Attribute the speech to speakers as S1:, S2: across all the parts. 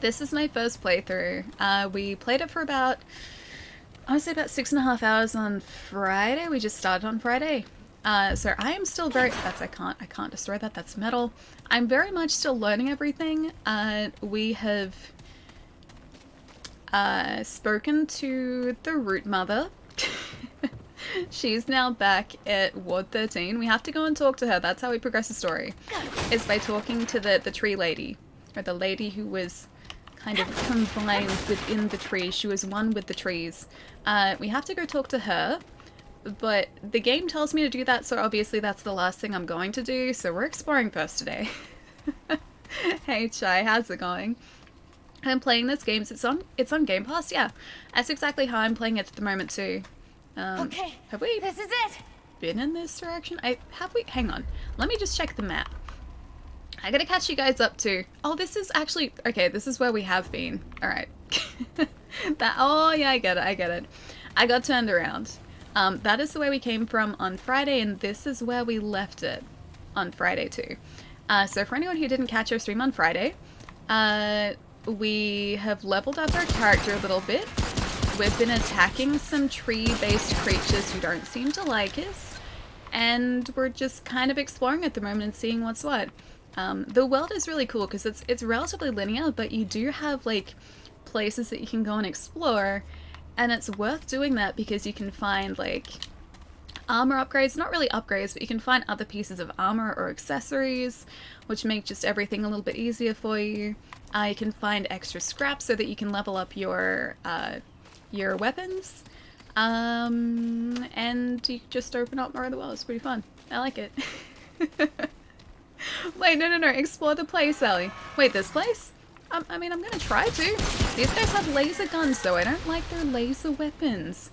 S1: This is my first playthrough. We played it for about, I would say about 6.5 hours on Friday. We just started on Friday. So I am still very, I can't destroy that, that's metal. I'm very much still learning everything. We have spoken to the root mother. She's now back at Ward 13. We have to go and talk to her. That's how we progress the story. Is by talking to the tree lady. Or the lady who was kind of combined within the tree. She was one with the trees. We have to go talk to her. But the game tells me to do that, so obviously that's the last thing I'm going to do. So we're exploring first today. Hey Chai, how's it going? I'm playing this game. It's on Game Pass, yeah. That's exactly how I'm playing it at the moment too.
S2: Okay,
S1: have we
S2: this is it.
S1: been in this direction? Hang on. Let me just check the map. I gotta catch you guys up to. Oh, this is actually okay. This is where we have been. All right. Oh yeah, I get it. I got turned around. That is the way we came from on Friday, and this is where we left it on Friday too. So for anyone who didn't catch our stream on Friday, we have leveled up our character a little bit. We've been attacking some tree-based creatures who don't seem to like us, and we're just kind of exploring at the moment and seeing what's what. The world is really cool because it's relatively linear, but you do have like places that you can go and explore, and it's worth doing that because you can find like armor upgrades, not really upgrades, but you can find other pieces of armor or accessories, which make just everything a little bit easier for you. You can find extra scraps so that you can level up your weapons, and you just open up more of the world. It's pretty fun. I like it. Wait, no, explore the place, Ellie. Wait, this place? I mean, I'm gonna try to. These guys have laser guns, though. I don't like their laser weapons.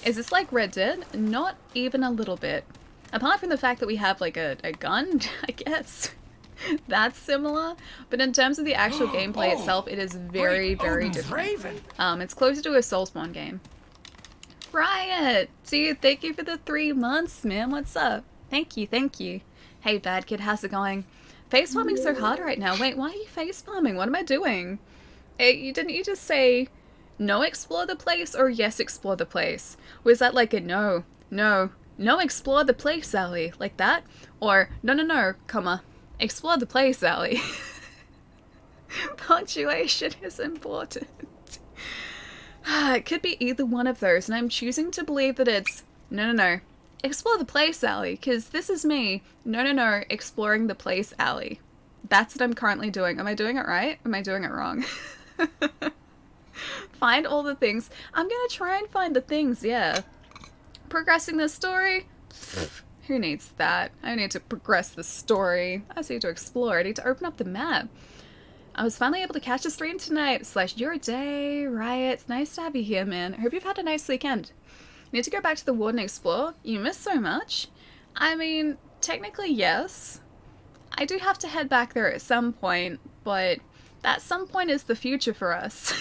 S1: Is this like Red Dead? Not even a little bit. Apart from the fact that we have like a gun, I guess. That's similar, but in terms of the actual gameplay itself, it is very different. It's closer to a Soulspawn game. Riot! Dude, thank you for the 3 months, man. What's up? Thank you. Hey, bad kid, how's it going? Facepalming so hard right now. Wait, why are you facepalming? What am I doing? Didn't you just say no explore the place or yes explore the place? Was that like a no explore the place, Sally? Like that? Or no, comma. Explore the place, Sally. Punctuation is important. It could be either one of those, and I'm choosing to believe that it's no. Explore the place, Sally, because this is me. No, exploring the place, Allie. That's what I'm currently doing. Am I doing it right? Am I doing it wrong? Find all the things. I'm gonna try and find the things, yeah. Progressing the story? Who needs that? I need to progress the story. I just need to explore. I need to open up the map. I was finally able to catch a stream tonight. / your day, Riot. It's nice to have you here, man. I hope you've had a nice weekend. Need to go back to the ward and explore? You missed so much? I mean, technically yes. I do have to head back there at some point, but that some point is the future for us.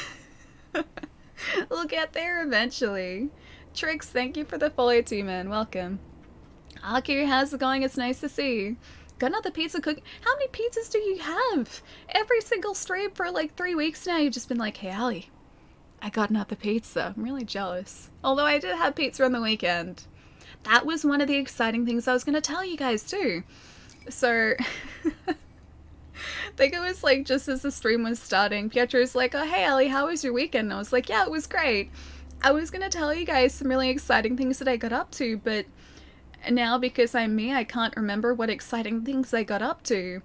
S1: We'll get there eventually. Trix, thank you for the follow too, man. Welcome. Aki, how's it going? It's nice to see you. Got another pizza cook. How many pizzas do you have? Every single stream for like 3 weeks now, you've just been like, hey, Allie, I got another pizza. I'm really jealous. Although I did have pizza on the weekend. That was one of the exciting things I was going to tell you guys too. So, I think it was like just as the stream was starting, Pietro's like, oh, hey, Allie, how was your weekend? And I was like, yeah, it was great. I was going to tell you guys some really exciting things that I got up to, but now because I'm me, I can't remember what exciting things I got up to.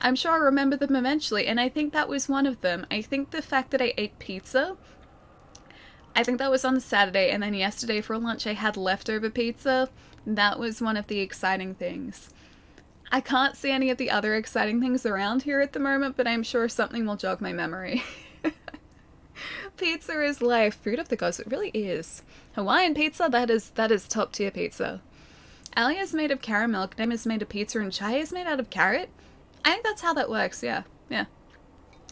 S1: I'm sure I'll remember them eventually, and I think that was one of them. I think the fact that I ate pizza, I think that was on Saturday, and then yesterday for lunch I had leftover pizza. That was one of the exciting things. I can't see any of the other exciting things around here at the moment, but I'm sure something will jog my memory. Pizza is life. Food of the gods. It really is. Hawaiian pizza, that is top tier pizza. Allie is made of caramel, Gnem is made of pizza, and Chai is made out of carrot. I think that's how that works, yeah.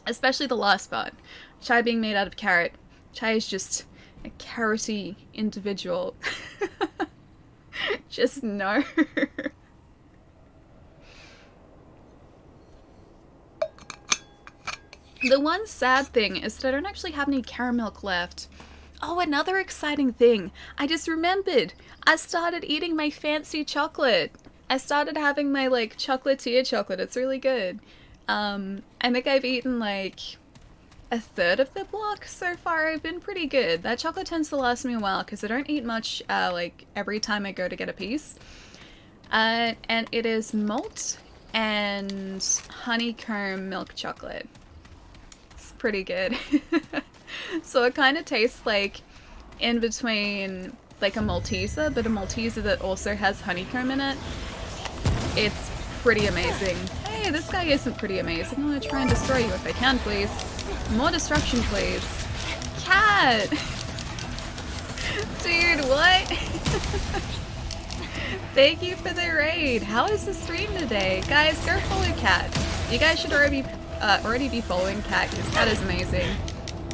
S1: Especially the last part. Chai being made out of carrot. Chai is just a carroty individual. Just no. The one sad thing is that I don't actually have any caramel left. Oh, another exciting thing. I just remembered. I started eating my fancy chocolate. I started having my, like, chocolatier chocolate. It's really good. I think I've eaten, like, a third of the block so far. I've been pretty good. That chocolate tends to last me a while because I don't eat much, like, every time I go to get a piece. And it is malt and honeycomb milk chocolate. It's pretty good. So it kind of tastes like in between like a Malteser, but a Malteser that also has honeycomb in it. It's pretty amazing. Hey, this guy isn't pretty amazing. I'm gonna try and destroy you if I can, please. More destruction, please. Cat! Dude, what? Thank you for the raid. How is the stream today? Guys, go follow Cat. You guys should already be following Cat because Cat is amazing.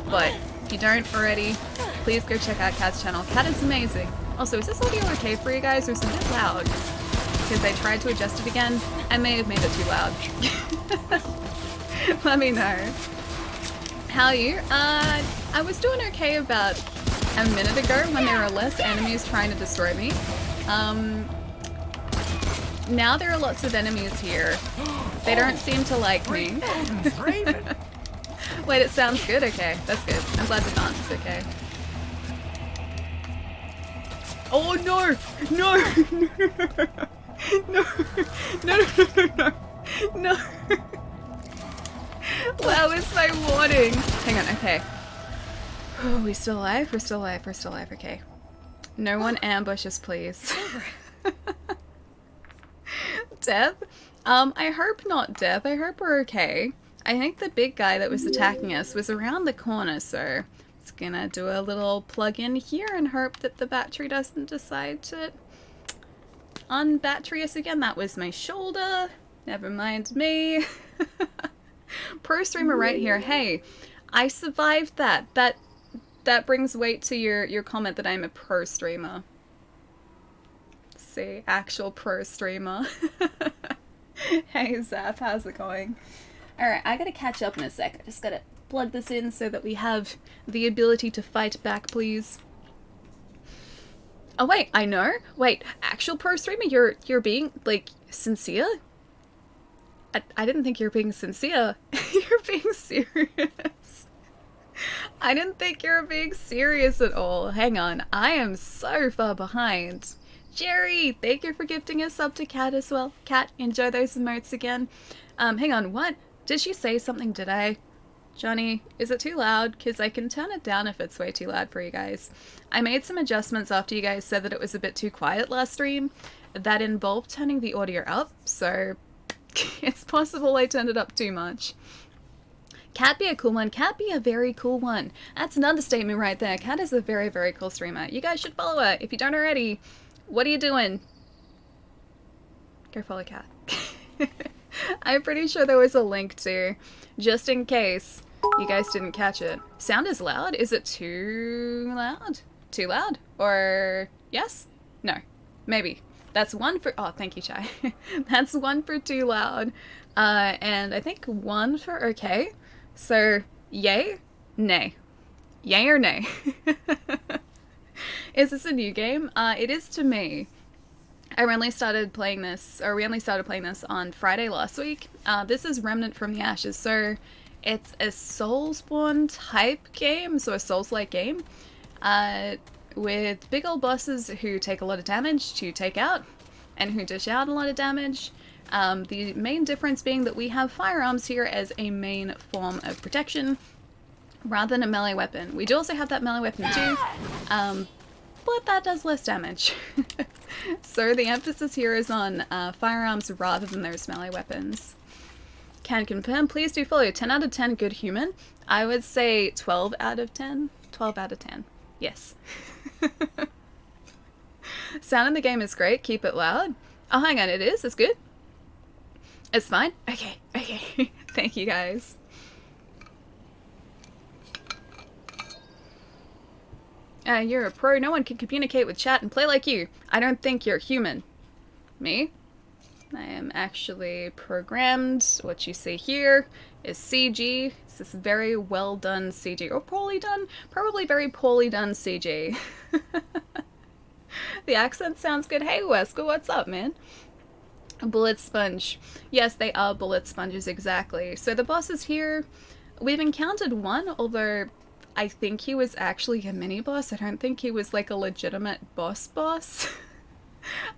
S1: But if you don't already, please go check out Cat's channel. Cat is amazing. Also, is this audio okay for you guys or is it a bit loud? Because I tried to adjust it again. I may have made it too loud. Let me know. How are you? I was doing okay about a minute ago when there were less enemies trying to destroy me. Now there are lots of enemies here. They don't seem to like me. Wait, it sounds good? Okay, that's good. I'm glad the dance is okay. Oh no! No! No! No! No! No! Wow, it's my warning! Hang on, okay. Oh, we still alive? We're still alive, we're still alive, okay. No one ambushes, please. Death? I hope not death. I hope we're okay. I think the big guy that was attacking us was around the corner, so it's gonna do a little plug in here and hope that the battery doesn't decide to unbattery us again. That was my shoulder. Never mind me. Pro streamer right here. Hey, I survived that. That brings weight to your comment that I'm a pro streamer. See, actual pro streamer. Hey Zap, how's it going? Alright, I gotta catch up in a sec. I just gotta plug this in so that we have the ability to fight back, please. Oh wait, I know. Wait, actual pro streamer, you're being, like, sincere? I didn't think you were being sincere. You're being serious. I didn't think you were being serious at all. Hang on, I am so far behind. Jerry, thank you for gifting a sub to Cat as well. Cat, enjoy those emotes again. Hang on, what? Did she say something, did I? Johnny, is it too loud? Because I can turn it down if it's way too loud for you guys. I made some adjustments after you guys said that it was a bit too quiet last stream. That involved turning the audio up, so it's possible I turned it up too much. Cat be a cool one. Cat be a very cool one. That's an understatement right there. Cat is a very, very cool streamer. You guys should follow her if you don't already. What are you doing? Go follow Cat. I'm pretty sure there was a link too, just in case you guys didn't catch it. Sound is loud? Is it too loud? Too loud? Or yes? No. Maybe. That's one for... Oh, thank you, Chai. That's one for too loud. And I think one for okay. So, yay? Nay. Yay or nay? Is this a new game? It is to me. We only started playing this on Friday last week. This is Remnant from the Ashes, so it's a Soulspawn type game, so a Souls-like game, with big old bosses who take a lot of damage to take out, and who dish out a lot of damage. The main difference being that we have firearms here as a main form of protection, rather than a melee weapon. We do also have that melee weapon too, but that does less damage. So the emphasis here is on firearms rather than those melee weapons. Can confirm, please do follow. 10 out of 10, good human. I would say 12 out of 10. 12 out of 10. Yes. Sound in the game is great. Keep it loud. Oh, hang on. It is? It's good? It's fine? Okay. Okay. Thank you, guys. You're a pro. No one can communicate with chat and play like you. I don't think you're human. Me? I am actually programmed. What you see here is CG. It's this very well done CG. Or poorly done? Probably very poorly done CG. The accent sounds good. Hey Wesker, what's up, man? A bullet sponge. Yes, they are bullet sponges, exactly. So the bosses here, we've encountered one, although I think he was actually a mini-boss. I don't think he was like a legitimate boss.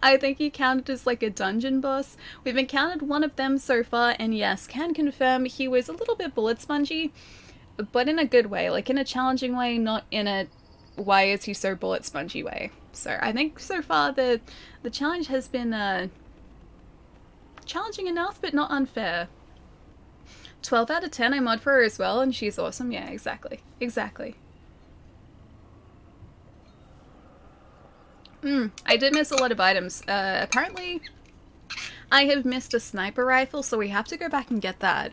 S1: I think he counted as like a dungeon boss. We've encountered one of them so far, and yes, can confirm he was a little bit bullet spongy, but in a good way, like in a challenging way, not in a why is he so bullet spongy way. So I think so far the challenge has been challenging enough, but not unfair. 12 out of 10, I mod for her as well, and she's awesome. Yeah, exactly. Exactly. I did miss a lot of items. Apparently, I have missed a sniper rifle, so we have to go back and get that.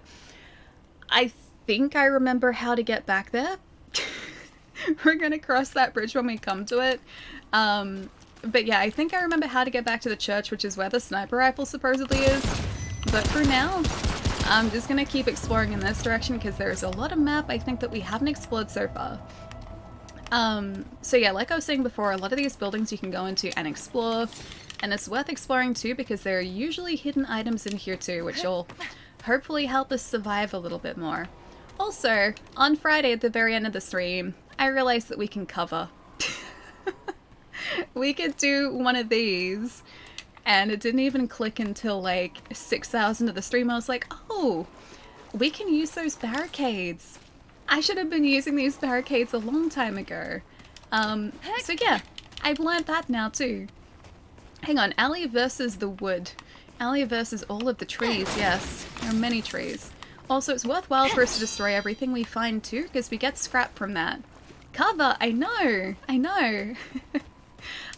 S1: I think I remember how to get back there. We're gonna cross that bridge when we come to it. But yeah, I think I remember how to get back to the church, which is where the sniper rifle supposedly is. But for now, I'm just gonna keep exploring in this direction because there's a lot of map I think that we haven't explored so far. So yeah, like I was saying before, a lot of these buildings you can go into and explore, and it's worth exploring too because there are usually hidden items in here too, which will hopefully help us survive a little bit more. Also, on Friday at the very end of the stream, I realized that we can cover. We could do one of these, and it didn't even click until like 6 hours into the stream. I was like, oh, we can use those barricades. I should have been using these barricades a long time ago. So yeah, I've learned that now too. Hang on, alley versus the wood. Alley versus all of the trees, yes. There are many trees. Also, it's worthwhile for us to destroy everything we find too, because we get scrap from that. Cover! I know! I know!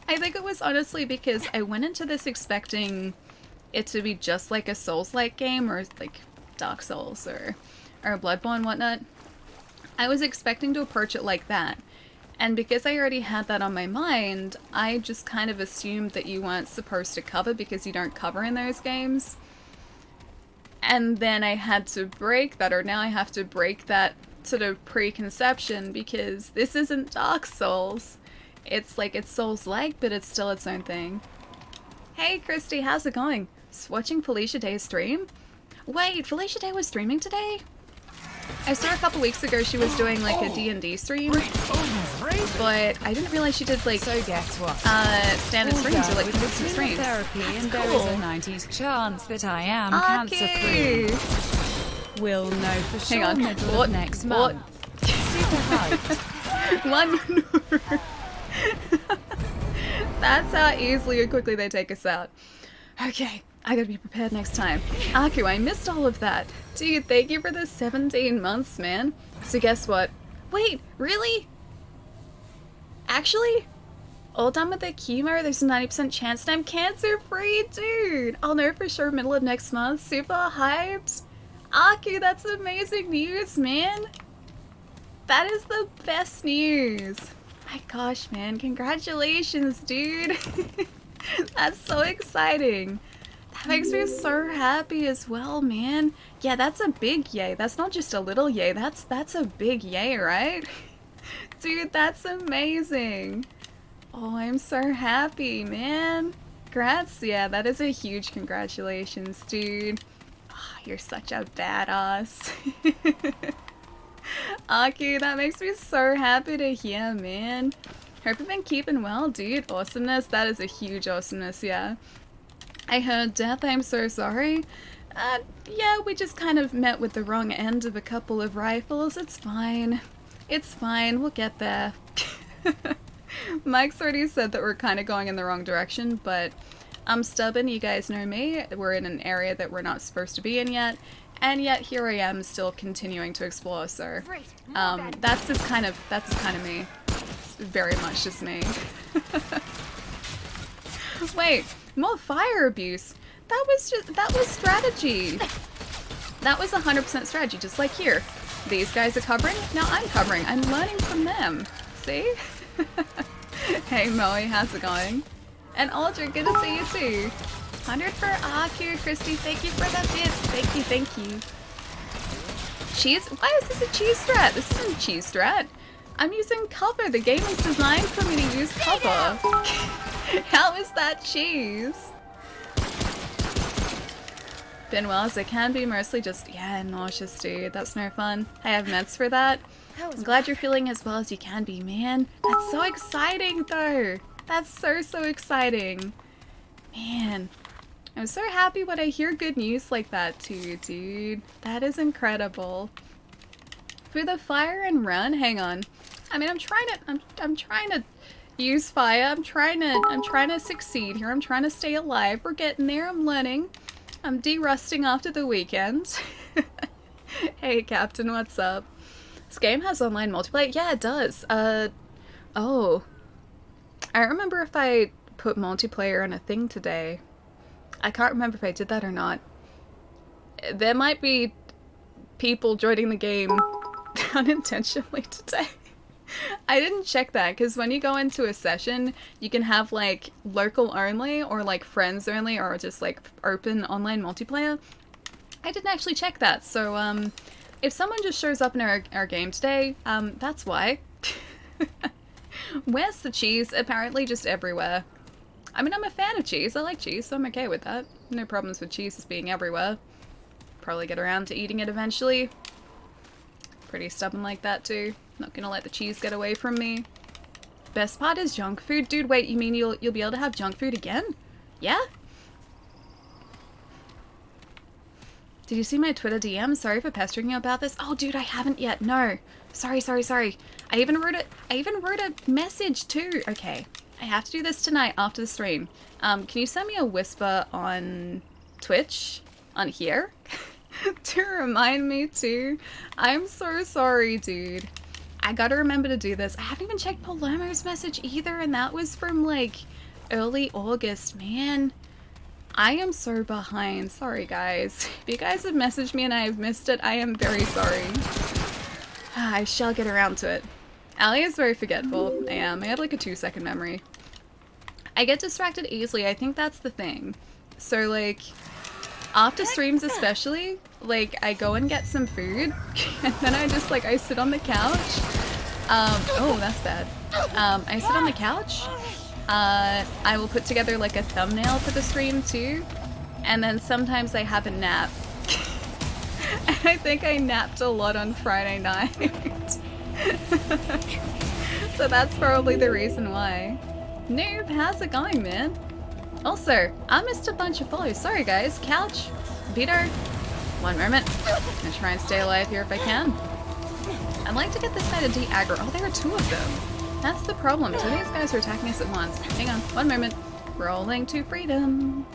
S1: I think it was honestly because I went into this expecting it to be just like a Souls-like game, or like Dark Souls, or Bloodborne, whatnot. I was expecting to approach it like that. And because I already had that on my mind, I just kind of assumed that you weren't supposed to cover because you don't cover in those games. And then I had to break that, or now I have to break that sort of preconception because this isn't Dark Souls. It's like, it's Souls-like, but it's still its own thing. Hey Christy, how's it going? Just watching Felicia Day's stream? Wait, Felicia Day was streaming today? I saw a couple weeks ago she was doing like a D&D stream, but I didn't realize she did like
S2: so guess what?
S1: Standard streams or like consistent streams.
S2: Therapy, and
S1: cool.
S2: there is a 90s chance that I am cancer-free. We'll know for sure middle of next month. Super hyped.
S1: One. That's how easily or quickly they take us out. Okay, I gotta be prepared next time. Aku, I missed all of that. Dude, thank you for the 17 months, man. So guess what? Wait, really? Actually? All done with the chemo, there's a 90% chance that I'm cancer-free, dude! I'll know for sure middle of next month. Super hyped. Aku, that's amazing news, man. That is the best news. My gosh, man, congratulations, dude. That's so exciting. That makes me so happy as well, man. Yeah, that's a big yay. That's not just a little yay. That's a big yay, right? Dude, that's amazing. Oh, I'm so happy, man. Congrats. Yeah, that is a huge congratulations, dude. Oh, you're such a badass. Aki, that makes me so happy to hear, man. Hope you've been keeping well, dude. Awesomeness. That is a huge awesomeness, yeah. I heard death. I'm so sorry. Yeah, we just kind of met with the wrong end of a couple of rifles. It's fine. It's fine. We'll get there. Mike's already said that we're kind of going in the wrong direction, but I'm stubborn. You guys know me. We're in an area that we're not supposed to be in yet. And yet here I am still continuing to explore, so that's just kind of me. It's very much just me. Wait, more fire abuse. That was strategy. That was 100% strategy, just like here. These guys are covering, now I'm covering. I'm learning from them. See? Hey Moe, how's it going? And Aldrin, good to see you too. 100 for Aku, Christy. Thank you for the bits. Thank you, thank you. Cheese? Why is this a cheese strat? This isn't a cheese strat. I'm using cover. The game is designed for me to use cover. How is that cheese? Been well as it can be, mostly just, yeah, nauseous, dude. That's no fun. I have meds for that. I'm glad you're feeling as well as you can be, man. That's so exciting, though. That's so exciting. Man, I'm so happy when I hear good news like that too, dude. That is incredible. For the fire and run, hang on. I mean, I'm trying to use fire. I'm trying to succeed here. I'm trying to stay alive. We're getting there. I'm learning. I'm de-rusting after the weekend. Hey, Captain, what's up? This game has online multiplayer? Yeah, it does. Oh. I don't remember if I put multiplayer on a thing today. I can't remember if I did that or not. There might be people joining the game unintentionally today. I didn't check that because when you go into a session, you can have like local only or like friends only or just like open online multiplayer. I didn't actually check that, so if someone just shows up in our game today, that's why. Where's the cheese? Apparently just everywhere. I mean, I'm a fan of cheese. I like cheese, so I'm okay with that. No problems with cheese just being everywhere. Probably get around to eating it eventually. Pretty stubborn like that too. Not gonna let the cheese get away from me. Best part is junk food. Dude, wait, you mean you'll be able to have junk food again? Yeah? Did you see my Twitter DM? Sorry for pestering you about this. Oh, dude, I haven't yet. No. Sorry. I even wrote a message too. Okay. I have to do this tonight after the stream. Can you send me a whisper on Twitch? On here? To remind me too? I'm so sorry, dude. I gotta remember to do this. I haven't even checked Palermo's message either, and that was from like early August, man. I am so behind. Sorry, guys. If you guys have messaged me and I have missed it, I am very sorry. I shall get around to it. Ali is very forgetful. I am. I have like a 2-second memory. I get distracted easily. I think that's the thing. So like, after streams especially, like I go and get some food and then I just like, I sit on the couch. Oh, that's bad. I sit on the couch. I will put together like a thumbnail for the stream too. And then sometimes I have a nap. And I think I napped a lot on Friday night. So that's probably the reason why. Noob, how's it going, man? Also, I missed a bunch of follows. Sorry guys. Couch, Vito. One moment. I'm gonna try and stay alive here if I can. I'd like to get this guy to de-aggro. Oh, there are 2 of them. That's the problem. 2 of these guys are attacking us at once. Hang on. One moment. Rolling to freedom.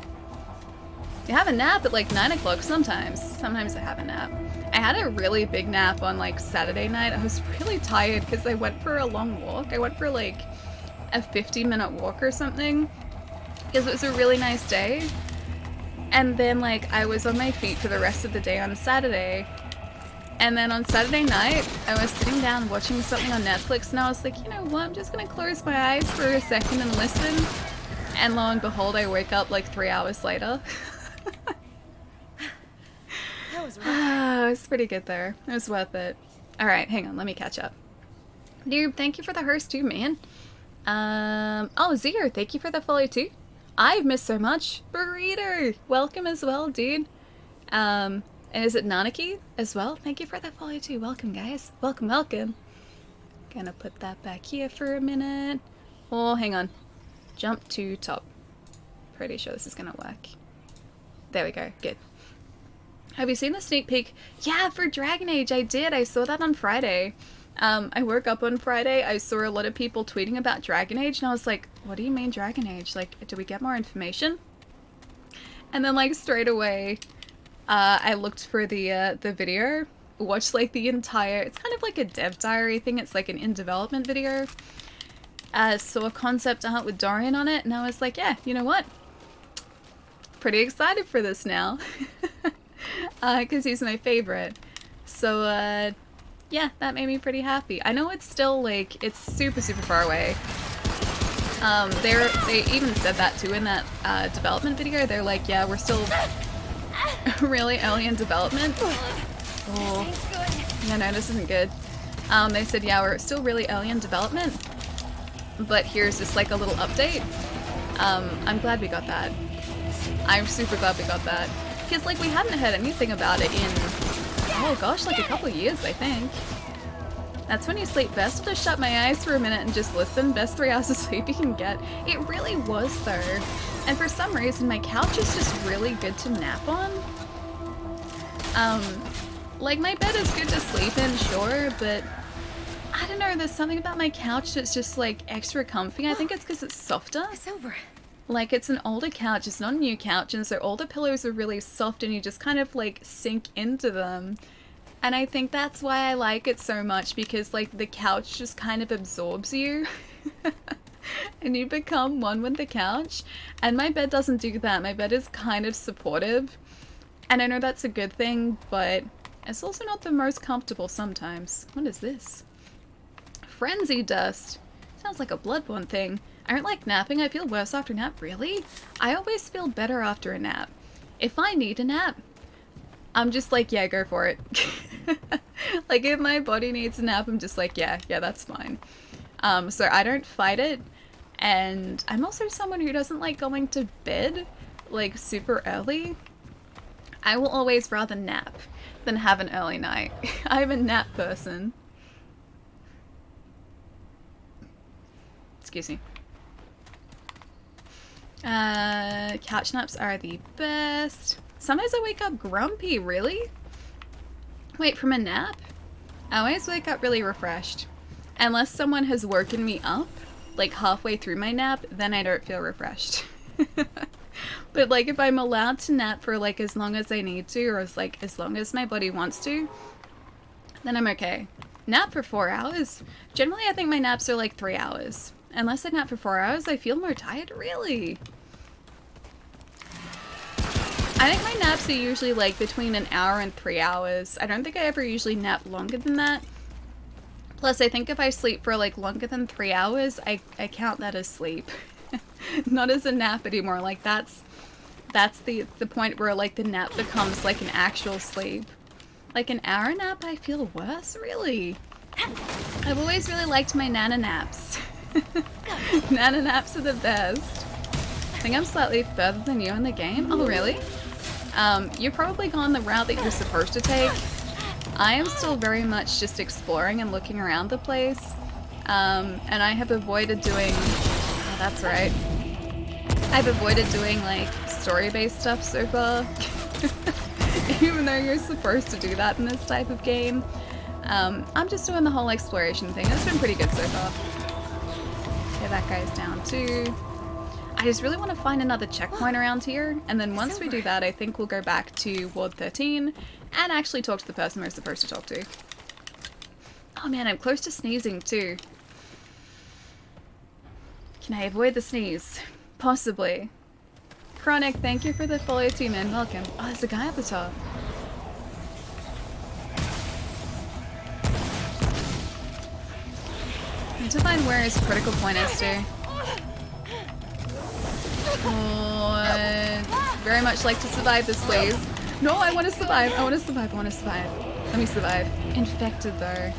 S1: You have a nap at like 9 o'clock sometimes. Sometimes I have a nap. I had a really big nap on like Saturday night. I was really tired because I went for a long walk. I went for like a 50-minute walk or something because it was a really nice day. And then like I was on my feet for the rest of the day on Saturday. And then on Saturday night, I was sitting down watching something on Netflix and I was like, you know what, I'm just gonna close my eyes for a second and listen. And lo and behold, I wake up like 3 hours later.
S2: That was
S1: it was pretty good there. It was worth it. Alright, hang on, let me catch up. Noob, thank you for the hearse too, man. Oh, Zero, thank you for the follow too. I've missed so much. Burrito, welcome as well, dude. And is it Nanaki as well? Thank you for that follow too. Welcome, guys. Welcome, welcome. Gonna put that back here for a minute. Oh, hang on. Jump to top. Pretty sure this is gonna work. There we go. Good. Have you seen the sneak peek? Yeah, for Dragon Age, I did. I saw that on Friday. I woke up on Friday. I saw a lot of people tweeting about Dragon Age, and I was like, what do you mean Dragon Age? Like, do we get more information? And then, like, straight away, I looked for the video, watched, like, the entire... It's kind of like a dev diary thing. It's, like, an in-development video. Saw a concept art with Dorian on it, and I was like, yeah, you know what? Pretty excited for this now. Because he's my favorite. So, yeah, that made me pretty happy. I know it's still, like, it's super, super far away. They even said that too in that development video. They're like, yeah, we're still really early in development. Oh, yeah, no, this isn't good. They said, yeah, we're still really early in development, but here's just like a little update. I'm glad we got that. I'm super glad we got that. Because like we hadn't heard anything about it in, oh gosh, like a couple years, I think. That's when you sleep best. I'll just shut my eyes for a minute and just listen. Best 3 hours of sleep you can get. It really was though. And for some reason my couch is just really good to nap on. Like my bed is good to sleep in, sure, but I don't know, there's something about my couch that's just like extra comfy. I think it's because it's softer.
S3: It's over.
S1: Like it's an older couch, it's not a new couch, and so all the pillows are really soft and you just kind of like sink into them. And I think that's why I like it so much, because like the couch just kind of absorbs you and you become one with the couch. And my bed doesn't do that. My bed is kind of supportive. And I know that's a good thing, but it's also not the most comfortable sometimes. What is this? Frenzy dust. Sounds like a bloodborne thing. I don't like napping. I feel worse after a nap. Really? I always feel better after a nap. If I need a nap, I'm just like, yeah, go for it. Like if my body needs a nap, I'm just like, yeah, that's fine. So I don't fight it. And I'm also someone who doesn't like going to bed like super early. I will always rather nap than have an early night. I'm a nap person. Excuse me. Couch naps are the best. Sometimes I wake up grumpy, really? Wait, from a nap? I always wake up really refreshed. Unless someone has woken me up, like halfway through my nap, then I don't feel refreshed. But like if I'm allowed to nap for like as long as I need to, or as long as my body wants to, then I'm okay. Nap for 4 hours? Generally I think my naps are like 3 hours. Unless I nap for 4 hours, I feel more tired, really. I think my naps are usually like between an hour and 3 hours. I don't think I ever usually nap longer than that. Plus I think if I sleep for like longer than 3 hours, I count that as sleep. Not as a nap anymore. Like that's the point where like the nap becomes like an actual sleep. Like an hour nap, I feel worse, really. I've always really liked my nana naps. Nana naps are the best. I think I'm slightly further than you in the game. Oh, really? You're probably gone the route that you're supposed to take. I am still very much just exploring and looking around the place. And I have avoided doing... Oh, that's right. I've avoided doing, like, story-based stuff so far. Even though you're supposed to do that in this type of game. I'm just doing the whole exploration thing. It's been pretty good so far. Okay, that guy's down too. I just really want to find another checkpoint around here, and then once we do that, I think we'll go back to Ward 13 and actually talk to the person we're supposed to talk to. Oh man, I'm close to sneezing too. Can I avoid the sneeze? Possibly. Chronic, thank you for the follow too, man. Welcome. Oh, there's a guy at the top. I need to find where his critical point is too. Oh, very much like to survive this, please. No, I want to survive. I want to survive. I want to survive. Let me survive. Infected though.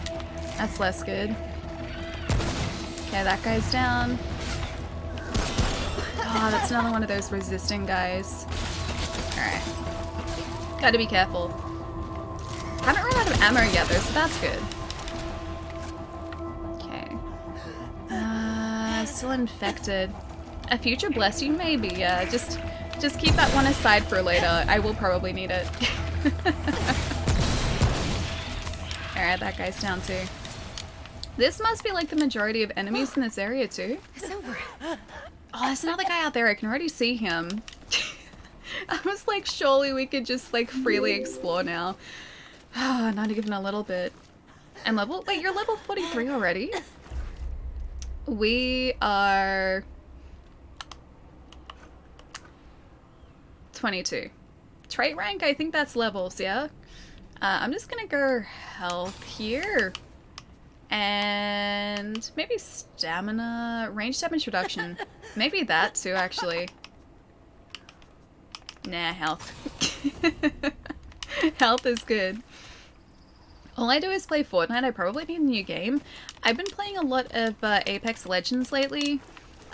S1: That's less good. Okay, that guy's down. Oh, that's another one of those resisting guys. Alright. Gotta be careful. Haven't run out of ammo yet though, so that's good. Okay. Still infected. A future blessing, maybe. Yeah, just keep that one aside for later. I will probably need it. Alright, that guy's down too. This must be like the majority of enemies in this area too.
S3: It's over.
S1: Oh, there's another guy out there. I can already see him. I was like, surely we could just like freely explore now. Not even a little bit. And level... Wait, you're level 43 already? We are... 22. Trait rank, I think that's levels, yeah? I'm just gonna go health here. And maybe stamina, range damage reduction. Maybe that too, actually. Nah, health. Health is good. All I do is play Fortnite. I probably need a new game. I've been playing a lot of Apex Legends lately.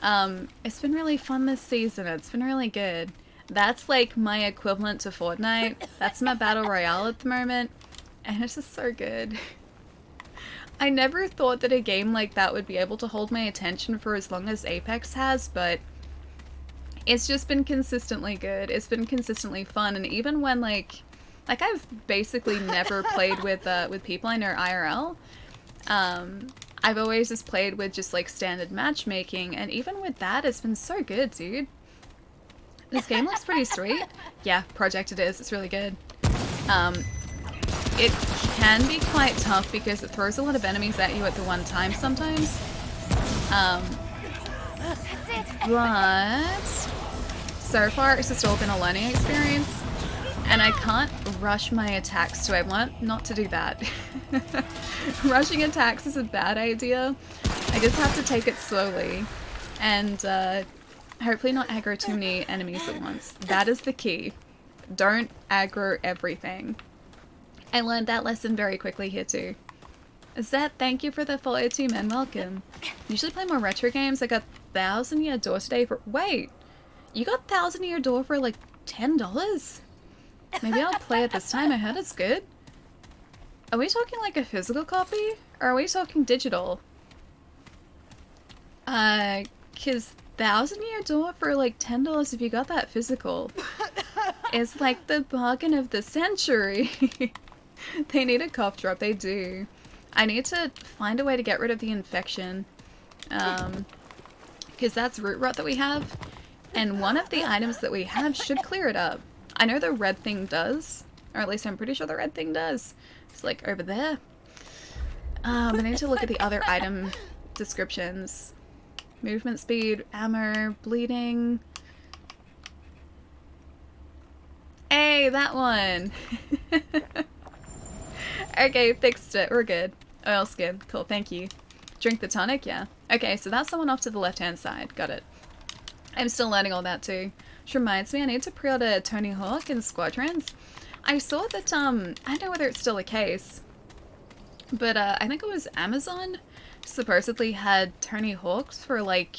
S1: It's been really fun this season. It's been really good. That's like my equivalent to Fortnite. That's my battle royale at the moment. And it's just so good. I never thought that a game like that would be able to hold my attention for as long as Apex has, but it's just been consistently good. It's been consistently fun, and even when like I've basically never played with people I know IRL. I've always just played with just like standard matchmaking, and even with that, it's been so good, dude. This game looks pretty sweet. Yeah, Project it is. It's really good. It can be quite tough because it throws a lot of enemies at you at the one time sometimes. But so far it's just all been a learning experience, and I can't rush my attacks, so I've learned not to do that. Rushing attacks is a bad idea. I just have to take it slowly and hopefully not aggro too many enemies at once. That is the key. Don't aggro everything. I learned that lesson very quickly here too. Zed, thank you for the follow too, man. Welcome. Usually play more retro games. I got 1,000 Year Door today for— wait! You got 1,000 Year Door for like $10? Maybe I'll play it this time. I heard it's good. Are we talking like a physical copy? Or are we talking digital? Cause 1,000 Year Door for like $10 if you got that physical is like the bargain of the century. They need a cough drop, they do. I need to find a way to get rid of the infection. Because that's root rot that we have. And one of the items that we have should clear it up. I know the red thing does. Or at least I'm pretty sure the red thing does. It's like over there. I need to look at the other item descriptions. Movement speed, ammo, bleeding. Hey, that one! Okay, fixed it. We're good. Oil skin. Cool, thank you. Drink the tonic? Yeah. Okay, so that's the one off to the left-hand side. Got it. I'm still learning all that too. Which reminds me, I need to pre-order Tony Hawk and Squadrons. I saw that, I don't know whether it's still the case, but I think it was Amazon supposedly had Tony Hawks for like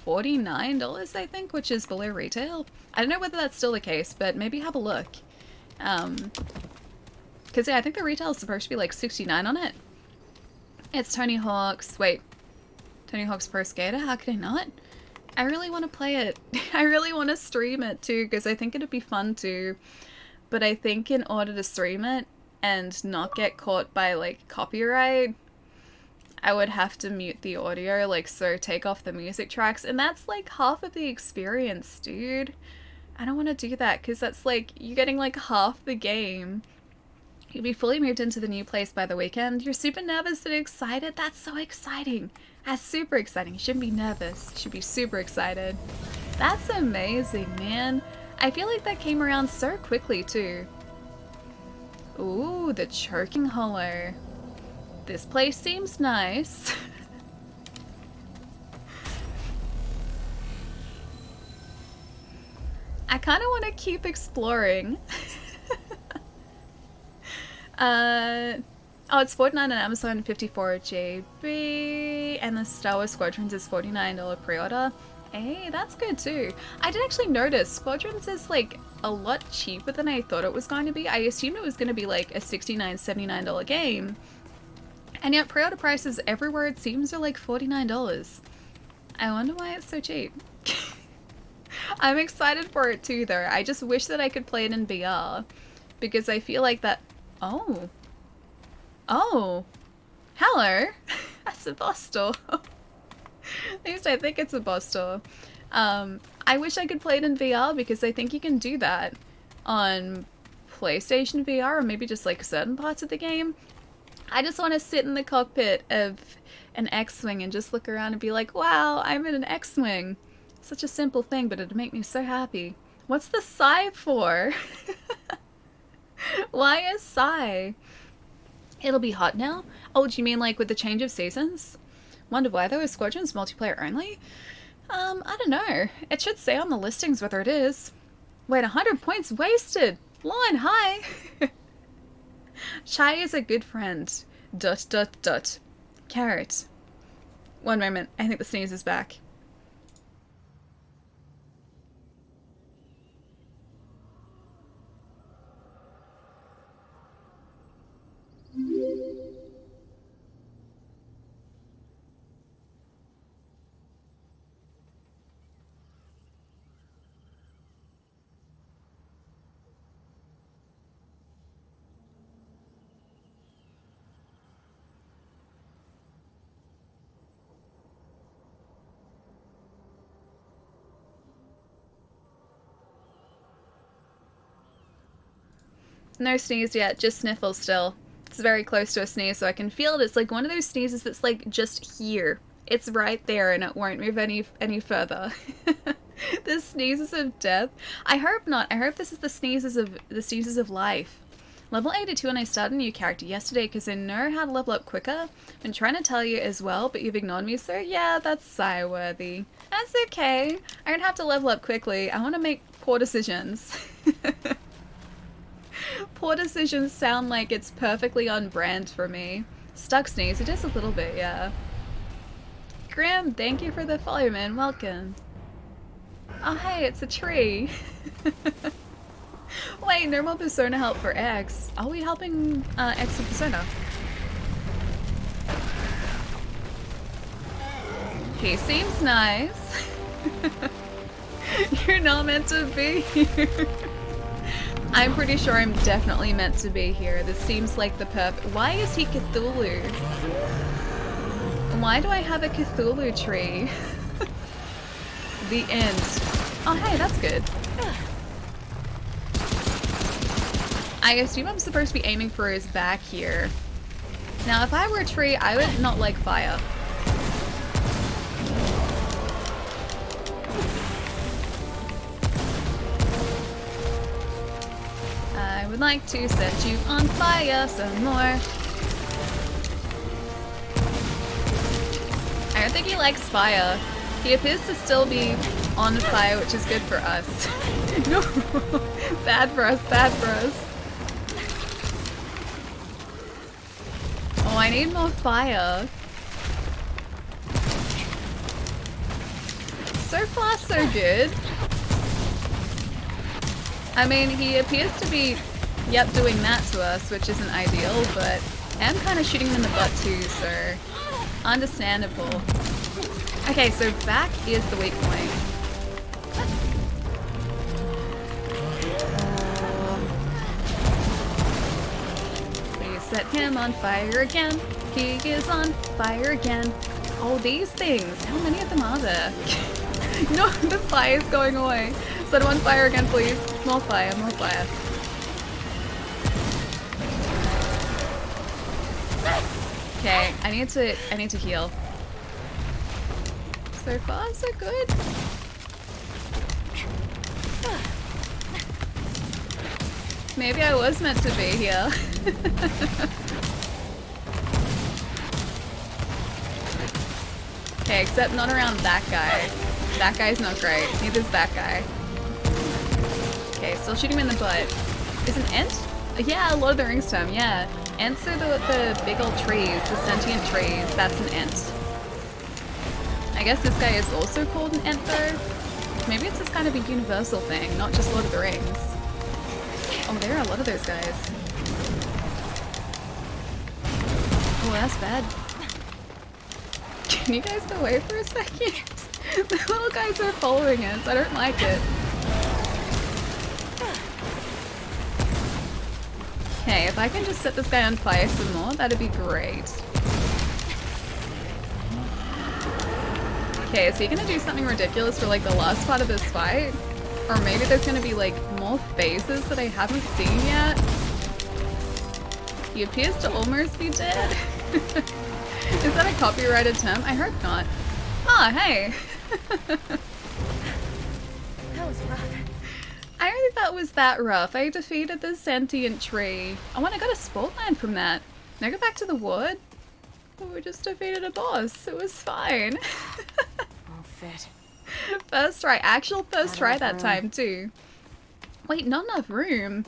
S1: $49, I think, which is below retail. I don't know whether that's still the case, but maybe have a look. Because yeah, I think the retail is supposed to be like $69 on it. It's Tony Hawk's, wait, Tony Hawk's Pro Skater? How could I not? I really want to play it. I really want to stream it too, because I think it'd be fun too. But I think in order to stream it and not get caught by like copyright, I would have to mute the audio, like so take off the music tracks, and that's like half of the experience, dude. I don't want to do that, because that's like, you're getting like half the game. You'll be fully moved into the new place by the weekend. You're super nervous and excited. That's so exciting. That's super exciting. You shouldn't be nervous. You should be super excited. That's amazing, man. I feel like that came around so quickly, too. Ooh, the choking hollow. This place seems nice. I kind of want to keep exploring. Oh, it's $49 on Amazon, 54 GB, and the Star Wars Squadrons is $49 pre-order. Hey, that's good too. I did actually notice Squadrons is like a lot cheaper than I thought it was going to be. I assumed it was going to be like a $69, $79 game, and yet pre-order prices everywhere it seems are like $49. I wonder why it's so cheap. I'm excited for it too though. I just wish that I could play it in VR, because I feel like that— oh. Oh. Hello. That's a boss door. At least I think it's a boss door. I wish I could play it in VR, because I think you can do that on PlayStation VR, or maybe just like certain parts of the game. I just want to sit in the cockpit of an X-Wing and just look around and be like, wow, I'm in an X-Wing. Such a simple thing, but it'd make me so happy. What's the sigh for? Why a sigh? It'll be hot now? Oh, do you mean like with the change of seasons? Wonder why though, is Squadrons multiplayer only? I don't know. It should say on the listings whether it is. Wait, 100 points wasted! Lon, hi! Chai is a good friend. ... Carrot. One moment, I think the sneeze is back. No sneeze yet, just sniffles still. It's very close to a sneeze, so I can feel it. It's like one of those sneezes that's like just here. It's right there and it won't move any further. The sneezes of death? I hope not. I hope this is the sneezes of life. Level 82 and I started a new character yesterday because I know how to level up quicker. Been trying to tell you as well, but you've ignored me, so yeah, that's sigh-worthy. That's okay. I don't have to level up quickly. I want to make poor decisions. Poor decisions sound like it's perfectly on brand for me. Stuck sneeze, it is a little bit, yeah. Graham, thank you for the follow, man. Welcome. Oh, hey, it's a tree. Wait, no more Persona help for X. Are we helping X with Persona? He seems nice. You're not meant to be here. I'm pretty sure I'm definitely meant to be here. This seems like the Why is he Cthulhu? Why do I have a Cthulhu tree? The end. Oh hey, that's good. I assume I'm supposed to be aiming for his back here. Now if I were a tree, I would not like fire. I would like to set you on fire some more. I don't think he likes fire. He appears to still be on fire, which is good for us. No! Bad for us, bad for us. Oh, I need more fire. So far, so good. I mean, he appears to be, yep, doing that to us, which isn't ideal, but I am kind of shooting him in the butt too, so understandable. Okay, so back is the weak point. Please set him on fire again. He is on fire again. Oh, these things. How many of them are there? No, the fire's going away. Set him on fire again, please. More fire, more fire. Okay, I need to heal. So far, so good. Maybe I was meant to be here. Okay, except not around that guy. That guy's not great. Neither's that guy. Okay, still shooting him in the butt. Is an Ent? Yeah, Lord of the Rings term, yeah. Ents are the big old trees, the sentient trees. That's an Ent. I guess this guy is also called an Ent though. Maybe it's just kind of a universal thing, not just Lord of the Rings. Oh, there are a lot of those guys. Oh, that's bad. Can you guys go away for a second? The little guys are following us. I don't like it. Okay, if I can just set this guy on fire some more, that'd be great. Okay, is he gonna do something ridiculous for like the last part of this fight? Or maybe there's gonna be like more phases that I haven't seen yet? He appears to almost be dead. Is that a copyrighted term? I hope not. Ah, hey!
S3: That was rough.
S1: I don't think that was that rough. I defeated the sentient tree. Oh, and I got a sport land from that. Now go back to the wood. Oh, we just defeated a boss. It was fine.
S3: Won't fit.
S1: First try. Actual first try that time, too. Wait, not enough room.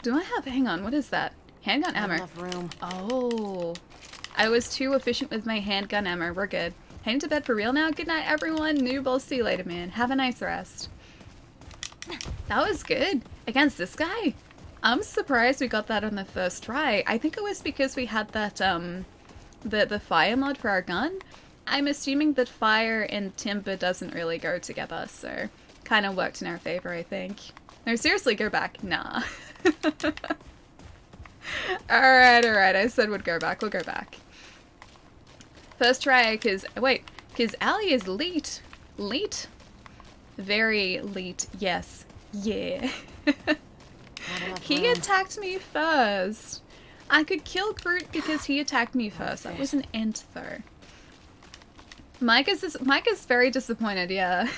S1: Do I have... Hang on, what is that? Handgun ammo.
S3: Not enough room.
S1: Oh. I was too efficient with my handgun ammo. We're good. Heading to bed for real now. Good night, everyone. Noob, I'll see you later, man. Have a nice rest. That was good. Against this guy? I'm surprised we got that on the first try. I think it was because we had that, the fire mod for our gun. I'm assuming that fire and timber doesn't really go together, so kind of worked in our favor, I think. No, seriously, go back. Nah. Alright, I said we'd go back. We'll go back. First try, because Ali is leet. Leet? Very leet, yes. Yeah. He attacked me first. I could kill Groot because he attacked me first. That was an int, though. Mike is very disappointed, yeah.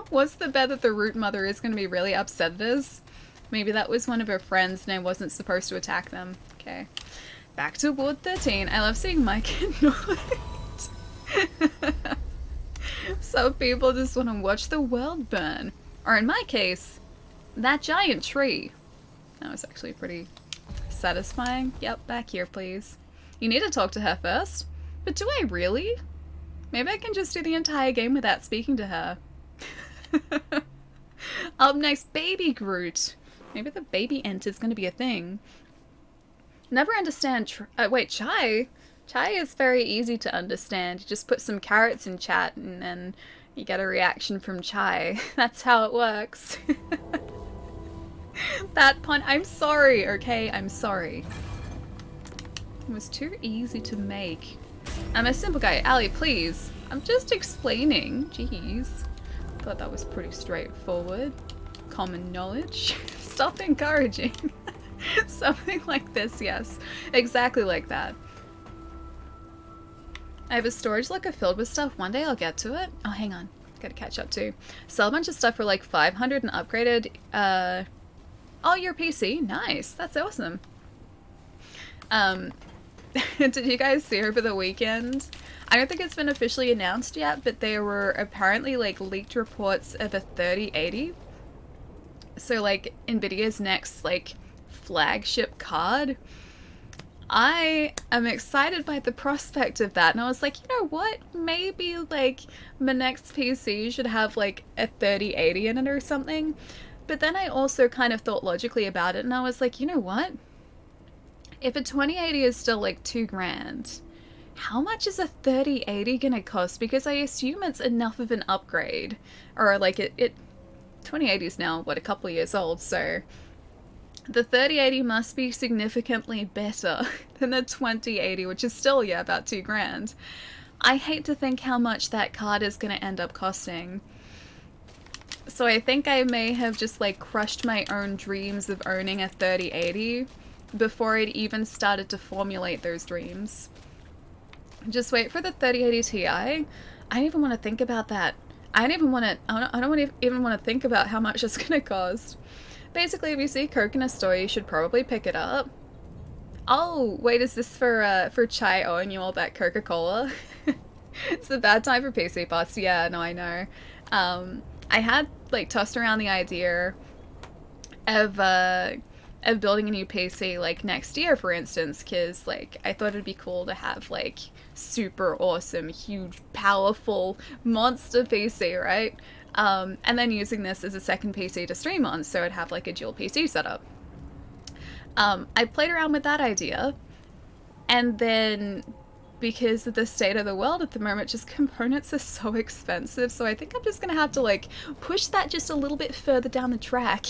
S1: What's the bet that the Root Mother is going to be really upset at us? Maybe that was one of her friends and I wasn't supposed to attack them. Okay. Back to Ward 13. I love seeing Mike annoyed. Some people just want to watch the world burn. Or in my case, that giant tree. That was actually pretty satisfying. Yep, back here, please. You need to talk to her first. But do I really? Maybe I can just do the entire game without speaking to her. Up next, Baby Groot. Maybe the baby ent is going to be a thing. Never understand... wait, Chai? Chai is very easy to understand. You just put some carrots in chat and then you get a reaction from Chai. That's how it works. That pun... I'm sorry, okay? I'm sorry. It was too easy to make. I'm a simple guy. Ali, please. I'm just explaining. Jeez. Thought that was pretty straightforward. Common knowledge. Stop encouraging. Something like this, yes. Exactly like that. I have a storage locker filled with stuff. One day I'll get to it. Oh, hang on. Gotta catch up too. Sell a bunch of stuff for like 500 and upgraded. Oh, your PC. Nice. That's awesome. Did you guys see over the weekend? I don't think it's been officially announced yet, but there were apparently like leaked reports of a 3080. So like Nvidia's next like flagship card. I am excited by the prospect of that, and I was like, you know what? Maybe like my next PC should have like a 3080 in it or something. But then I also kind of thought logically about it, and I was like, you know what? If a 2080 is still like $2,000, how much is a 3080 gonna cost? Because I assume it's enough of an upgrade, or like 2080 is now what, a couple of years old, so the 3080 must be significantly better than the 2080, which is still, yeah, about $2,000. I hate to think how much that card is gonna end up costing. So I think I may have just like crushed my own dreams of owning a 3080 before I'd even started to formulate those dreams. Just wait for the 3080 Ti. I don't even want to think about that. I don't even want to think about how much it's gonna cost. Basically, if you see Coke in a store, you should probably pick it up. Oh, wait, is this for Chai owing you all that Coca-Cola? It's a bad time for PC bots. Yeah, no, I know. I had like tossed around the idea of building a new PC like next year, for instance, because like I thought it'd be cool to have like super awesome, huge, powerful monster PC, right? And then using this as a second PC to stream on, so I'd have like a dual PC setup. I played around with that idea, and then because of the state of the world at the moment, just components are so expensive, so I think I'm just gonna have to like push that just a little bit further down the track.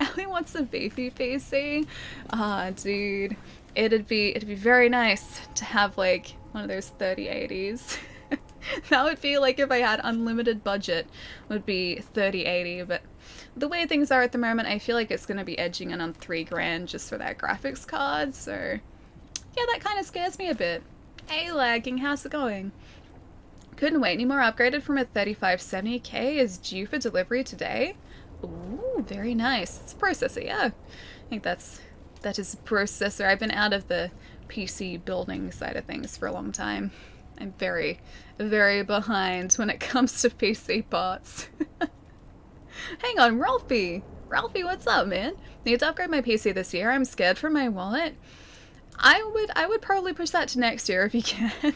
S1: Ellie wants a beefy PC. Ah, dude. It'd be very nice to have like one of those 3080s. That would be like if I had unlimited budget, would be 3080, but the way things are at the moment, I feel like it's gonna be edging in on $3,000 just for that graphics card, so yeah, that kind of scares me a bit. Hey, lagging, how's it going? Couldn't wait any more. Upgraded from a 3570K is due for delivery today. Ooh, very nice. It's a processor, yeah. I think that's that is a processor. I've been out of the PC building side of things for a long time. I'm very, very behind when it comes to PC parts. Hang on, Ralphie! Ralphie, what's up, man? Need to upgrade my PC this year. I'm scared for my wallet. I would probably push that to next year if you can.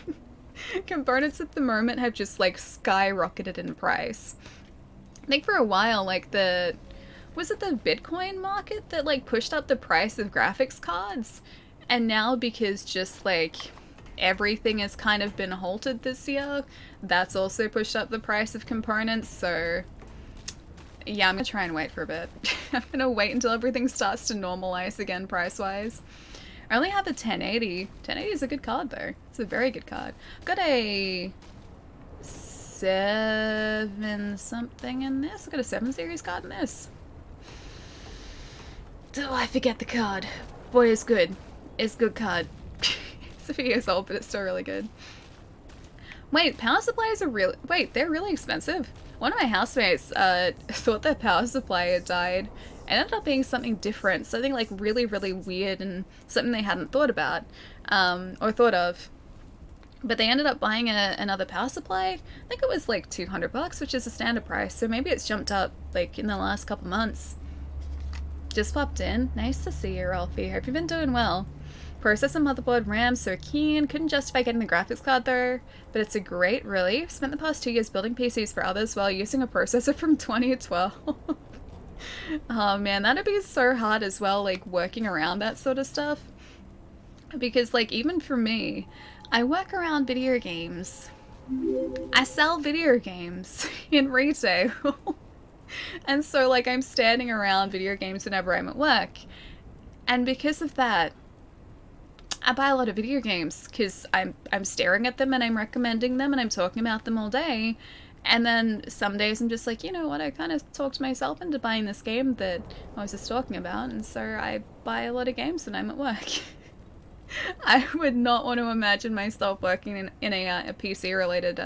S1: Components at the moment have just like skyrocketed in price. I think for a while, like was it the Bitcoin market that like pushed up the price of graphics cards? And now because just like everything has kind of been halted this year, that's also pushed up the price of components, so yeah, I'm gonna try and wait for a bit. I'm gonna wait until everything starts to normalize again price-wise. I only have a 1080. 1080 is a good card though. It's a very good card. I've got a 7 something in this. I've got a 7 series card in this. Oh, I forget the card. Boy, it's good. It's a good card. It's a few years old, but it's still really good. Wait, power supplies are really... Wait, they're really expensive. One of my housemates thought their power supply had died. It ended up being something different. Something like really, really weird and something they hadn't thought about. Or thought of. But they ended up buying another power supply. I think it was like $200, which is a standard price. So maybe it's jumped up like in the last couple months. Just popped in. Nice to see you, Ralphie. Hope you've been doing well. Processor, motherboard, RAM, so keen. Couldn't justify getting the graphics card though, but it's a great relief. Spent the past 2 years building PCs for others while using a processor from 2012. Oh man, that'd be so hard as well, like working around that sort of stuff. Because like even for me, I work around video games. I sell video games in retail. And so like I'm standing around video games whenever I'm at work. And because of that, I buy a lot of video games because I'm staring at them and I'm recommending them and I'm talking about them all day. And then some days I'm just like, you know what, I kind of talked myself into buying this game that I was just talking about, and so I buy a lot of games when I'm at work. I would not want to imagine myself working in a PC-related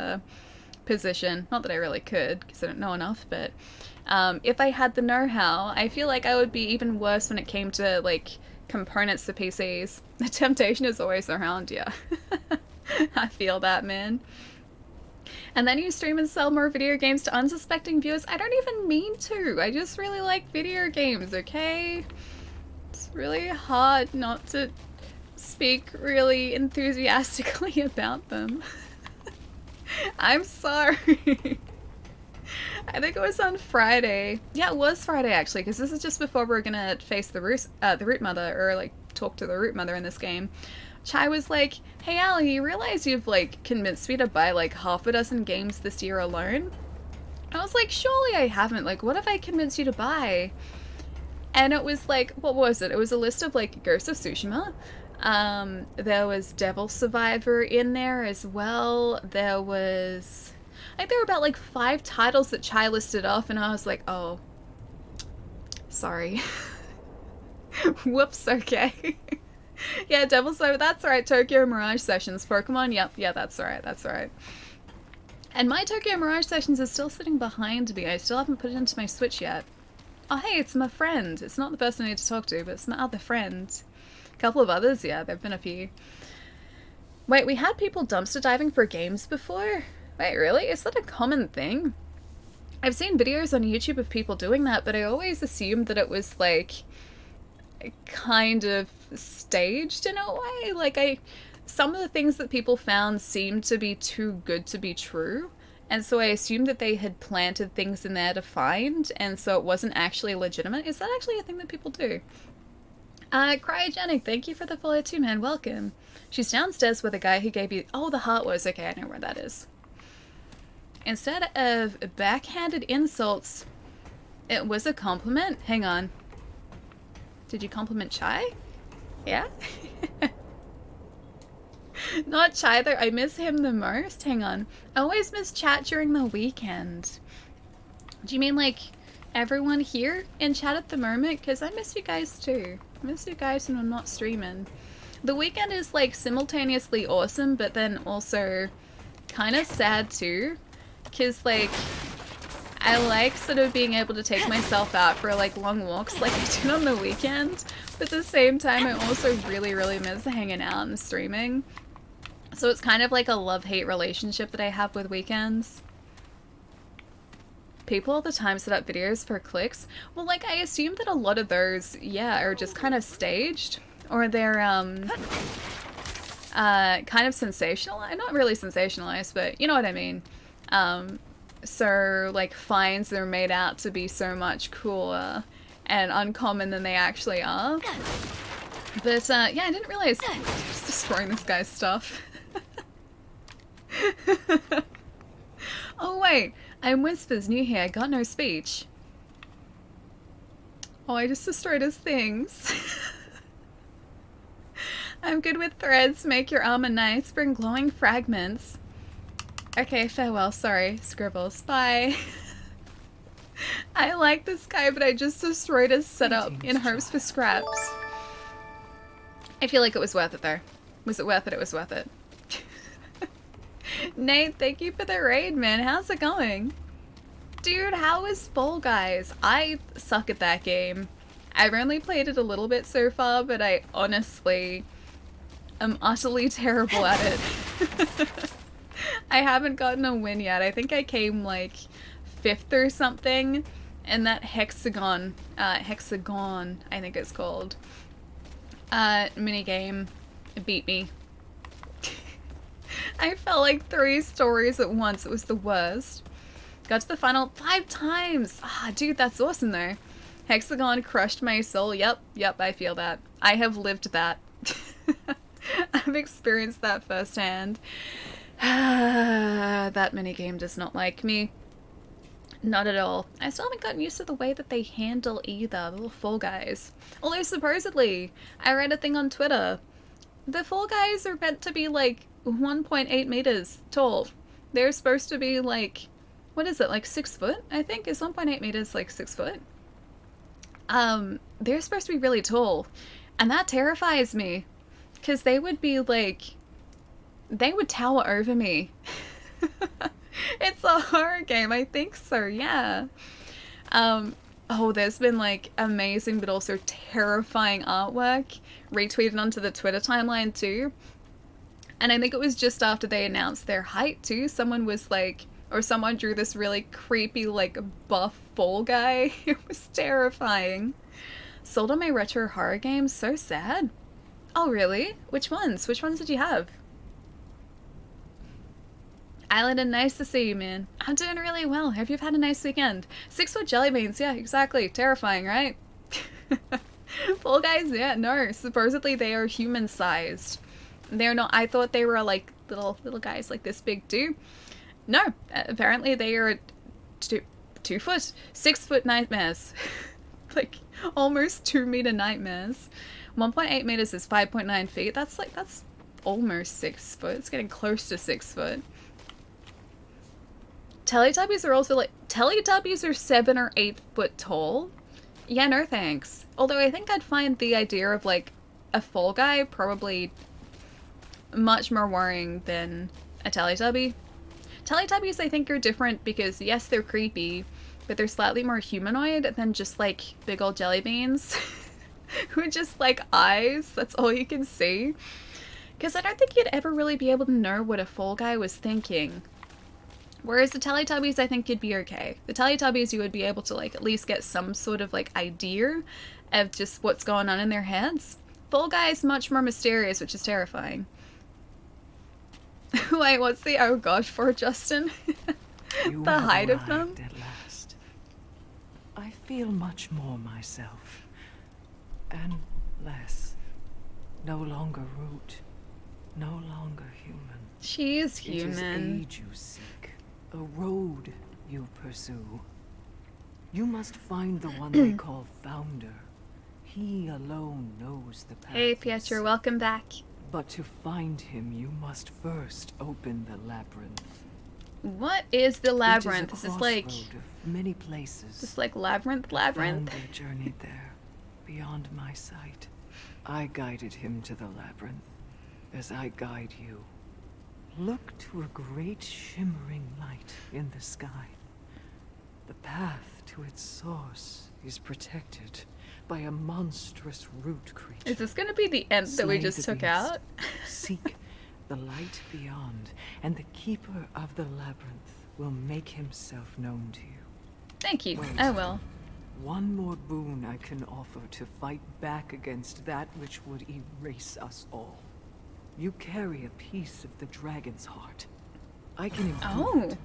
S1: position. Not that I really could, because I don't know enough, but if I had the know-how, I feel like I would be even worse when it came to, like, components for PCs. The temptation is always around you. I feel that, man. And then you stream and sell more video games to unsuspecting viewers. I don't even mean to. I just really like video games, okay? It's really hard not to speak really enthusiastically about them. I'm sorry. I think it was on Friday. Yeah, it was Friday actually, because this is just before we're gonna face the root mother, or like talk to the root mother in this game. Chai was like, "Hey Ali, you realize you've like convinced me to buy like half a dozen games this year alone?" I was like, "Surely I haven't. Like, what have I convinced you to buy?" And it was like, what was it? It was a list of like Ghost of Tsushima. There was Devil Survivor in there as well. There was, I think there were about like 5 titles that Chai listed off, and I was like, oh, sorry. Whoops, okay. Yeah, Devil Survivor, that's right. Tokyo Mirage Sessions. Pokemon, yep, yeah, that's alright, that's alright. And my Tokyo Mirage Sessions is still sitting behind me. I still haven't put it into my Switch yet. Oh hey, it's my friend. It's not the person I need to talk to, but it's my other friend. A couple of others, yeah, there've been a few. Wait, we had people dumpster diving for games before? Wait, really? Is that a common thing? I've seen videos on YouTube of people doing that, but I always assumed that it was like kind of staged in a way. Like some of the things that people found seemed to be too good to be true. And so I assumed that they had planted things in there to find, and so it wasn't actually legitimate. Is that actually a thing that people do? Cryogenic, thank you for the follow too, man. Welcome. She's downstairs with a guy who gave you... Oh, the heart was... Okay, I know where that is. Instead of backhanded insults, it was a compliment. Hang on. Did you compliment Chai? Yeah? Not Chai though. I miss him the most. Hang on. I always miss chat during the weekend. Do you mean like everyone here in chat at the moment? Because I miss you guys too. I miss you guys when I'm not streaming. The weekend is like simultaneously awesome, but then also kind of sad too. Because like I like sort of being able to take myself out for like long walks like I did on the weekend, but at the same time I also really, really miss hanging out and streaming. So it's kind of like a love-hate relationship that I have with weekends. People all the time set up videos for clicks. Well, like, I assume that a lot of those, yeah, are just kind of staged. Or they're, kind of sensational. Not really sensationalized, but you know what I mean. So, like, finds are made out to be so much cooler and uncommon than they actually are. But, yeah, I didn't realize... Just destroying this guy's stuff. Oh, wait. I'm Whispers, new here, got no speech. Oh, I just destroyed his things. I'm good with threads, make your armor nice, bring glowing fragments. Okay, farewell, sorry, scribbles, bye. I like this guy, but I just destroyed his setup in hopes for scraps. I feel like it was worth it though. Was it worth it? It was worth it. Nate, thank you for the raid, man. How's it going? Dude, how is Fall Guys? I suck at that game. I've only played it a little bit so far, but I honestly am utterly terrible at it. I haven't gotten a win yet. I think I came like 5th or something in that hexagon, I think it's called, minigame. It beat me. I felt like 3 stories at once. It was the worst. Got to the final 5 times. Ah, dude, that's awesome though. Hexagon crushed my soul. Yep, I feel that. I have lived that. I've experienced that firsthand. That minigame does not like me. Not at all. I still haven't gotten used to the way that they handle either, the little Fall Guys. Although supposedly, I read a thing on Twitter. The Fall Guys are meant to be like 1.8 meters tall. They're supposed to be like, what is it, like 6 foot? I think is 1.8 meters like 6 foot. They're supposed to be really tall, and that terrifies me, because they would be like, they would tower over me. It's a horror game, I think so, yeah. Oh, there's been like amazing but also terrifying artwork retweeted onto the Twitter timeline too. And I think it was just after they announced their height too. Someone was like, or someone drew this really creepy like buff Fall Guy. It was terrifying. Sold on my retro horror games, so sad. Oh really? Which ones? Which ones did you have? Island, and nice to see you, man. I'm doing really well. Hope you've had a nice weekend. 6 foot jelly beans, yeah, exactly. Terrifying, right? Fall Guys, yeah, no. Supposedly they are human-sized. They're not. I thought they were like little guys like this big too. No, apparently they are 2 foot, 6 foot nightmares. Like almost 2 meter nightmares. 1.8 meters is 5.9 feet. That's almost 6 foot. It's getting close to 6 foot. Teletubbies are also like, Teletubbies are 7 or 8 foot tall. Yeah, no thanks. Although I think I'd find the idea of like a Fall Guy probably much more worrying than a Teletubby. Teletubbies I think are different because yes, they're creepy, but they're slightly more humanoid than just like big old jelly beans who just like eyes, that's all you can see. Because I don't think you'd ever really be able to know what a Fall Guy was thinking. Whereas the Teletubbies, I think you'd be okay. The Teletubbies, you would be able to like at least get some sort of like idea of just what's going on in their heads. Fall Guy is much more mysterious, which is terrifying. Wait, what's the oh god for, Justin? The height of them?
S3: At last. I feel much more myself. And less. No longer root. No longer human.
S1: She is human.
S3: It is age you seek. A road you pursue. You must find the one they call Founder. He alone knows the path.
S1: Hey Pietro, welcome back.
S3: But to find him, you must first open the labyrinth.
S1: What is the labyrinth? This is like
S3: of many places.
S1: This like labyrinth.
S3: Founder journeyed there, beyond my sight. I guided him to the labyrinth, as I guide you. Look to a great shimmering light in the sky. The path to its source is protected by a monstrous root creature.
S1: Is this gonna be the end that we just took out?
S3: Seek the light beyond, and the keeper of the labyrinth will make himself known to you.
S1: Thank you.
S3: Wait.
S1: I will.
S3: One more boon I can offer to fight back against that which would erase us all. You carry a piece of the dragon's heart. I can improve it,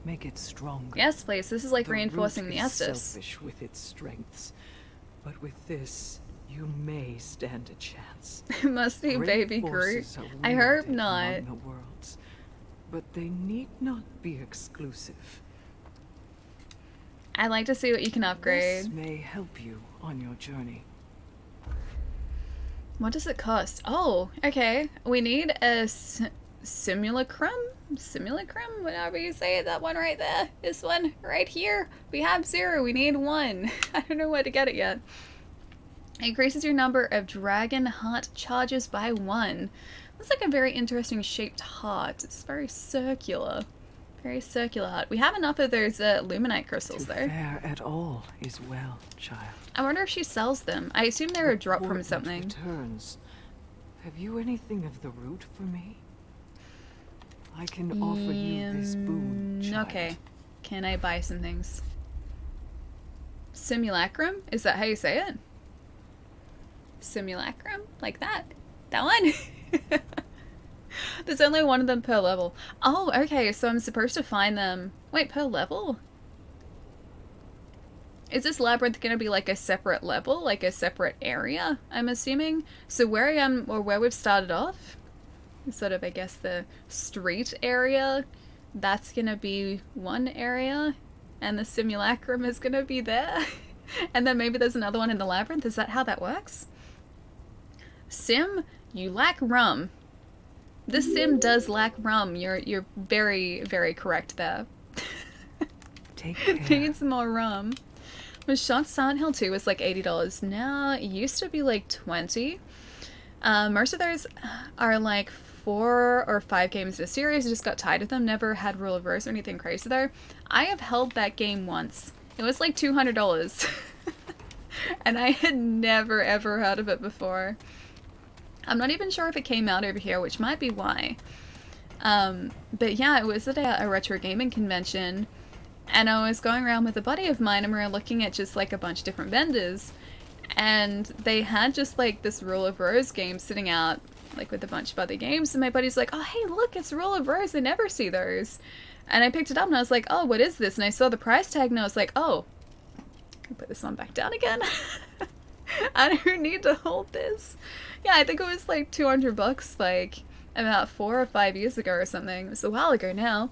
S3: make it stronger.
S1: Yes, please. This is like
S3: The
S1: reinforcing
S3: root
S1: the
S3: is
S1: Estus.
S3: selfish with its strengths, but with this, you may stand a chance.
S1: It must be
S3: Great
S1: Baby Groot.
S3: forces are
S1: I hope
S3: wielded
S1: not.
S3: among the worlds, but they need not be exclusive.
S1: I'd like to see what you can
S3: This
S1: upgrade.
S3: may help you on your journey.
S1: What does it cost? Oh, okay. We need a simulacrum? Simulacrum? Whatever you say it. That one right there. This one right here. We have 0. We need 1. I don't know where to get it yet. Increases your number of dragon heart charges by 1. Looks like a very interesting shaped heart. It's very circular. Very circular heart. We have enough of those luminite crystals
S3: To
S1: though.
S3: fare at all is well, child.
S1: I wonder if she sells them. I assume they're a drop from
S3: Portent
S1: something.
S3: Returns. Have you anything of the root for me? I can offer you this boon, child.
S1: Okay. Can I buy some things? Simulacrum? Is that how you say it? Simulacrum? Like that? That one? There's only one of them per level. Oh, okay, so I'm supposed to find them... Wait, per level? Is this labyrinth gonna be like a separate level? Like a separate area, I'm assuming? So where I am, or where we've started off, sort of, I guess, the street area, that's gonna be one area, and the simulacrum is gonna be there. And then maybe there's another one in the labyrinth. Is that how that works? Sim, you lack rum. This sim does lack rum. You're very, very correct there.
S3: Take care.
S1: Needs more rum. Was shocked Silent Hill 2 was like $80. Now it used to be like 20. Most of those are like 4 or 5 games in a series. I just got tired of them. Never had Rule of Rose or anything crazy there. I have held that game once. It was like $200. And I had never ever heard of it before. I'm not even sure if it came out over here, which might be why. But yeah, it was at a retro gaming convention, and I was going around with a buddy of mine, and we were looking at just like a bunch of different vendors, and they had just like this Rule of Rose game sitting out like with a bunch of other games, and my buddy's like, oh hey look, it's Rule of Rose, I never see those. And I picked it up and I was like, oh, what is this? And I saw the price tag and I was like, oh, can I put this one back down again? I don't need to hold this. Yeah, I think it was like $200, like about 4 or 5 years ago or something. It was a while ago now.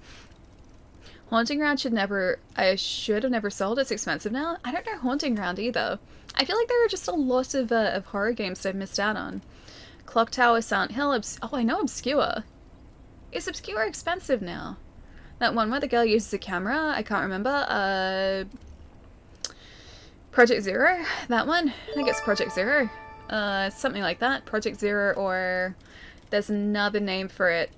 S1: Haunting Ground I should have never sold. It's expensive now. I don't know Haunting Ground either. I feel like there are just a lot of horror games that I've missed out on. Clock Tower, Silent Hill, oh, I know Obscure. Is Obscure expensive now? That one where the girl uses a camera, I can't remember. Project Zero, that one? I think it's Project Zero. Something like that. Project Zero, or there's another name for it.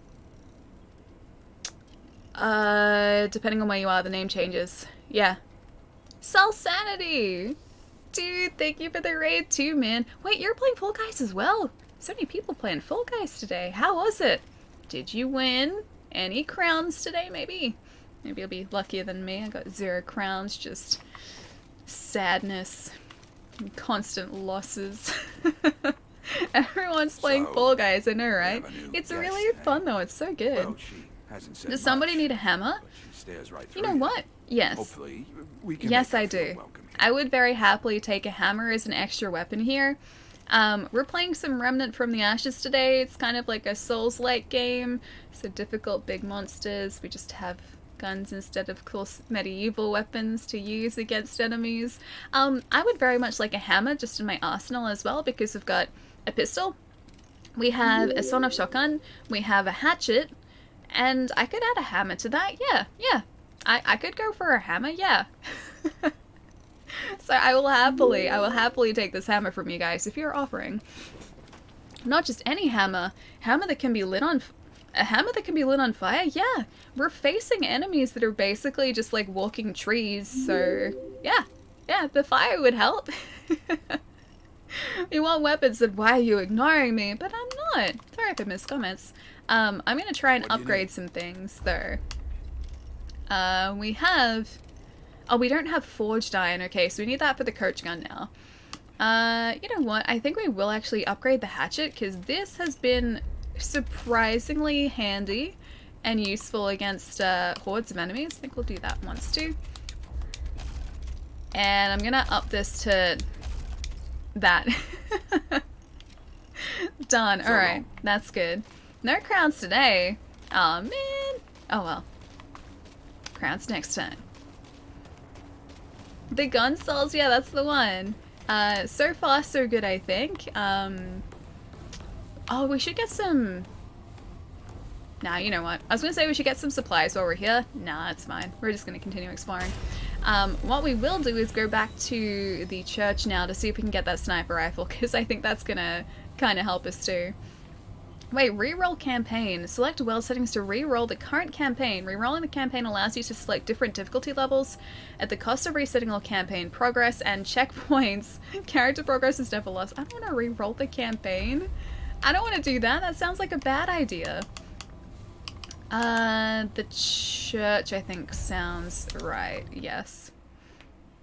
S1: Depending on where you are, the name changes. Yeah. Soul Sanity! Dude, thank you for the raid too, man. Wait, you're playing Fall Guys as well? So many people playing Fall Guys today. How was it? Did you win any crowns today, maybe? Maybe you'll be luckier than me. I got 0 crowns, just sadness and constant losses. Everyone's playing Fall Guys, I know, right? It's really fun though, it's so good.
S4: Well, she hasn't said
S1: Does somebody
S4: much,
S1: need a hammer?
S4: but she stares right
S1: You
S4: through
S1: know what? Yes.
S4: Hopefully, we can
S1: Yes,
S4: make her
S1: I
S4: feel
S1: do.
S4: welcome here.
S1: I would very happily take a hammer as an extra weapon here. We're playing some Remnant from the Ashes today. It's kind of like a Souls-like game. So difficult big monsters. We just have guns instead of cool medieval weapons to use against enemies. I would very much like a hammer just in my arsenal as well, because we've got a pistol. We have a sawn-off shotgun. We have a hatchet. And I could add a hammer to that. Yeah. I could go for a hammer, yeah. So I will happily take this hammer from you guys if you're offering. Not just any hammer that can be lit on A hammer that can be lit on fire? Yeah. We're facing enemies that are basically just like walking trees, so yeah. Yeah, the fire would help. You want weapons, then why are you ignoring me? But I'm not. Sorry if I missed comments. I'm gonna try and upgrade some things though. We have... Oh, we don't have forged iron. Okay, so we need that for the coach gun now. You know what? I think we will actually upgrade the hatchet because this has been surprisingly handy and useful against hordes of enemies. I think we'll do that once too. And I'm gonna up this to that. Done. Alright, that's good. No crowns today. Aw, man. Oh well. Crowns next time. The gun souls, yeah, that's the one. So far so good, I think. Oh, we should get some... Nah, you know what? I was gonna say we should get some supplies while we're here. Nah, it's fine. We're just gonna continue exploring. What we will do is go back to the church now to see if we can get that sniper rifle, because I think that's gonna kind of help us too. Wait, reroll campaign. Select world settings to reroll the current campaign. Rerolling the campaign allows you to select different difficulty levels at the cost of resetting all campaign progress and checkpoints. Character progress is never lost. I don't want to reroll the campaign. I don't want to do that. That sounds like a bad idea. The church, I think, sounds right. Yes.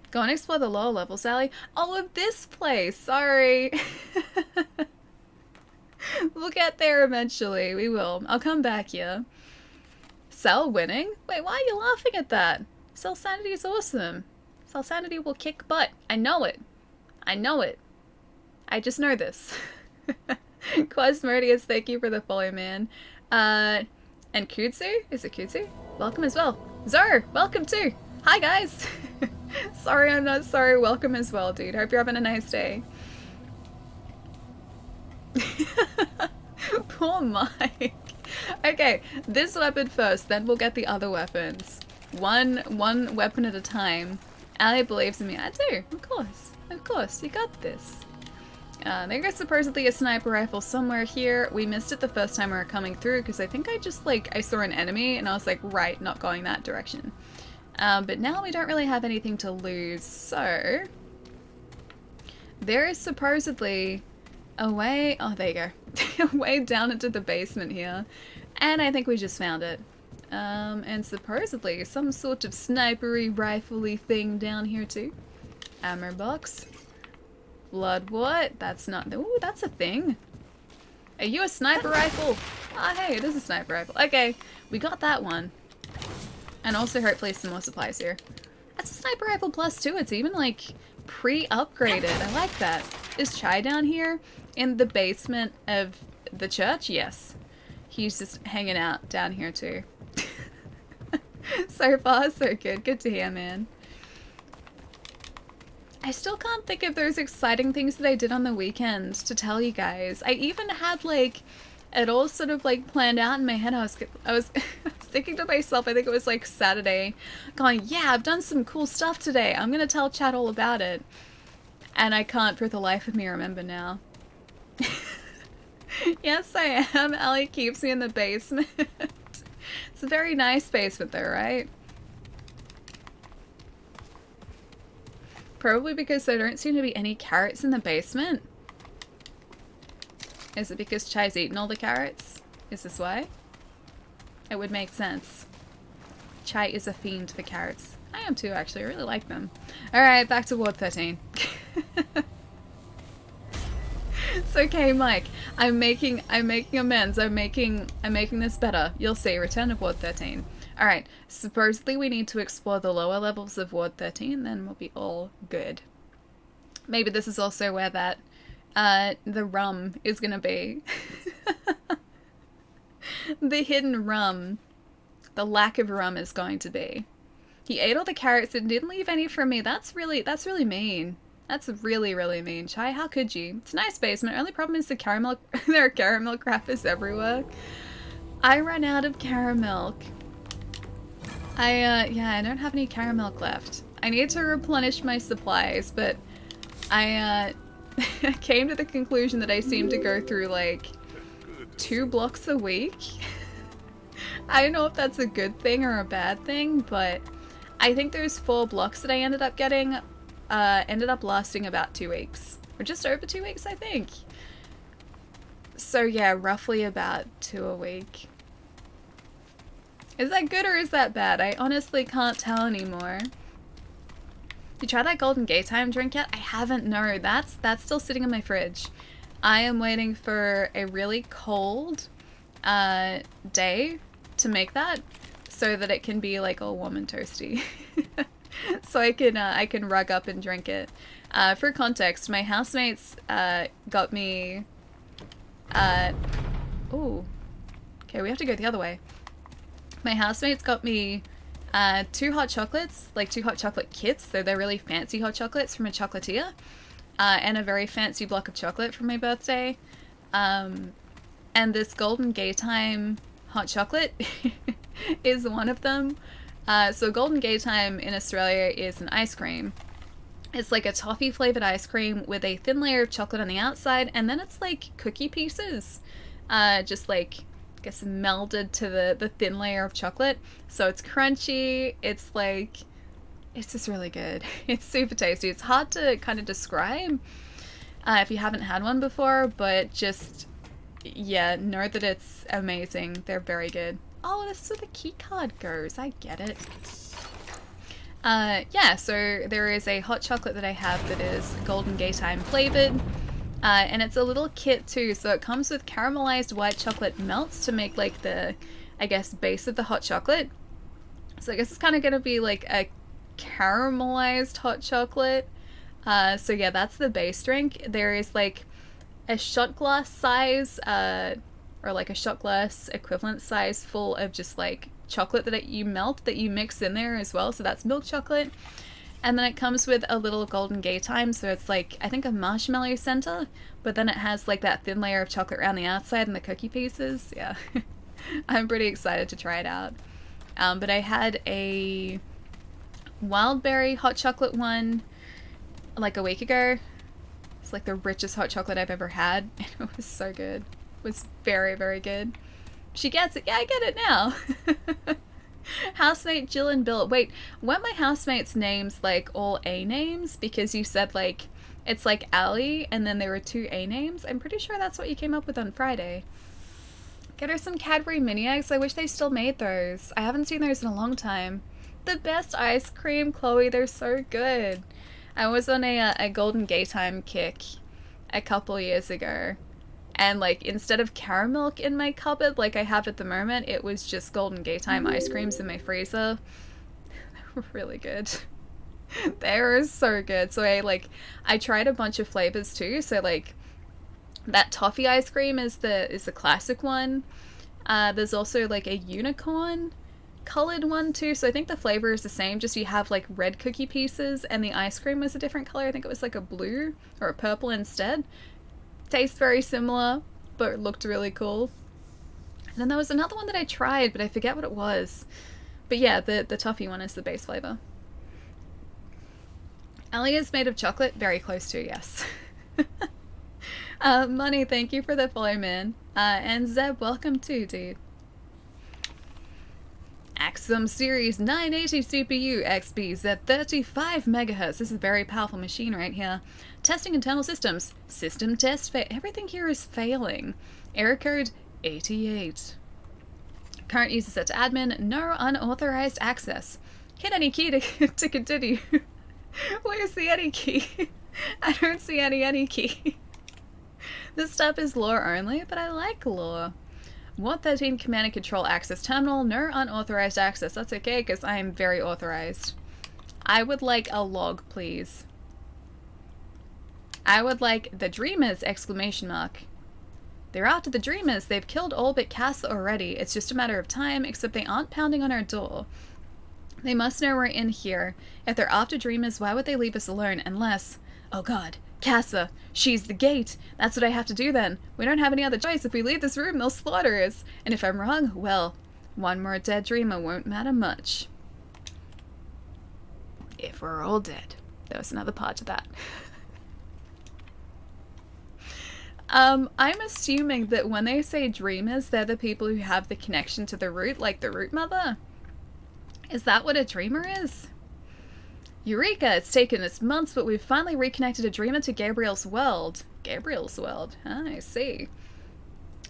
S1: Go and explore the lower level, Sally. Oh, of this place. Sorry. We'll get there eventually. We will. I'll come back here. Cell winning? Wait, why are you laughing at that? Cell sanity is awesome. Cell sanity will kick butt. I know it. I know it. I just know this. Quasmodius, thank you for the follow, man. And Kutsu? Is it Kutsu? Welcome as well. Zer, welcome too. Hi, guys. Sorry, I'm not sorry. Welcome as well, dude. Hope you're having a nice day. Poor Mike. Okay, this weapon first, then we'll get the other weapons. One weapon at a time. Ali believes in me. I do, of course. Of course, you got this. There's supposedly a sniper rifle somewhere here. We missed it the first time we were coming through because I think I saw an enemy and I was like, right, not going that direction. But now we don't really have anything to lose, so... There is supposedly a way... Oh, there you go. A way down into the basement here. And I think we just found it. And supposedly some sort of snipery rifle-y thing down here too. Ammo box. Blood what? That's not... Ooh, that's a thing. Are you a sniper rifle? Ah, hey, it is a sniper rifle. Okay, we got that one. And also hopefully some more supplies here. That's a sniper rifle plus too. It's even like pre-upgraded. I like that. Is Chai down here in the basement of the church? Yes. He's just hanging out down here too. So far, so good. Good to hear, man. I still can't think of those exciting things that I did on the weekend to tell you guys. I even had like it all sort of like planned out in my head. I was thinking to myself, I think it was like Saturday, going, yeah, I've done some cool stuff today. I'm gonna tell chat all about it. And I can't for the life of me remember now. Yes, I am. Ellie keeps me in the basement. It's a very nice basement though, right? Probably because there don't seem to be any carrots in the basement. Is it because Chai's eaten all the carrots? Is this why? It would make sense. Chai is a fiend for carrots. I am too, actually. I really like them. Alright, back to Ward 13. It's okay, Mike. I'm making amends. I'm making this better. You'll see. Return of Ward 13. Alright, supposedly we need to explore the lower levels of Ward 13, then we'll be all good. Maybe this is also where that, the rum is gonna be. The hidden rum. The lack of rum is going to be. He ate all the carrots and didn't leave any for me. That's really mean. That's really, really mean. Chai, how could you? It's a nice basement. Only problem is the caramel, there are caramel crackers everywhere. I ran out of caramel. Yeah, I don't have any caramel left. I need to replenish my supplies, but I came to the conclusion that I seem to go through like 2 blocks a week. I don't know if that's a good thing or a bad thing, but I think those 4 blocks that I ended up getting ended up lasting about 2 weeks. Or just over 2 weeks, I think. So yeah, roughly about 2 a week. Is that good or is that bad? I honestly can't tell anymore. You try that Golden Gaytime drink yet? I haven't, no. That's still sitting in my fridge. I am waiting for a really cold day to make that so that it can be like all warm and toasty. So I can rug up and drink it. For context, my housemates got me ooh. Okay, we have to go the other way. My housemates got me 2 hot chocolates, like 2 hot chocolate kits, so they're really fancy hot chocolates from a chocolatier, and a very fancy block of chocolate for my birthday. And this Golden Gaytime hot chocolate is one of them. So Golden Gaytime in Australia is an ice cream. It's like a toffee flavored ice cream with a thin layer of chocolate on the outside, and then it's like cookie pieces, just like, I guess, melded to the thin layer of chocolate. So it's crunchy, it's just really good. It's super tasty. It's hard to kind of describe if you haven't had one before, but just, yeah, know that it's amazing. They're very good. Oh, this is where the key card goes. I get it. Yeah, so there is a hot chocolate that I have that is Golden Gaytime flavored. And it's a little kit too, so it comes with caramelized white chocolate melts to make like the, I guess, base of the hot chocolate. So I guess it's kind of going to be like a caramelized hot chocolate. So yeah, that's the base drink. There is like a shot glass size, or like a shot glass equivalent size full of just like chocolate that you melt, that you mix in there as well. So that's milk chocolate. And then it comes with a little Golden Gaytime, so it's like, I think, a marshmallow center, but then it has like that thin layer of chocolate around the outside and the cookie pieces. Yeah. I'm pretty excited to try it out. But I had a wild berry hot chocolate one like a week ago. It's like the richest hot chocolate I've ever had. And it was so good. It was very, very good. She gets it. Yeah, I get it now. Housemate Jill and Bill. Wait, weren't my housemates' names like all A names? Because you said like, it's like Allie and then there were 2 A names. I'm pretty sure that's what you came up with on Friday. Get her some Cadbury mini eggs. I wish they still made those. I haven't seen those in a long time. The best ice cream, Chloe. They're so good. I was on a Golden Gaytime kick a couple years ago. And like, instead of caramel in my cupboard like I have at the moment, it was just Golden Gaytime ice creams in my freezer. They were really good. They were so good. So I tried a bunch of flavors too. So like, that toffee ice cream is the classic one. There's also like a unicorn colored one too. So I think the flavor is the same, just you have like red cookie pieces and the ice cream was a different color. I think it was like a blue or a purple instead. Tastes very similar, but looked really cool. And then there was another one that I tried, but I forget what it was. But yeah, the toffee one is the base flavor. Ellie is made of chocolate, very close to, yes. Money, thank you for the follow, man. And Zeb, welcome too, dude. Axum Series 980 CPU XPs at 35 megahertz. This is a very powerful machine right here. Testing internal systems. System test everything here is failing. Error code 88. Current user set to admin. No unauthorized access. Hit any key to continue. Where's the any key? I don't see any key. This stuff is lore only, but I like lore. 113 command and control access terminal. No unauthorized access. That's okay, because I am very authorized. I would like a log, please. I would like the Dreamers! Exclamation mark. They're after the Dreamers. They've killed all but Casa already. It's just a matter of time, except they aren't pounding on our door. They must know we're in here. If they're after Dreamers, why would they leave us alone? Unless... Oh god. Casa. She's the gate. That's what I have to do then. We don't have any other choice. If we leave this room, they'll slaughter us. And if I'm wrong, well, one more dead dreamer won't matter much. If we're all dead. There was another part to that. I'm assuming that when they say dreamers, they're the people who have the connection to the root, like the root mother. Is that what a dreamer is? Eureka! It's taken us months, but we've finally reconnected a dreamer to Gabriel's world. Gabriel's world? Ah, I see.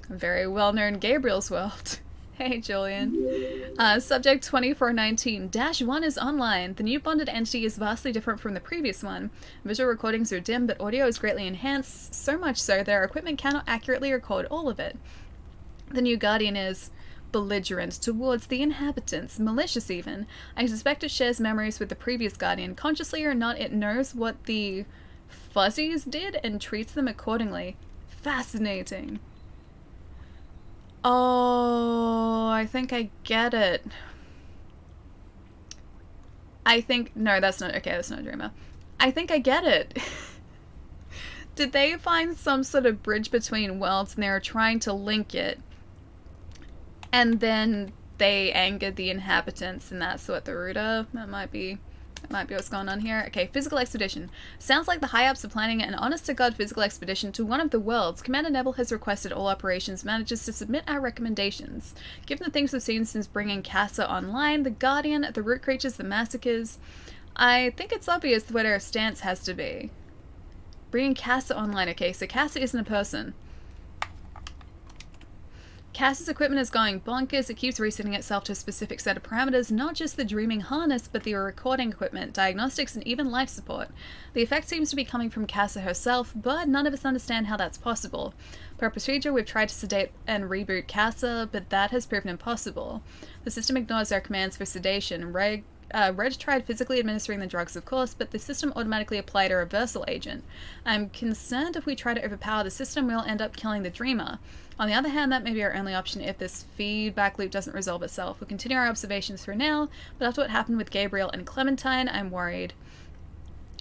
S1: A very well-known Gabriel's world. Hey, Julian. Subject 2419-1 is online. The new bonded entity is vastly different from the previous one. Visual recordings are dim, but audio is greatly enhanced, so much so their equipment cannot accurately record all of it. The new guardian is belligerent towards the inhabitants, malicious even. I suspect it shares memories with the previous guardian. Consciously or not, it knows what the fuzzies did and treats them accordingly. Fascinating. Oh, I think I get it. No, that's not, okay, that's not a dreamer. I think I get it. Did they find some sort of bridge between worlds and they were trying to link it? And then they angered the inhabitants and that's what the root of? That might be what's going on here. Okay, physical expedition. Sounds like the high-ups are planning an honest-to-God physical expedition to one of the worlds. Commander Neville has requested all operations managers to submit our recommendations. Given the things we've seen since bringing Casa online, the Guardian, the root creatures, the massacres, I think it's obvious what our stance has to be. Bringing Casa online. Okay, so Casa isn't a person. Cass's equipment is going bonkers. It keeps resetting itself to a specific set of parameters, not just the dreaming harness, but the recording equipment, diagnostics, and even life support. The effect seems to be coming from Cassa herself, but none of us understand how that's possible. Per procedure, we've tried to sedate and reboot Cassa, but that has proven impossible. The system ignores our commands for sedation. Reg tried physically administering the drugs, of course, but the system automatically applied a reversal agent. I'm concerned if we try to overpower the system, we'll end up killing the dreamer. On the other hand, that may be our only option if this feedback loop doesn't resolve itself. We'll continue our observations for now, but after what happened with Gabriel and Clementine, I'm worried. ...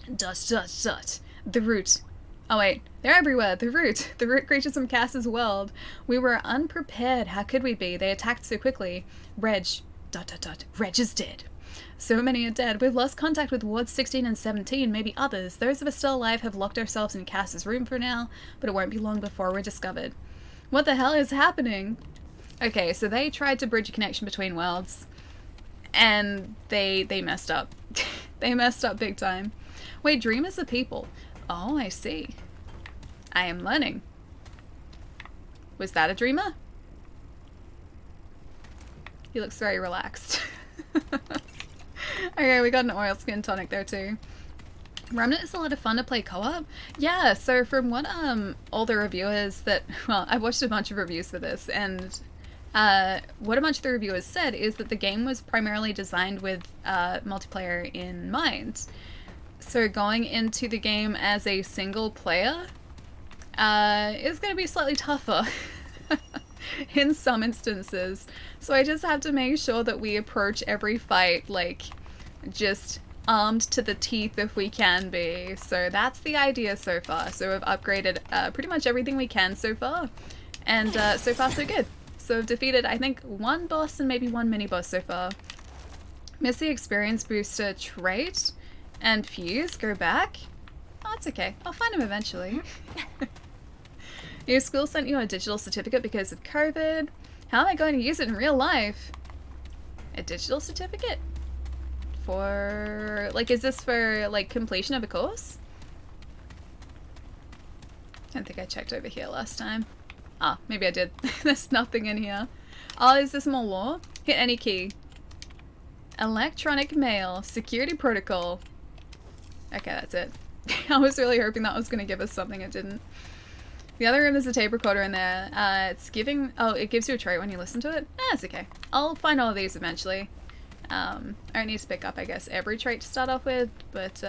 S1: The root. Oh wait, they're everywhere. The root. The root creatures from Cass's world. We were unprepared. How could we be? They attacked so quickly. Reg. ... Reg is dead. So many are dead. We've lost contact with wards 16 and 17, maybe others. Those of us still alive have locked ourselves in Cass's room for now, but it won't be long before we're discovered. What the hell is happening? Okay, so they tried to bridge a connection between worlds, and they messed up. They messed up big time. Wait, dreamers are people. Oh, I see. I am learning. Was that a dreamer? He looks very relaxed. Okay, we got an oil skin tonic there too. Remnant is a lot of fun to play co-op. Yeah, so from what all the reviewers that, well, I've watched a bunch of reviews for this, and what a bunch of the reviewers said is that the game was primarily designed with multiplayer in mind. So going into the game as a single player is going to be slightly tougher in some instances. So I just have to make sure that we approach every fight like just armed to the teeth if we can be. So that's the idea so far. So we've upgraded pretty much everything we can so far. And so far so good. So we've defeated I think one boss and maybe one mini boss so far. Miss the experience booster trait and fuse. Go back. Oh, it's okay. I'll find him eventually. Your school sent you a digital certificate because of COVID. How am I going to use it in real life? A digital certificate? For, like, is this for, like, completion of a course? I don't think I checked over here last time. Ah, maybe I did. There's nothing in here. Oh, is this more lore? Hit any key. Electronic mail. Security protocol. Okay, that's it. I was really hoping that was going to give us something. It didn't. The other room is a tape recorder in there. It's giving... Oh, it gives you a trait when you listen to it? That's okay. I'll find all of these eventually. I don't need to pick up, I guess, every trait to start off with, but,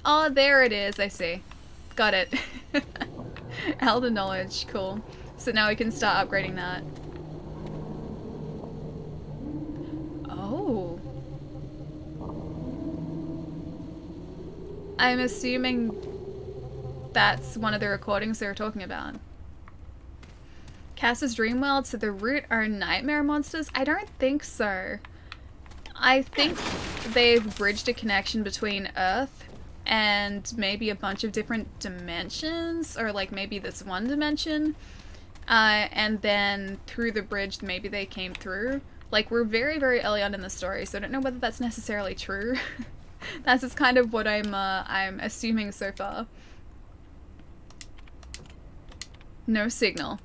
S1: oh, there it is, I see. Got it. Elder knowledge, cool. So now we can start upgrading that. Oh. I'm assuming that's one of the recordings they were talking about. Cass's dream world, so the root are nightmare monsters? I don't think so. I think they've bridged a connection between Earth and maybe a bunch of different dimensions, or like maybe this one dimension, and then through the bridge maybe they came through. Like, we're very, very early on in the story, so I don't know whether that's necessarily true. That's just kind of what I'm assuming so far. No signal.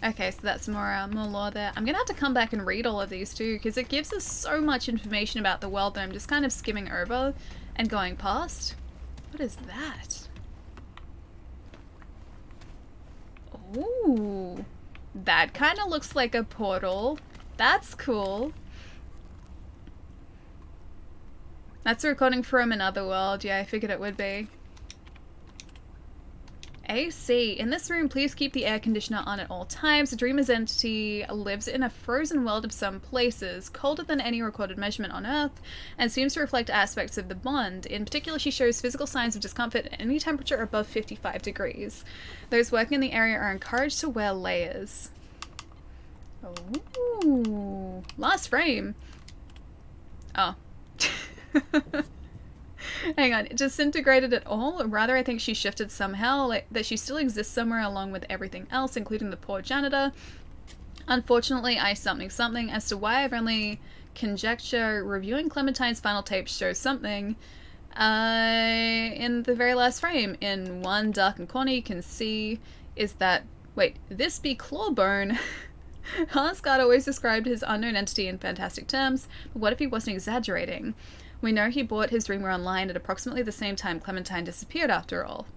S1: Okay, so that's more lore there. I'm gonna have to come back and read all of these too, because it gives us so much information about the world that I'm just kind of skimming over and going past. What is that? Ooh, that kind of looks like a portal. That's cool. That's a recording from another world. Yeah, I figured it would be. AC. In this room, please keep the air conditioner on at all times. The dreamer's entity lives in a frozen world of some places, colder than any recorded measurement on Earth, and seems to reflect aspects of the bond. In particular, she shows physical signs of discomfort at any temperature above 55 degrees. Those working in the area are encouraged to wear layers. Ooh. Last frame. Oh. Hang on, disintegrated at all? Rather, I think she shifted somehow, like that she still exists somewhere along with everything else, including the poor janitor. Unfortunately, I something as to why I've only conjecture. Reviewing Clementine's final tape shows something. In the very last frame, in one darkened corner, you can see is that, wait, this be Clawbone. Hanscard always described his unknown entity in fantastic terms, but what if he wasn't exaggerating? We know he bought his dreamer online at approximately the same time Clementine disappeared after all.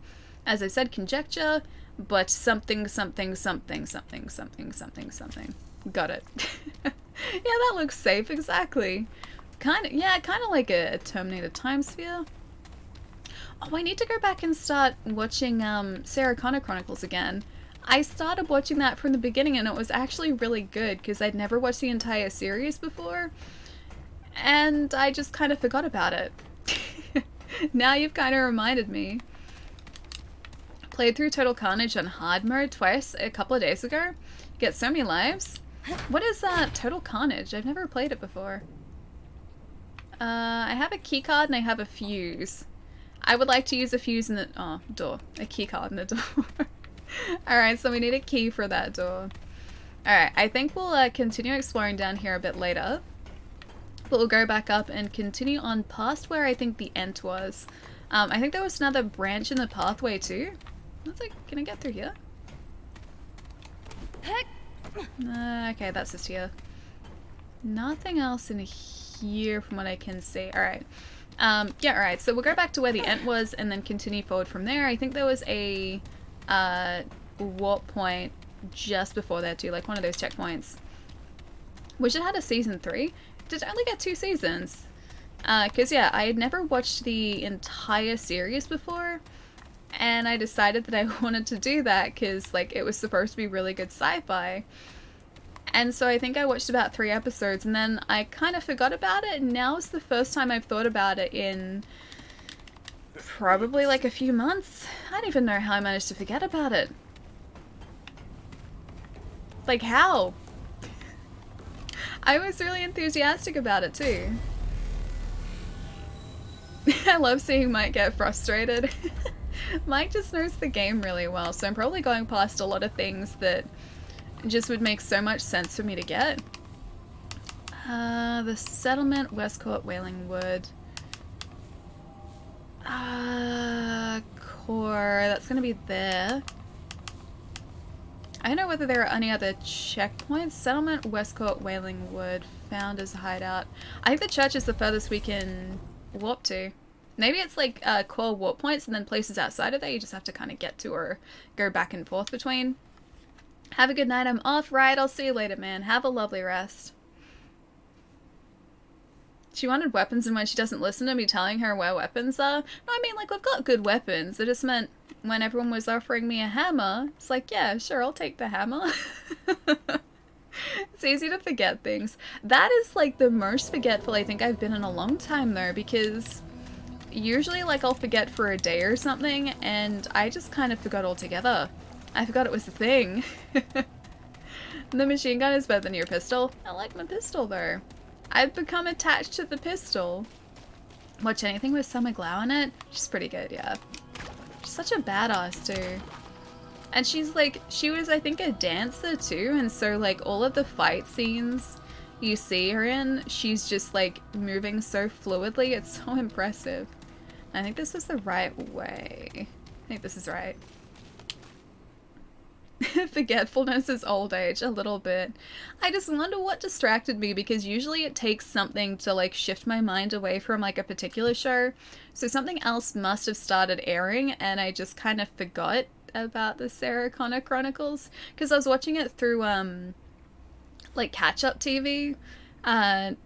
S1: As I said, conjecture, but something. Got it. Yeah, that looks safe, exactly. Kind of like a Terminator time sphere. Oh, I need to go back and start watching Sarah Connor Chronicles again. I started watching that from the beginning and it was actually really good because I'd never watched the entire series before. And I just kind of forgot about it. Now you've kind of reminded me. Played through Total Carnage on hard mode twice a couple of days ago. Get so many lives. What is Total Carnage? I've never played it before. I have a keycard and I have a fuse. I would like to use a fuse in the door. A keycard in the door. Alright, so we need a key for that door. Alright, I think we'll continue exploring down here a bit later. But we'll go back up and continue on past where I think the end was. I think there was another branch in the pathway too. Let's can I get through here? Okay, that's just here. Nothing else in here from what I can see. Alright. Yeah, alright. So we'll go back to where the end was and then continue forward from there. I think there was a warp point just before there too, like one of those checkpoints. Wish it had a season 3. Did it only get 2 seasons? Because yeah, I had never watched the entire series before, and I decided that I wanted to do that because like it was supposed to be really good sci-fi. And so I think I watched about 3 episodes and then I kind of forgot about it, and now is the first time I've thought about it in probably like a few months. I don't even know how I managed to forget about it. Like how? I was really enthusiastic about it too. I love seeing Mike get frustrated. Mike just knows the game really well, so I'm probably going past a lot of things that just would make so much sense for me to get. The settlement, Westcourt, Wailing Wood. Core, that's gonna be there. I don't know whether there are any other checkpoints. Settlement, Westcourt, Wailing Wood, Founders Hideout. I think the church is the furthest we can warp to. Maybe it's like core warp points and then places outside of there you just have to kind of get to or go back and forth between. Have a good night. I'm off. Right, I'll see you later, man. Have a lovely rest. She wanted weapons, and when she doesn't listen to me telling her where weapons are. No, I mean, like, we've got good weapons. It just meant when everyone was offering me a hammer, it's like, yeah, sure, I'll take the hammer. It's easy to forget things. That is, like, the most forgetful I think I've been in a long time, though, because usually, like, I'll forget for a day or something, and I just kind of forgot altogether. I forgot it was a thing. The machine gun is better than your pistol. I like my pistol, though. I've become attached to the pistol. watch anything with Summer Glau in it. She's pretty good, yeah. She's such a badass too. And she's like, she was I think a dancer too, and so like all of the fight scenes you see her in, she's just like moving so fluidly. It's so impressive. I think this is the right way. I think this is right. Forgetfulness is old age, a little bit. I just wonder what distracted me, because usually it takes something to like shift my mind away from like a particular show. So something else must have started airing and I just kind of forgot about the Sarah Connor Chronicles, because I was watching it through like catch-up TV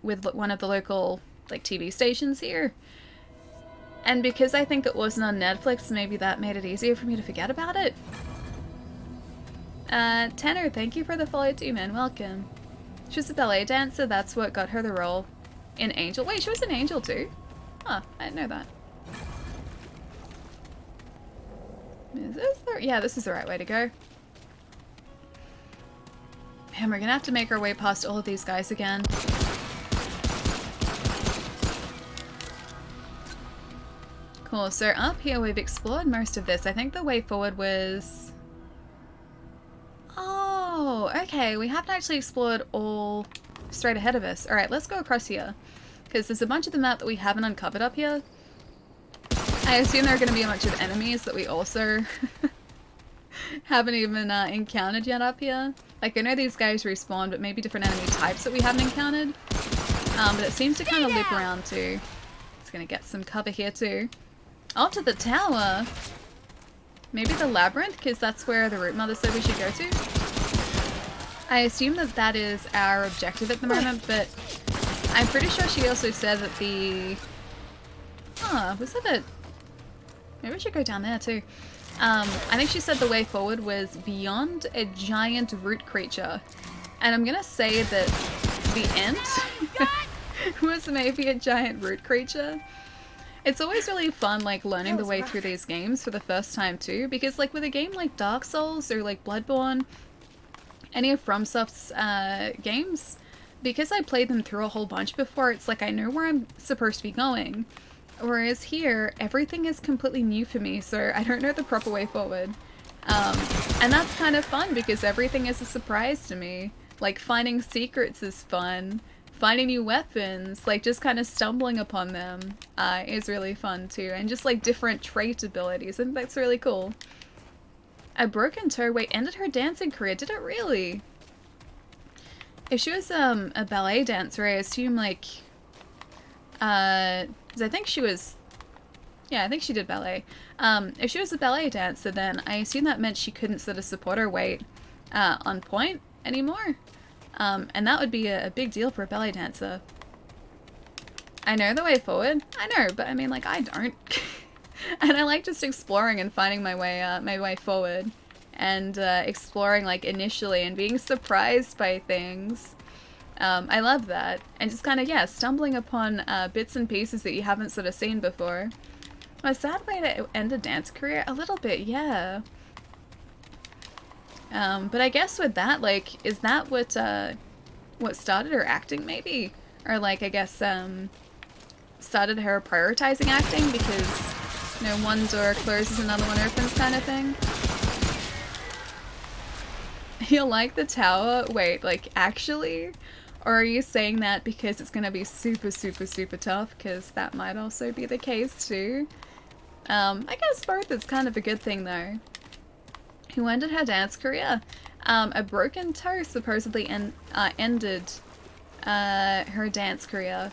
S1: with one of the local like TV stations here. And because I think it wasn't on Netflix, maybe that made it easier for me to forget about it. Tanner, thank you for the follow too, man. Welcome. She was a ballet dancer. That's what got her the role in Angel. Wait, she was an Angel too? Huh, I didn't know that. Is this the... Yeah, this is the right way to go. Man, we're gonna have to make our way past all of these guys again. Cool, so up here we've explored most of this. I think the way forward was... Oh, okay, we haven't actually explored all straight ahead of us. Alright, let's go across here. Because there's a bunch of the map that we haven't uncovered up here. I assume there are going to be a bunch of enemies that we also haven't even encountered yet up here. Like, I know these guys respawn, but maybe different enemy types that we haven't encountered. But it seems to kind of loop around too. It's going to get some cover here too. Oh, to the tower! Maybe the labyrinth, because that's where the root mother said we should go to. I assume that that is our objective at the moment, but I'm pretty sure she also said that the... Huh, was that a... Maybe we should go down there too. I think she said the way forward was beyond a giant root creature. And I'm gonna say that the Ent was maybe a giant root creature. It's always really fun, like, learning the way through these games for the first time too, because like with a game like Dark Souls or like Bloodborne, any of FromSoft's games, because I played them through a whole bunch before, it's like I know where I'm supposed to be going. Whereas here, everything is completely new for me, so I don't know the proper way forward. And that's kind of fun because everything is a surprise to me. Like, finding secrets is fun. Finding new weapons, like just kind of stumbling upon them is really fun too. And just like different trait abilities, and that's really cool. A broken toe, wait, ended her dancing career, did it really? If she was a ballet dancer, I assume like, 'cause I think she was, yeah, I think she did ballet. If she was a ballet dancer, then I assume that meant she couldn't sort of support her weight on point anymore. And that would be a big deal for a ballet dancer. I know the way forward. I know, but I mean, like, I don't. And I like just exploring and finding my way forward. And exploring, like, initially and being surprised by things. I love that. And just kind of, yeah, stumbling upon bits and pieces that you haven't sort of seen before. A sad way to end a dance career? A little bit, yeah. But I guess with that, like, is that what started her acting, maybe? Or, like, I guess, started her prioritizing acting because, you know, one door closes, another one opens kind of thing? You like the tower? Wait, like, actually? Or are you saying that because it's gonna be super, super, super tough? Because that might also be the case, too. I guess both is kind of a good thing, though. Who ended her dance career? A broken toe supposedly ended her dance career,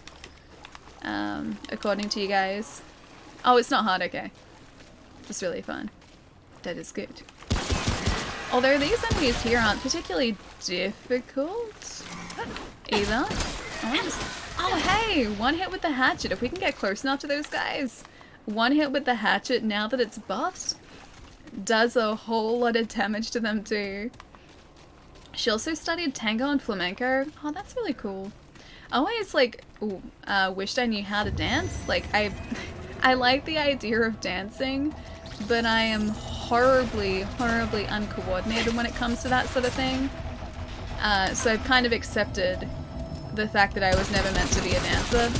S1: according to you guys. Oh, it's not hard, okay. Just really fun. That is good. Although these enemies here aren't particularly difficult, either. Oh, hey! One hit with the hatchet. If we can get close enough to those guys. One hit with the hatchet, now that it's buffed, does a whole lot of damage to them too. She also studied tango and flamenco. Oh, that's really cool. I always like wished I knew how to dance. Like I like the idea of dancing, but I am horribly, horribly uncoordinated when it comes to that sort of thing. So I've kind of accepted the fact that I was never meant to be a dancer.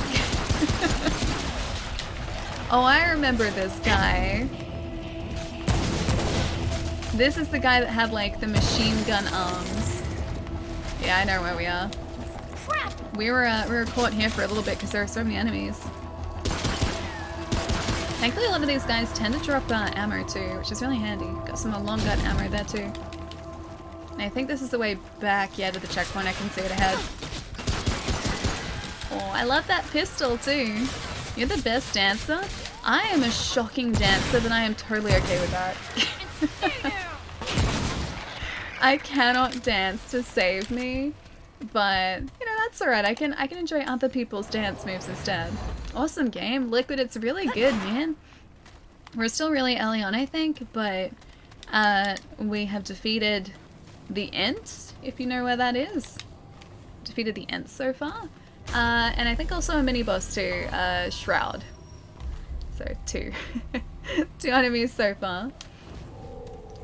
S1: Oh, I remember this guy. This is the guy that had like the machine gun arms. Yeah, I know where we are. We were caught here for a little bit because there are so many enemies. Thankfully, a lot of these guys tend to drop ammo too, which is really handy. Got some long gun ammo there too. And I think this is the way back, yeah, to the checkpoint. I can see it ahead. Oh, I love that pistol too. You're the best dancer. I am a shocking dancer, but I am totally okay with that. I cannot dance to save me, but you know that's alright. I can enjoy other people's dance moves instead. Awesome game, Liquid. It's really good, man. We're still really early on, I think, but we have defeated the Ent, if you know where that is. Defeated the Ent so far. And I think also a mini-boss too, Shroud. So 2. 2 enemies so far.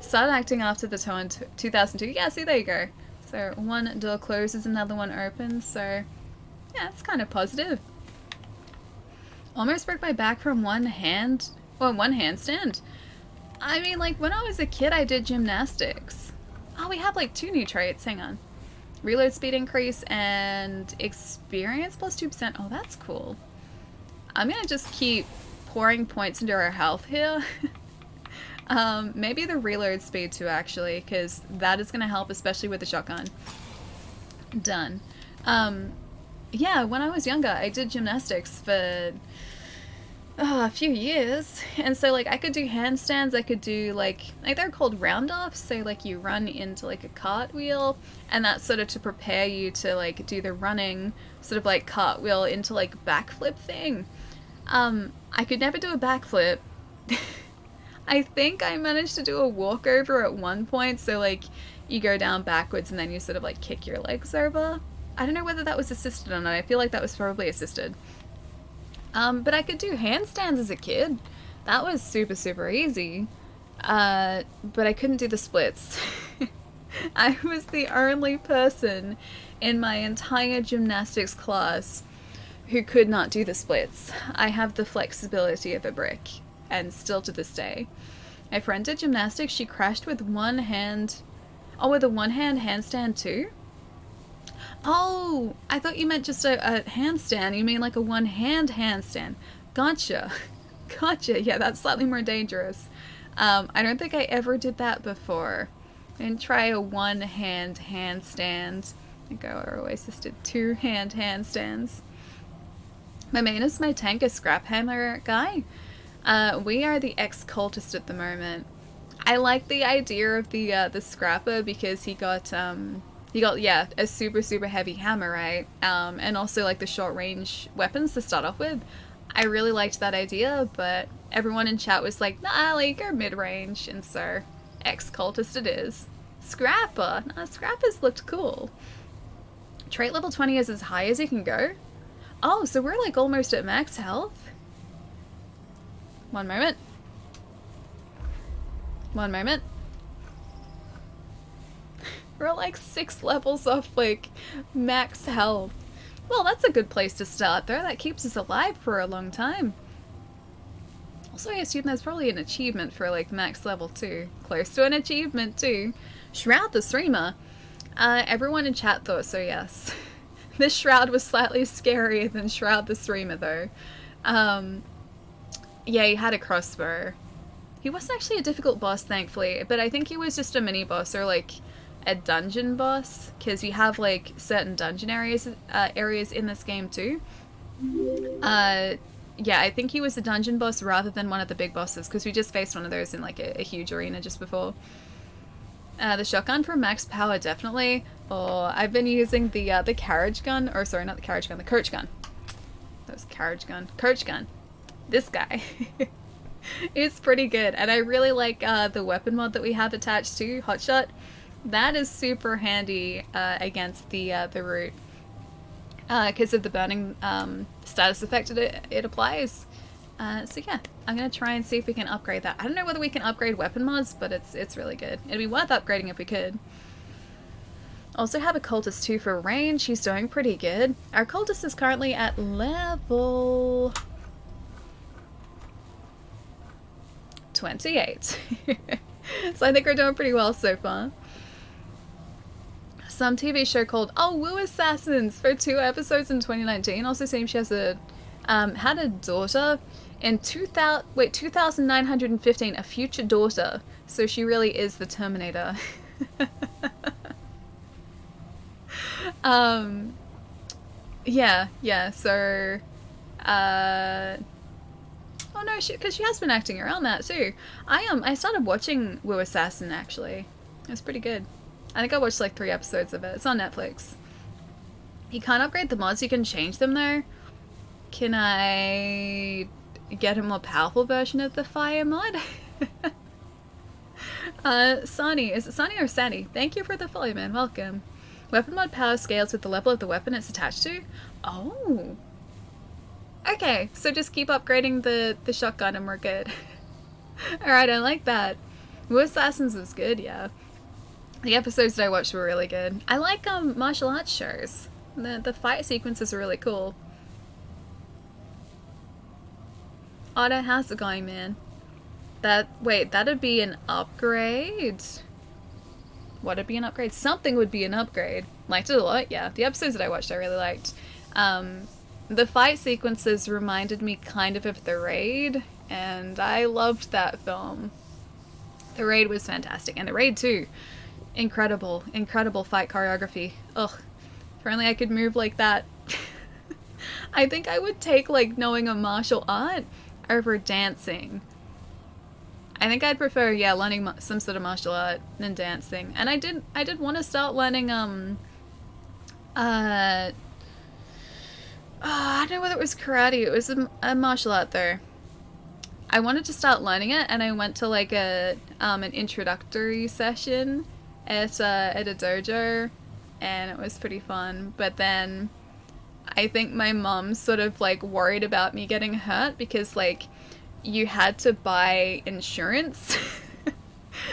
S1: Started acting after the 2002. Yeah, see, there you go. So one door closes, another one opens, so yeah, it's kind of positive. Almost broke my back from one handstand. I mean, like, when I was a kid, I did gymnastics. Oh, we have like 2 new traits, hang on. Reload speed increase and experience plus 2%. Oh, that's cool. I'm gonna just keep pouring points into our health here. Maybe the reload speed too, actually, because that is gonna help, especially with the shotgun. Done. Yeah, when I was younger, I did gymnastics for a few years, and so like I could do handstands, I could do like they're called round-offs, so like you run into like a cartwheel, and that's sort of to prepare you to like do the running sort of like cartwheel into like backflip thing. I could never do a backflip. I think I managed to do a walkover at one point, so like you go down backwards and then you sort of like kick your legs over. I don't know whether that was assisted or not. I feel like that was probably assisted. But I could do handstands as a kid. That was super, super easy. But I couldn't do the splits. I was the only person in my entire gymnastics class who could not do the splits. I have the flexibility of a brick, and still to this day. My friend did gymnastics. She crashed with one hand. Oh, with a one-hand handstand too? Oh, I thought you meant just a handstand. You mean like a one-hand handstand. Gotcha. Gotcha. Yeah, that's slightly more dangerous. I don't think I ever did that before. I didn't try a one-hand handstand. I think I always just did two-hand handstands. My main is my tank, a scrap hammer guy. We are the ex-cultist at the moment. I like the idea of the scrapper because he got yeah, a super, super heavy hammer, right? And also like the short range weapons to start off with. I really liked that idea, but everyone in chat was like, nah, like, go mid-range, and so ex-cultist it is. Scrapper! Nah, scrappers looked cool. Trait level 20 is as high as you can go. Oh, so we're like almost at max health. One moment. One moment. We're like 6 levels off like max health. Well, that's a good place to start though. That keeps us alive for a long time. Also, I assume there's probably an achievement for like max level 2. Close to an achievement too. Shroud the streamer. Everyone in chat thought so, yes. This Shroud was slightly scarier than Shroud the streamer though. Yeah, he had a crossbow. He wasn't actually a difficult boss, thankfully, but I think he was just a mini boss or like a dungeon boss, because you have like certain dungeon areas in this game too. Yeah, I think he was a dungeon boss rather than one of the big bosses, because we just faced one of those in like a huge arena just before. The shotgun for max power, definitely. Oh, I've been using the carriage gun, or sorry, not the carriage gun, the coach gun. That was carriage gun. Coach gun. This guy. It's pretty good, and I really like the weapon mod that we have attached to Hotshot. That is super handy against the root, because of the burning status effect it applies. So yeah, I'm gonna try and see if we can upgrade that. I don't know whether we can upgrade weapon mods, but it's really good. It'd be worth upgrading if we could. Also have a cultist too for range. He's doing pretty good. Our cultist is currently at level 28. So I think we're doing pretty well so far. Some TV show called Woo Assassins for 2 episodes in 2019. Also seems she has had a daughter in 2915, a future daughter. So she really is the Terminator. Yeah, so oh no, because she has been acting around that too. I started watching Woo Assassin actually. It was pretty good. I think I watched like 3 episodes of it. It's on Netflix. You can't upgrade the mods, you can change them though. Can I get a more powerful version of the fire mod? Sani, is it Sani or Sani? Thank you for the follow, man. Welcome. Weapon mod power scales with the level of the weapon it's attached to. Oh. Okay, so just keep upgrading the shotgun and we're good. Alright, I like that. Woo Assassins was good, yeah. The episodes that I watched were really good. I like martial arts shows. The fight sequences are really cool. Otto, how's it going, man? That'd be an upgrade? What'd be an upgrade? Something would be an upgrade. Liked it a lot, yeah. The episodes that I watched I really liked. The fight sequences reminded me kind of The Raid, and I loved that film. The Raid was fantastic, and The Raid 2. Incredible fight choreography. Ugh. If only I could move like that. I think I would take, like, knowing a martial art over dancing. I think I'd prefer, yeah, learning some sort of martial art than dancing. And I did want to start learning, I don't know whether it was karate. It was a martial art, though. I wanted to start learning it, and I went to, like, an introductory session at a dojo, and it was pretty fun. But then I think my mom sort of, like, worried about me getting hurt because, like, you had to buy insurance.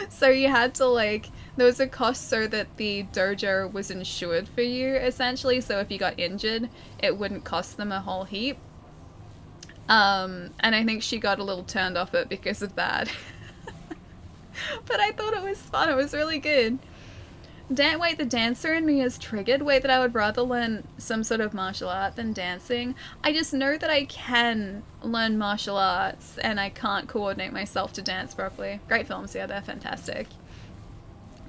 S1: So you had to, like, there was a cost so that the dojo was insured for you, essentially, so if you got injured, it wouldn't cost them a whole heap. And I think she got a little turned off it because of that. But I thought it was fun, it was really good. Wait, the dancer in me is triggered. Wait, that I would rather learn some sort of martial art than dancing. I just know that I can learn martial arts and I can't coordinate myself to dance properly. Great films, yeah, they're fantastic.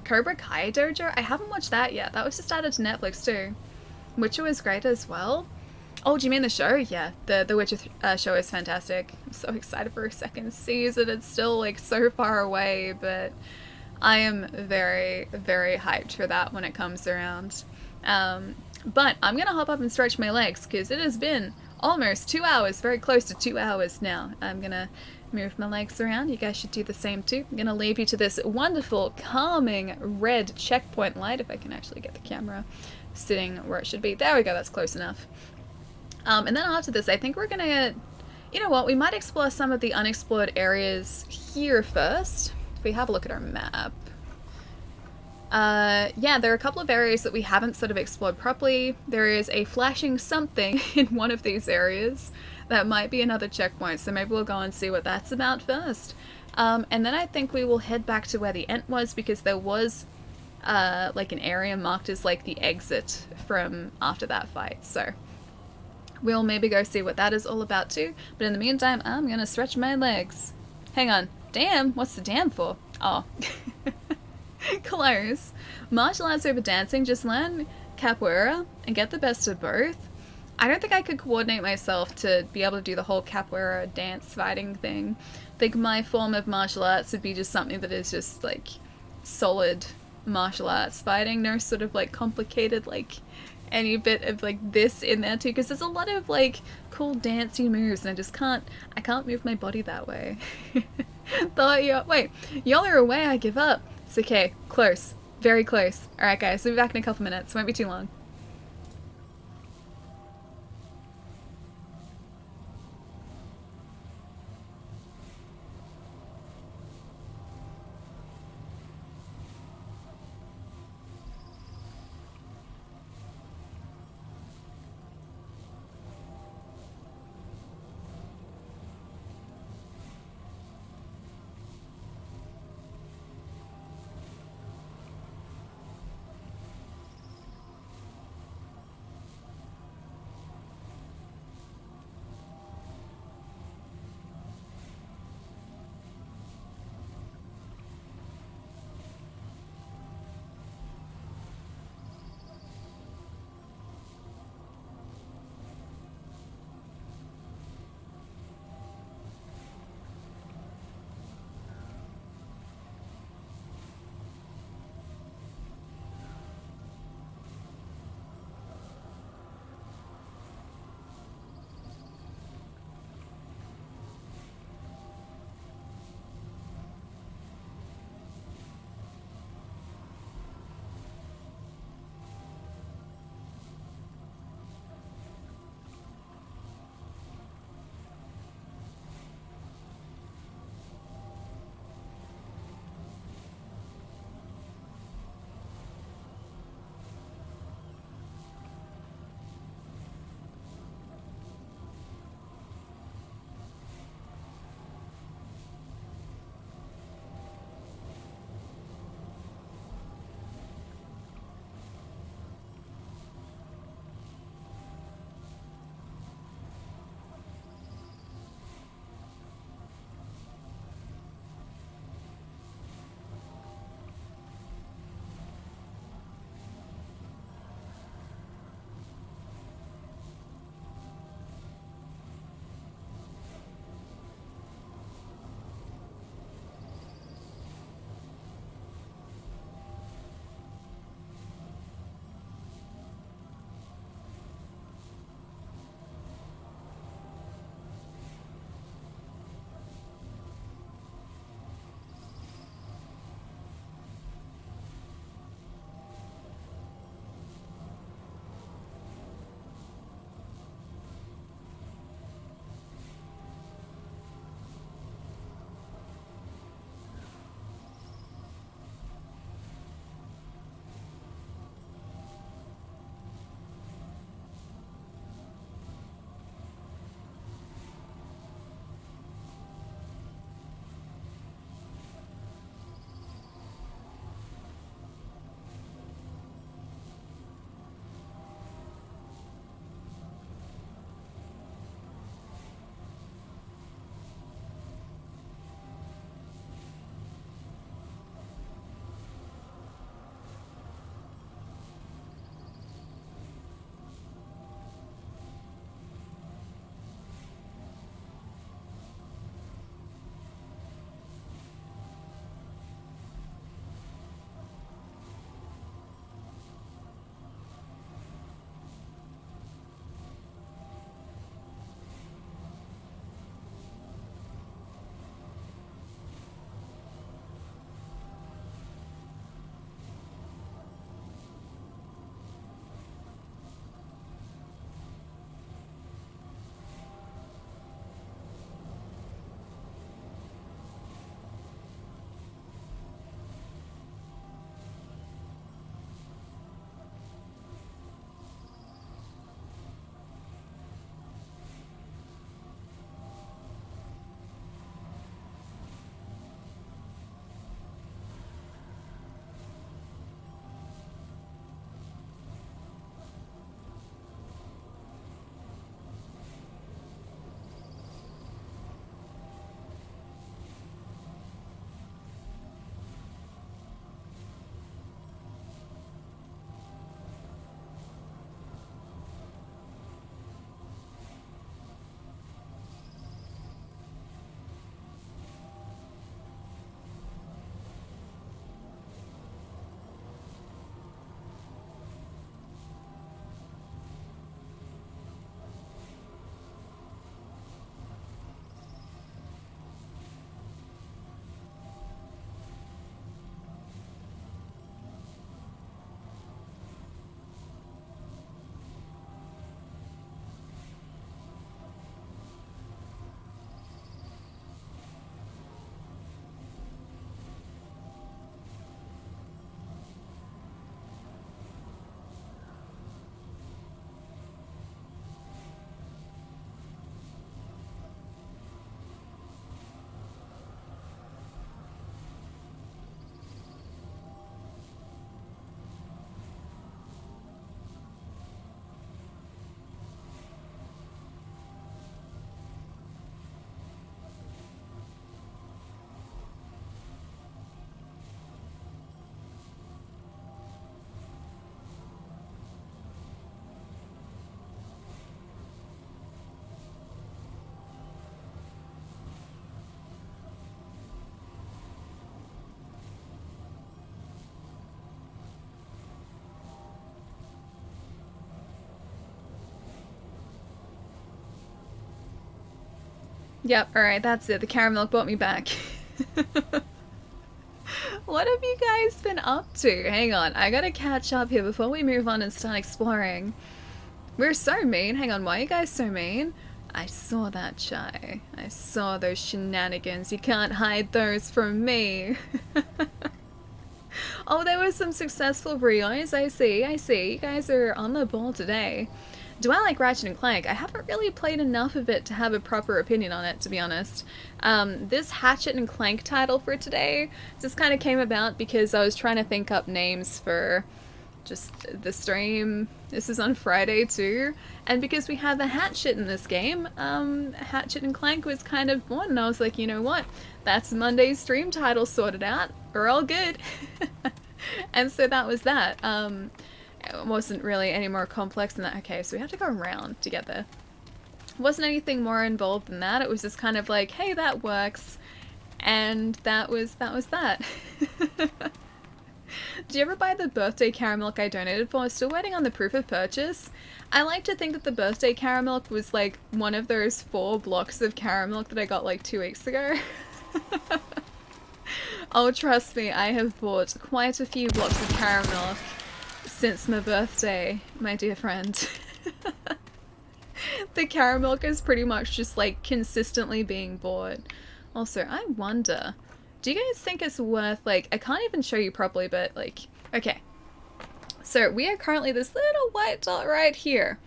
S1: Cobra Kai Dojo? I haven't watched that yet. That was just added to Netflix too. Witcher was great as well. Oh, do you mean the show? Yeah, the Witcher show is fantastic. I'm so excited for a second season. It's still, like, so far away, but I am very, very hyped for that when it comes around. But I'm gonna hop up and stretch my legs because it has been almost 2 hours, very close to 2 hours now. I'm gonna move my legs around. You guys should do the same too. I'm gonna leave you to this wonderful, calming red checkpoint light, if I can actually get the camera sitting where it should be. There we go, that's close enough. And then after this, I think we're gonna, you know what, we might explore some of the unexplored areas here first. If we have a look at our map. Yeah, there are a couple of areas that we haven't sort of explored properly. There is a flashing something in one of these areas that might be another checkpoint, so maybe we'll go and see what that's about first. And then I think we will head back to where the Ent was, because there was like an area marked as like the exit from after that fight, so we'll maybe go see what that is all about too. But in the meantime, I'm gonna stretch my legs. Hang on. Damn, what's the damn for? Oh. Close. Martial arts over dancing, just learn capoeira and get the best of both. I don't think I could coordinate myself to be able to do the whole capoeira dance fighting thing. I think my form of martial arts would be just something that is just like solid martial arts fighting, no sort of like complicated like any bit of like this in there too, because there's a lot of like cool dancey moves and I can't move my body that way. Wait, y'all are away, I give up. It's okay, close, very close. Alright guys, we'll be back in a couple minutes, won't be too long. Yep, alright, that's it. The caramel brought me back. What have you guys been up to? Hang on, I gotta catch up here before we move on and start exploring. We're so mean. Hang on, why are you guys so mean? I saw that, Chai. I saw those shenanigans. You can't hide those from me. Oh, there was some successful Rios. I see. You guys are on the ball today. Do I like Ratchet and Clank? I haven't really played enough of it to have a proper opinion on it, to be honest. This Hatchet and Clank title for today just kind of came about because I was trying to think up names for just the stream. This is on Friday too, and because we have a Hatchet in this game, Hatchet and Clank was kind of born, and I was like, you know what? That's Monday's stream title sorted out. We're all good. And so that was that. It wasn't really any more complex than that. Okay, so we have to go around to get there. Wasn't anything more involved than that. It was just kind of like, hey, that works. And that was that. Did you ever buy the birthday caramel I donated for? I'm still waiting on the proof of purchase. I like to think that the birthday caramel was like one of those 4 blocks of caramel that I got like 2 weeks ago. Oh, trust me, I have bought quite a few blocks of caramel since my birthday, my dear friend. The caramel is pretty much just like consistently being bought. Also, I wonder, do you guys think it's worth, like, I can't even show you properly, but like, okay. So we are currently this little white dot right here.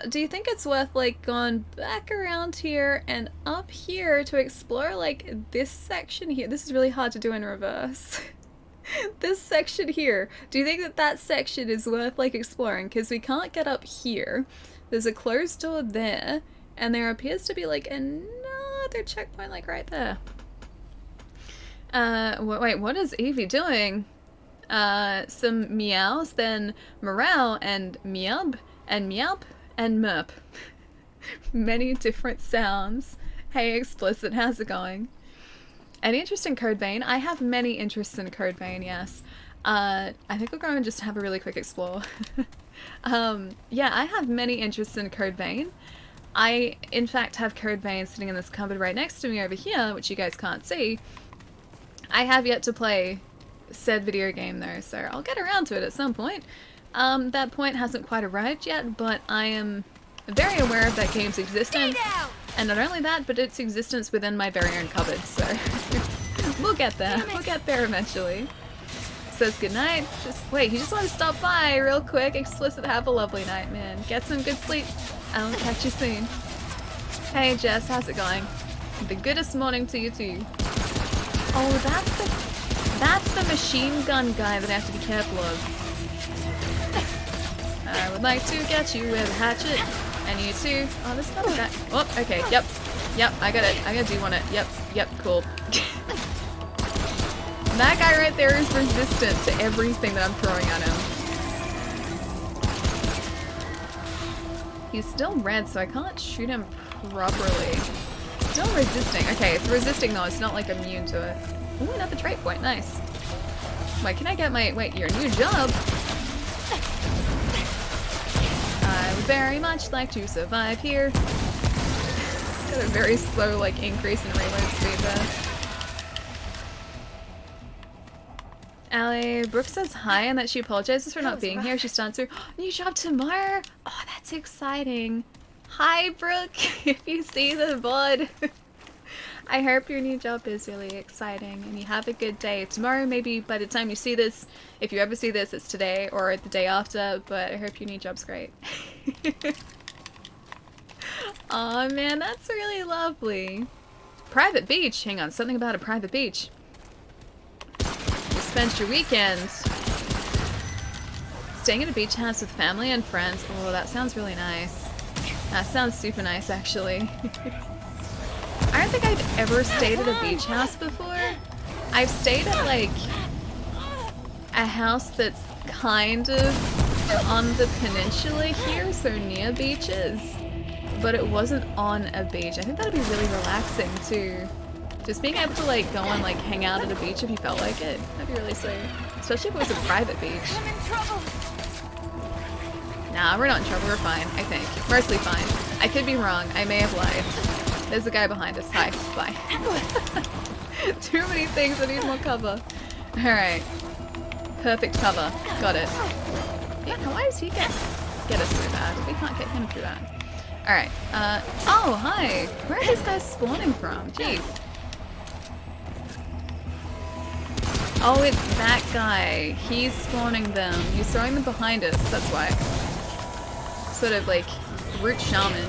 S1: Do you think it's worth like going back around here and up here to explore like this section here? This is really hard to do in reverse. This section here. Do you think that that section is worth like exploring? Because we can't get up here. There's a closed door there, and there appears to be like another checkpoint like right there. Wait, what is Evie doing? Some meows, then morale, and meow, and meow, and merp. Many different sounds. Hey, explicit, how's it going? Any interest in Code Vein? I have many interests in Code Vein, yes. I think we'll go and just have a really quick explore. Yeah, I have many interests in Code Vein. I, in fact, have Code Vein sitting in this cupboard right next to me over here, which you guys can't see. I have yet to play said video game though, so I'll get around to it at some point. That point hasn't quite arrived yet, but I am very aware of that game's existence. And not only that, but its existence within my very own cupboard, so we'll get there. We'll get there eventually. Says goodnight. Just wait, he just wanted to stop by real quick. Explicit, have a lovely night, man. Get some good sleep. I'll catch you soon. Hey Jess, how's it going? The goodest morning to you too. Oh, that's the machine gun guy that I have to be careful of. I would like to get you with a hatchet. And you too. Oh, this other guy. Oh, okay. Yep. I got it. I do want it. Yep. Cool. That guy right there is resistant to everything that I'm throwing at him. He's still red, so I can't shoot him properly. Still resisting. Okay, it's resisting though. It's not like immune to it. Ooh, another trait point. Nice. Wait, can I get my... Wait, your new job? I would very much like to survive here. Got a very slow, like, increase in reload speed there. Allie, Brooke says hi and that she apologizes for not being here. She starts her new job tomorrow. Oh, that's exciting. Hi, Brooke, if you see the VOD. I hope your new job is really exciting and you have a good day. Tomorrow, maybe by the time you see this, if you ever see this, it's today or the day after, but I hope your new job's great. Aw, man, that's really lovely. Private beach. Hang on, something about a private beach. You spent your weekend staying at a beach house with family and friends. Oh, that sounds really nice. That sounds super nice, actually. I don't think I've ever stayed at a beach house before. I've stayed at, like, a house that's kind of on the peninsula here, so near beaches. But it wasn't on a beach. I think that'd be really relaxing, too. Just being able to, like, go and, like, hang out at a beach if you felt like it. That'd be really sweet. Especially if it was a private beach.
S5: I'm in trouble.
S1: Nah, we're not in trouble. We're fine, I think. Mostly fine. I could be wrong. I may have lied. There's a guy behind us. Hi. Bye. Too many things. I need more cover. Alright. Perfect cover. Got it. Yeah, why does he get us through that? We can't get him through that. Alright. Oh, hi. Where are these guys spawning from? Jeez. Oh, it's that guy. He's spawning them. He's throwing them behind us. That's why. Sort of like root shaman.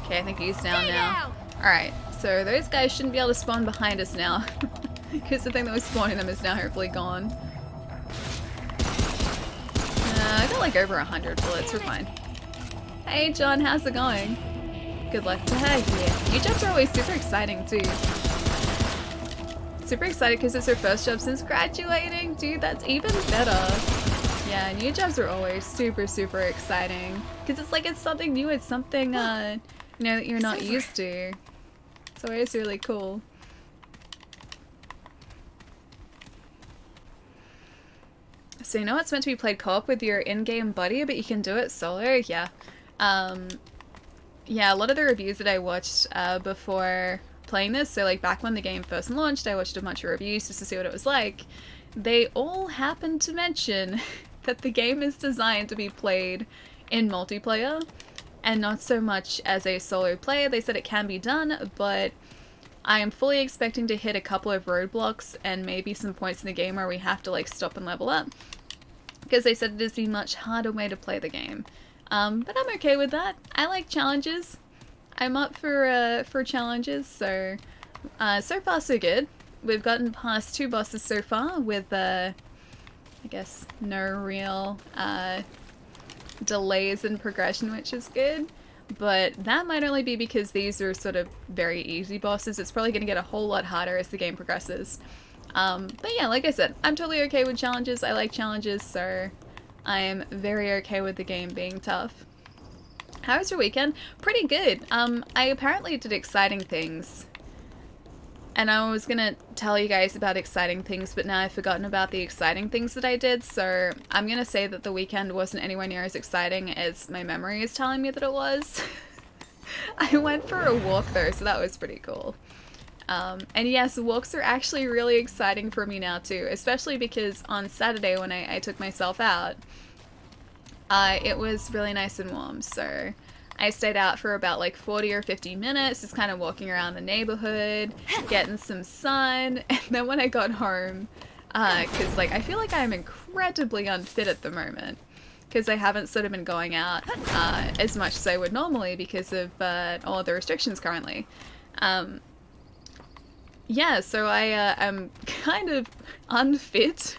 S1: Okay, I think he's down now. Alright, so those guys shouldn't be able to spawn behind us now. Because the thing that was spawning them is now hopefully gone. I got like over 100 bullets, we're fine. Hey John, how's it going? Good luck to her here. New jobs are always super exciting too. Super excited because it's her first job since graduating. Dude, that's even better. Yeah, new jobs are always super, super exciting. Because it's like it's something new, it's something, you know, that you're not used to. It's always really cool. So you know it's meant to be played co-op with your in-game buddy, but you can do it solo? Yeah. Yeah, a lot of the reviews that I watched before playing this, so like back when the game first launched, I watched a bunch of reviews just to see what it was like. They all happened to mention that the game is designed to be played in multiplayer and not so much as a solo player. They said it can be done, but I am fully expecting to hit a couple of roadblocks and maybe some points in the game where we have to like stop and level up. Because they said it is a much harder way to play the game. But I'm okay with that. I like challenges. I'm up for challenges, so so far so good. We've gotten past 2 bosses so far with I guess no real delays in progression, which is good. But that might only be because these are sort of very easy bosses. It's probably going to get a whole lot harder as the game progresses. But yeah, like I said, I'm totally okay with challenges. I like challenges, so I am very okay with the game being tough. How was your weekend? Pretty good. I apparently did exciting things. And I was gonna tell you guys about exciting things, but now I've forgotten about the exciting things that I did, so I'm gonna say that the weekend wasn't anywhere near as exciting as my memory is telling me that it was. I went for a walk though, so that was pretty cool. And yes, walks are actually really exciting for me now too, especially because on Saturday when I took myself out, it was really nice and warm, so I stayed out for about like 40 or 50 minutes, just kind of walking around the neighborhood, getting some sun, and then when I got home, because like I feel like I'm incredibly unfit at the moment, because I haven't sort of been going out as much as I would normally because of all of the restrictions currently. Yeah, so I am kind of unfit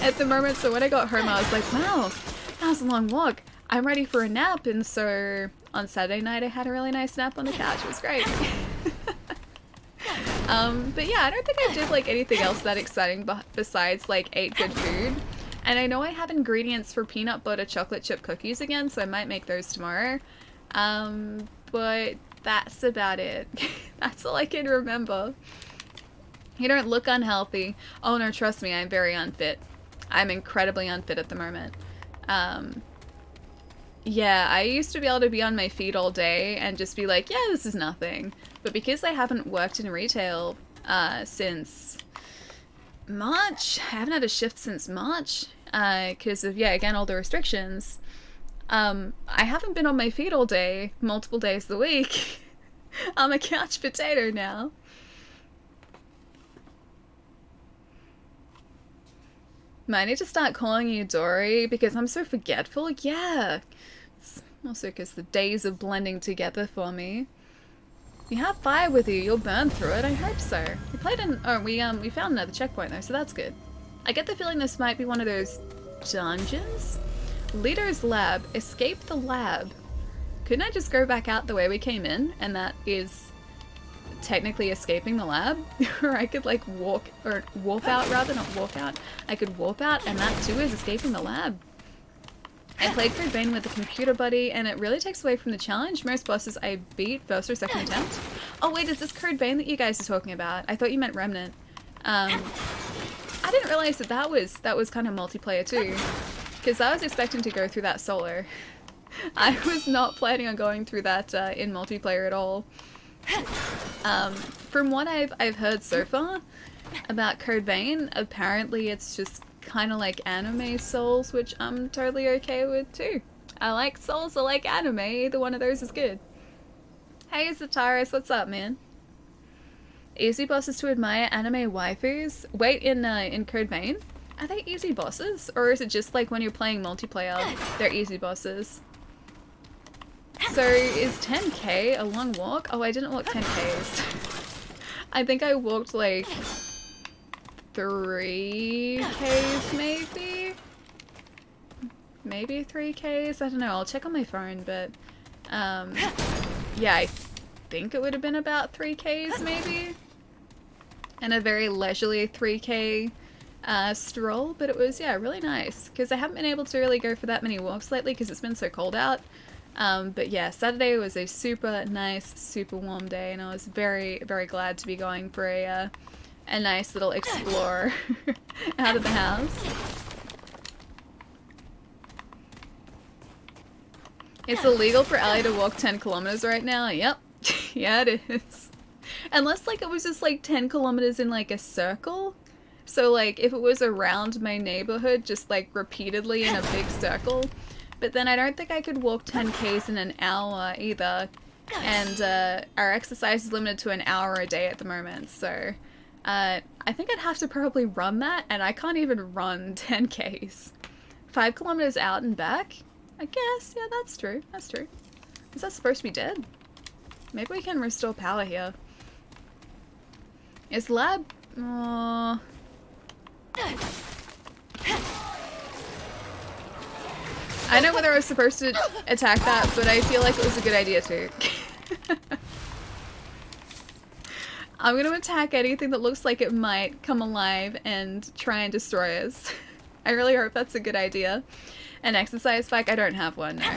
S1: at the moment, so when I got home I was like, wow, that was a long walk. I'm ready for a nap, and so on Saturday night I had a really nice nap on the couch. It was great. But yeah, I don't think I did like anything else that exciting besides like ate good food. And I know I have ingredients for peanut butter chocolate chip cookies again, so I might make those tomorrow. But that's about it. That's all I can remember. You don't look unhealthy. Oh no, trust me, I'm very unfit. I'm incredibly unfit at the moment. Yeah, I used to be able to be on my feet all day and just be like, yeah, this is nothing. But because I haven't worked in retail since March, I haven't had a shift since March, because of, yeah, again, all the restrictions, I haven't been on my feet all day, multiple days of the week. I'm a couch potato now. I need to start calling you Dory because I'm so forgetful. Yeah. It's also because the days are blending together for me. You have fire with you. You'll burn through it. I hope so. We played in... Oh, we found another checkpoint though, so that's good. I get the feeling this might be one of those dungeons? Leader's lab. Escape the lab. Couldn't I just go back out the way we came in? And that is technically escaping the lab? Or I could like warp out rather, not walk out. I could warp out and that too is escaping the lab. I played Code Vein with a computer buddy and it really takes away from the challenge. Most bosses I beat first or second attempt. Oh wait, is this Code Vein that you guys are talking about? I thought you meant Remnant. I didn't realize that was kind of multiplayer too. Because I was expecting to go through that solo. I was not planning on going through that in multiplayer at all. From what I've heard so far about Code Vein, apparently it's just kind of like anime Souls, which I'm totally okay with too. I like Souls, I like anime, either one of those is good. Hey Zataris, what's up, man? Easy bosses to admire anime waifus? Wait, in Code Vein? Are they easy bosses? Or is it just like when you're playing multiplayer, they're easy bosses? So is 10k a long walk? Oh, I didn't walk 10k's. I think I walked like 3k's maybe? Maybe 3k's? I don't know, I'll check on my phone, but yeah, I think it would have been about 3k's maybe? And a very leisurely 3k stroll, but it was, yeah, really nice. Because I haven't been able to really go for that many walks lately because it's been so cold out. But yeah, Saturday was a super nice, super warm day, and I was very, very glad to be going for a nice little explore out of the house. It's illegal for Allie to walk 10 kilometers right now? Yep. Yeah, it is. Unless, like, it was just, like, 10 kilometers in, like, a circle. So, like, if it was around my neighborhood, just, like, repeatedly in a big circle. But then I don't think I could walk 10k's in an hour either. And our exercise is limited to an hour a day at the moment. So I think I'd have to probably run that, and I can't even run 10k's. 5 kilometers out and back? I guess. Yeah, that's true. That's true. Is that supposed to be dead? Maybe we can restore power here. Is lab... I don't know whether I was supposed to attack that, but I feel like it was a good idea too. I'm gonna attack anything that looks like it might come alive and try and destroy us. I really hope that's a good idea. An exercise bike? I don't have one, no.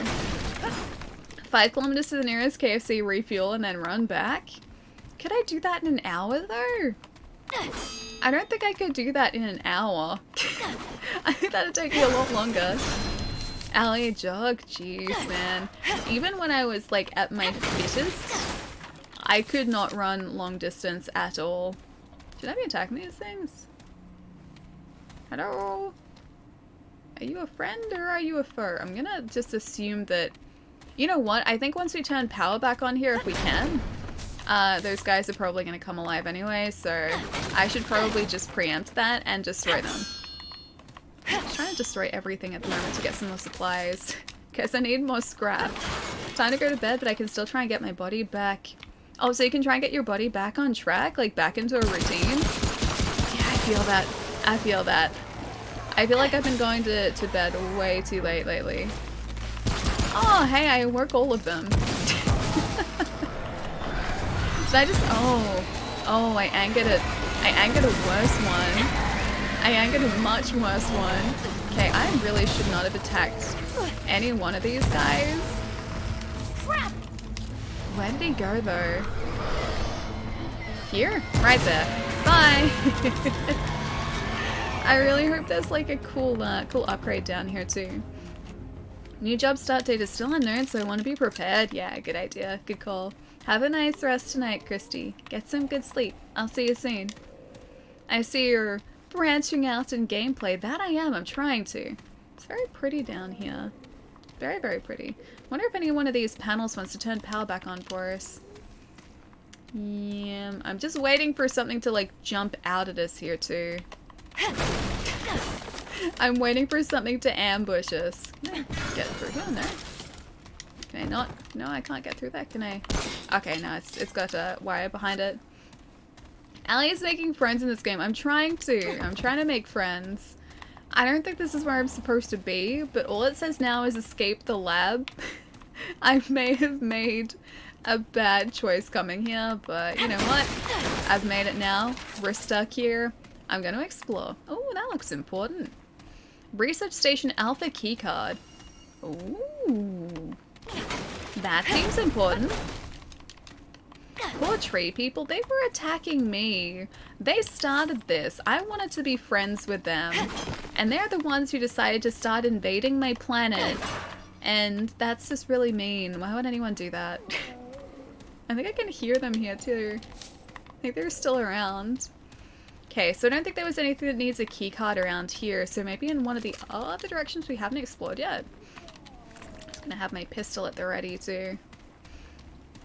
S1: 5 kilometers to the nearest KFC, refuel, and then run back? Could I do that in an hour though? I don't think I could do that in an hour. I think that'd take me a lot longer. Allie jog? Jeez, man. Even when I was, like, at my fittest, I could not run long distance at all. Should I be attacking these things? Hello? Are you a friend or are you a foe? I'm gonna just assume that... You know what? I think once we turn power back on here, if we can, those guys are probably gonna come alive anyway, so I should probably just preempt that and destroy them. I'm trying to destroy everything at the moment to get some more supplies, because I need more scrap. Time to go to bed, but I can still try and get my body back. Oh, so you can try and get your body back on track, like back into a routine? Yeah, I feel that. I feel that. I feel like I've been going to bed way too late lately. Oh, hey, I work all of them. Did I just... Oh, I angered a worse one. I angered a much worse one. Okay, I really should not have attacked any one of these guys. Where did he go, though? Here? Right there. Bye! I really hope there's like a cool upgrade down here, too. New job start date is still unknown, so I want to be prepared. Yeah, good idea. Good call. Have a nice rest tonight, Christy. Get some good sleep. I'll see you soon. I see you're branching out in gameplay. That I am. I'm trying to. It's very pretty down here. Very, very pretty. Wonder if any one of these panels wants to turn power back on for us. Yeah, I'm just waiting for something to like jump out at us here too. I'm waiting for something to ambush us. Can I get through here? No. Can I not? No, I can't get through that. Can I? Okay, no, it's got a wire behind it. Allie is making friends in this game. I'm trying to make friends. I don't think this is where I'm supposed to be, but all it says now is escape the lab. I may have made a bad choice coming here, but you know what? I've made it now. We're stuck here. I'm going to explore. Oh, that looks important. Research Station Alpha keycard. Ooh. That seems important. Poor tree people, they were attacking me. They started this. I wanted to be friends with them. And they're the ones who decided to start invading my planet And that's just really mean. Why would anyone do that? I think I can hear them here too. I think they're still around. Okay, so I don't think there was anything that needs a keycard around here, so maybe in one of the other directions we haven't explored yet. Just gonna have my pistol at the ready too.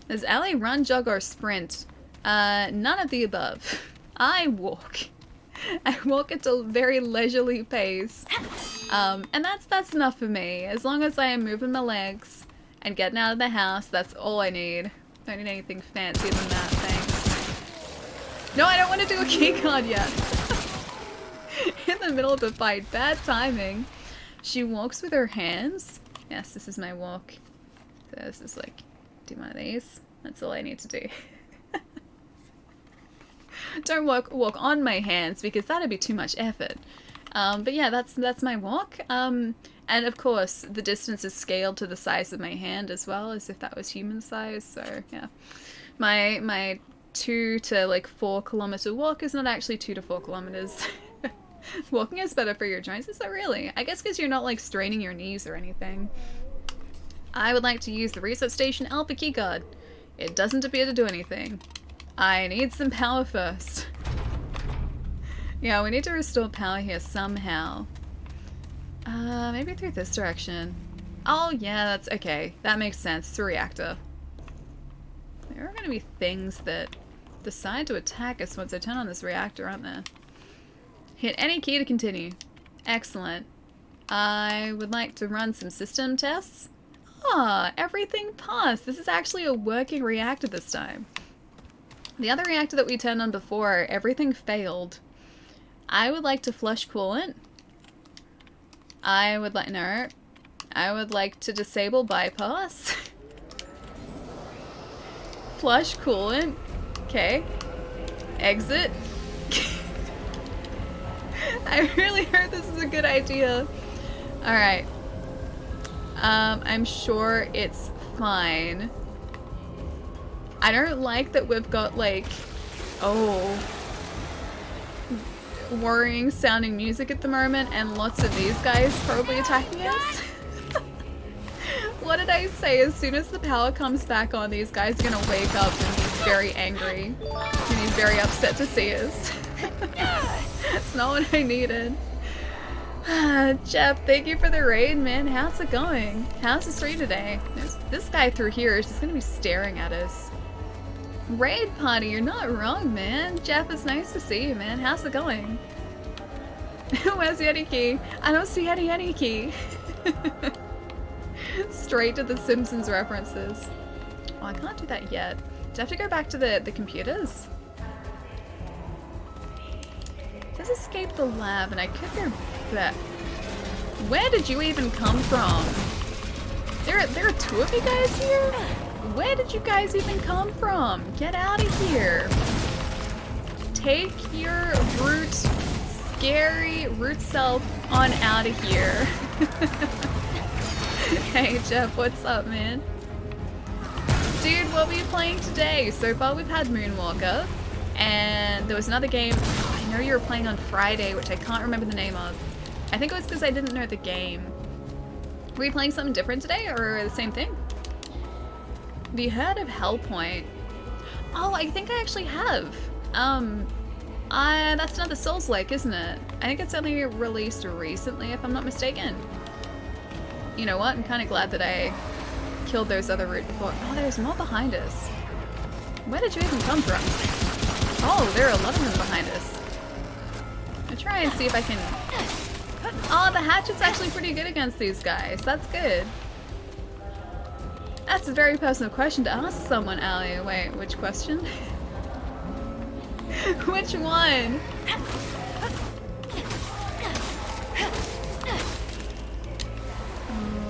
S1: Does Allie run, jog, or sprint? None of the above. I walk. I walk at a very leisurely pace. And that's enough for me. As long as I am moving my legs and getting out of the house, that's all I need. Don't need anything fancier than that, thanks. No, I don't want to do a keycard yet. In the middle of the fight. Bad timing. She walks with her hands. Yes, this is my walk. So this is like, do one of these. That's all I need to do. Don't walk on my hands because that'd be too much effort. But yeah, that's my walk. And of course, the distance is scaled to the size of my hand as well, as if that was human size. So yeah, my 2 to like 4 kilometer walk is not actually 2 to 4 kilometers. Walking is better for your joints, is that really? I guess because you're not like straining your knees or anything. I would like to use the research station Alpha keycard. It doesn't appear to do anything. I need some power first. Yeah, we need to restore power here somehow. Maybe through this direction. Oh yeah, that's okay. That makes sense. It's a reactor. There are going to be things that decide to attack us once I turn on this reactor, aren't there? Hit any key to continue. Excellent. I would like to run some system tests. Ah, everything passed. This is actually a working reactor this time. The other reactor that we turned on before, everything failed. I would like to flush coolant. I would like to disable bypass. Flush coolant. Okay. Exit. I really heard this is a good idea. Alright. I'm sure it's fine. I don't like that we've got like, worrying sounding music at the moment and lots of these guys probably attacking us. What did I say? As soon as the power comes back on, these guys are gonna wake up and be very angry. And he's very upset to see us. That's not what I needed. Jeff, thank you for the raid, man. How's it going? How's the stream today? This guy through here is just gonna be staring at us. Raid party, you're not wrong, man. Jeff, it's nice to see you, man. How's it going? Where's the Eddie key? I don't see any key. Straight to the Simpsons references. Oh, I can't do that yet. Do I have to go back to the computers? Just escape the lab, and I could go back. Where did you even come from? There are 2 of you guys here? Where did you guys even come from? Get out of here. Take your scary root self on out of here. Hey Jeff, what's up, man? Dude, what were you playing today? So far we've had Moonwalker, and there was another game I know you were playing on Friday, which I can't remember the name of. I think it was because I didn't know the game. Were you playing something different today, or the same thing? Have you heard of Hellpoint? Oh, I think I actually have. That's another Soulslike, isn't it? I think it's only released recently, if I'm not mistaken. You know what? I'm kind of glad that I killed those other root before. Oh, there's more behind us. Where did you even come from? Oh, there are a lot of them behind us. I'll try and see if I can... Oh, the hatchet's actually pretty good against these guys. That's good. That's a very personal question to ask someone, Allie. Wait, which question? Which one?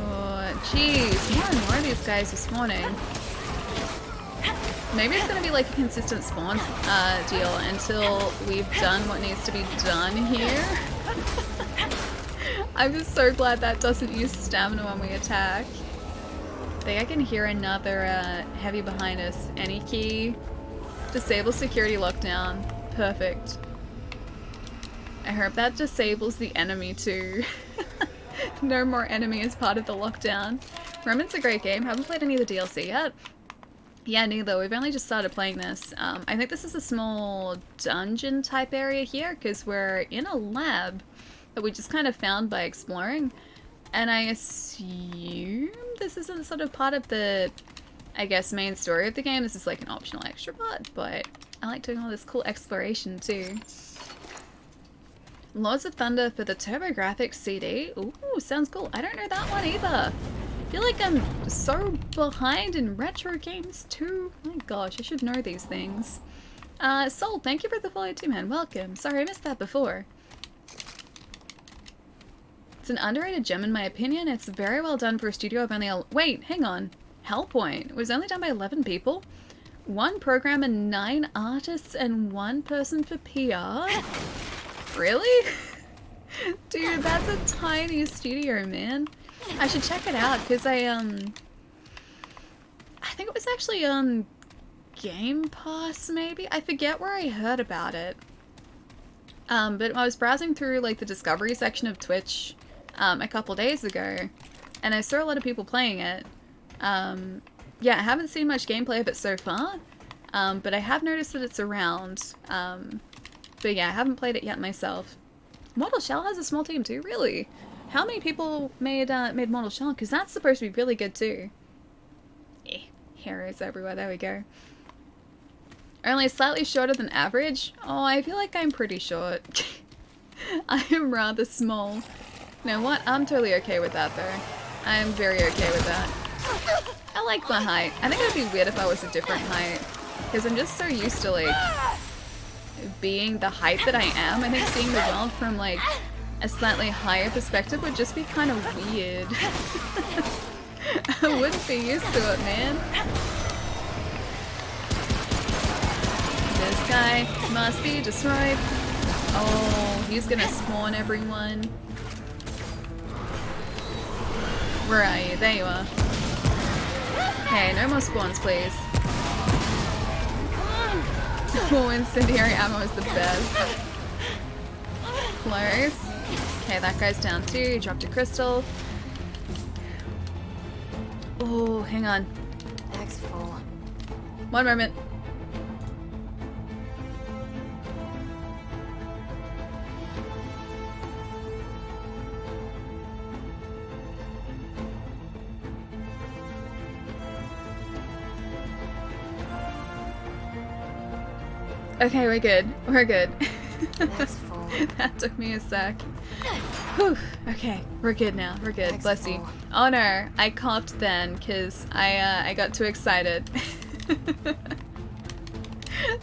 S1: Oh, jeez. More and more of these guys are spawning. Maybe it's gonna be like a consistent spawn deal until we've done what needs to be done here. I'm just so glad that doesn't use stamina when we attack. I think I can hear another heavy behind us. Any key. Disable security lockdown. Perfect. I hope that disables the enemy too. No more enemy as part of the lockdown. Remnant's a great game. Haven't played any of the DLC yet. Yeah, neither. We've only just started playing this. I think this is a small dungeon type area here because we're in a lab that we just kind of found by exploring. And I assume this isn't sort of part of the, I guess, main story of the game. This is like an optional extra part, but I like doing all this cool exploration too. Lords of Thunder for the TurboGrafx CD. Ooh, sounds cool. I don't know that one either. I feel like I'm so behind in retro games too. My gosh, I should know these things. Soul, thank you for the follow too, man. Welcome. Sorry, I missed that before. It's an underrated gem in my opinion. It's very well done for a studio of only wait, hang on. Hellpoint was only done by 11 people. 1 programmer, 9 artists, and 1 person for PR? Really? Dude, that's a tiny studio, man. I should check it out because I think it was actually on Game Pass maybe? I forget where I heard about it. But I was browsing through like the discovery section of Twitch a couple days ago and I saw a lot of people playing it. Yeah, I haven't seen much gameplay of it so far, but I have noticed that it's around. But yeah, I haven't played it yet myself. Mortal Shell has a small team too, really? How many people made Mortal Shell? Because that's supposed to be really good too. Eh, heroes everywhere, there we go. Only slightly shorter than average? Oh, I feel like I'm pretty short. I am rather small. You know what? I'm totally okay with that though. I'm very okay with that. I like my height. I think it would be weird if I was a different height. Because I'm just so used to like being the height that I am. I think seeing the world from like a slightly higher perspective would just be kind of weird. I wouldn't be used to it, man. This guy must be destroyed. Oh, he's gonna spawn everyone. Where are you? There you are. Okay, no more spawns, please. Oh, incendiary ammo is the best. Close. Okay, that guy's down too. He dropped a crystal. Oh, hang on.
S5: Bag's full.
S1: One moment. Okay, we're good. We're good.
S5: Bag's full.
S1: That took me a sec. Whew. Okay, we're good now. We're good.
S5: Bag's
S1: Bless you.
S5: full.
S1: Oh no, I coughed then because I got too excited.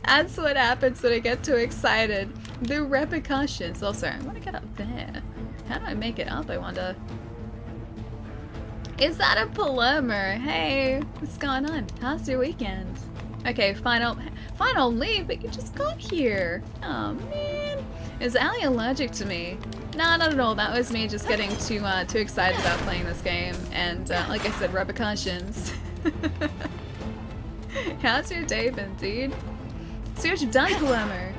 S1: That's what happens when I get too excited. The repercussions. Also, I want to get up there. How do I make it up, I wonder? Is that a Palermo? Hey, what's going on? How's your weekend? Okay, final leave, but you just got here. Oh man. Is Ali allergic to me? Nah, not at all. That was me just getting too excited about playing this game. And like I said, repercussions. How's your day been, dude? See what you've done, Palermo.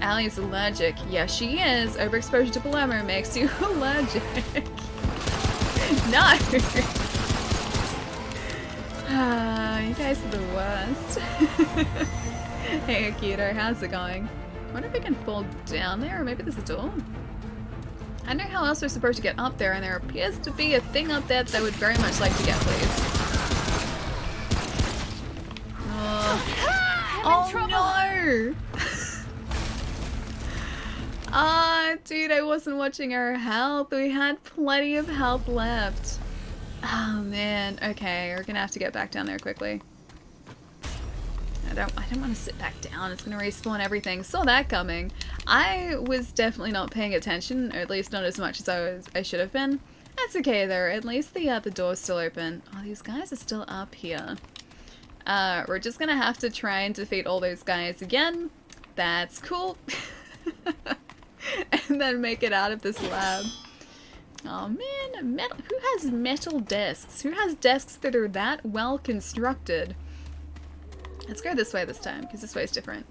S1: Allie's allergic. Yeah, she is. Overexposure to Palermo makes you allergic. No! You guys are the worst. Hey, Akito, how's it going? I wonder if I can fall down there, or maybe there's a door? I don't know how else we're supposed to get up there, and there appears to be a thing up there that I would very much like to get, please. Oh no! Ah, dude, I wasn't watching our health. We had plenty of health left. Oh man, okay, we're gonna have to get back down there quickly. I don't want to sit back down. It's gonna respawn everything. Saw that coming. I was definitely not paying attention, or at least not as much as I should have been. That's okay though. At least the door's still open. Oh, these guys are still up here. We're just gonna have to try and defeat all those guys again. That's cool. And then make it out of this lab. Oh man, metal. Who has metal desks? Who has desks that are that well constructed? Let's go this way this time, because this way is different.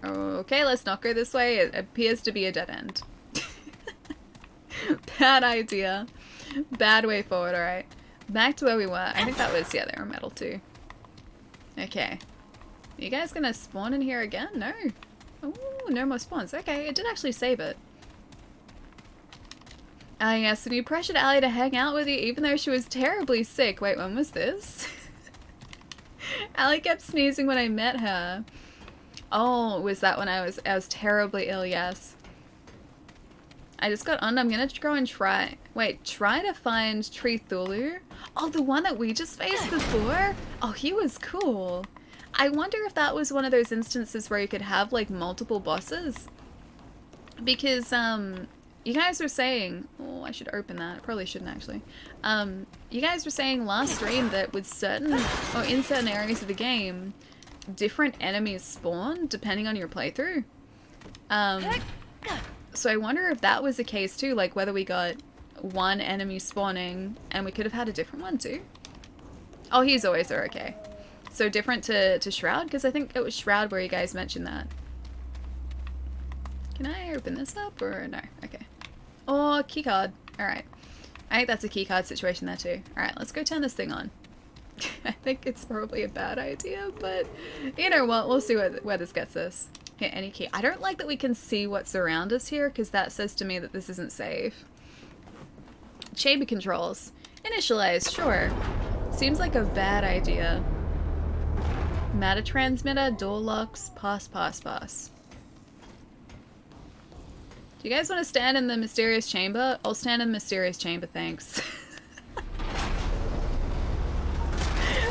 S1: Okay, let's not go this way. It appears to be a dead end. Bad idea. Bad way forward, alright. Back to where we were. I think that was, yeah, they were metal too. Okay. You guys gonna spawn in here again? No. Ooh, no more spawns. Okay, it did actually save it. Ah, yes, and you pressured Allie to hang out with you even though she was terribly sick. Wait, when was this? Allie kept sneezing when I met her. Oh, was that when I was terribly ill? Yes. I just got on. I'm gonna go and try. Wait, try to find Tree Thulu. Oh, the one that we just faced before? Oh, he was cool. I wonder if that was one of those instances where you could have like multiple bosses. Because, you guys were saying, oh, I should open that. I probably shouldn't actually. You guys were saying last stream that with certain, or in certain areas of the game, different enemies spawn depending on your playthrough. So I wonder if that was the case too, like whether we got one enemy spawning and we could have had a different one too. Oh, he's always there, okay. So different to Shroud? Because I think it was Shroud where you guys mentioned that. Can I open this up or no? Okay. Oh, keycard. Alright. I think that's a keycard situation there too. Alright, let's go turn this thing on. I think it's probably a bad idea, but you know what? We'll see where this gets us. Here, any key. I don't like that we can see what's around us here because that says to me that this isn't safe. Chamber controls. Initialize, sure. Seems like a bad idea. Matter transmitter, door locks, pass. Do you guys want to stand in the mysterious chamber? I'll stand in the mysterious chamber, thanks.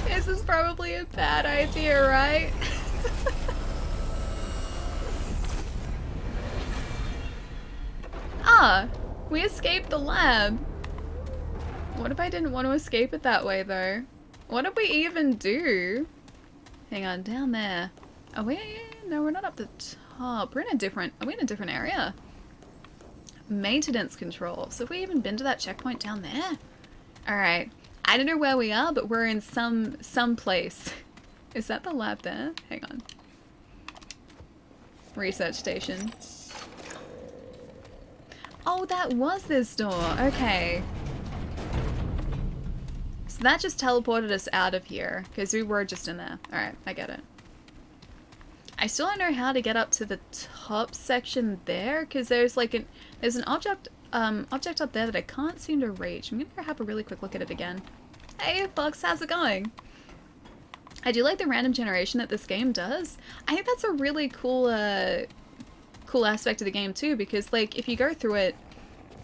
S1: This is probably a bad idea, right? Ah, we escaped the lab. What if I didn't want to escape it that way though? What did we even do? Hang on, down there. Oh wait, no, we're not up the top. We're in a different, are we in a different area? Maintenance control. So have we even been to that checkpoint down there? Alright. I don't know where we are, but we're in some place. Is that the lab there? Hang on. Research station. Oh, that was this door. Okay. So that just teleported us out of here, because we were just in there. Alright, I get it. I still don't know how to get up to the top section there, because there's like there's an object up there that I can't seem to reach. I'm gonna go have a really quick look at it again. Hey Fox, how's it going? I do like the random generation that this game does. I think that's a really cool cool aspect of the game too, because like if you go through it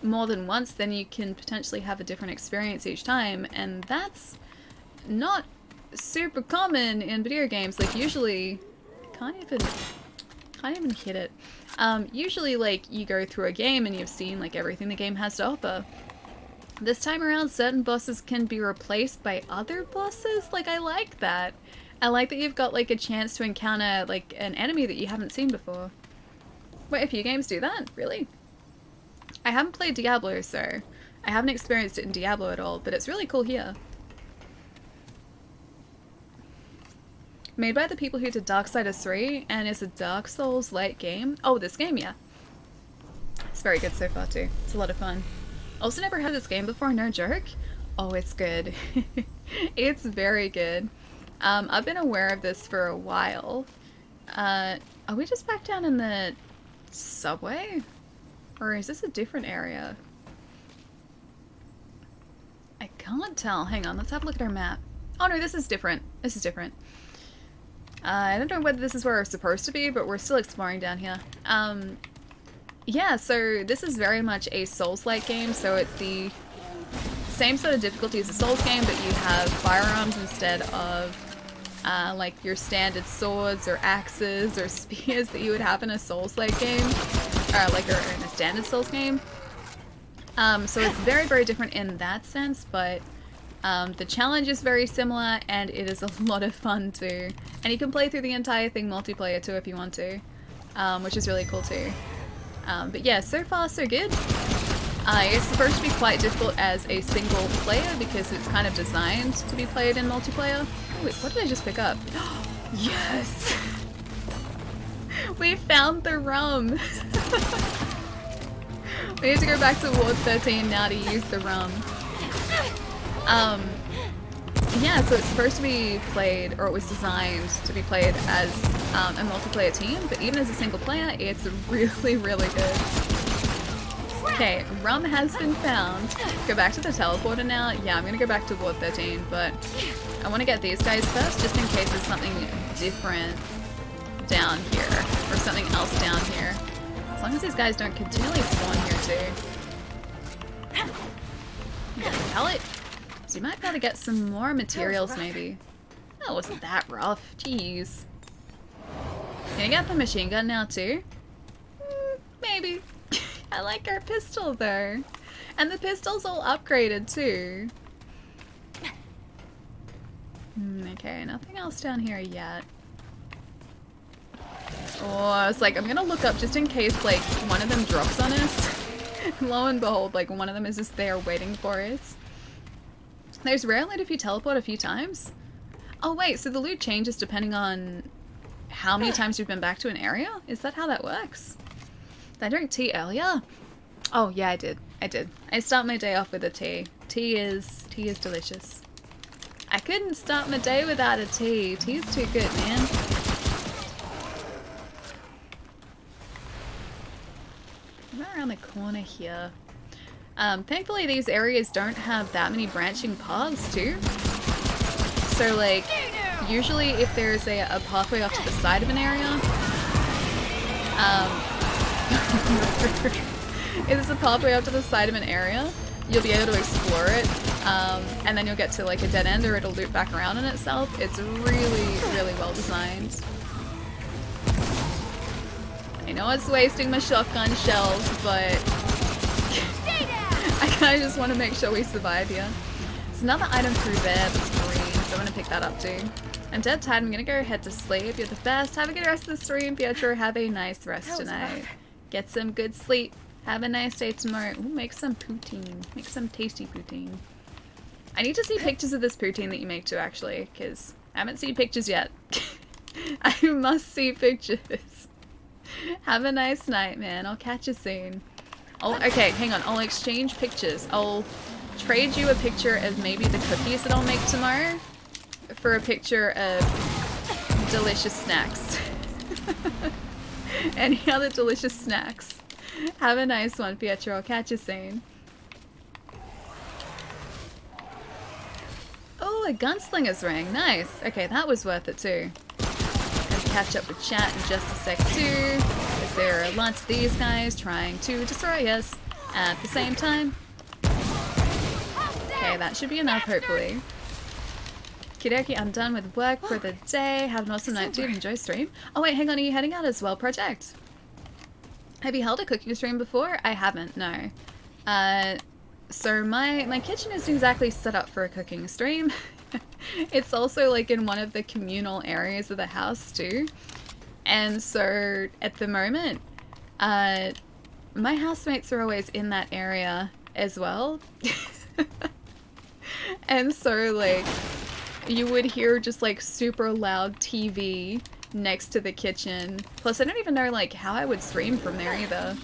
S1: more than once, then you can potentially have a different experience each time, and that's not super common in video games. Like usually, can't even hit it. Usually like you go through a game and you've seen like everything the game has to offer. This time around, certain bosses can be replaced by other bosses. Like I like that. I like that you've got like a chance to encounter like an enemy that you haven't seen before. Wait, a few games do that? Really? I haven't played Diablo, so I haven't experienced it in Diablo at all, but it's really cool here. Made by the people who did Darksiders 3, and it's a Dark Souls-like game. Oh, this game, yeah. It's very good so far too. It's a lot of fun. Also never heard this game before, no joke. Oh, it's good. It's very good. I've been aware of this for a while. Are we just back down in the subway? Or is this a different area? I can't tell. Hang on, let's have a look at our map. Oh no, this is different. This is different. I don't know whether this is where we're supposed to be, but we're still exploring down here. Yeah, so this is very much a Souls-like game, so it's the same sort of difficulty as a Souls game, but you have firearms instead of like your standard swords or axes or spears that you would have in a Souls-like game, or in a standard Souls game. So it's very, very different in that sense, but the challenge is very similar, and it is a lot of fun too. And you can play through the entire thing multiplayer too if you want to, which is really cool too. But yeah, so far so good. It's supposed to be quite difficult as a single player because it's kind of designed to be played in multiplayer. Oh, wait, what did I just pick up? Yes! We found the rum! We need to go back to Ward 13 now to use the rum. Yeah, so it's supposed to be played, or it was designed to be played as a multiplayer team, but even as a single player, it's really, really good. Okay, rum has been found. Go back to the teleporter now. Yeah, I'm gonna go back to Ward 13, but I want to get these guys first, just in case there's something different down here, or something else down here. As long as these guys don't continually spawn here too. Get the pallet. So you might be able to get some more materials maybe. That wasn't that rough. Jeez. Can I get the machine gun now too? Maybe. I like our pistol though. And the pistol's all upgraded too. Okay, nothing else down here yet. Oh, I was like, I'm gonna look up just in case like one of them drops on us. Lo and behold, like one of them is just there waiting for us. There's rare loot if you teleport a few times. Oh wait, so the loot changes depending on how many times you've been back to an area? Is that how that works? Did I drink tea earlier? Oh yeah, I did. I start my day off with a tea. Tea is delicious. I couldn't start my day without a tea. Tea's too good, man. Right around the corner here. Thankfully these areas don't have that many branching paths too. So like, usually if there's a pathway off to the side of an area, if there's a pathway up to the side of an area, you'll be able to explore it, and then you'll get to like a dead end or it'll loop back around on itself. It's really, really well designed. I know it's wasting my shotgun shells, but I kind of just want to make sure we survive here. There's another item through there that's green, so I'm going to pick that up too. I'm dead tired. I'm going to go head to sleep. You're the best. Have a good rest of the stream, Pietro. Have a nice rest tonight. Get some good sleep. Have a nice day tomorrow. Ooh, make some poutine. Make some tasty poutine. I need to see pictures of this poutine that you make too, actually, because I haven't seen pictures yet. I must see pictures. Have a nice night, man. I'll catch you soon. Oh, okay, hang on. I'll exchange pictures. I'll trade you a picture of maybe the cookies that I'll make tomorrow for a picture of delicious snacks. Any other delicious snacks? Have a nice one, Pietro. I'll catch you soon. Oh, a gunslinger's ring. Nice. Okay, that was worth it too. Gonna catch up with chat in just a sec too. Because there are lots of these guys trying to destroy us at the same time. Okay, that should be enough, hopefully. Kidoki, I'm done with work for the day. Have an awesome night, dude. Enjoy stream. Oh wait, hang on. Are you heading out as well, Project? Have you held a cooking stream before? I haven't, no. So my kitchen isn't exactly set up for a cooking stream. It's also like in one of the communal areas of the house too. And so at the moment, my housemates are always in that area as well. And so like, you would hear just like super loud TV next to the kitchen. Plus I don't even know like how I would stream from there either.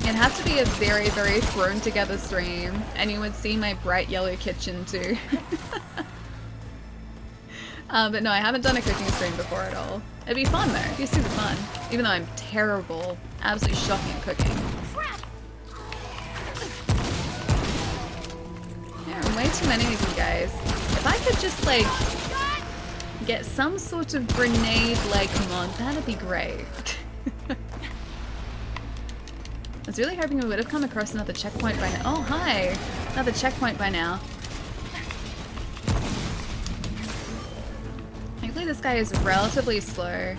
S1: It'd have to be a very, very thrown together stream, and you would see my bright yellow kitchen too. But no, I haven't done a cooking stream before at all. It'd be fun though, it'd be super fun. Even though I'm terrible, absolutely shocking at cooking. There are way too many of you guys. If I could just like get some sort of grenade-like mod, that'd be great. I was really hoping we would have come across another checkpoint by now. Oh, hi! Another checkpoint by now. Thankfully this guy is relatively slow.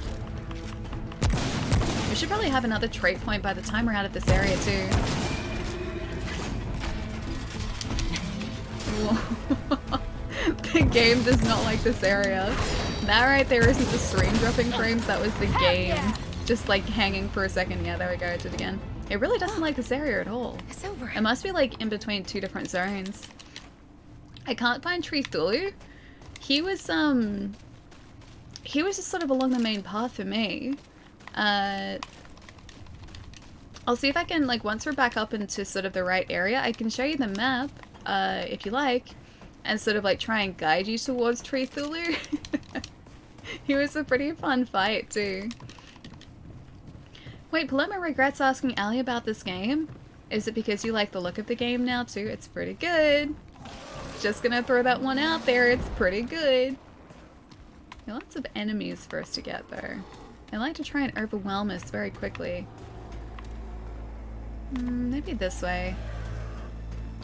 S1: We should probably have another trait point by the time we're out of this area too. The game does not like this area. That right there isn't the stream dropping frames, that was the game. Just like hanging for a second. Yeah, there we go, I did it again. It really doesn't like this area at all.
S5: It's over.
S1: It must be like in between two different zones. I can't find Tree Thulu. He was just sort of along the main path for me. I'll see if I can, like, once we're back up into sort of the right area, I can show you the map. if you like, and sort of like try and guide you towards Tree Thulu. He was a pretty fun fight too. Wait, Paloma regrets asking Ali about this game? Is it because you like the look of the game now too? It's pretty good. Just gonna throw that one out there, it's pretty good. Lots of enemies for us to get though. I like to try and overwhelm us very quickly. Maybe this way.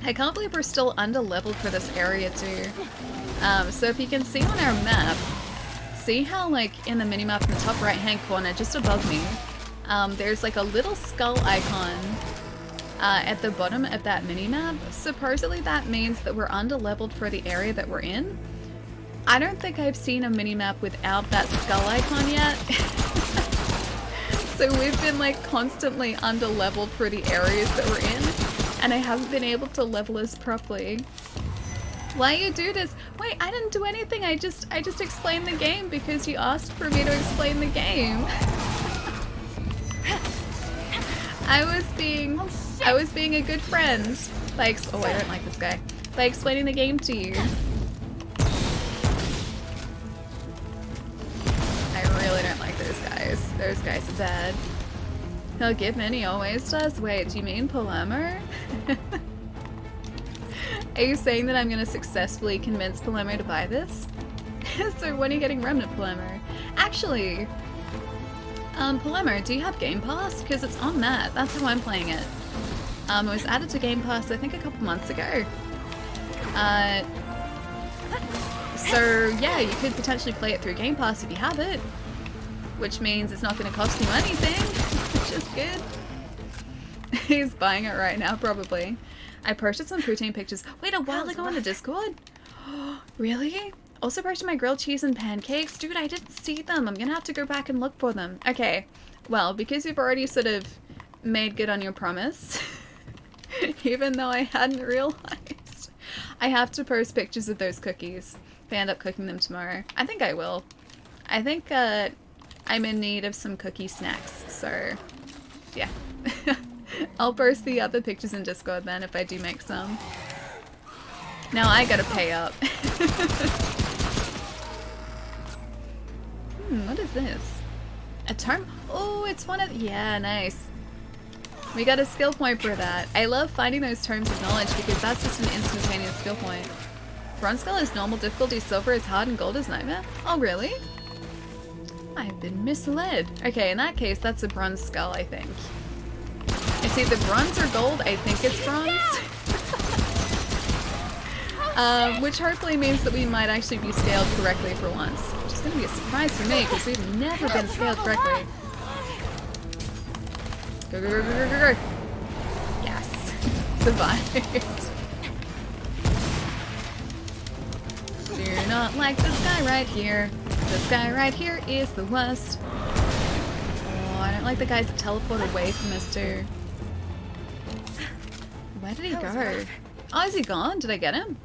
S1: I can't believe we're still under-leveled for this area too. So if you can see on our map, see how like in the minimap in the top right-hand corner, just above me, there's like a little skull icon at the bottom of that minimap. Supposedly that means that we're under-leveled for the area that we're in. I don't think I've seen a minimap without that skull icon yet. So we've been like constantly under-leveled for the areas that we're in, and I haven't been able to level us properly. Why you do this? Wait, I didn't do anything. I just explained the game because you asked for me to explain the game. I was being a good friend by oh, I don't like this guy. By explaining the game to you. I really don't like those guys. Those guys are bad. He'll give me, he always does. Wait, do you mean Palermo? Are you saying that I'm going to successfully convince Palermo to buy this? So when are you getting Remnant, Palermo? Actually, Palermo, do you have Game Pass? Because it's on that. That's how I'm playing it. It was added to Game Pass, I think, a couple months ago. So yeah, you could potentially play it through Game Pass if you have it. Which means it's not going to cost you anything, which is good. He's buying it right now, probably. I posted some poutine pictures. Wait, a while ago on the Discord? Really? Also posted my grilled cheese and pancakes? Dude, I didn't see them. I'm gonna have to go back and look for them. Okay, well, because you've already sort of made good on your promise, even though I hadn't realized, I have to post pictures of those cookies if I end up cooking them tomorrow. I think I will. I think I'm in need of some cookie snacks, so yeah. I'll post the other pictures in Discord then if I do make some. Now I gotta pay up. What is this? A term? Oh, it's one of... Yeah, nice. We got a skill point for that. I love finding those terms of knowledge because that's just an instantaneous skill point. Bronze skull is normal difficulty, silver is hard, and gold is nightmare? Oh, really? I've been misled. Okay, in that case, that's a bronze skull, I think. It's either bronze or gold. I think it's bronze. Which hopefully means that we might actually be scaled correctly for once. Which is going to be a surprise for me, because we've never been scaled correctly. Go, go, go, go, go, go, go. Yes. Survived. Do not like this guy right here. This guy right here is the worst. Oh, I don't like the guys that teleport away from us too. Where did he go? Oh, is he gone? Did I get him?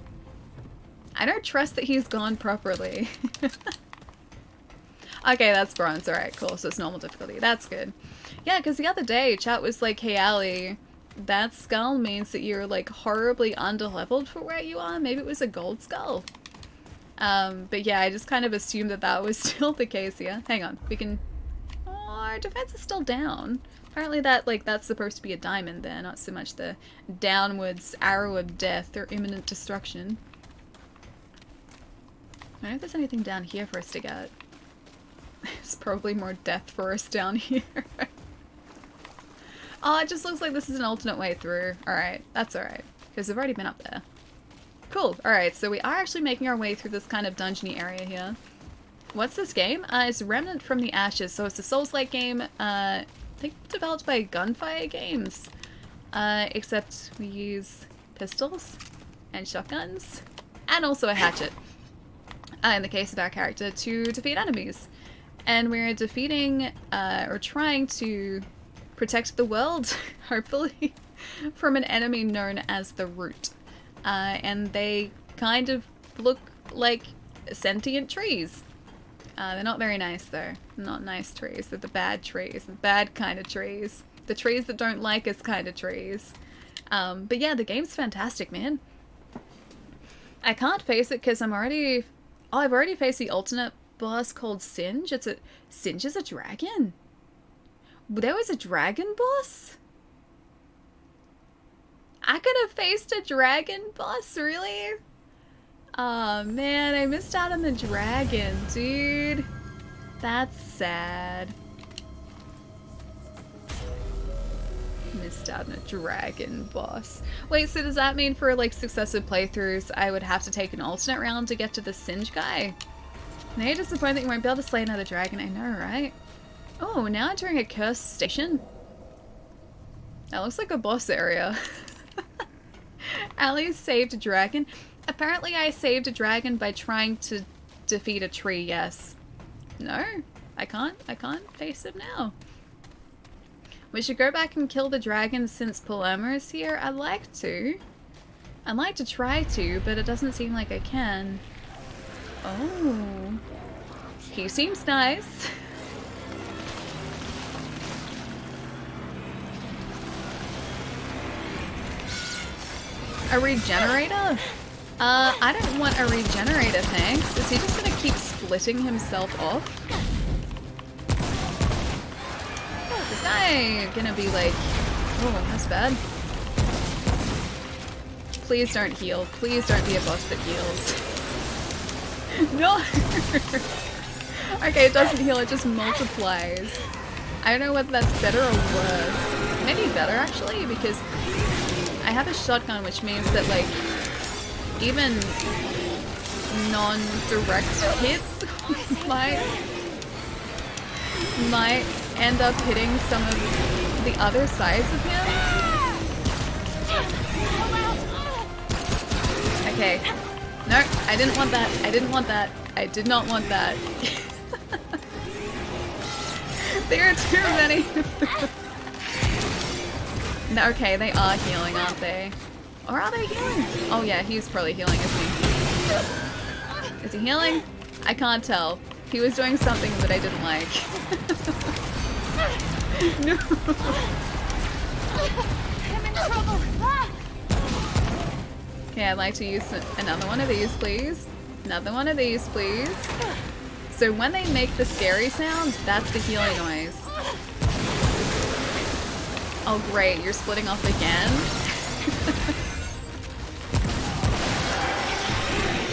S1: I don't trust that he's gone properly. Okay, that's bronze. Alright, cool. So it's normal difficulty. That's good. Yeah, because the other day, chat was like, hey, Ali, that skull means that you're like horribly underleveled for where you are. Maybe it was a gold skull. But yeah, I just kind of assumed that that was still the case here. Hang on. We can... Oh, our defense is still down. Apparently that's supposed to be a diamond there, not so much the downwards arrow of death or imminent destruction. I don't know if there's anything down here for us to get. There's probably more death for us down here. Oh, it just looks like this is an alternate way through. Alright, that's alright. Because we've already been up there. Cool. Alright, so we are actually making our way through this kind of dungeony area here. What's this game? It's Remnant from the Ashes. So it's a Soulslike game. I think developed by Gunfire Games. Except we use pistols and shotguns. And also a hatchet. In the case of our character, to defeat enemies. And we're defeating, or trying to protect the world, hopefully, from an enemy known as the Root. And they kind of look like sentient trees. They're not very nice, though. Not nice trees. They're the bad trees. The bad kind of trees. The trees that don't like us kind of trees. But yeah, the game's fantastic, man. I can't face it because I'm already... Oh, I've already faced the alternate boss called Singe. Singe is a dragon? There was a dragon boss? I could have faced a dragon boss, really? Oh man, I missed out on the dragon, dude. That's sad. Missed out on a dragon boss. Wait, so does that mean for like successive playthroughs I would have to take an alternate round to get to the Singe guy? Now you're disappointed that you won't be able to slay another dragon. I know, right? Oh, now entering a cursed station? That looks like a boss area. Ali saved a dragon. Apparently I saved a dragon by trying to defeat a tree, yes. No, I can't face him now. We should go back and kill the dragon since Palermo is here. I'd like to. I'd like to try to, but it doesn't seem like I can. Oh. He seems nice. A regenerator? I don't want a regenerator, thanks. Is he just gonna keep splitting himself off? This guy gonna be like... Oh, that's bad. Please don't heal. Please don't be a boss that heals. No! Okay, it doesn't heal, it just multiplies. I don't know whether that's better or worse. Maybe better, actually, because I have a shotgun, which means that, like, even non-direct hits might end up hitting some of the other sides of him. Okay. No, I didn't want that. I didn't want that. I did not want that. There are too many. No, okay, they are healing, aren't they? Or are they healing? Oh yeah, he's probably healing, isn't he? Is he healing? I can't tell. He was doing something that I didn't like. No.
S5: I'm in trouble.
S1: Okay, I'd like to use another one of these, please. Another one of these, please. So when they make the scary sound, that's the healing noise. Oh great, you're splitting off again?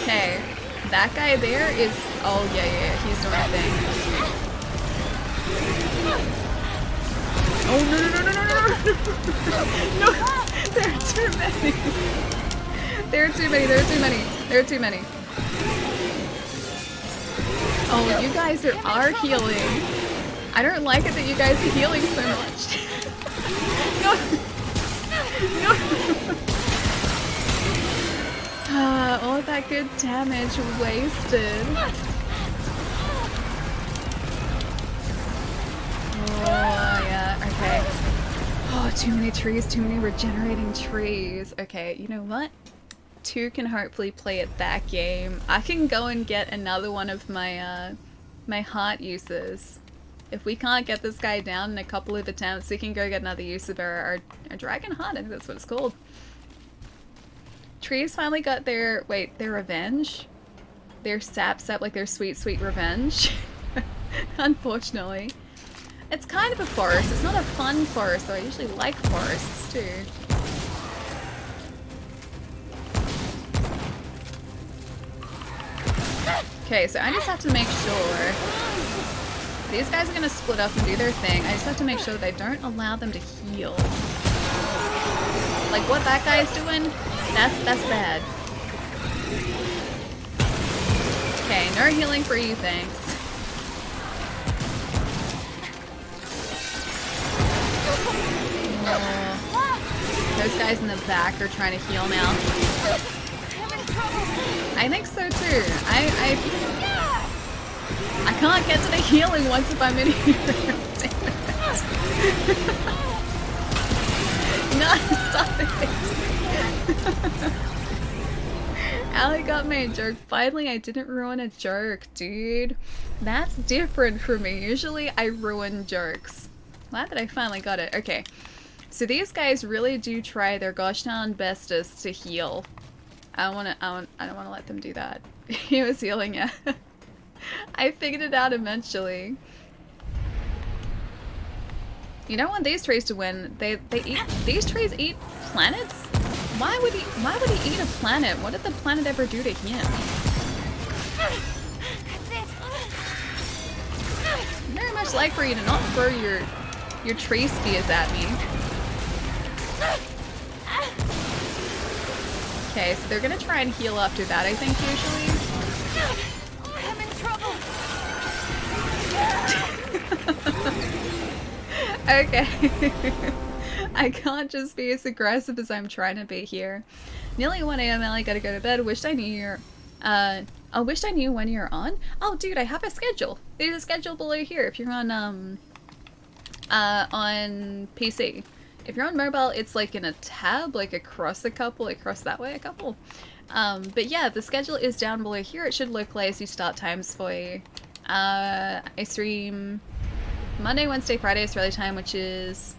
S1: Okay, that guy there is... Oh yeah, he's doing a thing. Oh no, no, there are too many. There are too many. Oh, you guys are healing. I don't like it that you guys are healing so much. No. All of that good damage wasted. Oh, yeah, okay. Oh, too many trees, too many regenerating trees. Okay, you know what? 2 can hopefully play at that game. I can go and get another one of my, my heart uses. If we can't get this guy down in a couple of attempts, we can go get another use of our dragon heart. I think that's what it's called. Trees finally got their, wait, their revenge? Their sap, like their sweet, sweet revenge. Unfortunately. It's kind of a forest. It's not a fun forest, though. I usually like forests, too. Okay, so I just have to make sure these guys are gonna split up and do their thing. I just have to make sure that I don't allow them to heal. Like what that guy's doing, that's bad. Okay, no healing for you, thanks. Oh, those guys in the back are trying to heal now. I think so too. I can't get to the healing once if I'm in here. No, stop it. Ali got me a joke. Finally, I didn't ruin a joke, dude. That's different for me. Usually I ruin jokes. Glad that I finally got it. Okay. So these guys really do try their gosh darn bestest to heal. I don't wanna let them do that. He was healing, yeah. I figured it out eventually. You don't want these trees to win. They eat, these trees eat planets? Why would he eat a planet? What did the planet ever do to him? Very much like for you to not throw your tree spears at me. Okay, so they're gonna try and heal after that, I think, usually.
S5: I'm in trouble.
S1: Okay. I can't just be as aggressive as I'm trying to be here. Nearly 1 a.m. I gotta go to bed. Wished I knew I wished I knew when you're on. Oh, dude, I have a schedule. There's a schedule below here if you're on PC. If you're on mobile, it's like in a tab, like across a couple, across that way a couple. But yeah, the schedule is down below here. It should look like you start times for you. I stream Monday, Wednesday, Friday Australia time, which is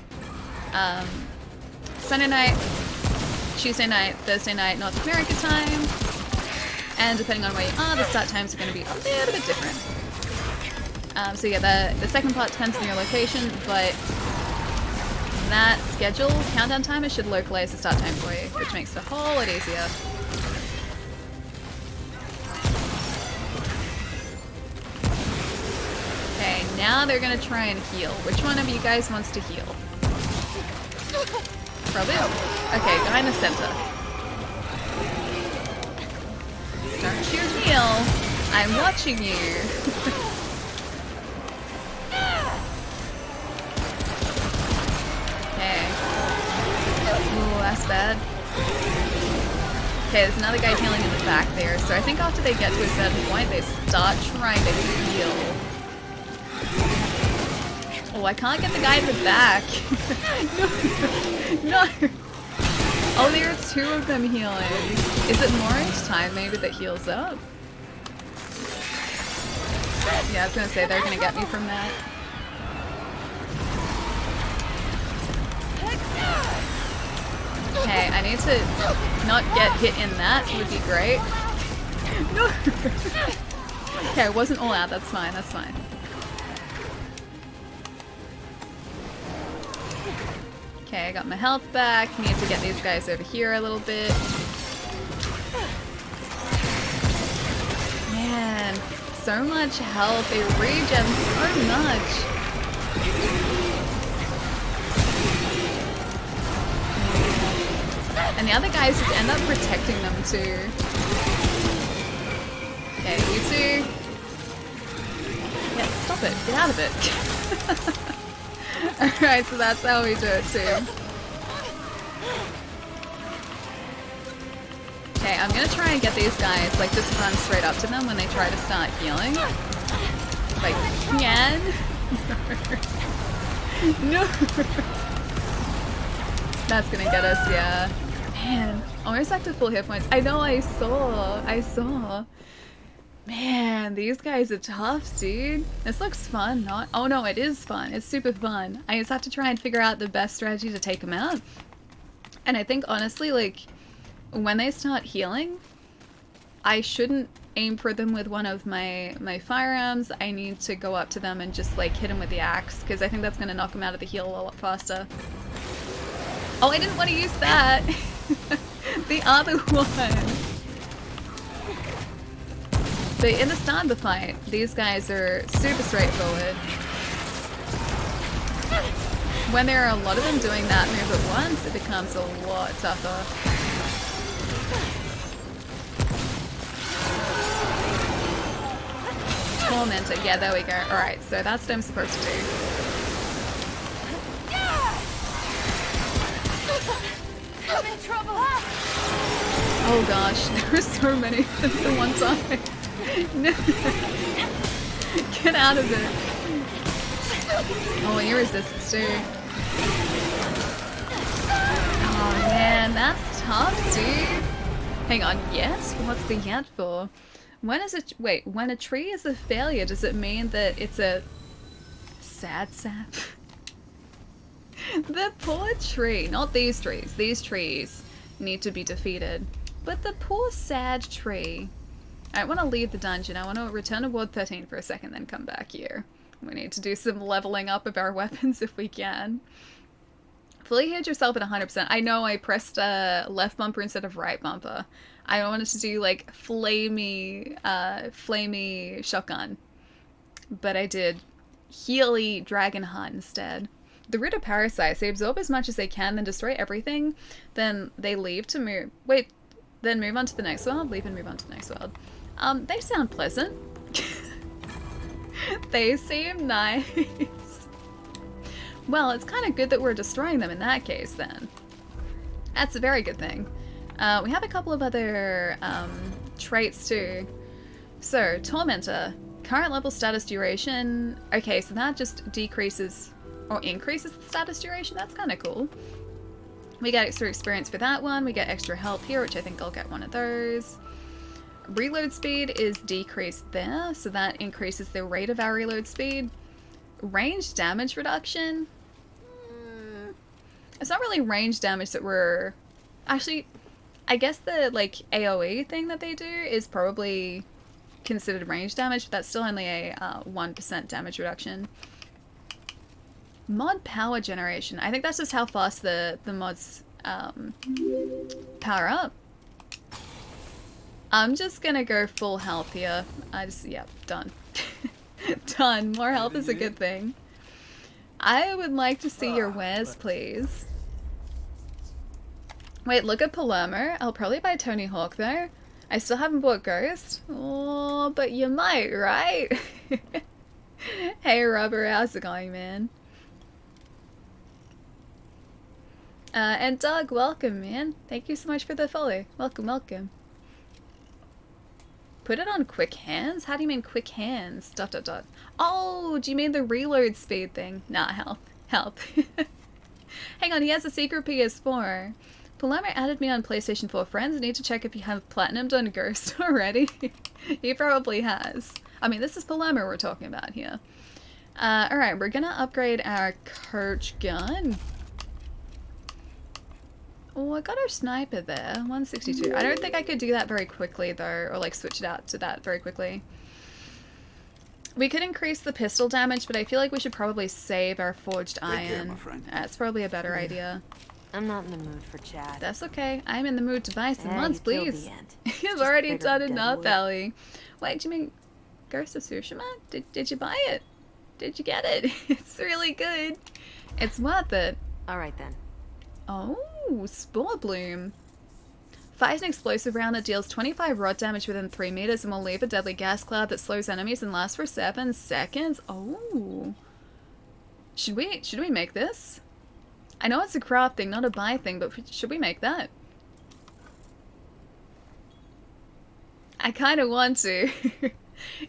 S1: Sunday night, Tuesday night, Thursday night, North America time. And depending on where you are, the start times are going to be a little bit different. So yeah, the second part depends on your location, but that schedule countdown timer should localize the start time for you, which makes it a whole lot easier. Okay, now they're gonna try and heal. Which one of you guys wants to heal? Probably. Okay, guy in the center. Don't you heal. I'm watching you. Okay. Ooh, that's bad. Okay, there's another guy healing in the back there, so I think after they get to a certain point, they start trying to heal. Oh, I can't get the guy in the back. No. No. Oh, there are two of them healing. Is it more each time maybe that heals up? Yeah, I was gonna say they're gonna get me from that. Okay, I need to not get hit in that would be great. No. Okay, I wasn't all out, that's fine, that's fine. Okay, I got my health back. Need to get these guys over here a little bit. Man, so much health. They regen so much. And the other guys just end up protecting them too. Okay, you two. Yeah, stop it. Get out of it. Alright, so that's how we do it too. Okay, I'm gonna try and get these guys, like, just run straight up to them when they try to start healing. If I can. No. That's gonna get us, yeah. Man, almost back to full hit points. I know, I saw. Man, these guys are tough, dude. This looks fun, not? Oh no, it is fun. It's super fun. I just have to try and figure out the best strategy to take them out. And I think, honestly, like, when they start healing, I shouldn't aim for them with one of my firearms. I need to go up to them and just, like, hit them with the axe, because I think that's going to knock them out of the heal a lot faster. Oh, I didn't want to use that! The other one! But in the start of the fight, these guys are super straightforward. When there are a lot of them doing that move at once, it becomes a lot tougher. Tormentor, yeah, there we go. Alright, so that's what I'm supposed to do.
S5: I'm in trouble.
S1: Oh gosh, there are so many at the one time. No. Get out of it. Oh, and you resist too. Oh man, that's tough, dude. Hang on, yes? What's the yet for? When is it? Wait, when a tree is a failure, does it mean that it's a sad sap? The poor tree. Not these trees. These trees need to be defeated. But the poor sad tree. I want to leave the dungeon. I want to return to Ward 13 for a second, then come back here. We need to do some leveling up of our weapons if we can. Fully healed yourself at 100%. I know I pressed left bumper instead of right bumper. I wanted to do like flamey shotgun. But I did Healy Dragon Hunt instead. The root of parasites, they absorb as much as they can, then destroy everything. Then they leave to move. Wait, then move on to the next world? Leave and move on to the next world. They sound pleasant. They seem nice. Well, it's kind of good that we're destroying them in that case, then. That's a very good thing. We have a couple of other traits, too. So, Tormentor. Current level status duration. Okay, so that just decreases or increases the status duration. That's kind of cool. We get extra experience for that one. We get extra health here, which I think I'll get one of those. Reload speed is decreased there, so that increases the rate of our reload speed. Range damage reduction. It's not really range damage that we're... Actually, I guess the like AoE thing that they do is probably considered range damage, but that's still only a 1% damage reduction. Mod power generation. I think that's just how fast the mods power up. I'm just gonna go full health here. Yeah, done. Done. More health is a good thing. I would like to see your wares, please. Wait, look at Palermo. I'll probably buy Tony Hawk though. I still haven't bought Ghost. Oh, but you might, right? Hey Rubber, how's it going, man? And Doug, welcome, man. Thank you so much for the follow. Welcome, welcome. Put it on quick hands? How do you mean quick hands? Dot dot dot. Oh, do you mean the reload speed thing? Nah, health. Health. Hang on, he has a secret PS4. Palermo added me on PlayStation 4 friends. I need to check if you have platinumed on Ghost already. He probably has. I mean, this is Palermo we're talking about here. Alright, we're gonna upgrade our coach gun. Oh, I got our sniper there. 162. I don't think I could do that very quickly, though, or like switch it out to that very quickly. We could increase the pistol damage, but I feel like we should probably save our forged iron.
S4: my friend.
S1: That's probably a better idea.
S6: I'm not in the mood for chat.
S1: That's okay. I'm in the mood to buy some mods,
S6: you killed
S1: please.
S6: the ant.
S1: You've
S6: Just
S1: already
S6: bigger
S1: done
S6: dead
S1: enough,
S6: wood.
S1: Ellie. Wait, do you mean Ghost of Tsushima? Did you buy it? Did you get it? It's really good. It's worth it.
S6: Alright then.
S1: Oh, Spore Bloom. Fires an explosive round that deals 25 rod damage within 3 meters and will leave a deadly gas cloud that slows enemies and lasts for 7 seconds. Oh. Should we make this? I know it's a craft thing, not a buy thing, but should we make that? I kind of want to.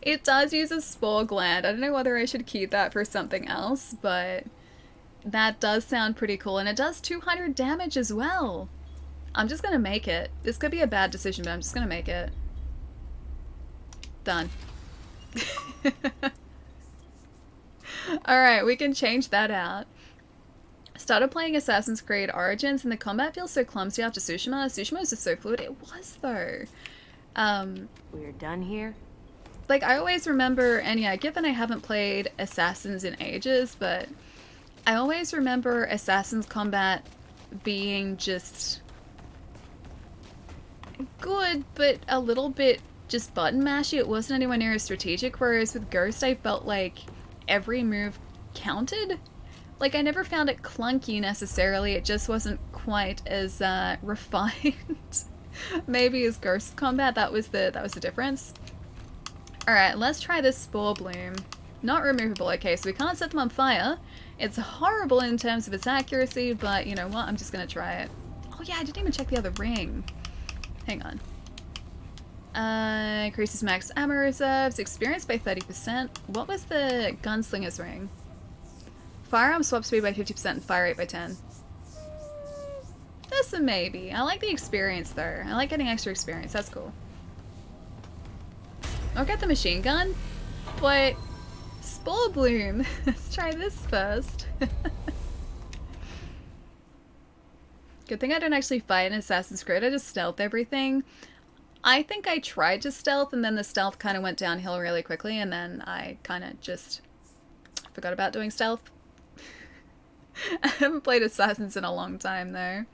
S1: It does use a spore gland. I don't know whether I should keep that for something else, but that does sound pretty cool. And it does 200 damage as well. I'm just gonna make it. This could be a bad decision, but I'm just gonna make it. Done. Alright, we can change that out. Started playing Assassin's Creed Origins and the combat feels so clumsy after Tsushima. Tsushima was just so fluid. It was, though.
S6: We're done here?
S1: Like, I always remember, and yeah, given I haven't played Assassins in ages, but I always remember Assassin's combat being just good, but a little bit just button mashy. It wasn't anywhere near as strategic, whereas with Ghost I felt like every move counted. Like, I never found it clunky necessarily, it just wasn't quite as refined. Maybe as Ghost combat, that was the difference. Alright, let's try this Spore Bloom. Not removable, okay, so we can't set them on fire. It's horrible in terms of its accuracy, but you know what, I'm just gonna try it. Oh yeah, I didn't even check the other ring. Hang on. Increases max ammo reserves, experience by 30%. What was the Gunslinger's ring? Firearm swap speed by 50% and fire rate by 10. That's a maybe. I like the experience though. I like getting extra experience, that's cool. I'll get the machine gun, but Spore Bloom. Let's try this first. Good thing I don't actually fight in Assassin's Creed. I just stealth everything. I think I tried to stealth, and then the stealth kind of went downhill really quickly, and then I kind of just forgot about doing stealth. I haven't played Assassins in a long time, though.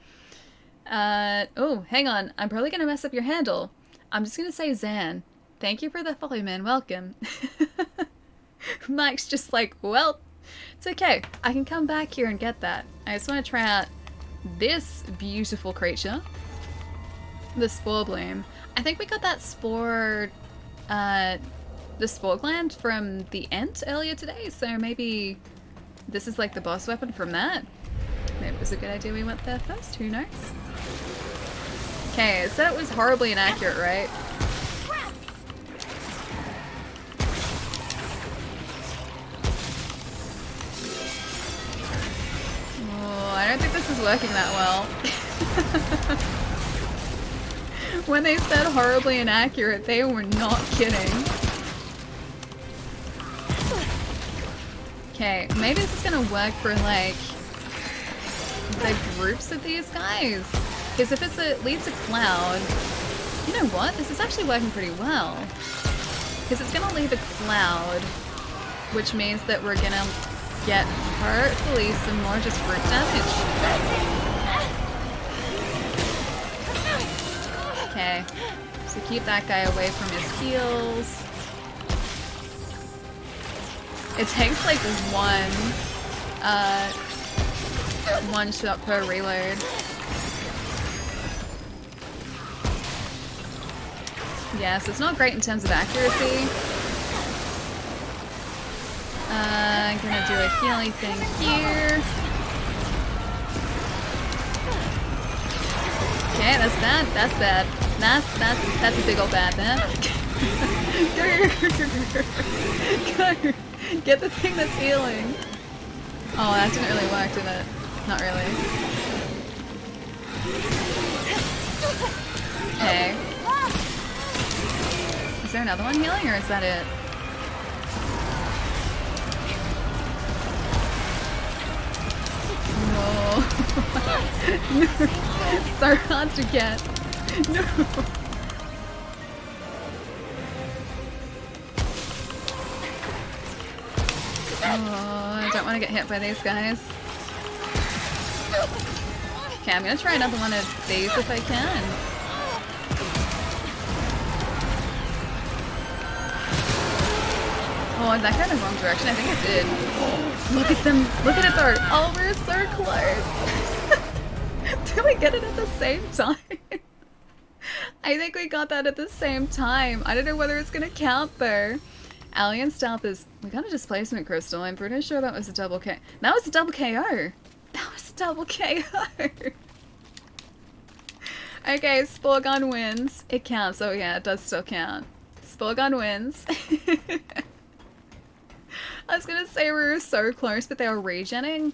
S1: Oh, hang on. I'm probably going to mess up your handle. I'm just going to say Zan. Thank you for the follow, man. Welcome. Mike's just like, well, it's okay. I can come back here and get that. I just want to try out this beautiful creature. The spore bloom. I think we got that spore, the spore gland from the Ent earlier today, so maybe this is like the boss weapon from that. Maybe it was a good idea we went there first, who knows? Okay, so it was horribly inaccurate, right? Oh, I don't think this is working that well. When they said horribly inaccurate, they were not kidding. Okay, maybe this is gonna work for like the groups of these guys. Because if it leaves a cloud, you know what? This is actually working pretty well. Because it's gonna leave a cloud, which means that we're gonna get hopefully some more just group damage. Okay, so keep that guy away from his heals. It takes like one shot per reload. Yeah, so it's not great in terms of accuracy. I'm gonna do a healing thing here. Okay, that's bad. That's bad. That's a big old bad, man. Go. Get the thing that's healing. Oh, that didn't really work, did it? Not really. Okay. Is there another one healing, or is that it? No. No. So hard to get. No. Oh, I don't want to get hit by these guys. Okay, I'm gonna try another one of these if I can. Oh, did that go in the wrong direction? I think it did. Oh, look at them. Look at it though. Oh, we're so close. Did we get it at the same time? I think we got that at the same time. I don't know whether it's gonna count though. Alien Stealth is... We got a displacement crystal. I'm pretty sure that was a double K. That was a double KO. That was a double KO. Okay, Spore Gun wins. It counts. Oh yeah, it does still count. Spore Gun wins. I was gonna say we were so close, but they were regenning.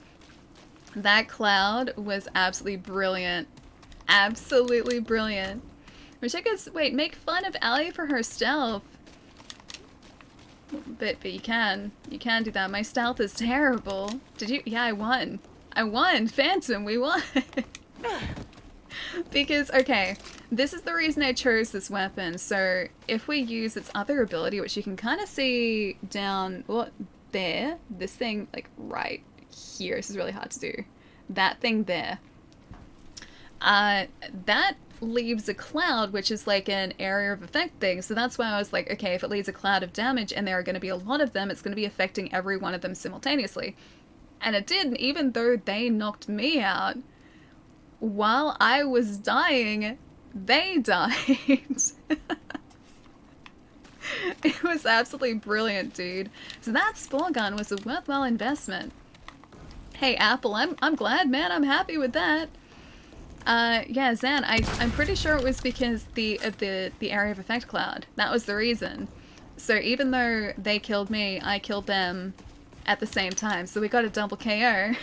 S1: That cloud was absolutely brilliant. Absolutely brilliant. Which I guess... Wait, make fun of Allie for her stealth. But you can do that. My stealth is terrible. Did you? Yeah, I won. I won. Phantom, we won. Because, okay, this is the reason I chose this weapon. So if we use its other ability, which you can kind of see down, well, there, this thing, like right here. This is really hard to do. That thing there. That leaves a cloud, which is like an area of effect thing. So that's why I was like, okay, if it leaves a cloud of damage and there are going to be a lot of them, it's going to be affecting every one of them simultaneously. And it did, even though they knocked me out. While I was dying, they died. It was absolutely brilliant, dude. So that Spore Gun was a worthwhile investment. Hey, Apple, I'm glad, man. I'm happy with that. Yeah, Zan, I'm pretty sure it was because the area of effect cloud. That was the reason. So even though they killed me, I killed them at the same time. So we got a double KO.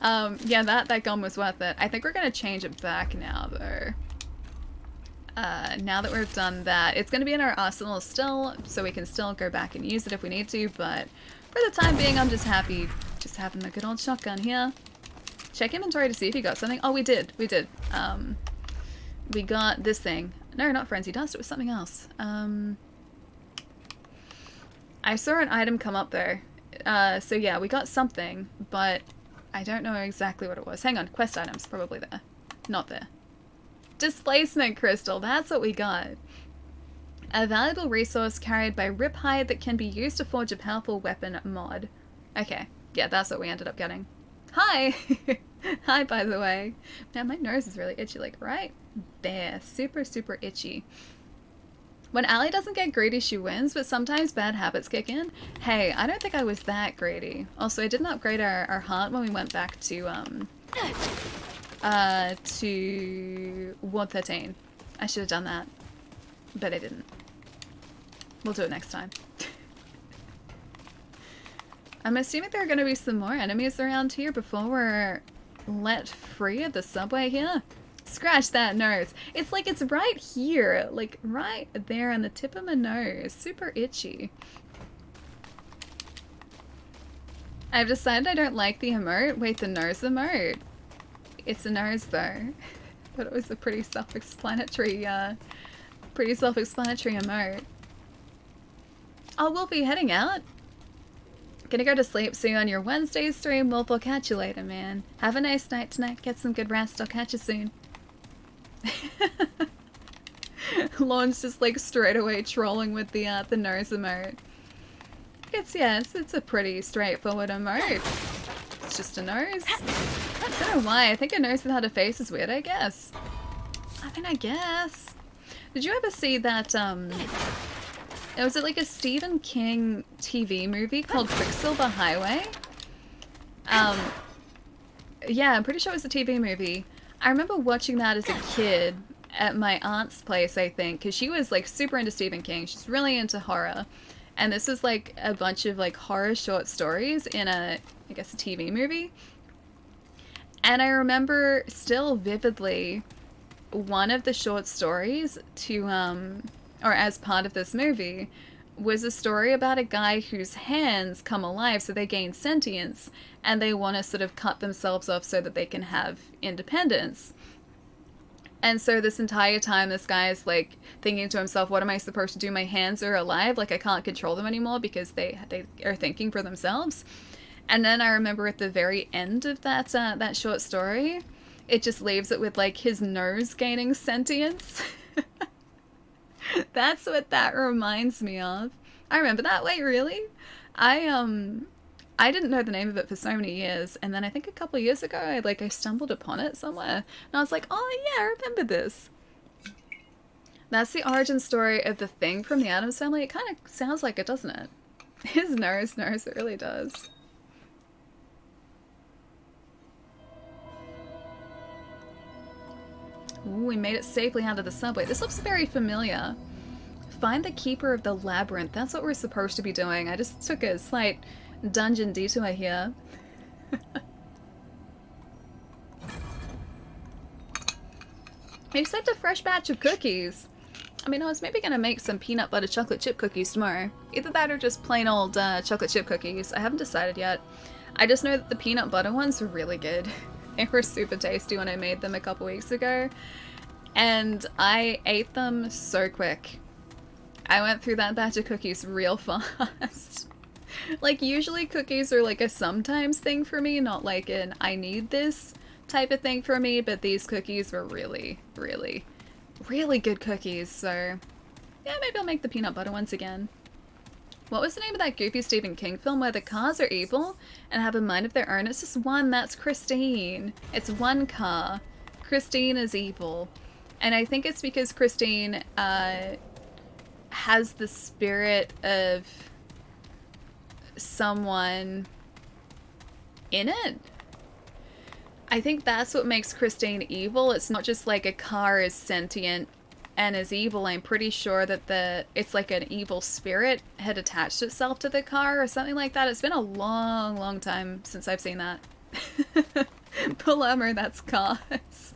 S1: Yeah, that gun was worth it. I think we're gonna change it back now, though. Now that we've done that, it's gonna be in our arsenal still, so we can still go back and use it if we need to, but for the time being, I'm just happy just having the good old shotgun here. Check inventory to see if you got something. Oh, we did. We did. We got this thing. No, not frenzy dust. It was something else. I saw an item come up there. So yeah, we got something, but I don't know exactly what it was. Hang on. Quest items. Probably there. Not there. Displacement crystal. That's what we got. A valuable resource carried by Riphide that can be used to forge a powerful weapon mod. Okay. Yeah, that's what we ended up getting. Hi! Hi, by the way. Now my nose is really itchy, like right there. Super, super itchy. When Allie doesn't get greedy, she wins, but sometimes bad habits kick in. Hey, I don't think I was that greedy. Also, I didn't upgrade our heart when we went back to Ward 13. I should have done that, but I didn't. We'll do it next time. I'm assuming there are going to be some more enemies around here before we're let free of the subway here. Scratch that nose. It's like it's right here. Like right there on the tip of my nose. Super itchy. I've decided I don't like the emote. Wait, the nose emote? It's a nose though. But it was a pretty self-explanatory emote. Oh, we'll be heading out. Gonna go to sleep. See you on your Wednesday stream. We'll catch you later, man. Have a nice night tonight. Get some good rest. I'll catch you soon. Lawn's just like straight away trolling with the nose emote. It's a pretty straightforward emote. It's just a nose. I don't know why. I think a nose without a face is weird, I guess. I mean, I guess. Did you ever see that, was it like a Stephen King TV movie called Quicksilver Highway? Yeah, I'm pretty sure it was a TV movie. I remember watching that as a kid at my aunt's place, I think, because she was like super into Stephen King. She's really into horror. And this was like a bunch of like horror short stories in I guess a TV movie. And I remember still vividly one of the short stories or as part of this movie was a story about a guy whose hands come alive, so they gain sentience, and they want to sort of cut themselves off so that they can have independence. And so this entire time, this guy is like thinking to himself, what am I supposed to do? My hands are alive, like I can't control them anymore because they are thinking for themselves. And then I remember at the very end of that short story, it just leaves it with like his nose gaining sentience. That's what that reminds me of. I remember that. Wait, really? I didn't know the name of it for so many years, and then I think a couple of years ago, I stumbled upon it somewhere, and I was like, oh yeah, I remember this. That's the origin story of the Thing from the Addams Family. It kind of sounds like it, doesn't it? His nose, it really does. Ooh, we made it safely out of the subway. This looks very familiar. Find the keeper of the labyrinth. That's what we're supposed to be doing. I just took a slight dungeon detour here. We expect a fresh batch of cookies. I mean, I was maybe gonna make some peanut butter chocolate chip cookies tomorrow. Either that or just plain old chocolate chip cookies. I haven't decided yet. I just know that the peanut butter ones were really good. They were super tasty when I made them a couple weeks ago. And I ate them so quick. I went through that batch of cookies real fast. Like, usually cookies are like a sometimes thing for me, not like an I need this type of thing for me, but these cookies were really, really, really good cookies, so yeah, maybe I'll make the peanut butter ones again. What was the name of that goofy Stephen King film where the cars are evil and have a mind of their own? It's just one, that's Christine. It's one car. Christine is evil. And I think it's because Christine has the spirit of someone in it. I think that's what makes Christine evil. It's not just like a car is sentient and is evil. I'm pretty sure that it's like an evil spirit had attached itself to the car or something like that. It's been a long, long time since I've seen that. Palermo, that's cars.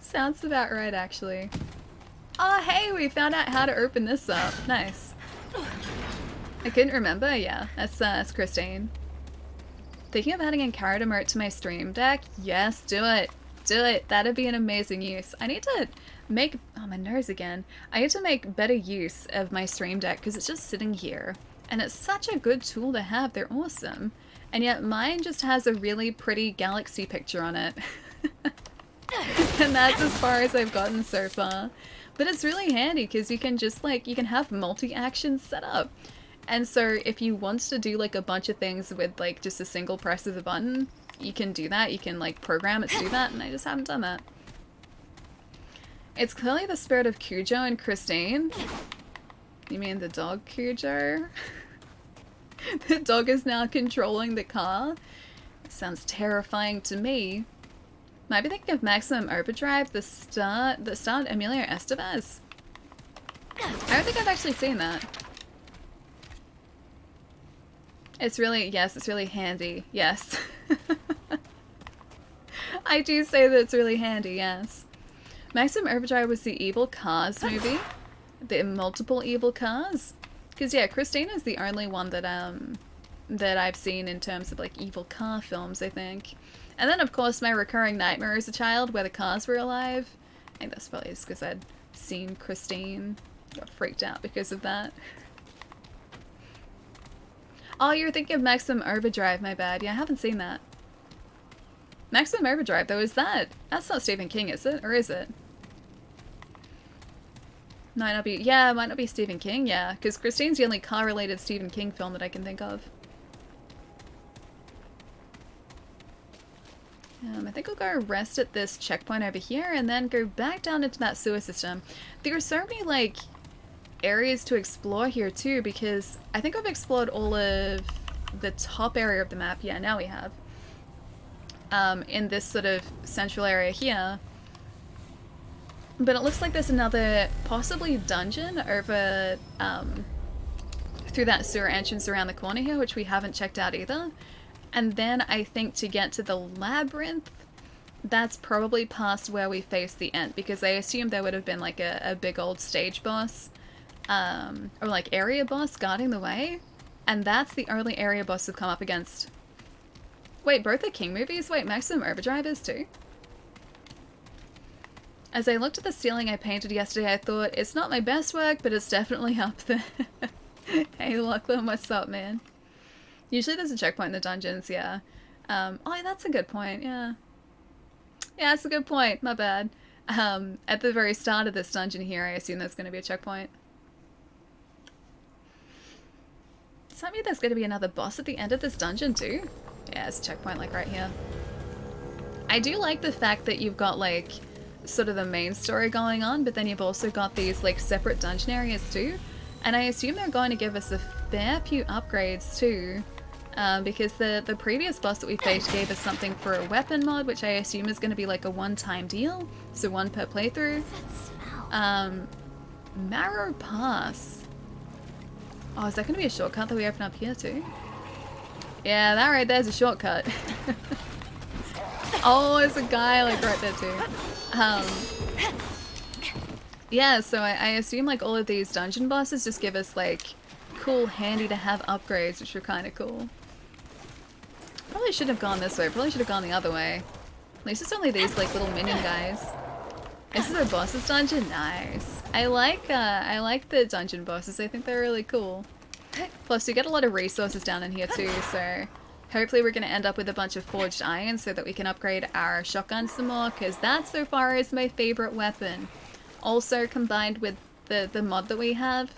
S1: Sounds about right, actually. Oh, hey, we found out how to open this up. Nice. I couldn't remember. Yeah, that's Christine. Thinking of adding in character mode to my stream deck? Yes, do it. Do it. That'd be an amazing use. I need to make... Oh, my nose again. I need to make better use of my stream deck because it's just sitting here. And it's such a good tool to have. They're awesome. And yet mine just has a really pretty galaxy picture on it. And that's as far as I've gotten so far. But it's really handy because you can just like, you can have multi-actions set up. And so if you want to do like a bunch of things with like just a single press of the button, you can do that. You can like program it to do that, and I just haven't done that. It's clearly the spirit of Cujo and Christine. You mean the dog Cujo? The dog is now controlling the car? Sounds terrifying to me. Might be thinking of Maximum Overdrive, the starred Emilio Estevez. I don't think I've actually seen that. It's really, yes, it's really handy, yes. I do say that it's really handy, yes. Maximum Overdrive was the Evil Cars movie. The multiple Evil Cars. Because yeah, Christine is the only one that that I've seen in terms of like evil car films, I think. And then of course my recurring nightmare as a child where the cars were alive. I think that's probably just because I'd seen Christine. Got freaked out because of that. Oh, you're thinking of Maximum Overdrive, my bad. Yeah, I haven't seen that. Maximum Overdrive, though, is that? That's not Stephen King, is it? Or is it? Might not be. Yeah, it might not be Stephen King, yeah. Because Christine's the only car-related Stephen King film that I can think of. I think I'll go rest at this checkpoint over here and then go back down into that sewer system. There are so many, like, areas to explore here, too, because I think I've explored all of the top area of the map. Yeah, now we have. In this sort of central area here. But it looks like there's another, possibly dungeon over, through that sewer entrance around the corner here, which we haven't checked out either. And then I think to get to the labyrinth, that's probably past where we face the end, because I assume there would have been like a big old stage boss, or like area boss guarding the way. And that's the only area boss we've come up against. Wait, both the King movies? Wait, Maximum Overdrive is too? As I looked at the ceiling I painted yesterday, I thought, it's not my best work, but it's definitely up there. Hey Lachlan, what's up, man? Usually there's a checkpoint in the dungeons, yeah. Oh, that's a good point, yeah. Yeah, that's a good point, my bad. At the very start of this dungeon here, I assume there's going to be a checkpoint. Does that mean there's going to be another boss at the end of this dungeon too? Yeah, it's a checkpoint like right here. I do like the fact that you've got like sort of the main story going on, but then you've also got these like separate dungeon areas too. And I assume they're going to give us a fair few upgrades too, because the previous boss that we faced gave us something for a weapon mod, which I assume is going to be like a one-time deal, so one per playthrough. Marrow Pass. Oh, is that going to be a shortcut that we open up here too? Yeah, that right there's a shortcut. Oh, there's a guy like right there too. Yeah, so I assume like all of these dungeon bosses just give us like cool, handy to have upgrades, which are kind of cool. Probably should have gone this way. Probably should have gone the other way. At least it's only these like little minion guys. This is a boss's dungeon. Nice. I like the dungeon bosses. I think they're really cool. Plus, you get a lot of resources down in here too. So hopefully, we're gonna end up with a bunch of forged iron so that we can upgrade our shotgun some more. Because that so far is my favorite weapon. Also combined with the mod that we have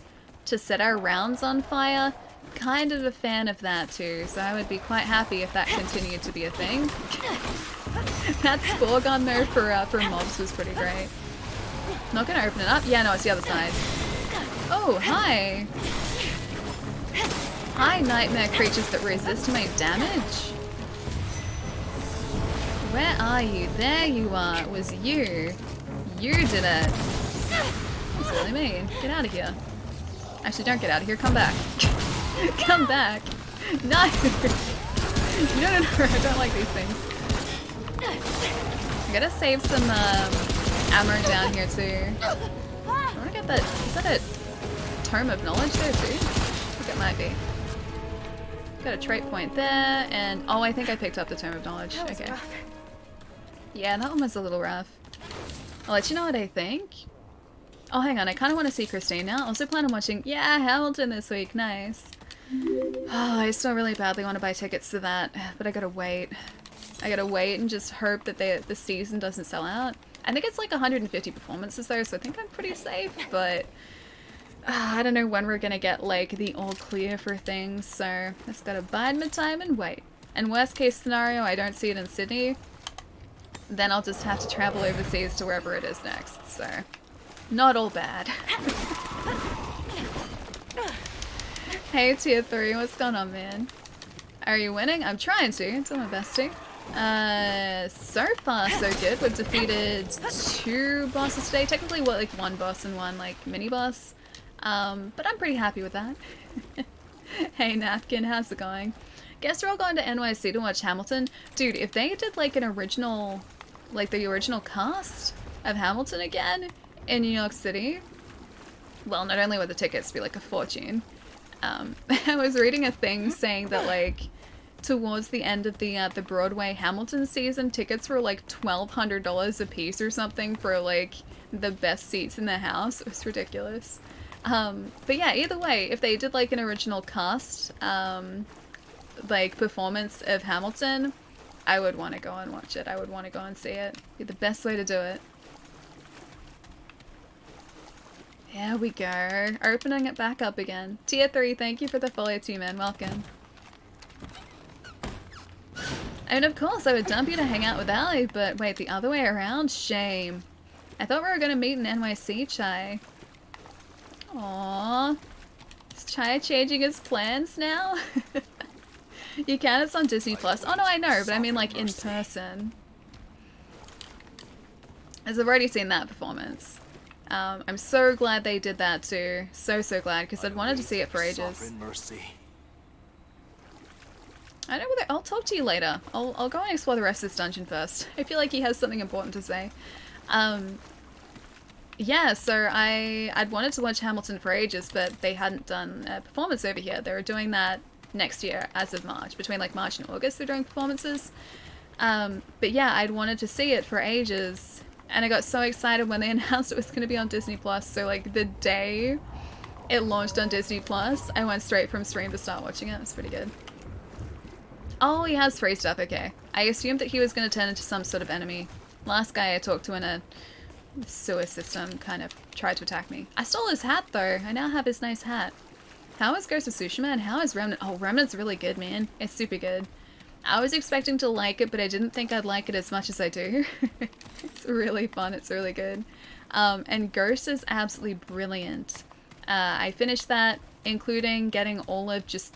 S1: to set our rounds on fire. Kind of a fan of that too. So I would be quite happy if that continued to be a thing. That spore gun though for mobs was pretty great. Not gonna open it up? Yeah, no, it's the other side. Oh, hi! Hi, nightmare creatures that resist my damage. Where are you? There you are. It was you. You did it. That's really mean. Get out of here. Actually, don't get out of here. Come back. Come back. No! No, I don't like these things. I gotta save some ammo down here too. I wanna get that. Is that a tome of knowledge there too? I think it might be. Got a trait point there, and oh, I think I picked up the Tome of Knowledge.
S5: That was
S1: Okay.
S5: rough.
S1: Yeah, that one was a little rough. I'll let you know what I think. Oh, hang on, I kind of want to see Christine now. Also plan on watching, yeah, Hamilton this week. Nice. Oh, I still really badly want to buy tickets to that, but I gotta wait. I gotta wait and just hope that the season doesn't sell out. I think it's like 150 performances though, so I think I'm pretty safe, but I don't know when we're gonna get like the all clear for things, so just gotta bide my time and wait. And worst case scenario, I don't see it in Sydney, then I'll just have to travel overseas to wherever it is next, so not all bad. Hey, tier 3, what's going on, man? Are you winning? I'm trying to. Doing my best to. So far so good. We've defeated 2 bosses today. Technically, what, like 1 boss and 1 like mini boss. But I'm pretty happy with that. Hey, Napkin, how's it going? Guess we're all going to NYC to watch Hamilton. Dude, if they did like an original, like the original cast of Hamilton again in New York City, well, not only would the tickets be like a fortune. I was reading a thing saying that like towards the end of the Broadway Hamilton season, tickets were like $1,200 a piece or something for like the best seats in the house. It was ridiculous. But yeah, either way, if they did like an original cast, like performance of Hamilton, I would want to go and watch it. I would want to go and see it. Be the best way to do it. There we go. Opening it back up again. Tier 3, thank you for the follow too, man. Welcome. And of course, I would dump you to hang out with Ali, but wait, the other way around? Shame. I thought we were going to meet in NYC, Chai. Aww. Is Chai changing his plans now? You can, it's on Disney Plus. Oh no, I know, but I mean like in person. As I've already seen that performance. I'm so glad they did that too. So glad, because I'd wanted to see it for ages. I know whether I'll talk to you later. I'll go and explore the rest of this dungeon first. I feel like he has something important to say. Yeah, so I'd wanted to watch Hamilton for ages, but they hadn't done a performance over here. They were doing that next year as of March. Between like March and August they're doing performances. But yeah, I'd wanted to see it for ages. And I got so excited when they announced it was going to be on Disney Plus. So like the day it launched on Disney Plus, I went straight from stream to start watching it. It was pretty good. Oh, he has free stuff. Okay. I assumed that he was going to turn into some sort of enemy. Last guy I talked to in a sewer system kind of tried to attack me. I stole his hat though. I now have his nice hat. How is Ghost of Tsushima and how is Remnant? Oh, Remnant's really good, man. It's super good. I was expecting to like it, but I didn't think I'd like it as much as I do. It's really fun. It's really good. And Ghost is absolutely brilliant. I finished that, including getting all of just...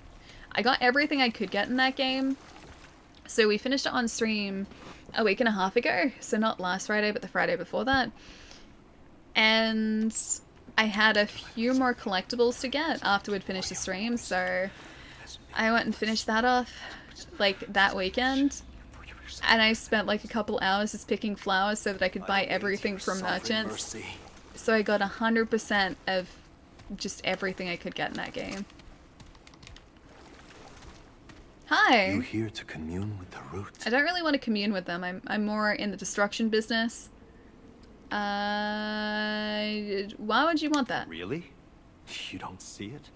S1: I got everything I could get in that game. So we finished it on stream a week and a half ago. So not last Friday, but the Friday before that. And I had a few more collectibles to get after we'd finished the stream. So I went and finished that off like that weekend. And I spent like a couple hours just picking flowers so that I could buy everything from merchants. So I got 100% of just everything I could get in that game. Hi!
S7: You here to commune with the roots?
S1: I don't really want to commune with them. I'm more in the destruction business. Why would you want that?
S7: Really? You don't see it?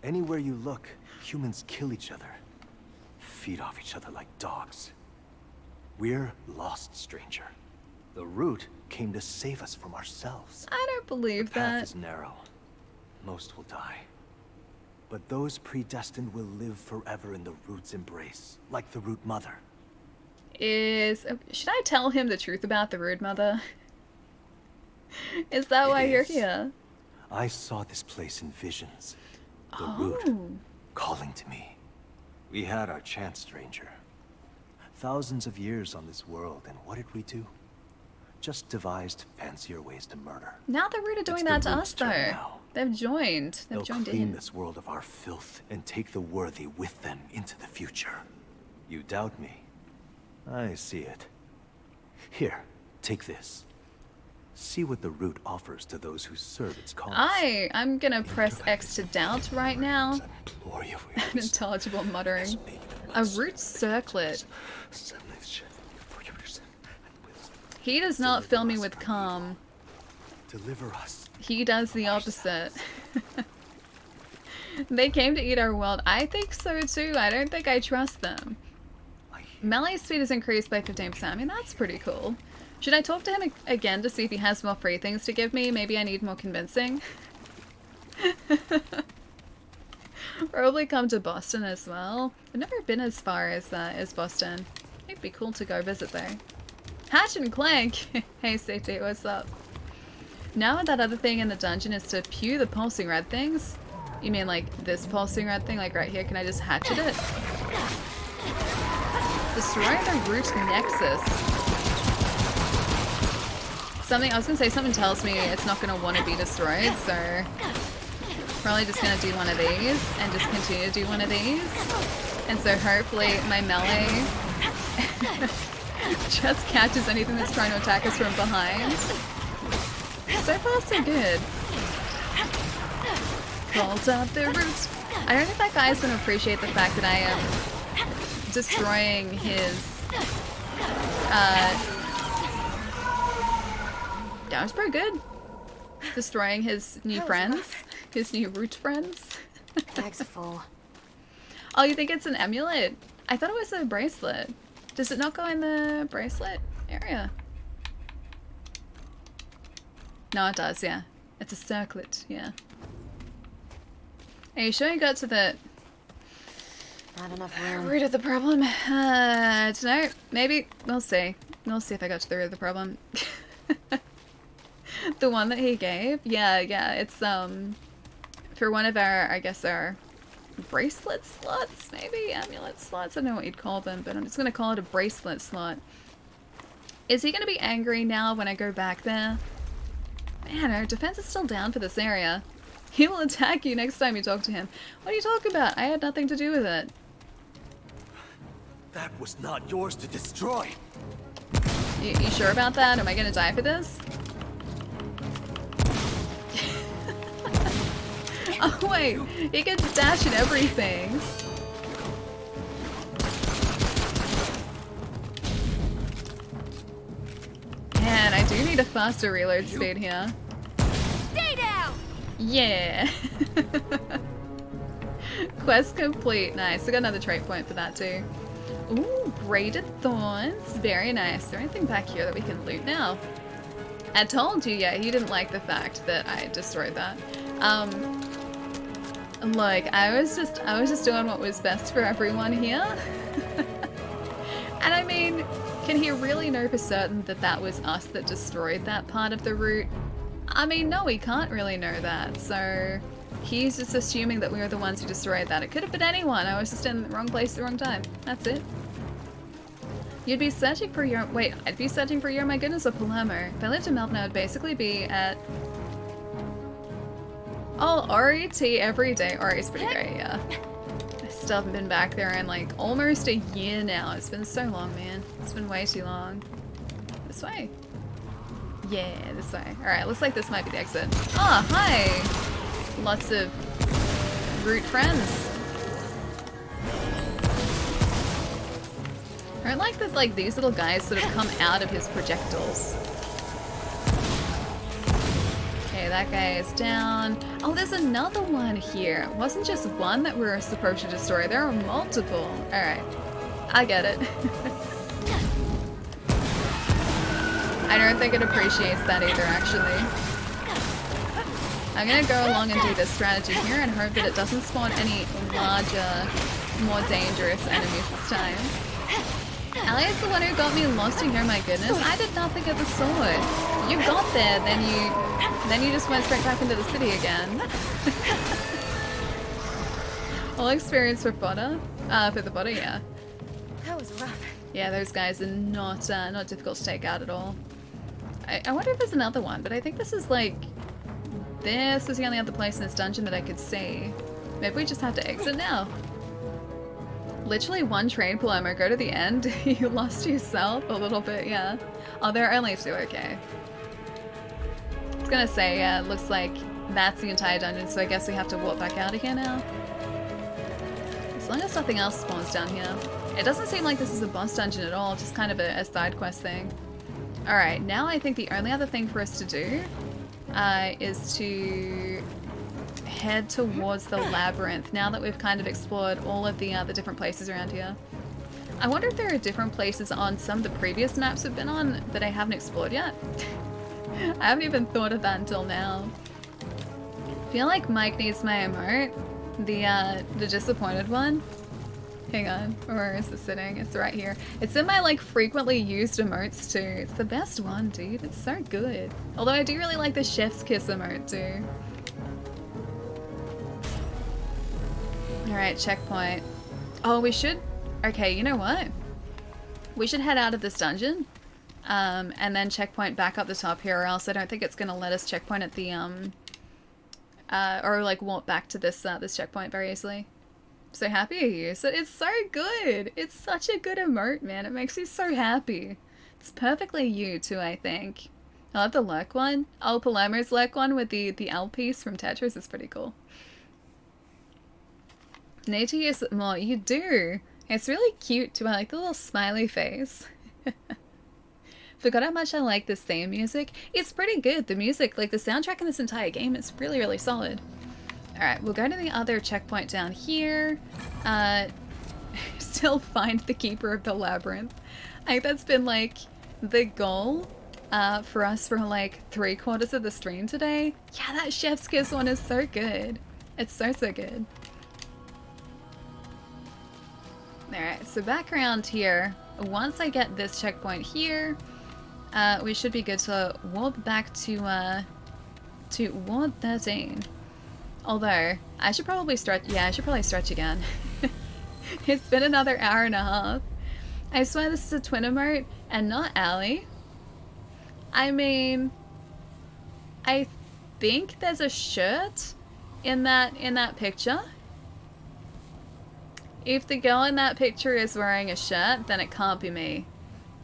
S7: Anywhere you look, humans kill each other. Feed off each other like dogs. We're lost, stranger. The root came to save us from ourselves.
S1: I don't believe
S7: the path
S1: that.
S7: is narrow. Most will die. But those predestined will live forever in the root's embrace, like the root mother.
S1: Should I tell him the truth about the root mother? Is that why you're here?
S7: I saw this place in visions. The root calling to me. We had our chance, stranger. Thousands of years on this world, and what did we do? Just devised fancier ways to murder.
S1: Now the root are doing that to us, though.
S7: Now.
S1: They've joined. They've
S7: They'll
S1: joined
S7: clean
S1: in.
S7: this world of our filth and take the worthy with them into the future. You doubt me? I see it. Here, take this. See what the root offers to those who serve its cause.
S1: I'm gonna press X to doubt right now.
S7: Implore you,
S1: Unintelligible muttering. A root circlet. He does not fill me with calm.
S7: Deliver us.
S1: He does the opposite. They came to eat our world. I think so too. I don't think I trust them. Melee speed is increased by 15%. I mean, that's pretty cool. Should I talk to him again to see if he has more free things to give me? Maybe I need more convincing. Probably come to Boston as well. I've never been as far as Boston. It'd be cool to go visit there. Hatch and Clank! Hey CT, what's up? Now that other thing in the dungeon is to pew the pulsing red things. You mean like this pulsing red thing, like right here? Can I just hatchet it? Destroy the root nexus. I was gonna say something tells me it's not gonna want to be destroyed, so probably just gonna do one of these and just continue to do one of these. And so hopefully my melee just catches anything that's trying to attack us from behind. So far so good. Called up the roots. I don't think that guy's gonna appreciate the fact that I am destroying his that was pretty good. Destroying his new friends. His new root friends.
S6: Bag's full.
S1: Oh, you think it's an amulet? I thought it was a bracelet. Does it not go in the bracelet area? No, it does, yeah. It's a circlet, yeah. Are you sure you got to the
S6: Not enough room.
S1: root of the problem? I don't know. Maybe. We'll see. We'll see if I got to the root of the problem. The one that he gave? Yeah, it's, for one of our, I guess our bracelet slots, maybe? Amulet slots? I don't know what you'd call them, but I'm just gonna call it a bracelet slot. Is he gonna be angry now when I go back there? Man, our defense is still down for this area. He will attack you next time you talk to him. What are you talking about? I had nothing to do with it.
S7: That was not yours to destroy.
S1: You sure about that? Am I gonna die for this? Oh wait, he can dash and everything. Man, I do need a faster reload speed here.
S5: Stay down!
S1: Yeah. Quest complete. Nice. I got another trait point for that too. Ooh, braided thorns. Very nice. Is there anything back here that we can loot now? I told you, yeah, he didn't like the fact that I destroyed that. Look, I was just doing what was best for everyone here. And I mean, can he really know for certain that that was us that destroyed that part of the route? I mean, no, he can't really know that, so he's just assuming that we were the ones who destroyed that. It could have been anyone. I was just in the wrong place at the wrong time. That's it. You'd be searching for your... Wait, I'd be searching for your my goodness or Palermo. If I lived in Melbourne, I would basically be at... Oh, RET every day. RET's pretty great, yeah. I still haven't been back there in like almost a year now. It's been so long, man. It's been way too long. This way. Yeah, this way. Alright, looks like this might be the exit. Oh, hi! Lots of root friends. I don't like that, like, these little guys sort of come out of his projectiles. Okay, that guy is down. Oh, there's another one here. It wasn't just one that we were supposed to destroy. There are multiple. Alright. I get it. I don't think it appreciates that either, actually. I'm gonna go along and do this strategy here and hope that it doesn't spawn any larger, more dangerous enemies this time. Ali is the one who got me lost in here, my goodness. I did not think of the sword. You got there, then you just went straight back into the city again. All experience for fodder? For the fodder, yeah.
S6: That was rough.
S1: Yeah, those guys are not difficult to take out at all. I wonder if there's another one, but I think this is like... This was the only other place in this dungeon that I could see. Maybe we just have to exit now. Literally one train Palermo, go to the end. You lost yourself a little bit, yeah. Oh, there are only two, okay. was gonna say, yeah, it looks like that's the entire dungeon, so I guess we have to walk back out of here now. As long as nothing else spawns down here. It doesn't seem like this is a boss dungeon at all, just kind of a side quest thing. Alright, now I think the only other thing for us to do is to head towards the labyrinth, now that we've kind of explored all of the different places around here. I wonder if there are different places on some of the previous maps we've been on that I haven't explored yet. I haven't even thought of that until now. I feel like Mike needs my emote. The disappointed one. Hang on, where is it sitting? It's right here. It's in my like frequently used emotes too. It's the best one, dude. It's so good. Although I do really like the chef's kiss emote too. Alright, checkpoint. Oh, we should... Okay, you know what? We should head out of this dungeon. And then checkpoint back up the top here, or else I don't think it's going to let us checkpoint at the, or like walk back to this, this checkpoint very easily. So happy to use it. It's so good. It's such a good emote, man. It makes me so happy. It's perfectly you too, I think. I love the lurk one. Oh, Palermo's lurk one with the L piece from Tetris is pretty cool. Need to use it more. You do. It's really cute too. I like the little smiley face. Forgot how much I like this theme music. It's pretty good. The music, like the soundtrack in this entire game, is really, really solid. Alright, we'll go to the other checkpoint down here. Still find the keeper of the labyrinth. I think that's been like the goal for us for like 3/4 of the stream today. Yeah, that chef's kiss one is so good. It's so, so good. Alright, so back around here. Once I get this checkpoint here, we should be good to warp back to Ward 13. Although, I should probably stretch. Yeah, I should probably stretch again. It's been another hour and a half. I swear this is a twin emote and not Allie. I mean, I think there's a shirt in that picture. If the girl in that picture is wearing a shirt, then it can't be me.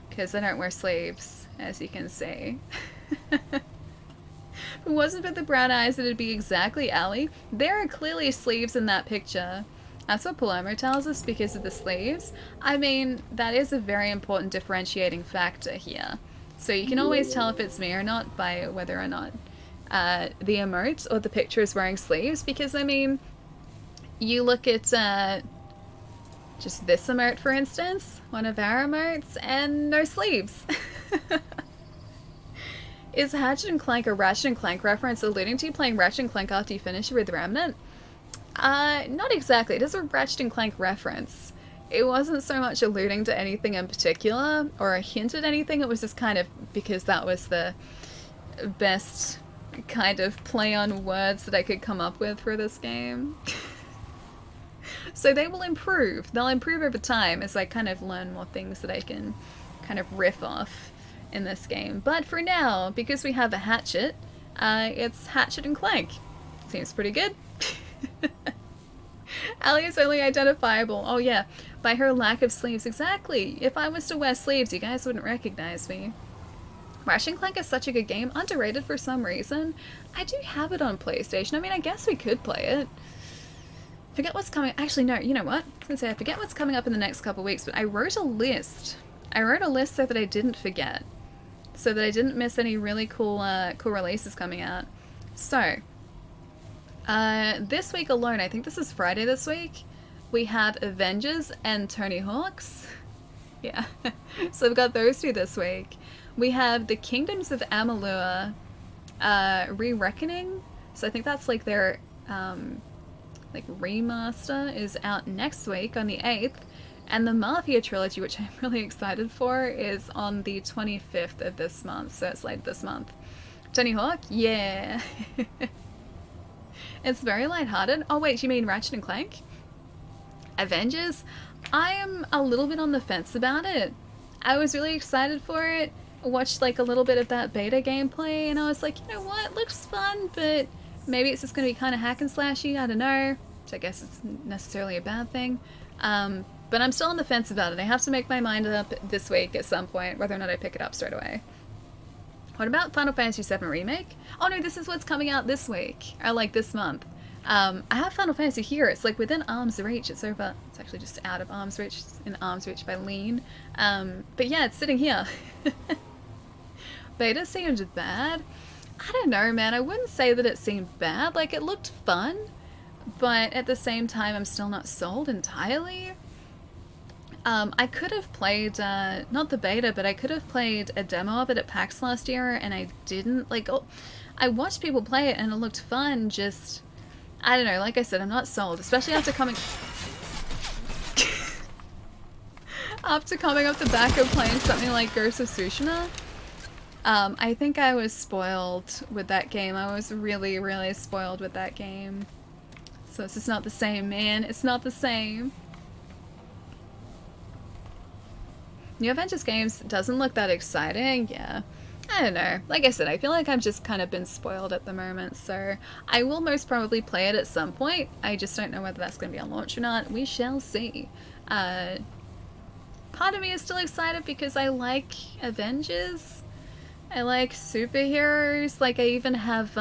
S1: Because I don't wear sleeves, as you can see. If it wasn't for the brown eyes, it'd be exactly Allie. There are clearly sleeves in that picture. That's what Palermo tells us because of the sleeves. I mean, that is a very important differentiating factor here. So you can always tell if it's me or not by whether or not the emote or the picture is wearing sleeves. Because, I mean, you look at just this emote, for instance, one of our emotes, and no sleeves. Is Hatchet and Clank a Ratchet and Clank reference alluding to you playing Ratchet and Clank after you finish with Remnant? Not exactly. It is a Ratchet and Clank reference. It wasn't so much alluding to anything in particular, or a hint at anything. It was just kind of because that was the best kind of play on words that I could come up with for this game. So they will improve. They'll improve over time as I kind of learn more things that I can kind of riff off in this game. But for now, because we have a hatchet, it's Hatchet and Clank. Seems pretty good. Allie is only identifiable, oh yeah, by her lack of sleeves. Exactly. If I was to wear sleeves, you guys wouldn't recognize me. Ratchet and Clank is such a good game. Underrated for some reason. I do have it on PlayStation. I mean, I guess we could play it. Forget what's coming. Actually, no, you know what? I was gonna say, I forget what's coming up in the next couple weeks, but I wrote a list. I wrote a list so that I didn't forget. So that I didn't miss any really cool cool releases coming out. So, this week alone, I think this is Friday this week, we have Avengers and Tony Hawk's. Yeah. So we've got those two this week. We have the Kingdoms of Amalur Re-Reckoning. So I think that's like their like remaster is out next week on the 8th. And the Mafia trilogy, which I'm really excited for, is on the 25th of this month. So it's late this month. Tony Hawk? Yeah. It's very lighthearted. Oh wait, you mean Ratchet and Clank? Avengers? I am a little bit on the fence about it. I was really excited for it. Watched like a little bit of that beta gameplay and I was like, you know what, looks fun, but maybe it's just going to be kind of hack and slashy, I don't know. Which I guess it's necessarily a bad thing. But I'm still on the fence about it. I have to make my mind up this week at some point whether or not I pick it up straight away. What about Final Fantasy VII Remake? Oh no, this is what's coming out this week, or like this month. I have Final Fantasy here. It's like within arm's reach. It's over. It's actually just out of arm's reach. It's in arm's reach by Lean. But yeah, it's sitting here. Beta seemed bad. I don't know, man. I wouldn't say that it seemed bad. Like, it looked fun, but at the same time, I'm still not sold entirely. I could have played, not the beta, but I could have played a demo of it at PAX last year, and I didn't. Like, oh, I watched people play it, and it looked fun, just, I don't know, like I said, I'm not sold, especially after coming... after coming off the back of playing something like Ghost of Tsushima. I think I was spoiled with that game. I was really, really spoiled with that game. So it's just not the same, man. It's not the same. New Avengers games doesn't look that exciting. Yeah. I don't know. Like I said, I feel like I've just kind of been spoiled at the moment. So I will most probably play it at some point. I just don't know whether that's going to be on launch or not. We shall see. Part of me is still excited because I like Avengers. I like superheroes. Like, I even have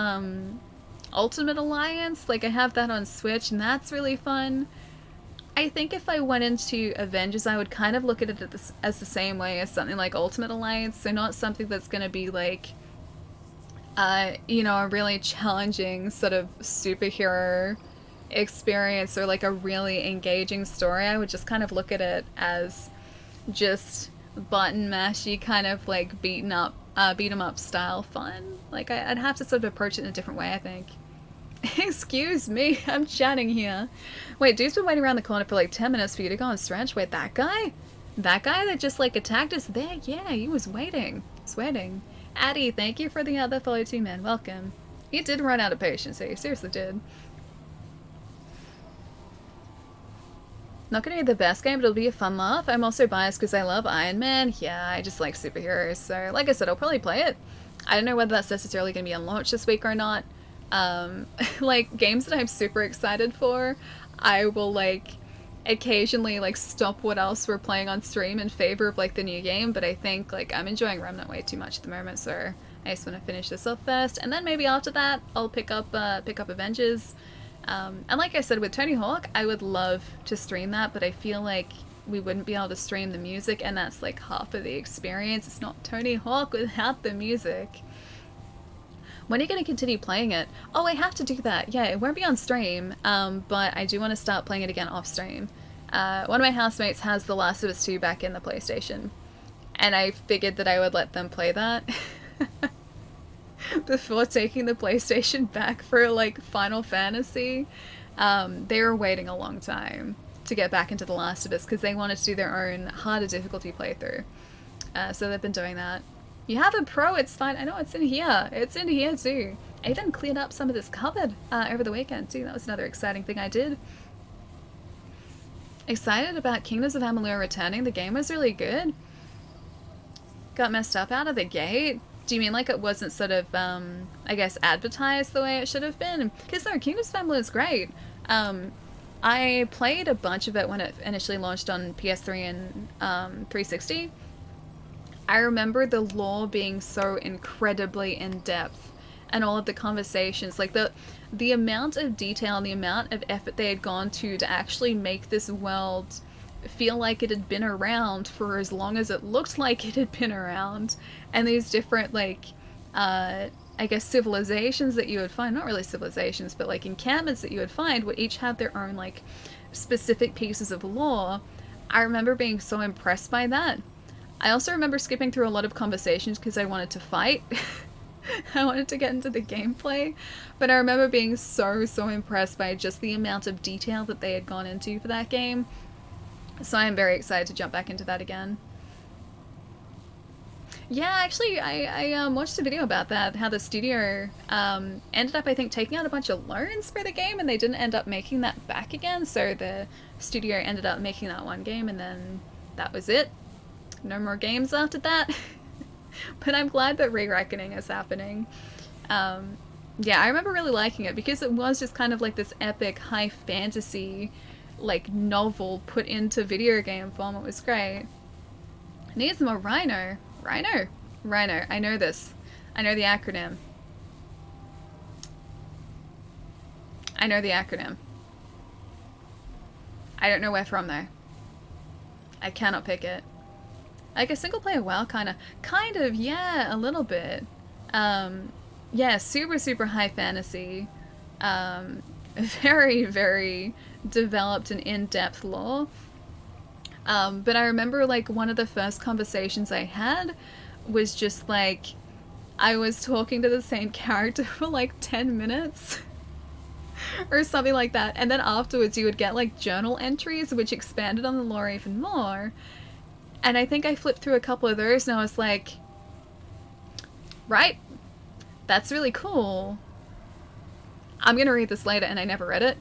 S1: Ultimate Alliance. Like, I have that on Switch, and that's really fun. I think if I went into Avengers, I would kind of look at it as the same way as something like Ultimate Alliance. So not something that's going to be like, you know, a really challenging sort of superhero experience or like a really engaging story. I would just kind of look at it as just button mashy kind of like beat 'em up style fun. Like, I'd have to sort of approach it in a different way, I think. Excuse me, I'm chatting here. Wait, dude's been waiting around the corner for like 10 minutes for you to go on stretch. Wait, that guy? That guy that just like attacked us there? Yeah, he was waiting. He's waiting. Addie, thank you for the other follow too, man. Welcome. He did run out of patience, he seriously did. Not gonna be the best game, but it'll be a fun laugh. I'm also biased because I love Iron Man. Yeah, I just like superheroes. So, like I said, I'll probably play it. I don't know whether that's necessarily gonna be on launch this week or not. Like, games that I'm super excited for, I will, like, occasionally, like, stop what else we're playing on stream in favor of, like, the new game, but I think, like, I'm enjoying Remnant way too much at the moment, so I just want to finish this off first, and then maybe after that, I'll pick up Avengers. And like I said, with Tony Hawk, I would love to stream that, but I feel like we wouldn't be able to stream the music, and that's, like, half of the experience. It's not Tony Hawk without the music. When are you going to continue playing it? Oh, I have to do that. Yeah, it won't be on stream, but I do want to start playing it again off stream. One of my housemates has The Last of Us 2 back in the PlayStation, and I figured that I would let them play that before taking the PlayStation back for, like, Final Fantasy. They were waiting a long time to get back into The Last of Us because they wanted to do their own harder difficulty playthrough. So they've been doing that. You have a pro, it's fine. I know it's in here. It's in here too. I even cleared up some of this cupboard over the weekend too. That was another exciting thing I did. Excited about Kingdoms of Amalur returning. The game was really good. Got messed up out of the gate. Do you mean like it wasn't sort of, I guess, advertised the way it should have been? Because no, Kingdoms of Amalur is great. I played a bunch of it when it initially launched on PS3 and 360. I remember the lore being so incredibly in-depth and all of the conversations, like the amount of detail and the amount of effort they had gone to actually make this world feel like it had been around for as long as it looked like it had been around, and these different, like, I guess civilizations that you would find, not really civilizations, but like encampments that you would find would each have their own, like, specific pieces of lore. I remember being so impressed by that. I also remember skipping through a lot of conversations because I wanted to fight. I wanted to get into the gameplay, but I remember being so impressed by just the amount of detail that they had gone into for that game. So I am very excited to jump back into that again. Yeah, actually, I watched a video about that, how the studio ended up, I think, taking out a bunch of loans for the game, and they didn't end up making that back again, so the studio ended up making that one game, and then that was it. No more games after that. But I'm glad that Re-Reckoning is happening. Yeah, I remember really liking it because it was just kind of like this epic high fantasy, like, novel put into video game form. It was great. Needs more Rhino. Rhino. I know this. I know the acronym. I know the acronym. I don't know where from though. I cannot pick it. Like a single player WoW kind of, yeah, a little bit. Yeah, super high fantasy. Very, very developed and in-depth lore. But I remember like one of the first conversations I had was just like, I was talking to the same character for like 10 minutes or something like that. And then afterwards you would get like journal entries which expanded on the lore even more. And I think I flipped through a couple of those and I was like, right, that's really cool. I'm gonna read this later, and I never read it.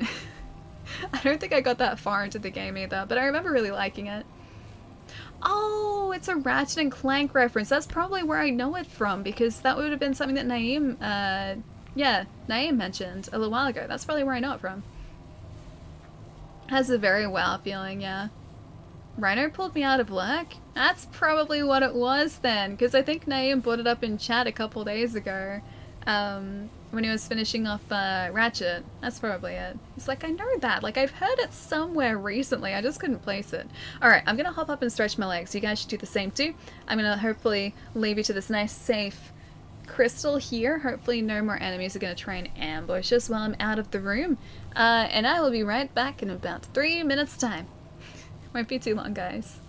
S1: I don't think I got that far into the game either, but I remember really liking it. Oh, it's a Ratchet and Clank reference. That's probably where I know it from, because that would have been something that Naeem, Naeem mentioned a little while ago. That's probably where I know it from. Has a very WoW feeling, yeah. Rhino pulled me out of work? That's probably what it was then, because I think Naeem brought it up in chat a couple days ago, when he was finishing off Ratchet. That's probably it. It's like, I know that. Like, I've heard it somewhere recently. I just couldn't place it. Alright, I'm gonna hop up and stretch my legs. You guys should do the same too. I'm gonna hopefully leave you to this nice, safe crystal here. Hopefully no more enemies are gonna try and ambush us while I'm out of the room. And I will be right back in about 3 minutes' time. Won't be too long, guys.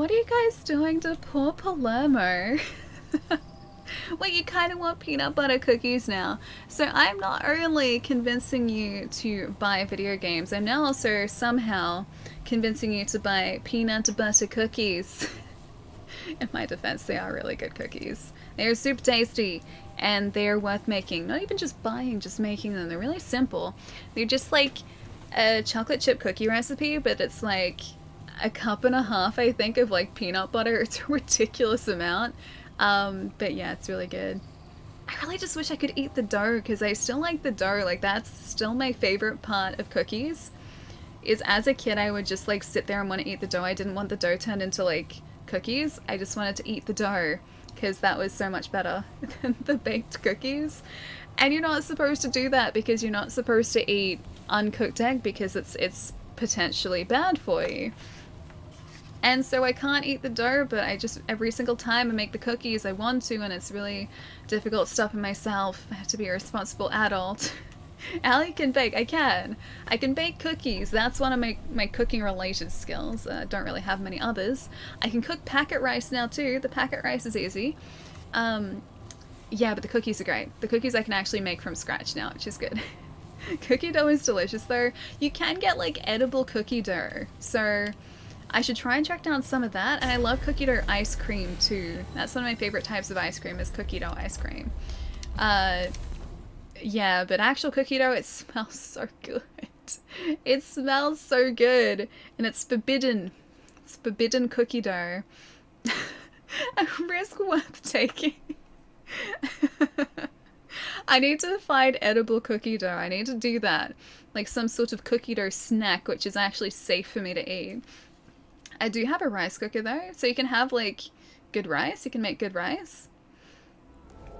S1: What are you guys doing to poor Palermo? Wait, you kind of want peanut butter cookies now. So I'm not only convincing you to buy video games, I'm now also somehow convincing you to buy peanut butter cookies. In my defense, they are really good cookies. They are super tasty and they're worth making. Not even just buying, just making them. They're really simple. They're just like a chocolate chip cookie recipe, but it's like a cup and a half, I think, of like peanut butter. It's a ridiculous amount. But yeah, it's really good. I really just wish I could eat the dough because I still like the dough. Like that's still my favorite part of cookies. Is as a kid I would just like sit there and want to eat the dough. I didn't want the dough turned into like cookies. I just wanted to eat the dough because that was so much better than the baked cookies. And you're not supposed to do that because you're not supposed to eat uncooked egg because it's potentially bad for you. And so I can't eat the dough, but I just, every single time I make the cookies, I want to, and it's really difficult stopping myself. I have to be a responsible adult. Allie can bake. I can bake cookies. That's one of my cooking related skills. Don't really have many others. I can cook packet rice now too. The packet rice is easy. Yeah, but the cookies are great. The cookies I can actually make from scratch now, which is good. Cookie dough is delicious though. You can get like edible cookie dough. So I should try and track down some of that. And I love cookie dough ice cream too. That's one of my favorite types of ice cream is cookie dough ice cream. Yeah, but actual cookie dough, it smells so good. It smells so good. And it's forbidden. It's forbidden cookie dough. A risk worth taking. I need to find edible cookie dough. I need to do that. Like some sort of cookie dough snack, which is actually safe for me to eat. I do have a rice cooker though, so you can have like good rice. You can make good rice.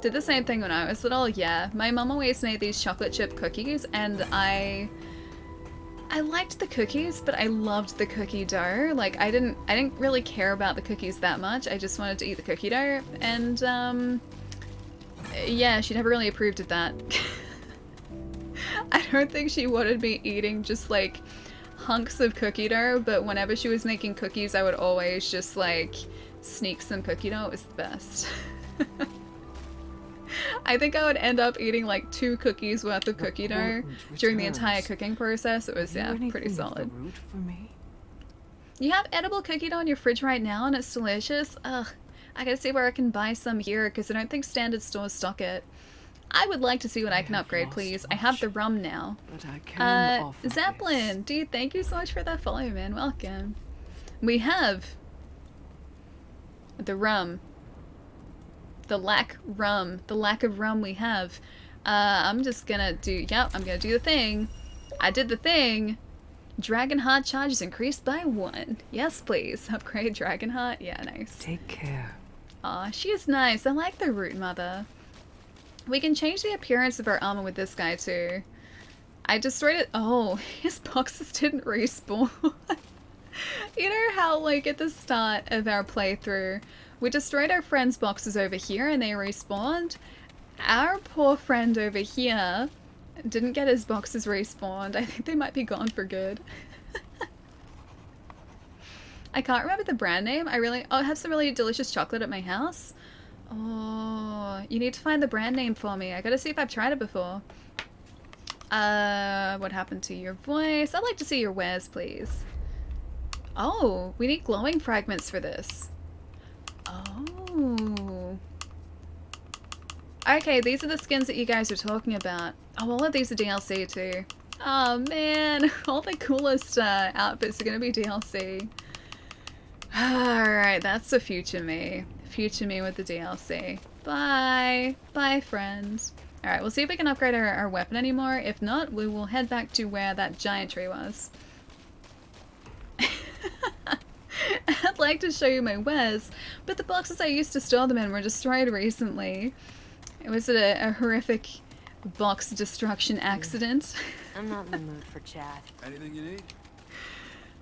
S1: Did the same thing when I was little. Yeah, my mom always made these chocolate chip cookies, and I liked the cookies, but I loved the cookie dough. Like I didn't really care about the cookies that much. I just wanted to eat the cookie dough, and yeah, she never really approved of that. I don't think she wanted me eating just like hunks of cookie dough, but whenever she was making cookies, I would always just like sneak some cookie dough. It was the best. I think I would end up eating like 2 cookies worth of cookie dough during the entire cooking process. It was, yeah, pretty solid. You have edible cookie dough in your fridge right now and it's delicious? Ugh, I gotta see where I can buy some here because I don't think standard stores stock it. I would like to see what I can upgrade, please. I have the rum now. Zeppelin, dude, thank you so much for that follow, man. Welcome. We have the rum. The lack of rum we have. I'm just gonna do, yep, I'm gonna do the thing. I did the thing. Dragon Heart charges increased by 1. Yes, please. Upgrade Dragon Heart. Yeah, nice.
S3: Take care.
S1: Aw, she is nice. I like the Root Mother. We can change the appearance of our armor with this guy too. I destroyed it. Oh, his boxes didn't respawn. You know how, like, at the start of our playthrough, we destroyed our friend's boxes over here and they respawned? Our poor friend over here didn't get his boxes respawned. I think they might be gone for good. I can't remember the brand name. I have some really delicious chocolate at my house. Oh, you need to find the brand name for me. I gotta see if I've tried it before. What happened to your voice? I'd like to see your wares, please. Oh, we need glowing fragments for this. Oh. Okay, these are the skins that you guys are talking about. Oh, all of these are DLC too. Oh man, all the coolest outfits are gonna be DLC. Alright, that's the future me. Future me with the DLC. Bye. Bye, friends. Alright, we'll see if we can upgrade our weapon anymore. If not, we will head back to where that giant tree was. I'd like to show you my wares, but the boxes I used to store them in were destroyed recently. It was a horrific box destruction accident.
S6: I'm not in the mood for chat.
S4: Anything you need?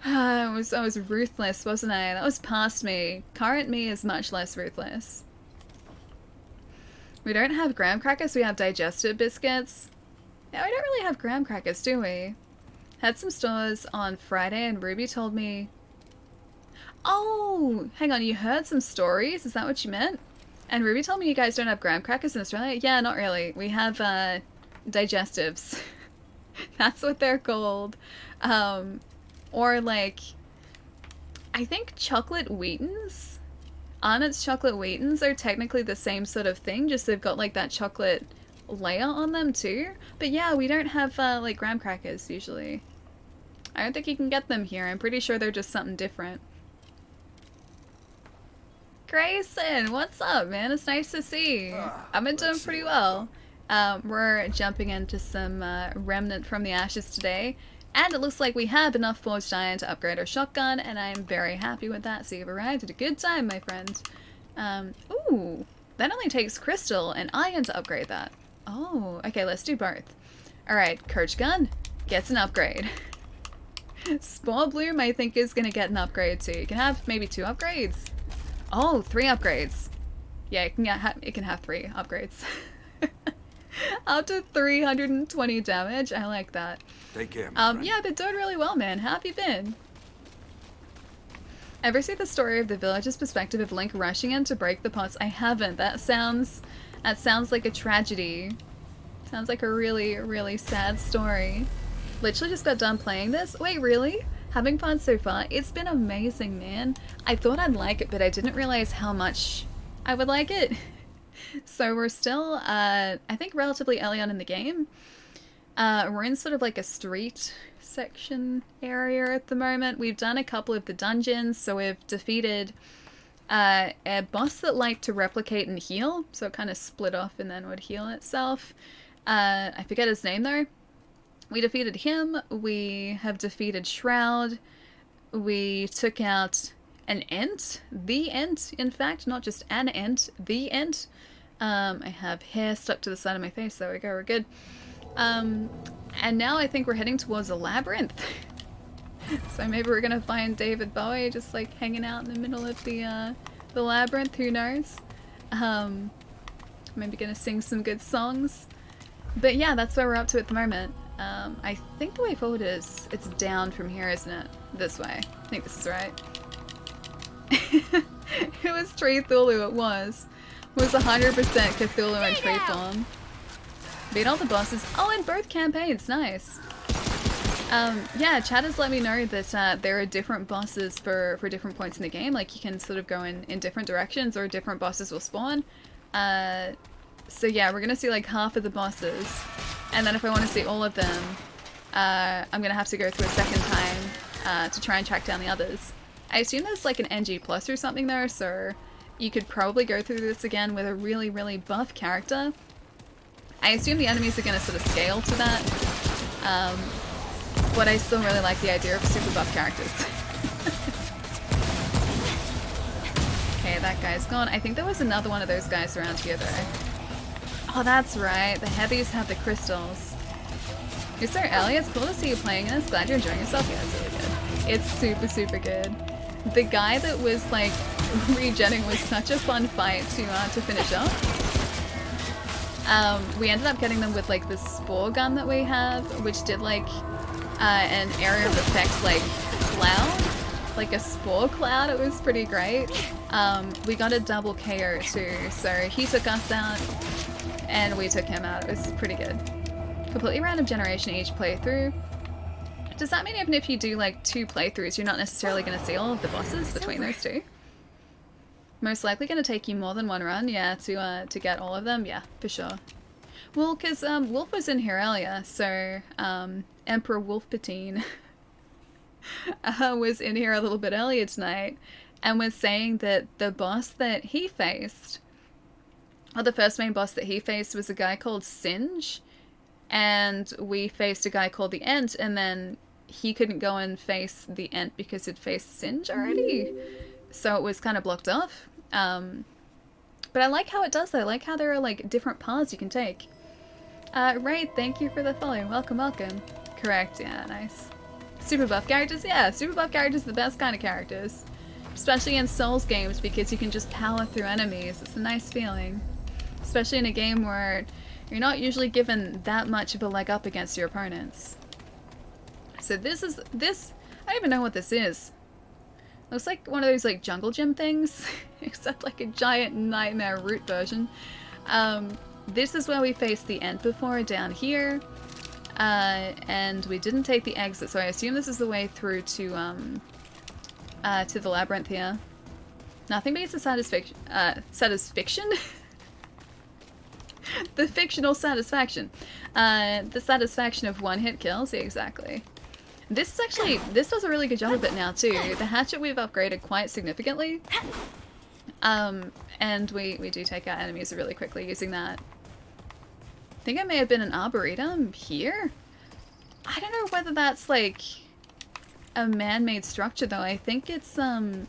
S1: I was ruthless, wasn't I? That was past me. Current me is much less ruthless. We don't have graham crackers, we have digestive biscuits. Yeah, we don't really have graham crackers, do we? Had some stores on Friday and Ruby told me... Oh, hang on, you heard some stories? Is that what you meant? And Ruby told me you guys don't have graham crackers in Australia? Yeah, not really. We have digestives. That's what they're called. Or like, I think chocolate Wheatons? Arnott's chocolate Wheatons are technically the same sort of thing, just they've got like that chocolate layer on them too. But yeah, we don't have like graham crackers usually. I don't think you can get them here. I'm pretty sure they're just something different. Grayson, what's up, man? It's nice to see you. I've been doing pretty well. We're jumping into some Remnant from the Ashes today, and it looks like we have enough forged iron to upgrade our shotgun, and I'm very happy with that. So you've arrived at a good time, my friend. Ooh, that only takes crystal and iron to upgrade that. Oh, okay, let's do both. Alright, Coach Gun gets an upgrade. Spore Bloom, I think, is going to get an upgrade too. You can have maybe 2 upgrades. Oh, 3 upgrades. Yeah, it can have 3 upgrades. Up to 320 damage. I like that.
S4: Take care, my friend.
S1: Yeah, I've been doing really well, man. How have you been? Ever see the story of the village's perspective of Link rushing in to break the pots? I haven't. That sounds like a tragedy. Sounds like a really, really sad story. Literally just got done playing this. Wait, really? Having fun so far? It's been amazing, man. I thought I'd like it, but I didn't realize how much I would like it. So we're still, I think, relatively early on in the game. We're in sort of like a street section area at the moment. We've done a couple of the dungeons, so we've defeated a boss that liked to replicate and heal, so it kind of split off and then would heal itself. I forget his name though. We defeated him. We have defeated Shroud. We took out an Ent. The Ent, in fact. Not just an Ent. The Ent. I have hair stuck to the side of my face. There we go. We're good. And now I think we're heading towards a labyrinth. So maybe we're going to find David Bowie just like hanging out in the middle of the labyrinth. Who knows? Maybe going to sing some good songs. But yeah, that's where we're up to at the moment. I think the way forward is, it's down from here, isn't it? This way. I think this is right. It was Tree Thulu, it was. It was 100% Cthulhu and Tree form. Beat all the bosses. Oh, in both campaigns, nice. Yeah, chat has let me know that there are different bosses for different points in the game. Like, you can sort of go in different directions, or different bosses will spawn. So yeah, we're gonna see like half of the bosses. And then if I want to see all of them, I'm gonna have to go through a second time to try and track down the others. I assume there's like an NG plus or something there, so you could probably go through this again with a really, really buff character. I assume the enemies are gonna sort of scale to that, but I still really like the idea of super buff characters. Okay, that guy's gone. I think there was another one of those guys around here though. Oh, that's right. The heavies have the crystals. You're so early. It's cool to see you playing this. Glad you're enjoying yourself. Yeah, it's really good. It's super, super good. The guy that was like regenning was such a fun fight to finish up. We ended up getting them with like the spore gun that we have, which did like an area of effect like cloud, like a spore cloud. It was pretty great. We got a double KO too, so he took us out. And we took him out. It was pretty good. Completely random generation each playthrough. Does that mean even if you do like 2 playthroughs, you're not necessarily going to see all of the bosses between those 2? Most likely going to take you more than 1 run, yeah, to get all of them, yeah, for sure. Well, because Wolf was in here earlier, so Emperor Wolfpatine was in here a little bit earlier tonight, and was saying that the boss that he faced, or the first main boss that he faced, was a guy called Singe, and we faced a guy called the Ent, and then he couldn't go and face the Ent because he'd faced Singe already, so it was kind of blocked off. But I like how it does though. I like how there are like different paths you can take. Right, thank you for the follow. Welcome, welcome. Correct, yeah, nice. Super buff characters, yeah, super buff characters are the best kind of characters. Especially in Souls games, because you can just power through enemies. It's a nice feeling. Especially in a game where you're not usually given that much of a leg up against your opponents. So this, I don't even know what this is. Looks like one of those like jungle gym things, except like a giant nightmare root version. This is where we faced the end before, down here. And we didn't take the exit, so I assume this is the way through to the labyrinth here. Nothing beats the satisfaction. The fictional satisfaction. The satisfaction of one-hit kills, yeah, exactly. This does a really good job of it now too. The hatchet we've upgraded quite significantly. And we do take out enemies really quickly using that. I think it may have been an arboretum here. I don't know whether that's like a man-made structure though. I think it's like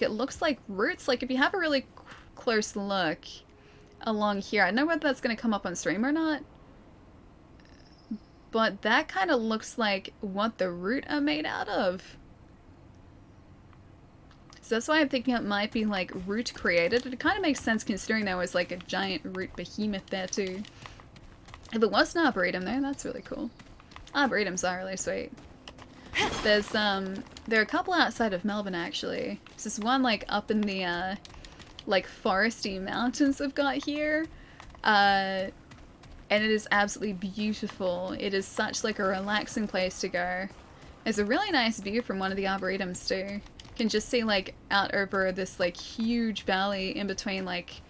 S1: it looks like roots. Like if you have a really close look along here, I don't know whether that's going to come up on stream or not. But that kind of looks like what the root are made out of. So that's why I'm thinking it might be like root created. It kind of makes sense considering there was like a giant root behemoth there too. If it was an arboretum though, that's really cool. Arboretums are really sweet. There's there are a couple outside of Melbourne actually. There's this one like up in the like foresty mountains I've got here. And it is absolutely beautiful. It is such like a relaxing place to go. There's a really nice view from one of the arboretums too. You can just see like out over this like huge valley in between like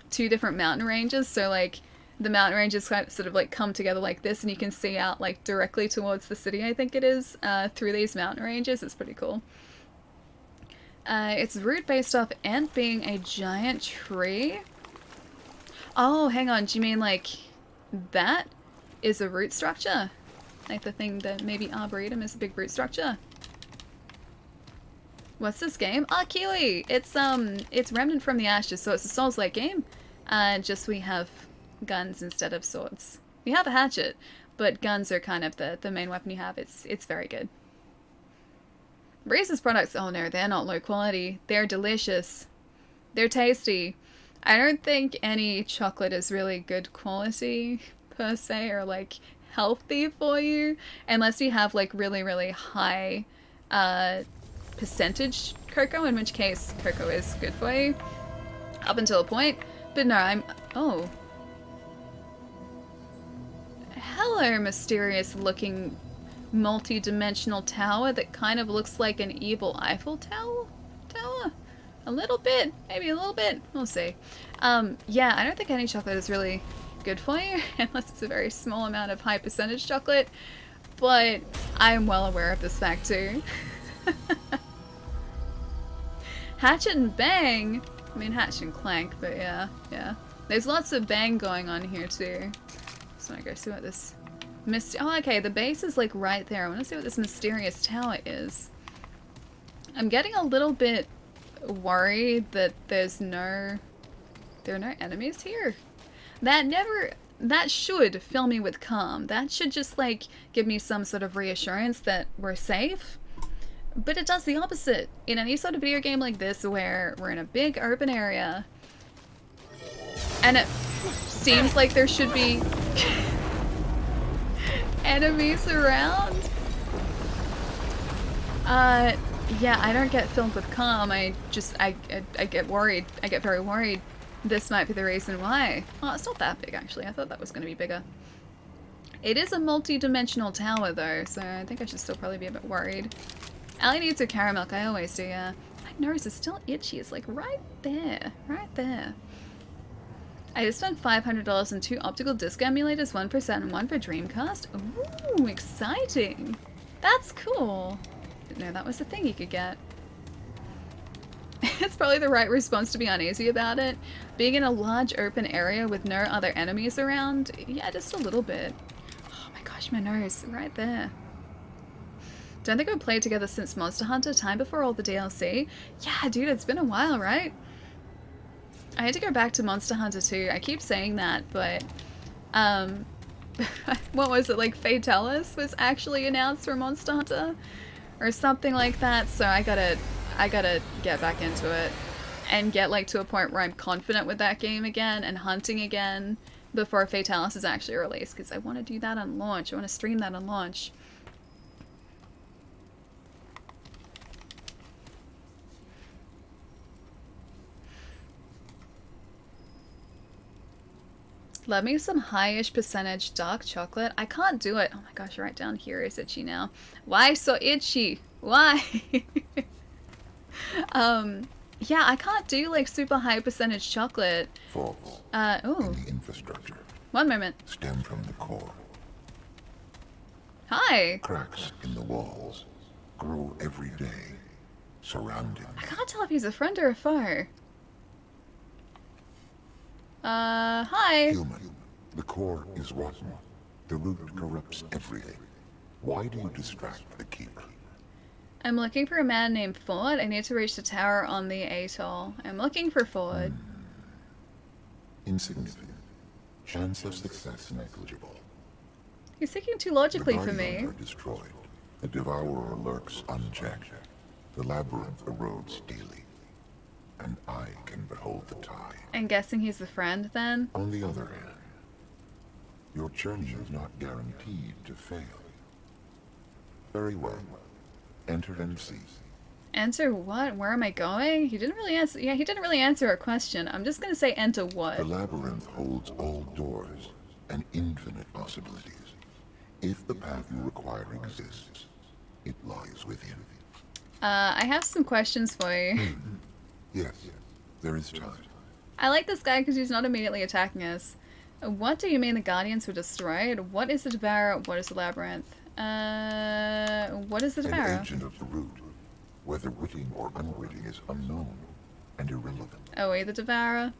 S1: two different mountain ranges. So like the mountain ranges kind of sort of like come together like this, and you can see out like directly towards the city, I think it is, through these mountain ranges. It's pretty cool. It's root based off Ant being a giant tree. Oh, hang on. Do you mean like that is a root structure? Like the thing that maybe Arboretum is a big root structure? What's this game? Ah, Kiwi! It's Remnant from the Ashes, so it's a Souls-like game. Just we have guns instead of swords. We have a hatchet, but guns are kind of the main weapon you have. It's very good. Reese's products, oh no, they're not low quality. They're delicious. They're tasty. I don't think any chocolate is really good quality per se, or like healthy for you, unless you have like really, really high percentage cocoa, in which case cocoa is good for you up until a point. But no, oh. Hello, mysterious looking multi-dimensional tower that kind of looks like an evil Eiffel Tower? A little bit, maybe a little bit, we'll see. Yeah, I don't think any chocolate is really good for you, unless it's a very small amount of high percentage chocolate, but I'm well aware of this fact too. Hatchet and bang! I mean hatchet and clank, but yeah. There's lots of bang going on here too. So I go see what this oh, okay, the base is like right there. I want to see what this mysterious tower is. I'm getting a little bit worried that there are no enemies here. That should fill me with calm. That should just like give me some sort of reassurance that we're safe. But it does the opposite. In any sort of video game like this where we're in a big urban area and it seems like there should be enemies around. Yeah, I don't get filled with calm. I get worried. I get very worried. This might be the reason why. Oh, it's not that big actually. I thought that was going to be bigger. It is a multi-dimensional tower though, so I think I should still probably be a bit worried. Allie needs her carrot milk. I always do, yeah. My nose is still itchy. It's like right there. Right there. I just spent $500 on 2 optical disc emulators, one for Saturn and one for Dreamcast. Ooh, exciting. That's cool. Didn't know that was a thing you could get. It's probably the right response to be uneasy about it. Being in a large open area with no other enemies around, yeah, just a little bit. Oh my gosh, my nose, right there. Don't think we played together since Monster Hunter, time before all the DLC. Yeah, dude, it's been a while, right? I had to go back to Monster Hunter 2. I keep saying that, but what was it, like Fatalis was actually announced for Monster Hunter or something like that, so I gotta get back into it and get like to a point where I'm confident with that game again and hunting again before Fatalis is actually released, because I want to do that on launch. I want to stream that on launch. Love me some high-ish percentage dark chocolate. I can't do it. Oh my gosh, right down here is itchy now. Why so itchy? Why? Yeah, I can't do like super high percentage chocolate.
S8: Faults
S1: Oh.
S8: in the infrastructure
S1: One moment.
S8: stem from the core.
S1: Hi.
S8: Cracks in the walls grow every day, surrounding.
S1: I can't tell if he's a friend or a foe. Hi.
S8: Human, the core is rotten. The root corrupts everything. Why do you distract the keeper?
S1: I'm looking for a man named Ford. I need to reach the tower on the atoll. I'm looking for Ford.
S8: Insignificant. Chance of success negligible.
S1: He's thinking too logically
S8: The
S1: for me.
S8: guardians are destroyed. The devourer lurks unchecked. The labyrinth erodes daily. And I can behold the tide.
S1: I'm guessing he's a friend then.
S8: On the other hand, your journey is not guaranteed to fail. Very well. Enter and see.
S1: Enter what? Where am I going? He didn't really answer. Yeah, he didn't really answer our question. I'm just gonna say enter what.
S8: The labyrinth holds all doors and infinite possibilities. If the path you require exists, it lies within.
S1: I have some questions for you.
S8: Yes, there is time.
S1: I like this guy because he's not immediately attacking us. What do you mean the Guardians were destroyed? What is the Devourer? What is the Labyrinth? What is the
S8: An
S1: Devourer?
S8: agent of the root, whether witting or unwitting, is unknown and irrelevant.
S1: Oh, wait, the Devourer?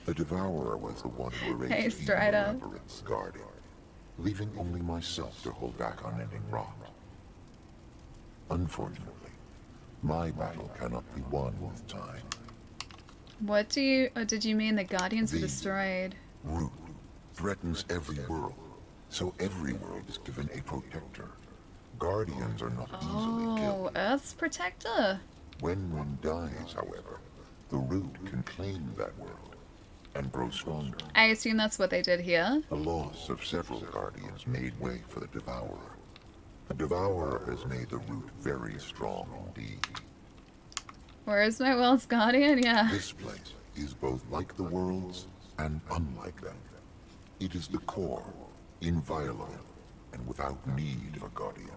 S8: The devourer was the one who erased
S1: Hey,
S8: even
S1: Strider.
S8: the labyrinth's guardian, leaving only myself to hold back unending rot. Unfortunately, my battle cannot be won with time.
S1: What do you... Oh, did you mean the Guardians were
S8: The-
S1: destroyed?
S8: Root threatens every world, so every world is given a protector. Guardians are not easily
S1: Oh,
S8: killed.
S1: Earth's protector?
S8: When one dies, however, the root can claim that world and grow stronger.
S1: I assume that's what they did here.
S8: The loss of several guardians made way for the devourer. The devourer has made the root very strong indeed.
S1: Where is my world's Guardian? Yeah.
S8: This place is both like the worlds and unlike them. It is the core, inviolable, and without need of a guardian.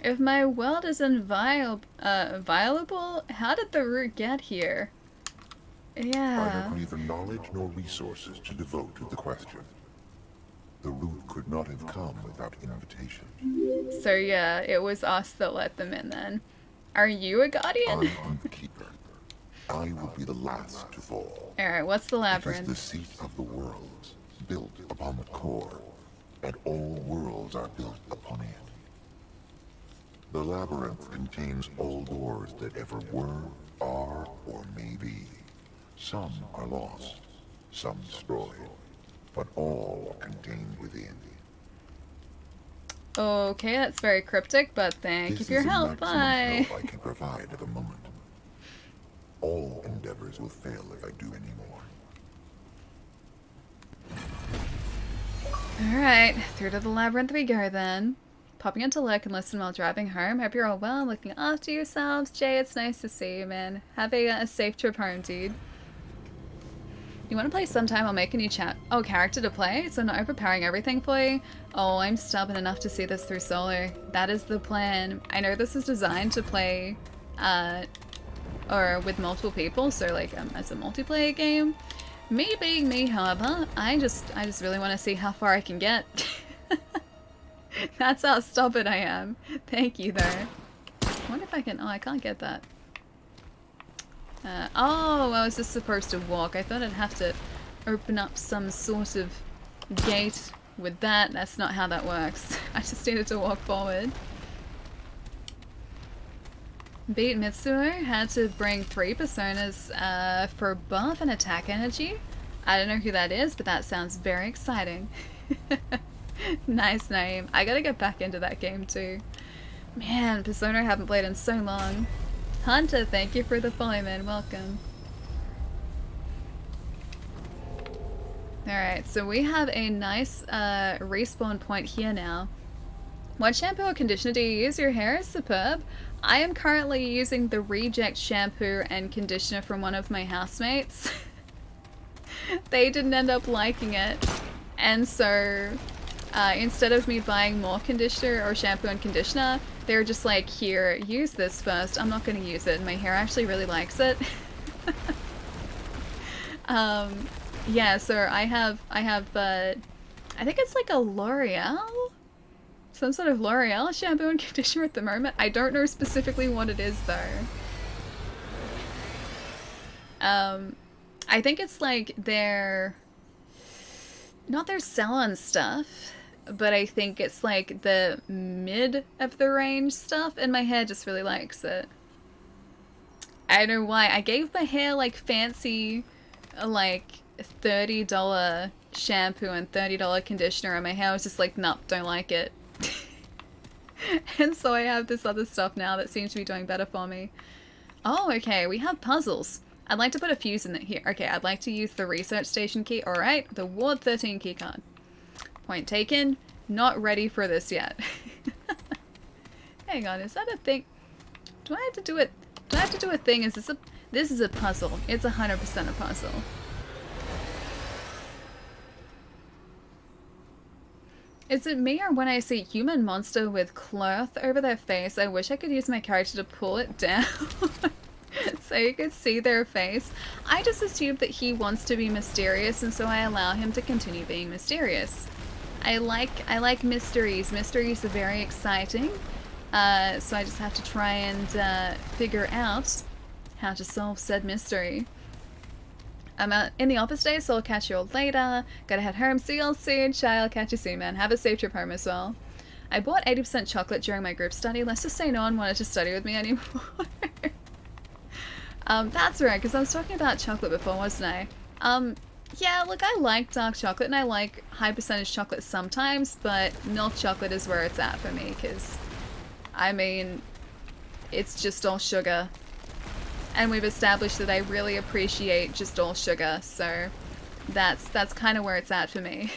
S1: If my world is inviolable, how did the root get here?
S8: I
S1: Yeah.
S8: have neither knowledge nor resources to devote to the question. The root could not have come without invitation.
S1: So yeah, it was us that let them in then. Are you a
S8: I
S1: Guardian?
S8: am the keeper. I will be the last to fall.
S1: Alright, what's the
S8: It is
S1: labyrinth?
S8: the seat of the worlds, built upon the core, and all worlds are built upon it. The labyrinth contains all doors that ever were, are, or may be. Some are lost, some destroyed, but all are contained within.
S1: Okay, that's very cryptic, but thank you
S8: This
S1: for your
S8: is the
S1: help.
S8: maximum
S1: Bye.
S8: help I can provide at the moment. All endeavors will fail if I do any more.
S1: Alright, through to the labyrinth we go then. Popping into look and listen while driving home. Hope you're all well, looking after yourselves. Jay, it's nice to see you, man. Have a safe trip home, dude. You want to play sometime? I'll make a new character to play, so not overpowering everything for you. Oh, I'm stubborn enough to see this through solo. That is the plan. I know this is designed to play, or with multiple people, so like as a multiplayer game. Me being me, however, I just really want to see how far I can get. That's how stubborn I am. Thank you, though. I wonder if I can... Oh, I can't get that. Oh, I was just supposed to walk. I thought I'd have to open up some sort of gate with that. That's not how that works. I just needed to walk forward. Beat Mitsuo had to bring 3 personas for buff and attack energy. I don't know who that is, but that sounds very exciting. Nice name. I gotta get back into that game too. Man, Persona I haven't played in so long. Hunter, thank you for the follow, man. Welcome. Alright, so we have a nice respawn point here now. What shampoo or conditioner do you use? Your hair is superb. I am currently using the reject shampoo and conditioner from one of my housemates. they didn't end up liking it. And so instead of me buying more conditioner or shampoo and conditioner, they were just like, here, use this first. I'm not going to use it. And my hair actually really likes it. Yeah, so I have I think it's like a L'Oreal? Some sort of L'Oreal shampoo and conditioner at the moment. I don't know specifically what it is though. I think it's like their, not their salon stuff, but I think it's like the mid of the range stuff, and my hair just really likes it. I don't know why. I gave my hair like fancy, like $30 shampoo and $30 conditioner, and my hair was just like, nope, don't like it. And so I have this other stuff now that seems to be doing better for me. Oh, okay, we have puzzles. I'd like to put a fuse in it here. Okay, I'd like to use the research station key. Alright, the Ward 13 key card. Point taken. Not ready for this yet. Hang on, is that a thing? Do I have to do it? Do I have to do a thing? Is this a... This is a puzzle. It's 100% a puzzle. Is it me, or when I see human monster with cloth over their face, I wish I could use my character to pull it down so you could see their face? I just assumed that he wants to be mysterious, and so I allow him to continue being mysterious. I like mysteries. Mysteries are very exciting, so I just have to try and figure out how to solve said mystery. I'm out in the office today, so I'll catch you all later. Gotta head home. See you all soon. I'll catch you soon, man. Have a safe trip home as well. I bought 80% chocolate during my group study. Let's just say no one wanted to study with me anymore. That's right, because I was talking about chocolate before, wasn't I? Yeah, look, I like dark chocolate, and I like high percentage chocolate sometimes, but milk chocolate is where it's at for me, because, I mean, it's just all sugar. And we've established that I really appreciate just all sugar, so that's kind of where it's at for me.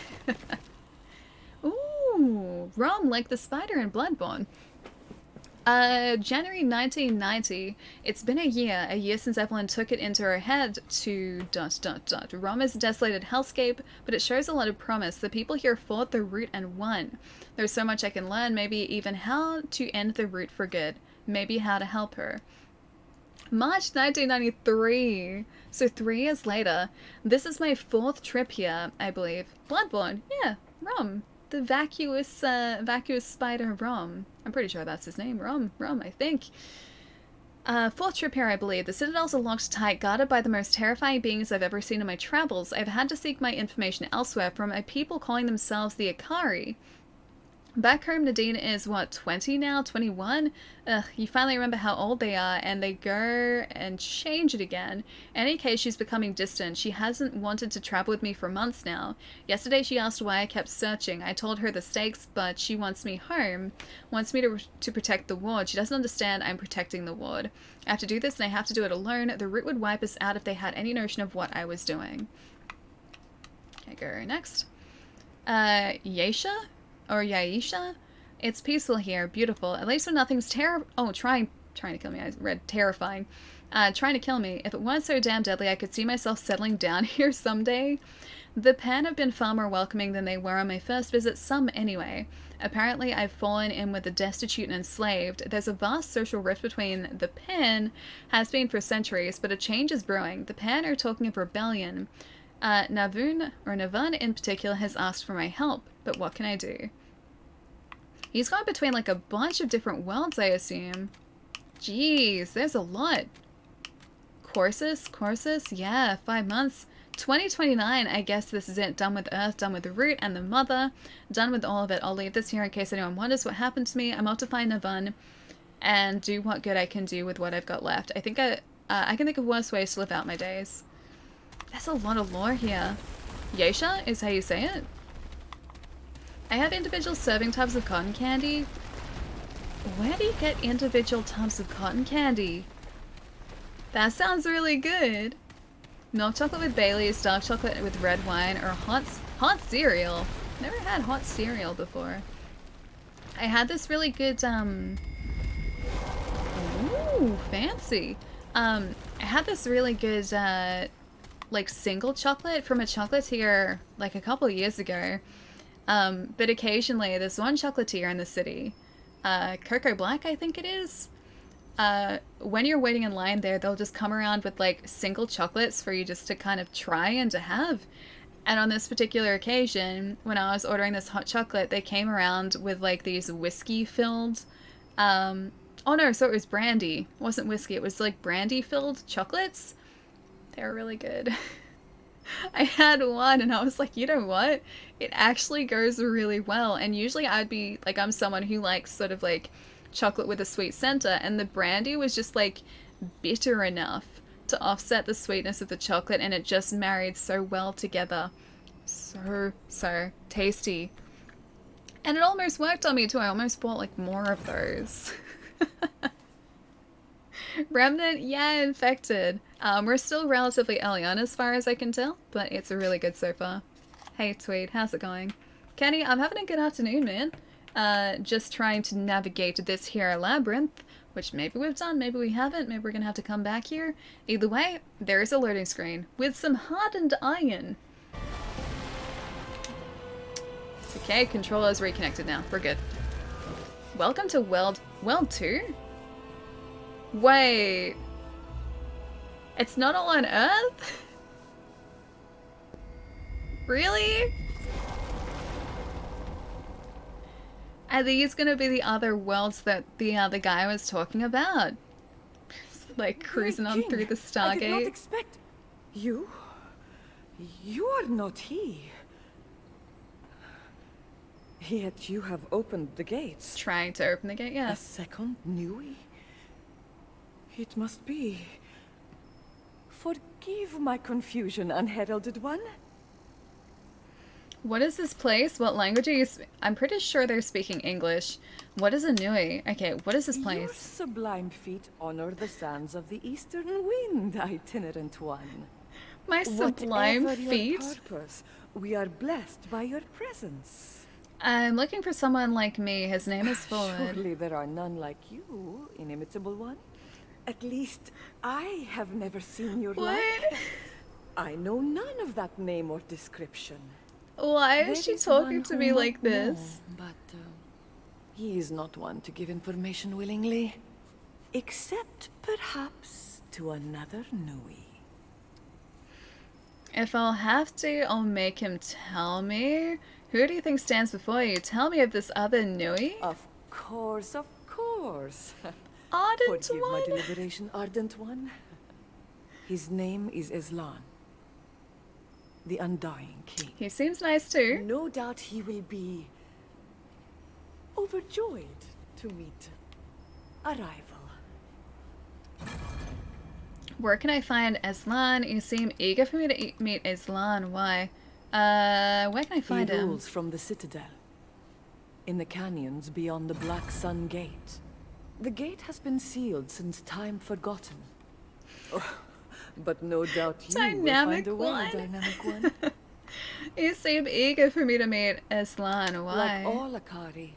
S1: Ooh, rum like the spider in Bloodborne. January 1990. It's been a year since Evelyn took it into her head to ... Rom is a desolated hellscape, but it shows a lot of promise. The people here fought the root and won. There's so much I can learn, maybe even how to end the root for good. Maybe how to help her. March 1993. So 3 years later. This is my 4th trip here, I believe. Bloodborne. Yeah, Rom. The vacuous spider Rom. I'm pretty sure that's his name. Rom, I think. 4th trip here, I believe. The citadels are locked tight, guarded by the most terrifying beings I've ever seen in my travels. I've had to seek my information elsewhere from a people calling themselves the Ikari. Back home, Nadine is, what, 20 now? 21? Ugh, you finally remember how old they are, and they go and change it again. In any case, she's becoming distant. She hasn't wanted to travel with me for months now. Yesterday, she asked why I kept searching. I told her the stakes, but she wants me home. Wants me to protect the ward. She doesn't understand I'm protecting the ward. I have to do this, and I have to do it alone. The root would wipe us out if they had any notion of what I was doing. Okay, go next. Yeisha? Or Yaisha? It's peaceful here, beautiful. At least when nothing's trying to kill me. I read terrifying. Trying to kill me. If it weren't so damn deadly, I could see myself settling down here someday. The Pan have been far more welcoming than they were on my first visit, some anyway. Apparently, I've fallen in with the destitute and enslaved. There's a vast social rift between the Pan, has been for centuries, but a change is brewing. The Pan are talking of rebellion. Navun in particular, has asked for my help, but what can I do? He's gone between like a bunch of different worlds, I assume. Jeez, there's a lot. Courses, yeah, 5 months. 2029, I guess this is it. Done with Earth, done with the root and the mother. Done with all of it. I'll leave this here in case anyone wonders what happened to me. I'm off to find Navun and do what good I can do with what I've got left. I think I can think of worse ways to live out my days. That's a lot of lore here. Yeisha is how you say it. I have individual serving tubs of cotton candy. Where do you get individual tubs of cotton candy? That sounds really good. Milk chocolate with Bailey's, dark chocolate with red wine, or hot cereal. Never had hot cereal before. I had this really good, ooh, fancy. I had this really good, like single chocolate from a chocolatier like a couple years ago. But occasionally there's one chocolatier in the city, Cocoa Black I think it is. When you're waiting in line there, they'll just come around with like single chocolates for you just to kind of try and to have. And on this particular occasion, when I was ordering this hot chocolate, they came around with like these whiskey filled, oh no, so it was brandy. It wasn't whiskey, it was like brandy filled chocolates. They were really good. I had one and I was like, you know what? It actually goes really well. And usually I'd be like, I'm someone who likes sort of like chocolate with a sweet center, and the brandy was just like bitter enough to offset the sweetness of the chocolate, and it just married so well together. So tasty. And it almost worked on me too. I almost bought like more of those. Remnant, yeah, infected. We're still relatively early on as far as I can tell, but it's really good so far. Hey Tweed, how's it going? Kenny, I'm having a good afternoon, man. Just trying to navigate this here labyrinth, which maybe we've done, maybe we haven't, maybe we're gonna have to come back here. Either way, there's a loading screen with some hardened iron. Okay, controller's reconnected now. We're good. Welcome to World 2? Wait. It's not all on Earth? Really? Are these gonna be the other worlds that the other guy was talking about? Like cruising on through the Stargate?
S3: I did not expect you. You are not he. Yet you have opened the gates.
S1: Trying to open the gate, yeah.
S3: A second Nui? It must be. Forgive my confusion, unheralded one.
S1: What is this place? What language are you I'm pretty sure they're speaking English. What is a Nui? Okay, what is this place?
S3: Your sublime feet honor the sands of the eastern wind, itinerant one.
S1: My sublime feet?
S3: Your purpose, we are blessed by your presence.
S1: I'm looking for someone like me. His name is Forward.
S3: Surely there are none like you, inimitable one. At least, I have never seen your like. I know none of that name or description.
S1: Why is she talking to me like this?
S3: But he is not one to give information willingly. Except, perhaps, to another Nui.
S1: If I'll have to, I'll make him tell me. Who do you think stands before you? Tell me of this other Nui.
S3: Of course, of course.
S1: Ardent
S3: Forgive
S1: one?
S3: my deliberation, Ardent one. His name is Islan, the Undying King.
S1: He seems nice too.
S3: No doubt he will be overjoyed to meet a rival.
S1: Where can I find Islan? You seem eager for me to meet Islan. Why? Where can I find him?
S3: He rules from the Citadel, in the canyons beyond the Black Sun Gate. The gate has been sealed since time forgotten. Oh, but no doubt you will find a way, dynamic one.
S1: You seem eager for me to meet Islan. Why?
S3: Like all Akari,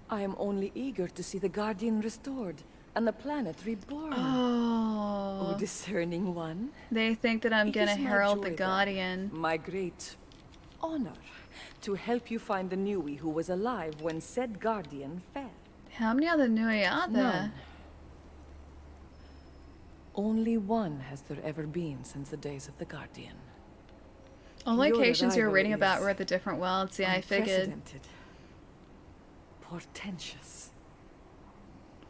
S3: I am only eager to see the Guardian restored and the planet reborn.
S1: Oh,
S3: discerning one.
S1: They think that I'm gonna herald the
S3: joy,
S1: Guardian.
S3: Then, my great honor to help you find the Nui who was alive when said Guardian fell.
S1: How many other Nui are there?
S3: None. Only one has there ever been since the days of the Guardian.
S1: All
S3: Your
S1: locations you're
S3: arrival
S1: reading about
S3: is
S1: were the different worlds. Yeah, I figured.
S3: Unprecedented. Portentous.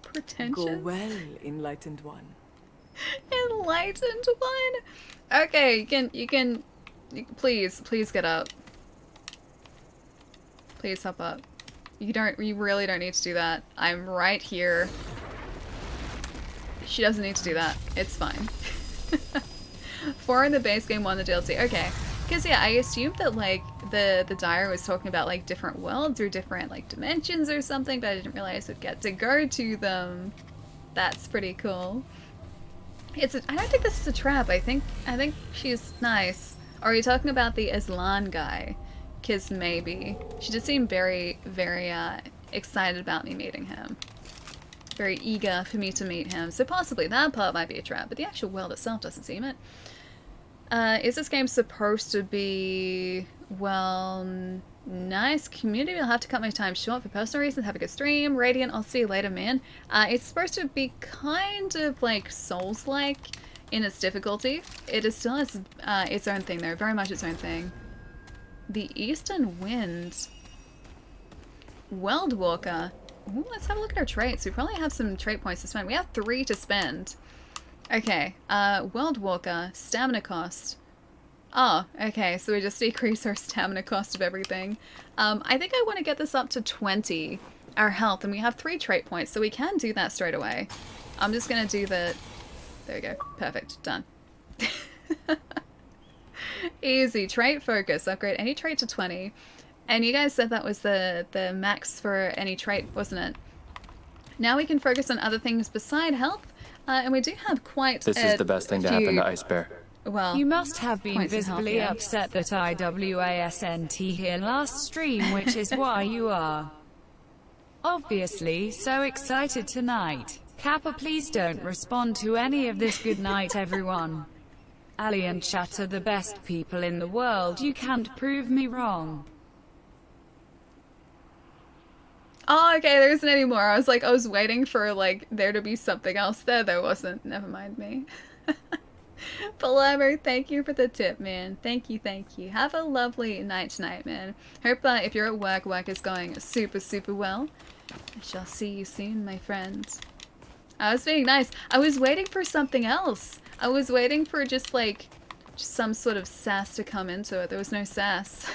S1: Pretentious?
S3: Go well, enlightened one.
S1: Enlightened one? Okay, you can, please get up. Please hop up. You really don't need to do that. I'm right here. She doesn't need to do that. It's fine. 4 in the base game, 1 in the DLC. Okay. Because, yeah, I assumed that, like, the diary was talking about, like, different worlds or different, like, dimensions or something, but I didn't realize we'd get to go to them. That's pretty cool. I don't think this is a trap. I think she's nice. Or are you talking about the Islan guy? Because maybe. She just seemed very, very excited about me meeting him. Very eager for me to meet him. So possibly that part might be a trap, but the actual world itself doesn't seem it. Is this game supposed to be, well, nice community? I'll have to cut my time short for personal reasons. Have a good stream. Radiant, I'll see you later, man. It's supposed to be kind of like Souls-like in its difficulty. It is still its own thing, though. Very much its own thing. The Eastern Wind. World Walker. Ooh, let's have a look at our traits. We probably have some trait points to spend. We have 3 to spend. Okay, World Walker, stamina cost. Oh, okay, so we just decrease our stamina cost of everything. I think I want to get this up to 20, our health, and we have 3 trait points, so we can do that straight away. I'm just going to do the... There we go. Perfect. Done. Easy. Trait focus. Upgrade any trait to 20. And you guys said that was the max for any trait, wasn't it? Now we can focus on other things beside health. And we do have quite
S9: This is the best thing to happen to Ice Bear.
S1: Well,
S2: you must have been
S1: points of
S2: visibly
S1: health, yeah.
S2: upset that I wasn't here last stream, which is why you are obviously so excited tonight. Kappa, please don't respond to any of this. Good night, everyone. Ali and Chat are the best people in the world. You can't prove me wrong.
S1: Oh, okay, there isn't any more. I was waiting for, like, there to be something else there. There wasn't. Never mind me. Palermo, thank you for the tip, man. Thank you, thank you. Have a lovely night tonight, man. Hope that if you're at work, work is going super, super well. I shall see you soon, my friends. I was being nice. I was waiting for something else. I was waiting for just some sort of sass to come into it. There was no sass.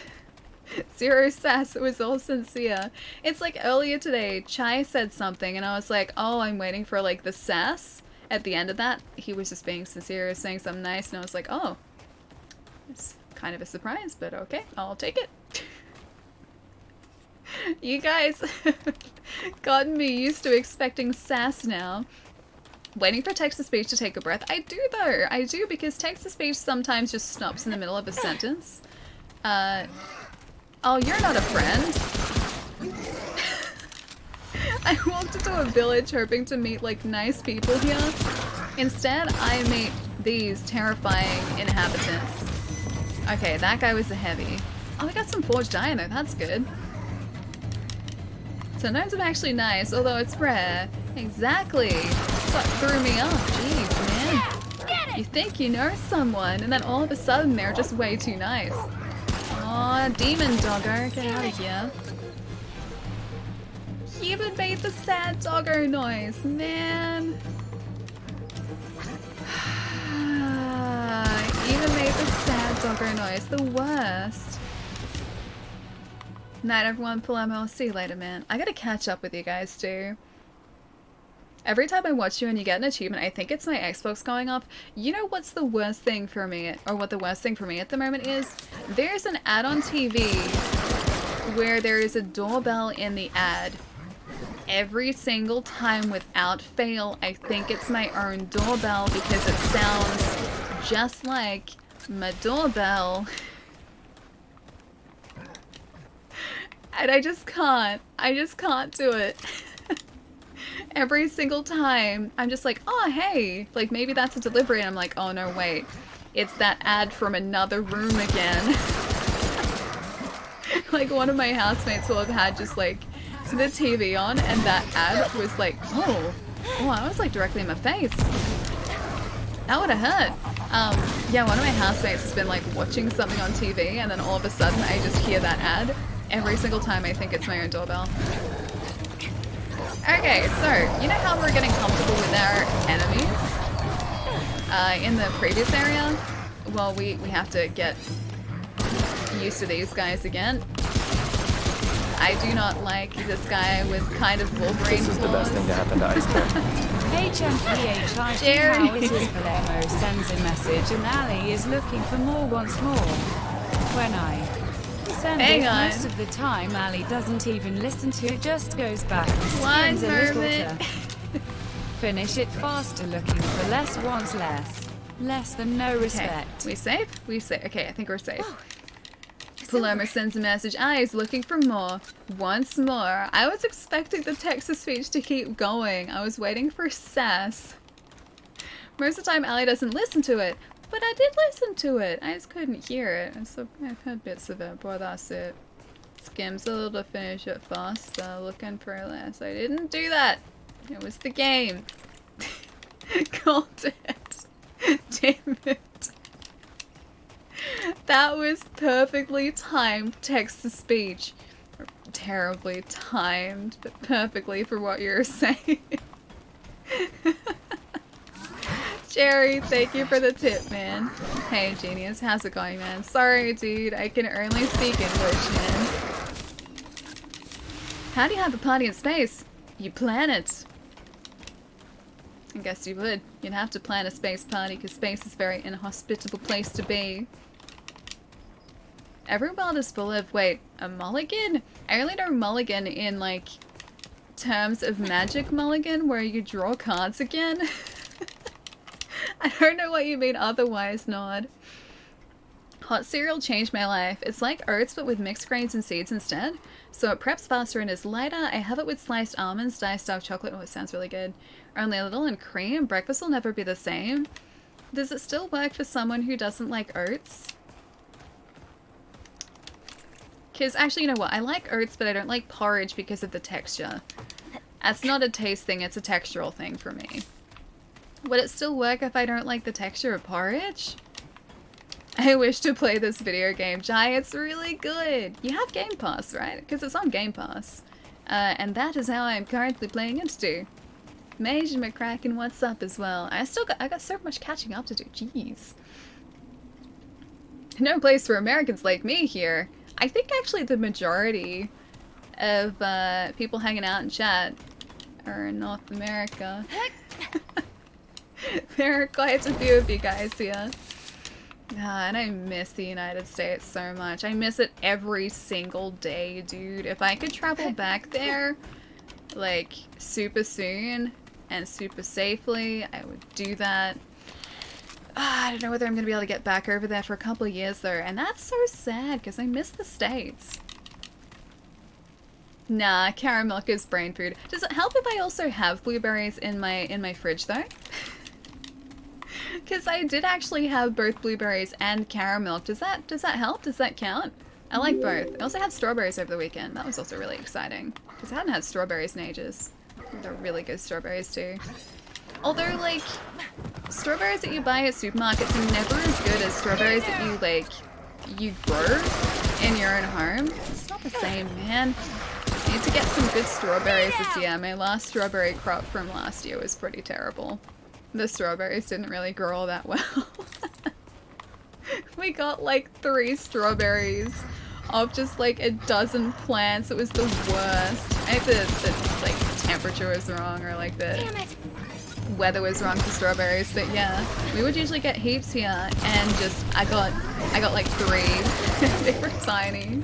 S1: 0 sass. It was all sincere. It's like earlier today, Chai said something and I was like, oh, I'm waiting for like the sass. At the end of that, he was just being sincere, was saying something nice, and I was like, oh, it's kind of a surprise, but okay, I'll take it. You guys gotten me used to expecting sass now. Waiting for text-to-speech to take a breath. I do though, I do, because text-to-speech sometimes just stops in the middle of a sentence. Oh, you're not a friend. I walked into a village hoping to meet like nice people here. Instead, I meet these terrifying inhabitants. Okay, that guy was a heavy. Oh, we got some forged iron though, that's good. So gnomes are actually nice, although it's rare. Exactly. That's what threw me off. Jeez, man. You think you know someone, and then all of a sudden they're just way too nice. Aw, demon doggo, get out of here. He even made the sad doggo noise, man. Even made the sad doggo noise, the worst. Night everyone, Palermo, I'll see you later, man. I gotta catch up with you guys too. Every time I watch you and you get an achievement, I think it's my Xbox going off. You know what's the worst thing for me, or what the worst thing for me at the moment is? There's an ad on TV where there is a doorbell in the ad. Every single time without fail, I think it's my own doorbell because it sounds just like my doorbell. And I just can't do it. Every single time, I'm just like, oh, hey, like maybe that's a delivery, and I'm like, oh no, wait, it's that ad from another room again. Like one of my housemates will have had just like the TV on, and that ad was like, oh, I was like directly in my face. That would have hurt. Yeah, one of my housemates has been like watching something on TV, and then all of a sudden I just hear that ad. Every single time I think it's my own doorbell. Okay, so, you know how we're getting comfortable with our enemies? In the previous area? Well, we have to get used to these guys again. I do not like this guy with kind of Wolverine
S9: This is the best thing to happen to Ice Bear.
S2: HMPH,
S1: Jerry.
S2: how it is Palermo sends a message and Ali is looking for more once more. When I send it, most of the time Ali doesn't even listen to it, just goes back and spins a little to finish it faster, looking for less wants less. Less than no respect.
S1: Okay. We safe? We safe. Okay, I think we're safe. Palermo sends a message. He's looking for more. Once more. I was expecting the text-to-speech to keep going. I was waiting for sass. Most of the time, Ali doesn't listen to it. but I did listen to it. I just couldn't hear it. I've heard bits of it, but that's it. Skims a little to finish it faster, looking for less. I didn't do that. It was the game. Called it. Damn it. That was perfectly timed text-to-speech. Terribly timed, but perfectly for what you were saying. Jerry, thank you for the tip, man. Hey, Genius, how's it going, man? Sorry, dude, I can only speak English, man. How do you have a party in space? You plan it. I guess you would. You'd have to plan a space party because space is a very inhospitable place to be. Every world is full of, wait, a mulligan? I only know mulligan in, like, terms of magic mulligan where you draw cards again. I don't know what you mean otherwise, Nod. Hot cereal changed my life. It's like oats but with mixed grains and seeds instead. So it preps faster and is lighter. I have it with sliced almonds, diced dark chocolate. Oh, it sounds really good. Only a little and cream. Breakfast will never be the same. Does it still work for someone who doesn't like oats? Because actually, you know what? I like oats, but I don't like porridge because of the texture. That's not a taste thing, it's a textural thing for me. Would it still work if I don't like the texture of porridge? I wish to play this video game. Jai, it's really good. You have Game Pass, right? Because it's on Game Pass. And that is how I'm currently playing it too. Mage and McCracken, what's up as well? I got so much catching up to do. Jeez. No place for Americans like me here. I think actually the majority of people hanging out in chat are in North America. There are quite a few of you guys here. And I miss the United States so much. I miss it every single day, dude. If I could travel back there, like, super soon and super safely, I would do that. I don't know whether I'm going to be able to get back over there for a couple of years, though. And that's so sad, because I miss the States. Nah, carrot milk is brain food. Does it help if I also have blueberries in my fridge, though? Because I did actually have both blueberries and caramel. Does that help? Does that count? I like both. I also had strawberries over the weekend. That was also really exciting. Because I hadn't had strawberries in ages. They're really good strawberries too. Although, like, strawberries that you buy at supermarkets are never as good as strawberries that you grow in your own home. It's not the same, man. I need to get some good strawberries this year. My last strawberry crop from last year was pretty terrible. The strawberries didn't really grow all that well. We got like 3 strawberries off just like a dozen plants. It was the worst. I think the like temperature was wrong or like the weather was wrong for strawberries, but yeah, we would usually get heaps here and just I got like 3. They were tiny.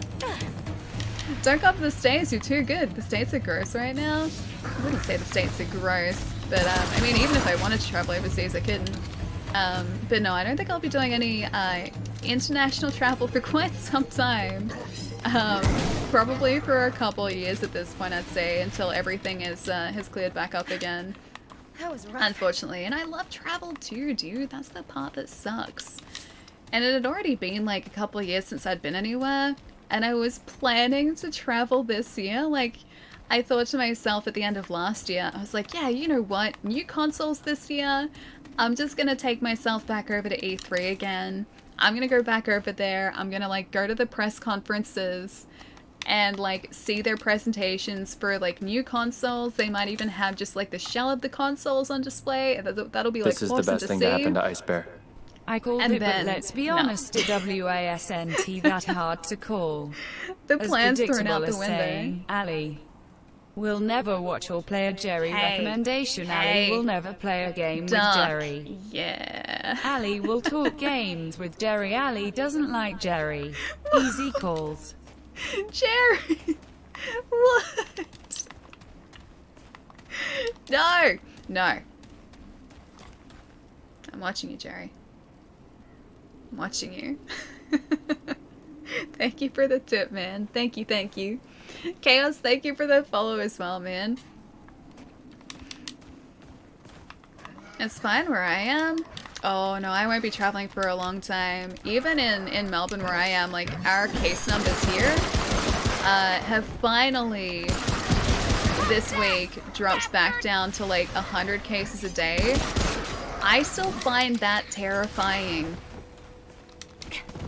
S1: Don't go up to the States, you're too good. The States are gross right now. I wouldn't say the States are gross, but I mean, even if I wanted to travel overseas, I couldn't. But no, I don't think I'll be doing any international travel for quite some time. Probably for a couple of years at this point, I'd say, until everything is has cleared back up again.
S5: That was rough.
S1: Unfortunately, and I love travel too, dude. That's the part that sucks. And it had already been like a couple of years since I'd been anywhere, and I was planning to travel this year. Like, I thought to myself at the end of last year, I was like, yeah, you know what? New consoles this year. I'm just gonna take myself back over to E3 again. I'm gonna go back over there. I'm gonna like go to the press conferences and like see their presentations for like new consoles. They might even have just like the shell of the consoles on display. That'll be like
S9: This is the
S1: awesome
S9: best
S1: to
S9: thing
S1: see.
S9: to happen to Ice Bear.
S2: I called
S1: And
S2: it,
S1: then-
S2: but let's be
S1: no.
S2: honest, WASNT that hard to call.
S1: The
S2: As
S1: plan's thrown
S2: predictable
S1: out the
S2: as
S1: window.
S2: saying, Ali will never watch or play a Jerry
S1: Hey,
S2: recommendation.
S1: hey.
S2: Ali will never play a game with
S1: Duck.
S2: Jerry.
S1: Yeah.
S2: Ali will talk games with Jerry. Ali doesn't like Jerry. Easy calls.
S1: Jerry! What? No! No. I'm watching you, Jerry. I'm watching you. Thank you for the tip, man. Thank you, thank you. Chaos, thank you for the follow as well, man. It's fine where I am. Oh no, I won't be traveling for a long time. Even in Melbourne where I am, like our case numbers here have finally this week dropped back down to like 100 cases a day. I still find that terrifying.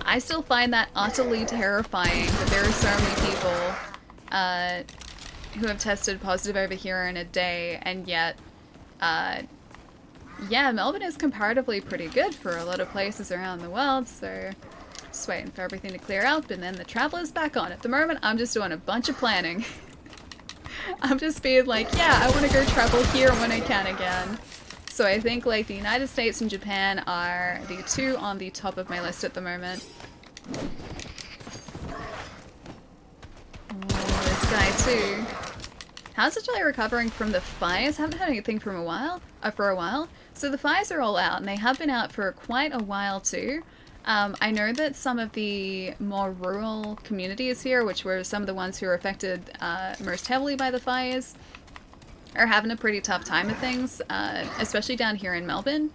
S1: I still find that utterly terrifying that there are so many people who have tested positive over here in a day, and yet yeah, Melbourne is comparatively pretty good for a lot of places around the world, so just waiting for everything to clear up and then the travel is back on. At the moment, I'm just doing a bunch of planning. I'm just being like, yeah, I want to go travel here when I can again. So I think like the United States and Japan are the two on the top of my list at the moment. Oh, this guy too. How's Australia recovering from the fires? Haven't had anything from for a while. So the fires are all out, and they have been out for quite a while too. I know that some of the more rural communities here, which were some of the ones who were affected most heavily by the fires, are having a pretty tough time of things, especially down here in Melbourne.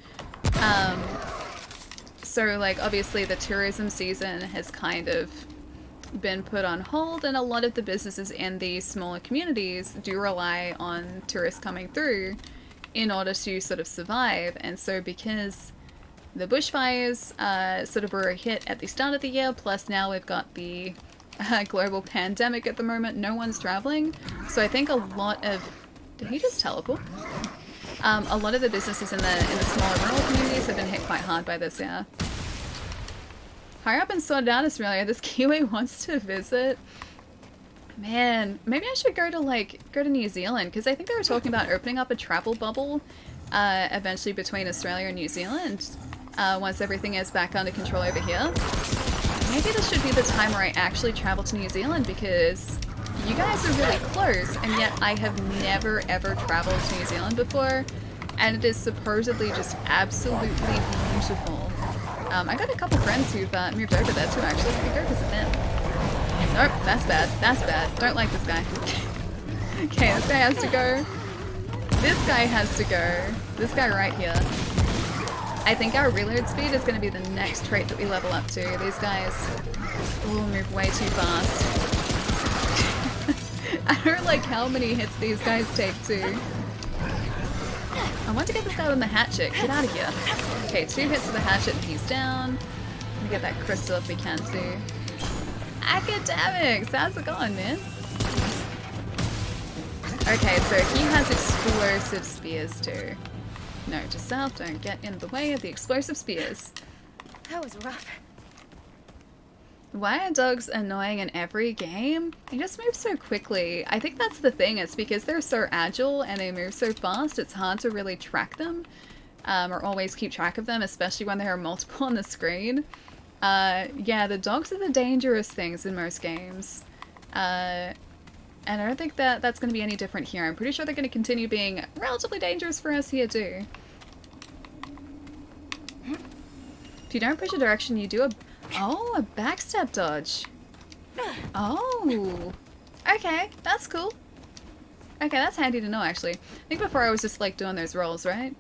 S1: So like obviously the tourism season has kind of been put on hold, and a lot of the businesses in these smaller communities do rely on tourists coming through in order to sort of survive. And so because the bushfires sort of were a hit at the start of the year, plus now we've got the global pandemic at the moment, no one's traveling. So I think a lot of... Did he just teleport? A lot of the businesses in the smaller rural communities have been hit quite hard by this, yeah. Hurry up and sort it out, Australia. This Kiwi wants to visit. Man, maybe I should go to New Zealand, because I think they were talking about opening up a travel bubble eventually between Australia and New Zealand once everything is back under control over here. Maybe this should be the time where I actually travel to New Zealand, because you guys are really close, and yet I have never ever traveled to New Zealand before, and it is supposedly just absolutely beautiful. I got a couple friends who've moved over there too, actually. We could go visit them. Nope, that's bad. That's bad. Don't like this guy. Okay, this guy has to go. This guy has to go. This guy right here. I think our reload speed is going to be the next trait that we level up to. These guys will move way too fast. I don't like how many hits these guys take too. I want to get this guy on the hatchet. Get out of here. Okay, 2 hits with the hatchet and he's down. Let me get that crystal if we can too. Academics! How's it going, man? Okay, so he has explosive spears too. No, just south, don't get in the way of the explosive spears.
S5: That was rough.
S1: Why are dogs annoying in every game? They just move so quickly. I think that's the thing. It's because they're so agile and they move so fast, it's hard to really track them. Or always keep track of them, especially when there are multiple on the screen. Yeah, the dogs are the dangerous things in most games. And I don't think that that's going to be any different here. I'm pretty sure they're going to continue being relatively dangerous for us here too. If you don't push a direction, you do a... Oh, a backstep dodge. Oh. Okay, that's cool. Okay, that's handy to know, actually. I think before I was just, like, doing those rolls, right?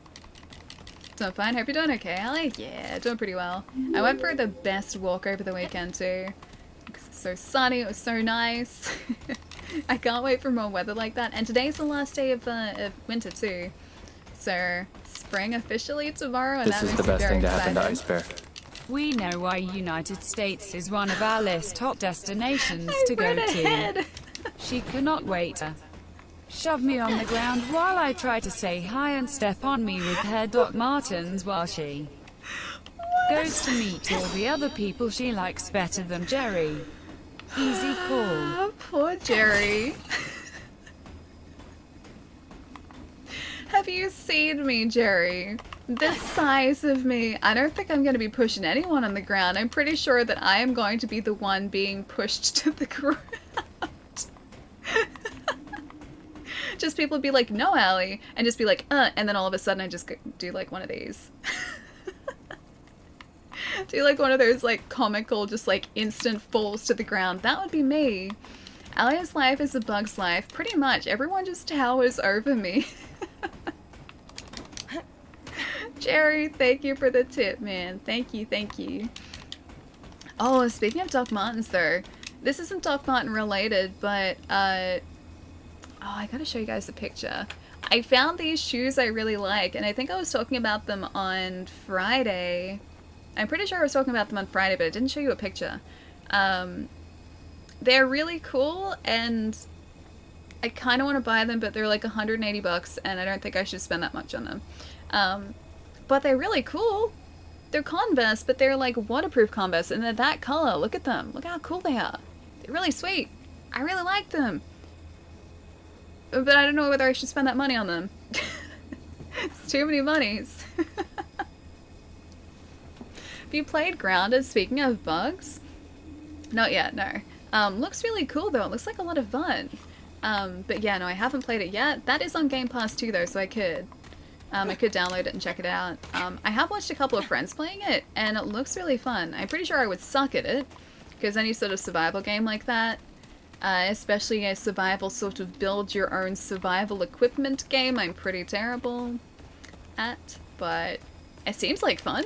S1: Doing fine? Hope you're doing okay, Ali? Yeah, doing pretty well. I went for the best walk over the weekend, too. Because it's so sunny, it was so nice. I can't wait for more weather like that. And today's the last day of winter, too. So, spring officially tomorrow, and
S9: this
S1: that
S9: is
S1: makes
S9: the
S1: me
S9: best
S1: very
S9: thing to
S1: excited.
S9: happen to Ice Bear.
S2: We know why United States is one of our list top destinations to go to. She cannot wait to shove me on the ground while I try to say hi and step on me with her Doc Martens while she goes to meet all the other people she likes better than Jerry. Easy call.
S1: Oh, poor Jerry. Have you seen me, Jerry? This size of me. I don't think I'm going to be pushing anyone on the ground. I'm pretty sure that I am going to be the one being pushed to the ground. Just people be like, no, Allie, and just be like, and then all of a sudden I just do like one of these. Do like one of those like comical, just like instant falls to the ground. That would be me. Allie's life is a bug's life. Pretty much. Everyone just towers over me. Jerry, thank you for the tip, man. Thank you, thank you. Oh, speaking of Doc Martens, though, this isn't Doc Marten related, but, oh, I gotta show you guys a picture. I found these shoes I really like, and I think I was talking about them on Friday. I'm pretty sure I was talking about them on Friday, but I didn't show you a picture. They're really cool, and I kind of want to buy them, but they're like 180 bucks, and I don't think I should spend that much on them. But they're really cool. They're Converse, but they're like waterproof Converse, and they're that color. Look at them. Look how cool they are. They're really sweet. I really like them. But I don't know whether I should spend that money on them. It's too many monies. Have you played Grounded, speaking of bugs? Not yet, no. Looks really cool though. It looks like a lot of fun. But yeah, no, I haven't played it yet. That is on Game Pass too though, so I could download it and check it out. I have watched a couple of friends playing it, and it looks really fun. I'm pretty sure I would suck at it, because any sort of survival game like that, especially a survival sort of build your own survival equipment game, I'm pretty terrible at, but it seems like fun.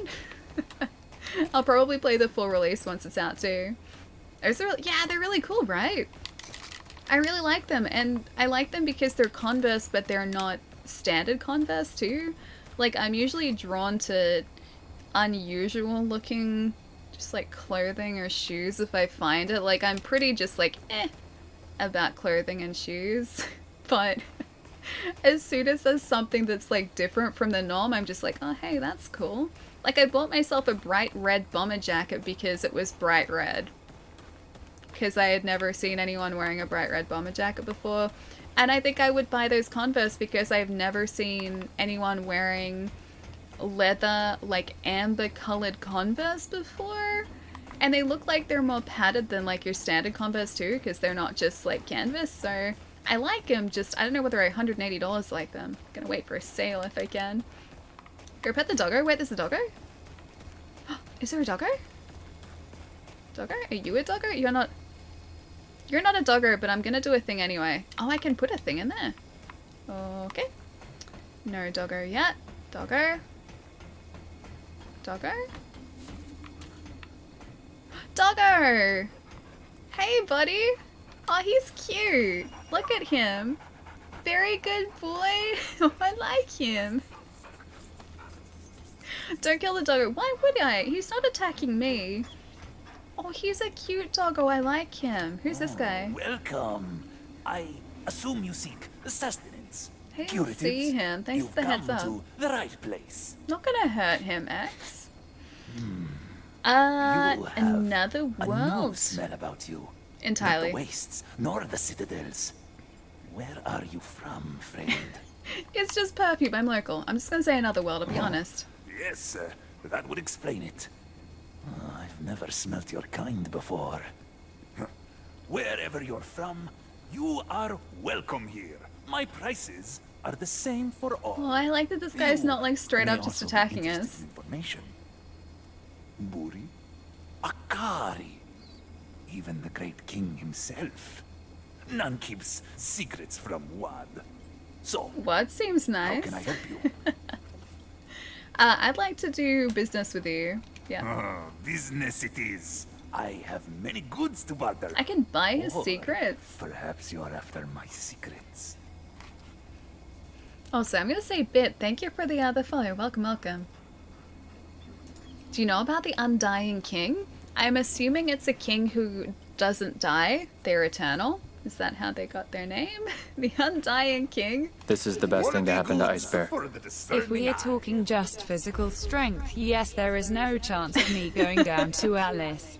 S1: I'll probably play the full release once it's out too. Yeah, they're really cool, right? I really like them, and I like them because they're Converse, but they're not standard Converse too. Like, I'm usually drawn to unusual looking just like clothing or shoes if I find it. Like, I'm pretty just like about clothing and shoes, but as soon as there's something that's like different from the norm, I'm just like, oh hey, that's cool. Like, I bought myself a bright red bomber jacket because it was bright red, because I had never seen anyone wearing a bright red bomber jacket before. And I think I would buy those Converse because I've never seen anyone wearing leather, like amber colored Converse before. And they look like they're more padded than like your standard Converse too, because they're not just like canvas. So I like them, just I don't know whether $180 like them. I'm gonna wait for a sale if I can. Go pet the doggo. Wait, there's a doggo? Is there a doggo? Doggo? Are you a doggo? You're not a doggo, but I'm gonna do a thing anyway. Oh, I can put a thing in there. Okay. No doggo yet. Doggo. Doggo? Doggo! Hey, buddy! Oh, he's cute. Look at him. Very good boy. Oh, I like him. Don't kill the doggo. Why would I? He's not attacking me. Oh, he's a cute doggo. I like him. Who's this guy?
S10: Welcome. I assume you seek sustenance.
S1: I didn't see him. Thanks for the heads up.
S10: To the right place.
S1: Not gonna hurt him, X. Another world.
S10: No smell about you.
S1: Entirely.
S10: Not the wastes, nor the citadels. Where are you from, friend?
S1: It's just perfume. I'm local. I'm just gonna say another world, to be honest.
S10: Yes, that would explain it. I've never smelt your kind before. Wherever you're from, you are welcome here. My prices are the same for all.
S1: Oh, I like that this guy's not like straight up just attacking us.
S10: Information. Buri, Akari, even the great king himself. None keeps secrets from Wad. So,
S1: what seems nice?
S10: How can I help you?
S1: I'd like to do business with you. Yeah.
S10: Business it is. I have many goods to barter.
S1: I can buy his secrets.
S10: Perhaps you're after my secrets.
S1: Also, I'm gonna say Bit, thank you for the follow. Welcome, welcome. Do you know about the Undying King? I'm assuming it's a king who doesn't die. They're eternal. Is that how they got their name? The Undying King?
S9: This is the best thing to happen to Ice Bear.
S2: If we are talking just physical strength, yes, there is no chance of me going down to Alice.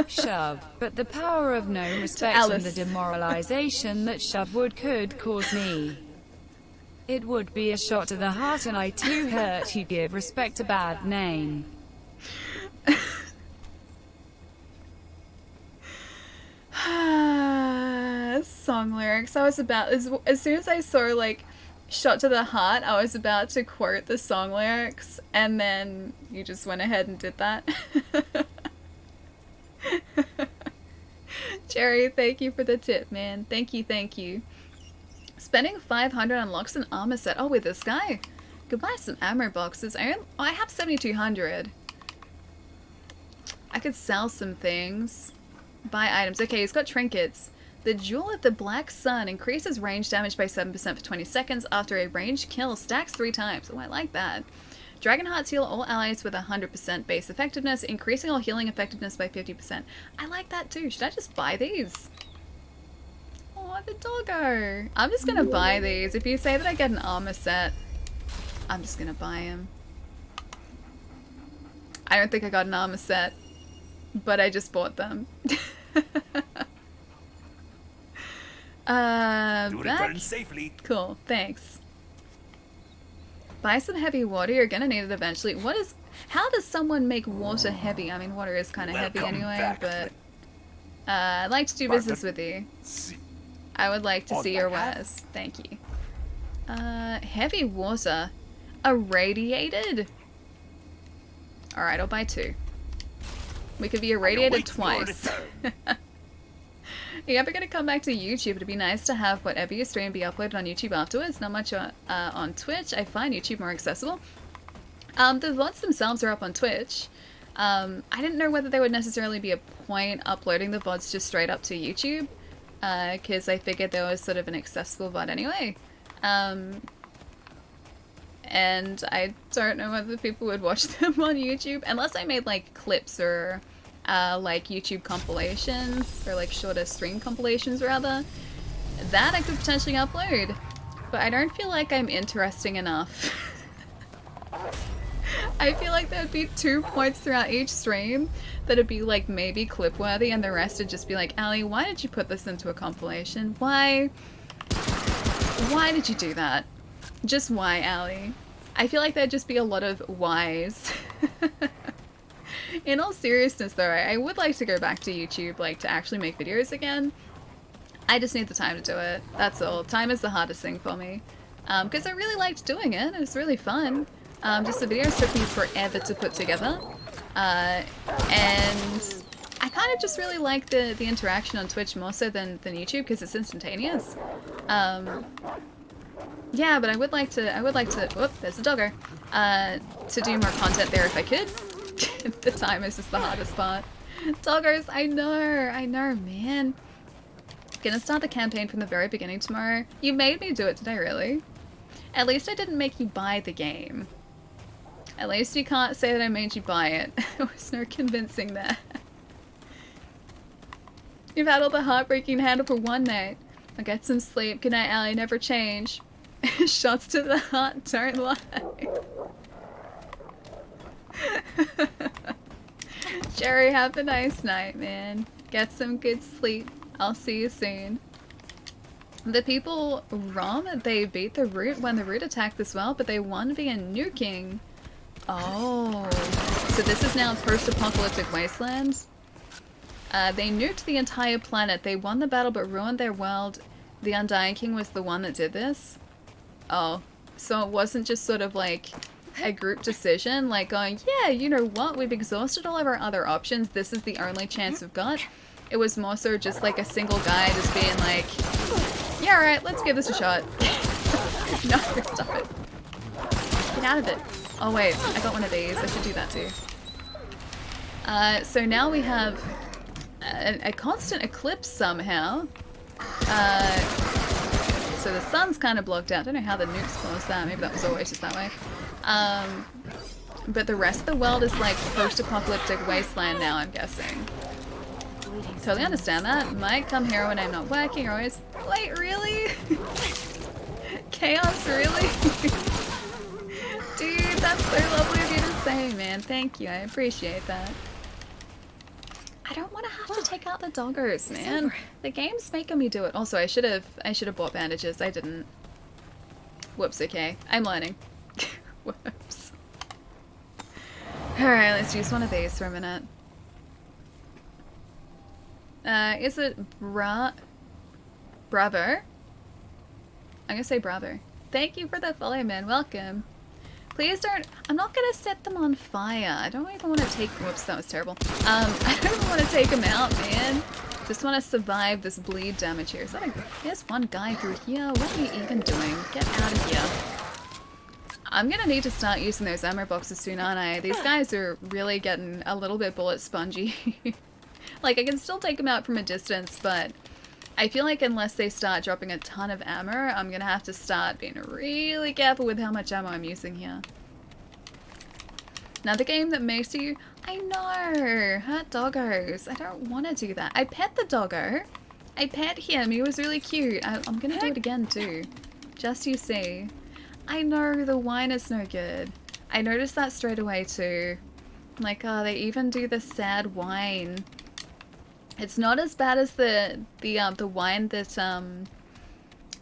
S2: Shove. But the power of no respect and the demoralization that Shove could cause me. It would be a shot to the heart, and I too hurt you give respect a bad name.
S1: Song lyrics. I was about, as soon as I saw like shot to the heart, I was about to quote the song lyrics, and then you just went ahead and did that. Jerry, thank you for the tip, man. Thank you, thank you. Spending 500 unlocks an armor set. Oh, with this guy. Could buy some ammo boxes. I have 7,200. I could sell some things. Buy items. Okay, he's got trinkets. The Jewel of the Black Sun increases range damage by 7% for 20 seconds after a ranged kill. Stacks 3 times. Oh, I like that. Dragon Hearts heal all allies with 100% base effectiveness, increasing all healing effectiveness by 50%. I like that too. Should I just buy these? Oh, the doggo. I'm just gonna buy these. If you say that I get an armor set, I'm just gonna buy him. I don't think I got an armor set, but I just bought them.
S10: Return safely.
S1: Cool, thanks. Buy some heavy water, you're gonna need it eventually. How does someone make water heavy? I mean, water is kind of heavy anyway, but I'd like to do business with you. I would like to see your wares. Thank you. Heavy water. Irradiated? Alright, I'll buy 2. We could be irradiated twice. Are you ever going to come back to YouTube? It'd be nice to have whatever you stream be uploaded on YouTube afterwards. Not much on Twitch. I find YouTube more accessible. The VODs themselves are up on Twitch. I didn't know whether there would necessarily be a point uploading the VODs just straight up to YouTube. Because I figured there was sort of an accessible VOD anyway. And I don't know whether people would watch them on YouTube. Unless I made like clips or like YouTube compilations. Or like shorter stream compilations rather. That I could potentially upload. But I don't feel like I'm interesting enough. I feel like there'd be 2 points throughout each stream that'd be like maybe clip worthy and the rest would just be like, Ali, why did you put this into a compilation? Why did you do that? Just why, Ali? I feel like there'd just be a lot of whys. In all seriousness though, I would like to go back to YouTube, like to actually make videos again. I just need the time to do it, that's all. Time is the hardest thing for me. Because I really liked doing it, it was really fun. Just the videos took me forever to put together. And I kind of just really like the interaction on Twitch more so than YouTube because it's instantaneous. Yeah, but I would like to, whoop, there's a doggo, to do more content there if I could. The time is just the hardest part. Doggos, I know, man. Gonna start the campaign from the very beginning tomorrow. You made me do it today, really. At least I didn't make you buy the game. At least you can't say that I made you buy it. There was no convincing that. You've had all the heartbreaking handle for one night. I'll get some sleep. Good night, Allie. Never change. Shots to the heart, don't lie. Jerry, have a nice night, man. Get some good sleep. I'll see you soon. The people ROM, they beat the root when the root attacked as well, but they won via nuking. Oh, so this is now post-apocalyptic wastelands. They nuked the entire planet. They won the battle but ruined their world. The Undying King was the one that did this. Oh, so it wasn't just sort of like a group decision, like going, yeah, you know what, we've exhausted all of our other options, this is the only chance we've got. It was more so just like a single guy just being like, yeah, alright, let's give this a shot. No, stop it. Get out of it. Oh wait, I got one of these, I should do that too. So now we have a constant eclipse somehow. So the sun's kind of blocked out. I don't know how the nukes caused that. Maybe that was always just that way. But the rest of the world is like post-apocalyptic wasteland now, I'm guessing. Totally understand that. Might come here when I'm not working or always... Wait, really? Chaos, really? Dude, that's so lovely of you to say, man. Thank you. I appreciate that. I don't want to have to take out the doggos, man. The game's making me do it. Also, I should have bought bandages. I didn't. Whoops, okay. I'm learning. Whoops. Alright, let's use one of these for a minute. Is it Bravo? I'm gonna say Bravo. Thank you for the follow, man. Welcome. Please don't. I'm not gonna set them on fire. I don't even want to take. Whoops, that was terrible. I don't even want to take them out, man. Just want to survive this bleed damage here. Is that there's one guy through here. What are you even doing? Get out of here. I'm gonna need to start using those ammo boxes soon, aren't I? These guys are really getting a little bit bullet spongy. Like, I can still take them out from a distance, but I feel like unless they start dropping a ton of ammo, I'm gonna have to start being really careful with how much ammo I'm using here. Another game that makes you... I know! Hurt doggos. I don't want to do that. I pet the doggo. I pet him. He was really cute. I'm gonna do it again, too. Just you see. I know, the wine is no good. I noticed that straight away, too. Like, oh, they even do the sad wine. It's not as bad as the wine that, the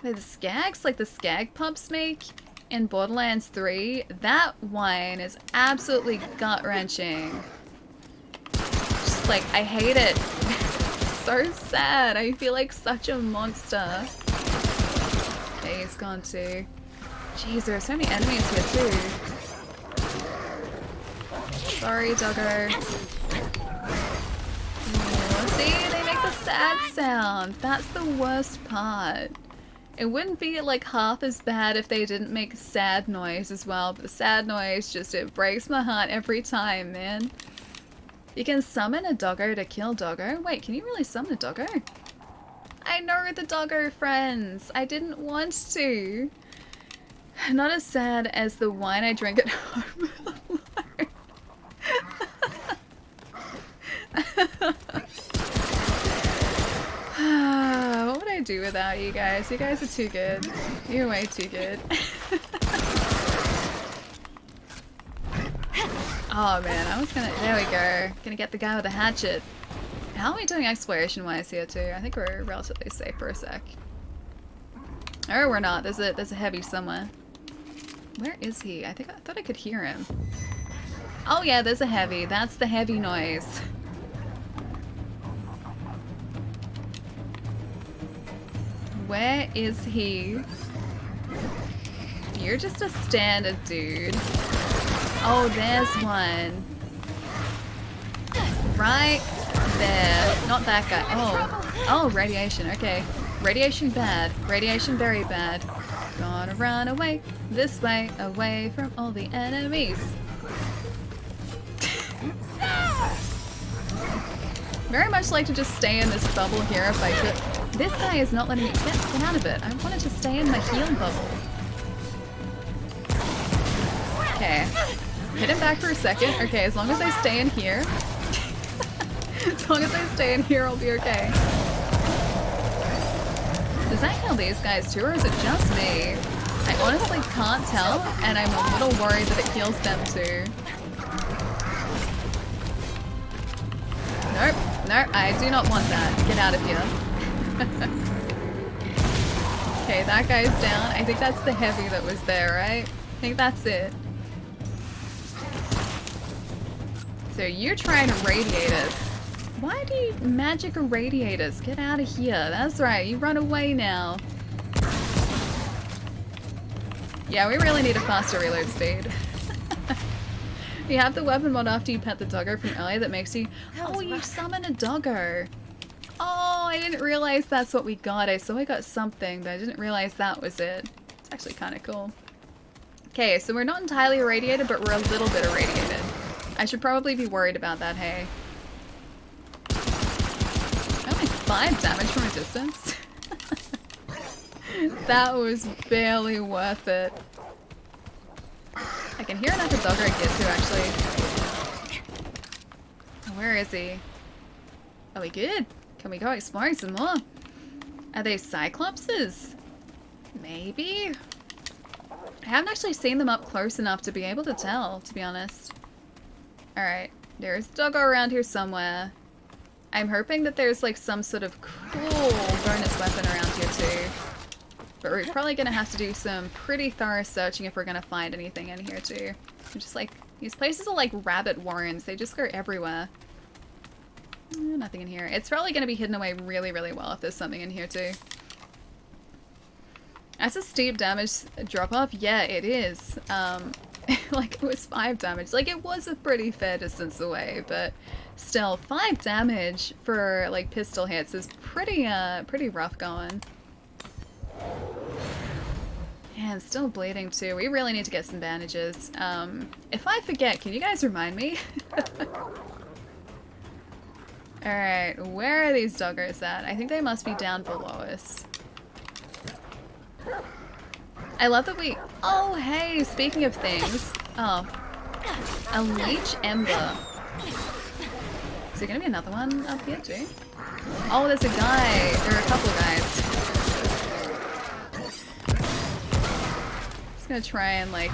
S1: skags, like the skag pups make in Borderlands 3. That wine is absolutely gut-wrenching. Just like, I hate it. So sad. I feel like such a monster. Okay, he's gone too. Jeez, there are so many enemies here too. Sorry, doggo. Oh, see, they make the sad sound. That's the worst part. It wouldn't be like half as bad if they didn't make sad noise as well, but the sad noise just, it breaks my heart every time, man. You can summon a doggo to kill doggo? Wait, can you really summon a doggo? I know the doggo friends. I didn't want to. Not as sad as the wine I drink at home. What would I do without you guys? You guys are too good. You're way too good. Oh man, I was gonna... There we go. Gonna get the guy with the hatchet. How are we doing exploration-wise here too? I think we're relatively safe for a sec. Or we're not. There's a heavy somewhere. Where is he? I thought I could hear him. Oh yeah, there's a heavy. That's the heavy noise. Where is he? You're just a standard dude. Oh, there's one. Right there. Not that guy. Oh. Oh, radiation. Okay. Radiation bad. Radiation very bad. Gonna run away. This way. Away from all the enemies. Very much like to just stay in this bubble here if I could. This guy is not letting me get out of it. I wanted to stay in my heal bubble. Okay. Hit him back for a second. Okay, as long as I stay in here. As long as I stay in here, I'll be okay. Does that kill these guys too, or is it just me? I honestly can't tell, and I'm a little worried that it heals them too. Nope. Nope, I do not want that. Get out of here. Okay, that guy's down. I think that's the heavy that was there, right? I think that's it. So you're trying to radiate us. Why do you magic irradiate us? Get out of here. That's right, you run away now. Yeah, we really need a faster reload speed. You have the weapon mod after you pet the doggo from earlier that makes you... Oh, you summon a doggo. Oh, I didn't realize that's what we got. I saw we got something, but I didn't realize that was it. It's actually kind of cool. Okay, so we're not entirely irradiated, but we're a little bit irradiated. I should probably be worried about that, hey. Only 5 damage from a distance. That was barely worth it. I can hear another dog right here too, actually. Where is he? Are we good? Can we go exploring some more? Are they cyclopses? Maybe? I haven't actually seen them up close enough to be able to tell, to be honest. Alright, there's a doggo around here somewhere. I'm hoping that there's like some sort of cool bonus weapon around here too. But we're probably gonna have to do some pretty thorough searching if we're gonna find anything in here too. Just like, these places are like rabbit warrens. They just go everywhere. Nothing in here. It's probably gonna be hidden away really, really well if there's something in here too. That's a steep damage drop off. Yeah, it is. Like it was 5 damage. Like it was a pretty fair distance away, but still 5 damage for like pistol hits is pretty rough going. Man, still bleeding too. We really need to get some bandages. If I forget, can you guys remind me? Alright, where are these doggers at? I think they must be down below us. I love that we... Oh, hey, speaking of things. Oh. A leech ember. Is there gonna be another one up here too? Oh, there's a guy. There are a couple of guys. Just gonna try and, like,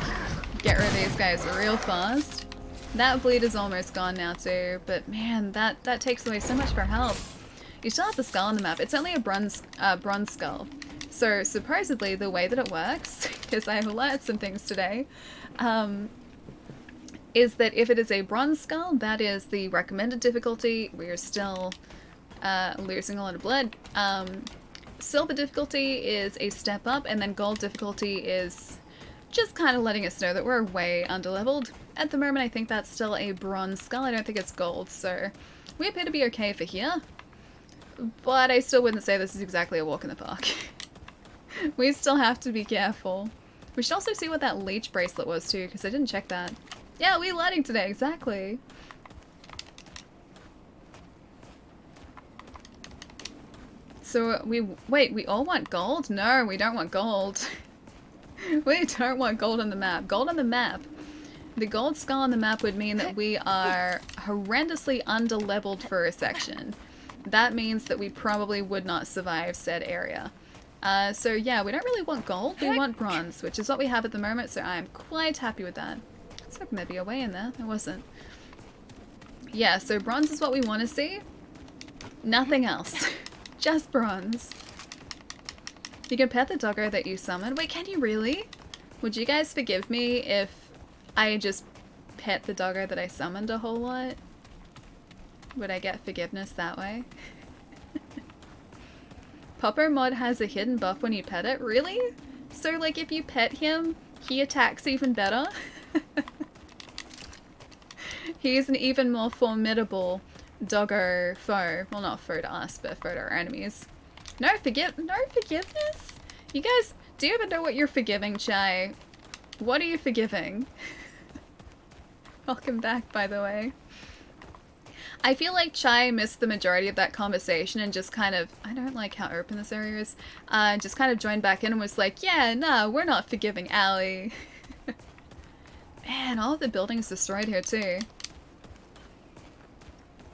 S1: get rid of these guys real fast. That bleed is almost gone now too, but man, that takes away so much of our health. You still have the skull on the map. It's only a bronze skull. So supposedly the way that it works, because I have learned some things today, is that if it is a bronze skull, that is the recommended difficulty. We are still losing a lot of blood. Silver difficulty is a step up, and then gold difficulty is just kind of letting us know that we're way underleveled. At the moment, I think that's still a bronze skull. I don't think it's gold, so we appear to be okay for here. But I still wouldn't say this is exactly a walk in the park. We still have to be careful. We should also see what that leech bracelet was too, because I didn't check that. Yeah, we're learning today, exactly. So wait, we all want gold? No, we don't want gold. We don't want gold on the map. Gold on the map. The gold skull on the map would mean that we are horrendously underleveled for a section. That means that we probably would not survive said area. So yeah, we don't really want gold, we want bronze, which is what we have at the moment, so I'm quite happy with that. I was hoping there'd be a way in there. There wasn't. Yeah, so bronze is what we want to see. Nothing else. Just bronze. You can pet the doggo that you summoned. Wait, can you really? Would you guys forgive me if I just pet the doggo that I summoned a whole lot? Would I get forgiveness that way? Popper mod has a hidden buff when you pet it. Really? So like if you pet him, he attacks even better? He's an even more formidable doggo foe. Well, not foe to us, but foe to our enemies. No forgiveness? You guys, do you even know what you're forgiving, Chai? What are you forgiving? Welcome back, by the way. I feel like Chai missed the majority of that conversation and just kind of, I don't like how open this area is, just kind of joined back in and was like, yeah, no, we're not forgiving Allie. Man, all of the buildings destroyed here too.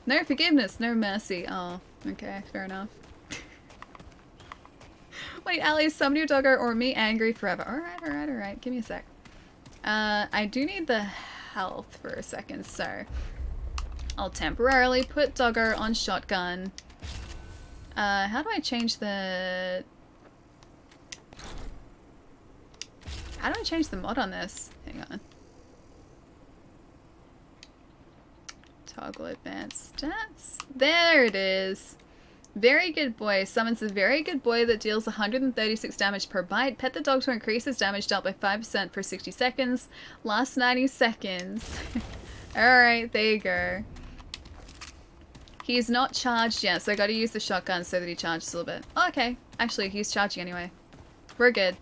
S1: No forgiveness, no mercy. Oh, okay, fair enough. Wait, Allie, summon your doggo or me angry forever. Alright, give me a sec. I do need the health for a second, so I'll temporarily put doggo on shotgun. How do I change the... How do I change the mod on this? Hang on. Toggle advanced stats. There it is. Very good boy. Summons a very good boy that deals 136 damage per bite. Pet the dog to increase his damage dealt by 5% for 60 seconds. Last 90 seconds. Alright, there you go. He's not charged yet, so I gotta use the shotgun so that he charges a little bit. Oh, okay. Actually, he's charging anyway. We're good.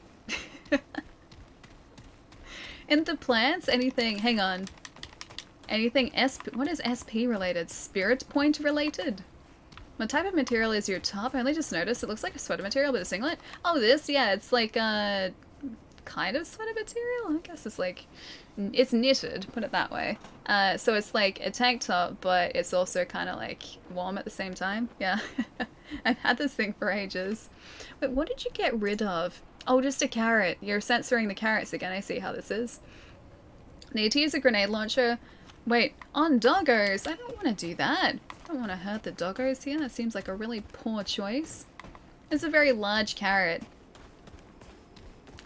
S1: In the plants, anything... Hang on. Anything SP... What is SP related? Spirit point related? What type of material is your top? I only just noticed. It looks like a sweater material, but a singlet. Oh, this? Yeah, it's like a... kind of sweater material? I guess it's like... It's knitted, put it that way. So it's like a tank top, but it's also kind of like warm at the same time. Yeah. I've had this thing for ages. Wait, what did you get rid of? Oh, just a carrot. You're censoring the carrots again. I see how this is. Need to use a grenade launcher. Wait, on doggos? I don't want to do that. I don't want to hurt the doggos here. That seems like a really poor choice. It's a very large carrot.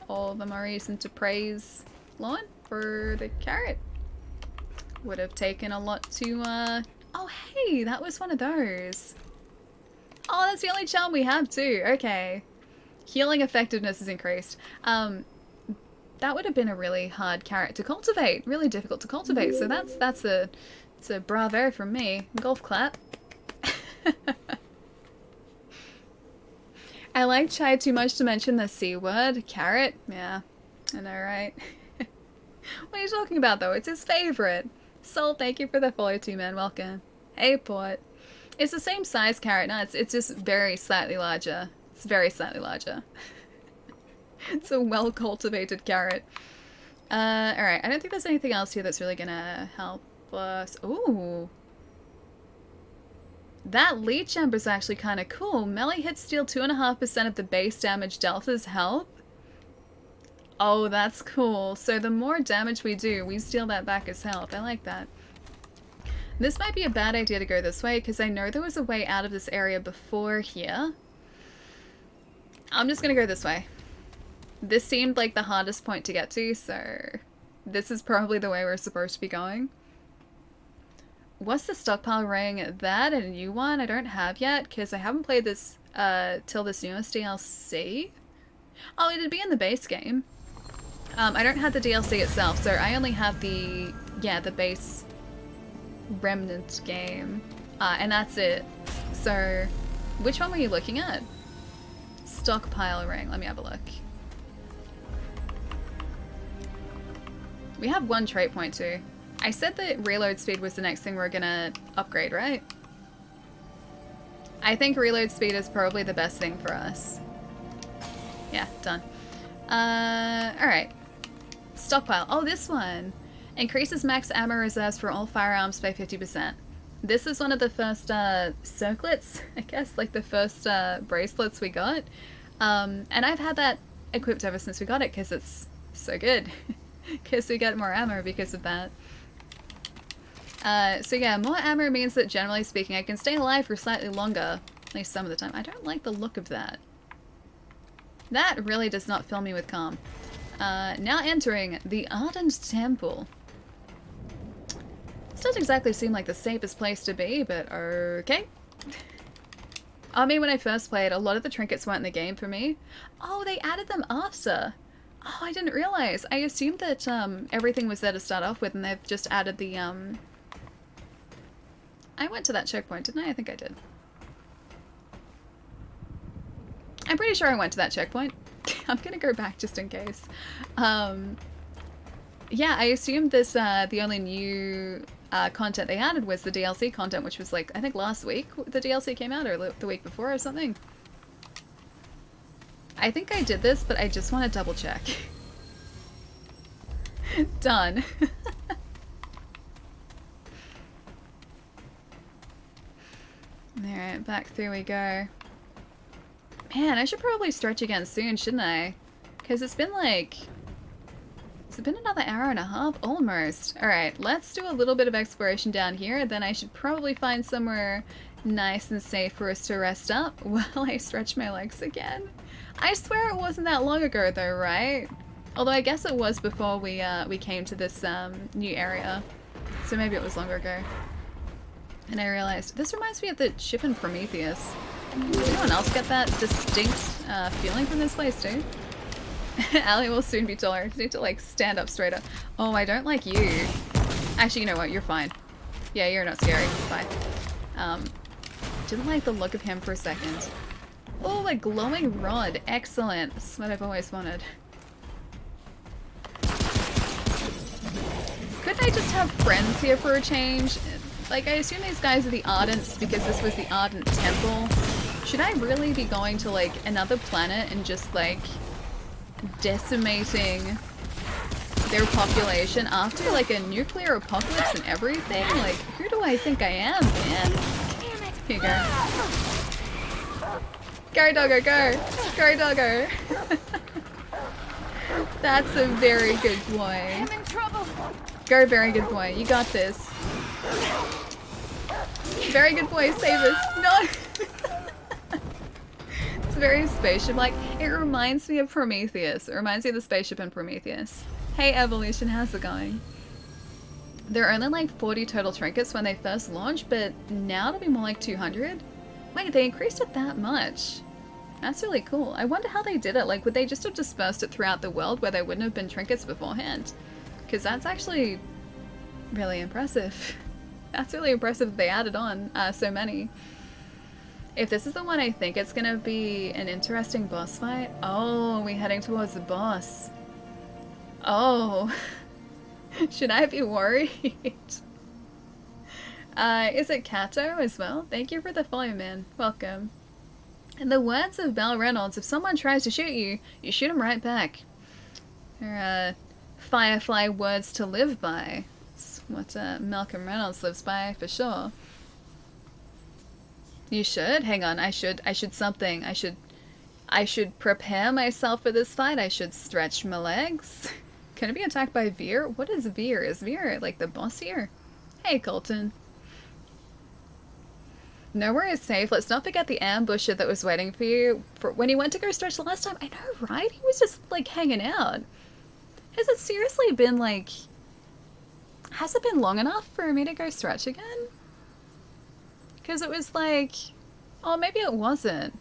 S1: All of them are reason to praise Lawn for the carrot. Would have taken a lot to, Oh, hey, that was one of those. Oh, that's the only charm we have too. Okay. Healing effectiveness is increased. That would have been a really hard carrot to cultivate. Really difficult to cultivate. So that's a bravo from me. Golf clap. I like chai too much to mention the C word. Carrot. Yeah. I know, right? What are you talking about, though? It's his favorite. Soul, thank you for the follow too, man. Welcome. Hey, Port. It's the same size carrot. No, it's just very slightly larger. It's very slightly larger. It's a well-cultivated carrot. Alright. I don't think there's anything else here that's really gonna help us. Ooh. That leech ember is actually kind of cool. Melee hits steal 2.5% of the base damage Delta's help. Oh, that's cool. So the more damage we do, we steal that back as health. I like that. This might be a bad idea to go this way, because I know there was a way out of this area before here. I'm just gonna go this way. This seemed like the hardest point to get to, so this is probably the way we're supposed to be going. What's the stockpile ring? That and a new one I don't have yet, because I haven't played this till this newest DLC. Oh, it'd be in the base game. I don't have the DLC itself, so I only have the base Remnant game. And that's it. So, which one were you looking at? Stockpile ring. Let me have a look. We have one trait point too. I said that reload speed was the next thing we're gonna upgrade, right? I think reload speed is probably the best thing for us. Yeah, done. Alright. Stockpile. Oh, this one! Increases max ammo reserves for all firearms by 50%. This is one of the first circlets, I guess, like the first bracelets we got. And I've had that equipped ever since we got it, because it's so good. Because we get more ammo because of that. So yeah, more ammo means that generally speaking I can stay alive for slightly longer, at least some of the time. I don't like the look of that. That really does not fill me with calm. Now entering the Ardent Temple. This doesn't exactly seem like the safest place to be, but okay. I mean, when I first played, a lot of the trinkets weren't in the game for me. Oh, they added them after. Oh, I didn't realize. I assumed that everything was there to start off with, and they've just added the I went to that checkpoint, didn't I? I think I did. I'm pretty sure I went to that checkpoint. I'm gonna go back just in case. Yeah, I assumed this, the only new content they added was the DLC content, which was like, I think last week the DLC came out, or the week before or something. I think I did this, but I just want to double check. Done. Alright, back through we go. Man, I should probably stretch again soon, shouldn't I? Because it's been like... It's been another hour and a half, almost. Alright, let's do a little bit of exploration down here, then I should probably find somewhere nice and safe for us to rest up while I stretch my legs again. I swear it wasn't that long ago though, right? Although I guess it was before we came to this new area. So maybe it was longer ago. And I realized, this reminds me of the ship in Prometheus. Does anyone else get that distinct feeling from this place too? Allie will soon be taller. I just need to like stand up straighter. Oh, I don't like you. Actually, you know what? You're fine. Yeah, you're not scary. Bye. Didn't like the look of him for a second. Oh, a glowing rod. Excellent. This is what I've always wanted. Couldn't I just have friends here for a change? Like, I assume these guys are the Ardents because this was the Ardent Temple. Should I really be going to, like, another planet and just, like, decimating their population after, like, a nuclear apocalypse and everything? Like, who do I think I am, man? Here you go. Go, doggo, go! Go, doggo! That's a very good boy.
S5: I'm in trouble.
S1: Go, very good boy. You got this. Very good boy, save us. No! It's very spaceship-like. It reminds me of Prometheus. It reminds me of the spaceship in Prometheus. Hey, Evolution, how's it going? There are only like 40 total trinkets when they first launched, but now it'll be more like 200? Wait, they increased it that much? That's really cool. I wonder how they did it. Like, would they just have dispersed it throughout the world where there wouldn't have been trinkets beforehand? Because that's actually really impressive. That's really impressive that they added on so many. If this is the one I think it's gonna be an interesting boss fight. Oh, we're heading towards the boss. Oh. Should I be worried? Is it Kato as well? Thank you for the follow, man. Welcome. In the words of Belle Reynolds, if someone tries to shoot you, you shoot them right back. They're, Firefly words to live by. That's what Malcolm Reynolds lives by, for sure. You should? Hang on, I should something. I should prepare myself for this fight. I should stretch my legs. Can it be attacked by Veer? What is Veer? Is Veer like the boss here? Hey, Colton. Nowhere is safe. Let's not forget the ambusher that was waiting for you for when you went to go stretch the last time. I know, right? He was just like hanging out. Has it seriously been like... Has it been long enough for me to go stretch again? Because it was like... Oh, maybe it wasn't.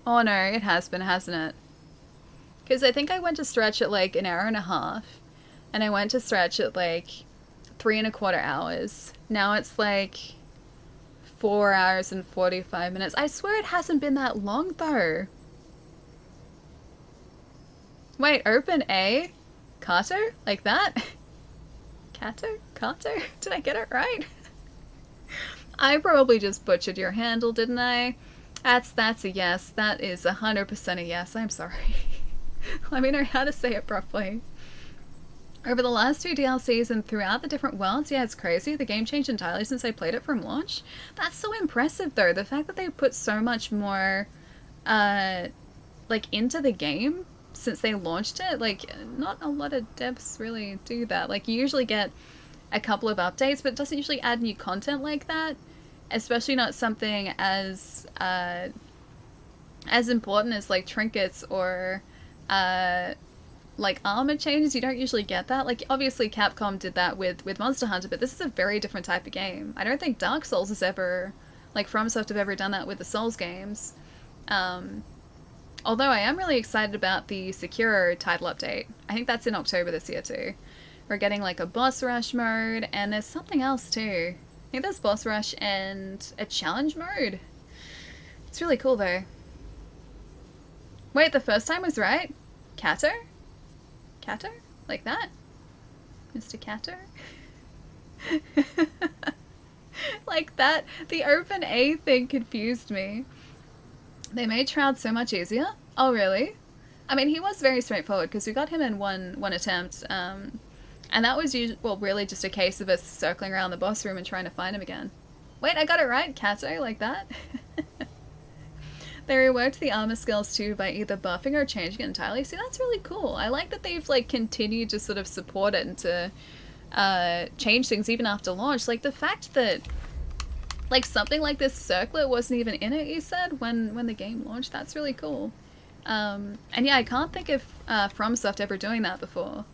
S1: Oh no, it has been, hasn't it? Because I think I went to stretch at like an hour and a half. And I went to stretch at like 3¼ hours. Now it's like 4 hours and 45 minutes. I swear it hasn't been that long though. Wait, open A? Kato? Like that? Kato? Kato? Did I get it right? I probably just butchered your handle, didn't I? That's a yes. That is 100% a yes. I'm sorry. Let me know how to say it properly. Over the last 2 DLCs and throughout the different worlds, yeah, it's crazy. The game changed entirely since I played it from launch. That's so impressive, though. The fact that they put so much more, like, into the game since they launched it. Like, not a lot of devs really do that. Like, you usually get a couple of updates, but it doesn't usually add new content like that. Especially not something as important as, like, trinkets or, like, armor changes. You don't usually get that. Like, obviously Capcom did that with Monster Hunter, but this is a very different type of game. I don't think Dark Souls has ever, like, FromSoft have ever done that with the Souls games. Although I am really excited about the Sekiro title update. I think that's in October this year too. We're getting, like, a boss rush mode, and there's something else too. I think there's boss rush and a challenge mode. It's really cool though. Wait, the first time was right? Kato? Kato? Like that? Mr. Kato? Like that? The open A thing confused me. They made Shroud so much easier? Oh really? I mean, he was very straightforward because we got him in one attempt. And that was really just a case of us circling around the boss room and trying to find him again. Wait, I got it right? Kato? Like that? They reworked the armor skills too by either buffing or changing it entirely. See, that's really cool. I like that they've, like, continued to sort of support it and to change things even after launch. Like, the fact that, like, something like this circlet wasn't even in it, you said, when the game launched, that's really cool. And yeah, I can't think of FromSoft ever doing that before.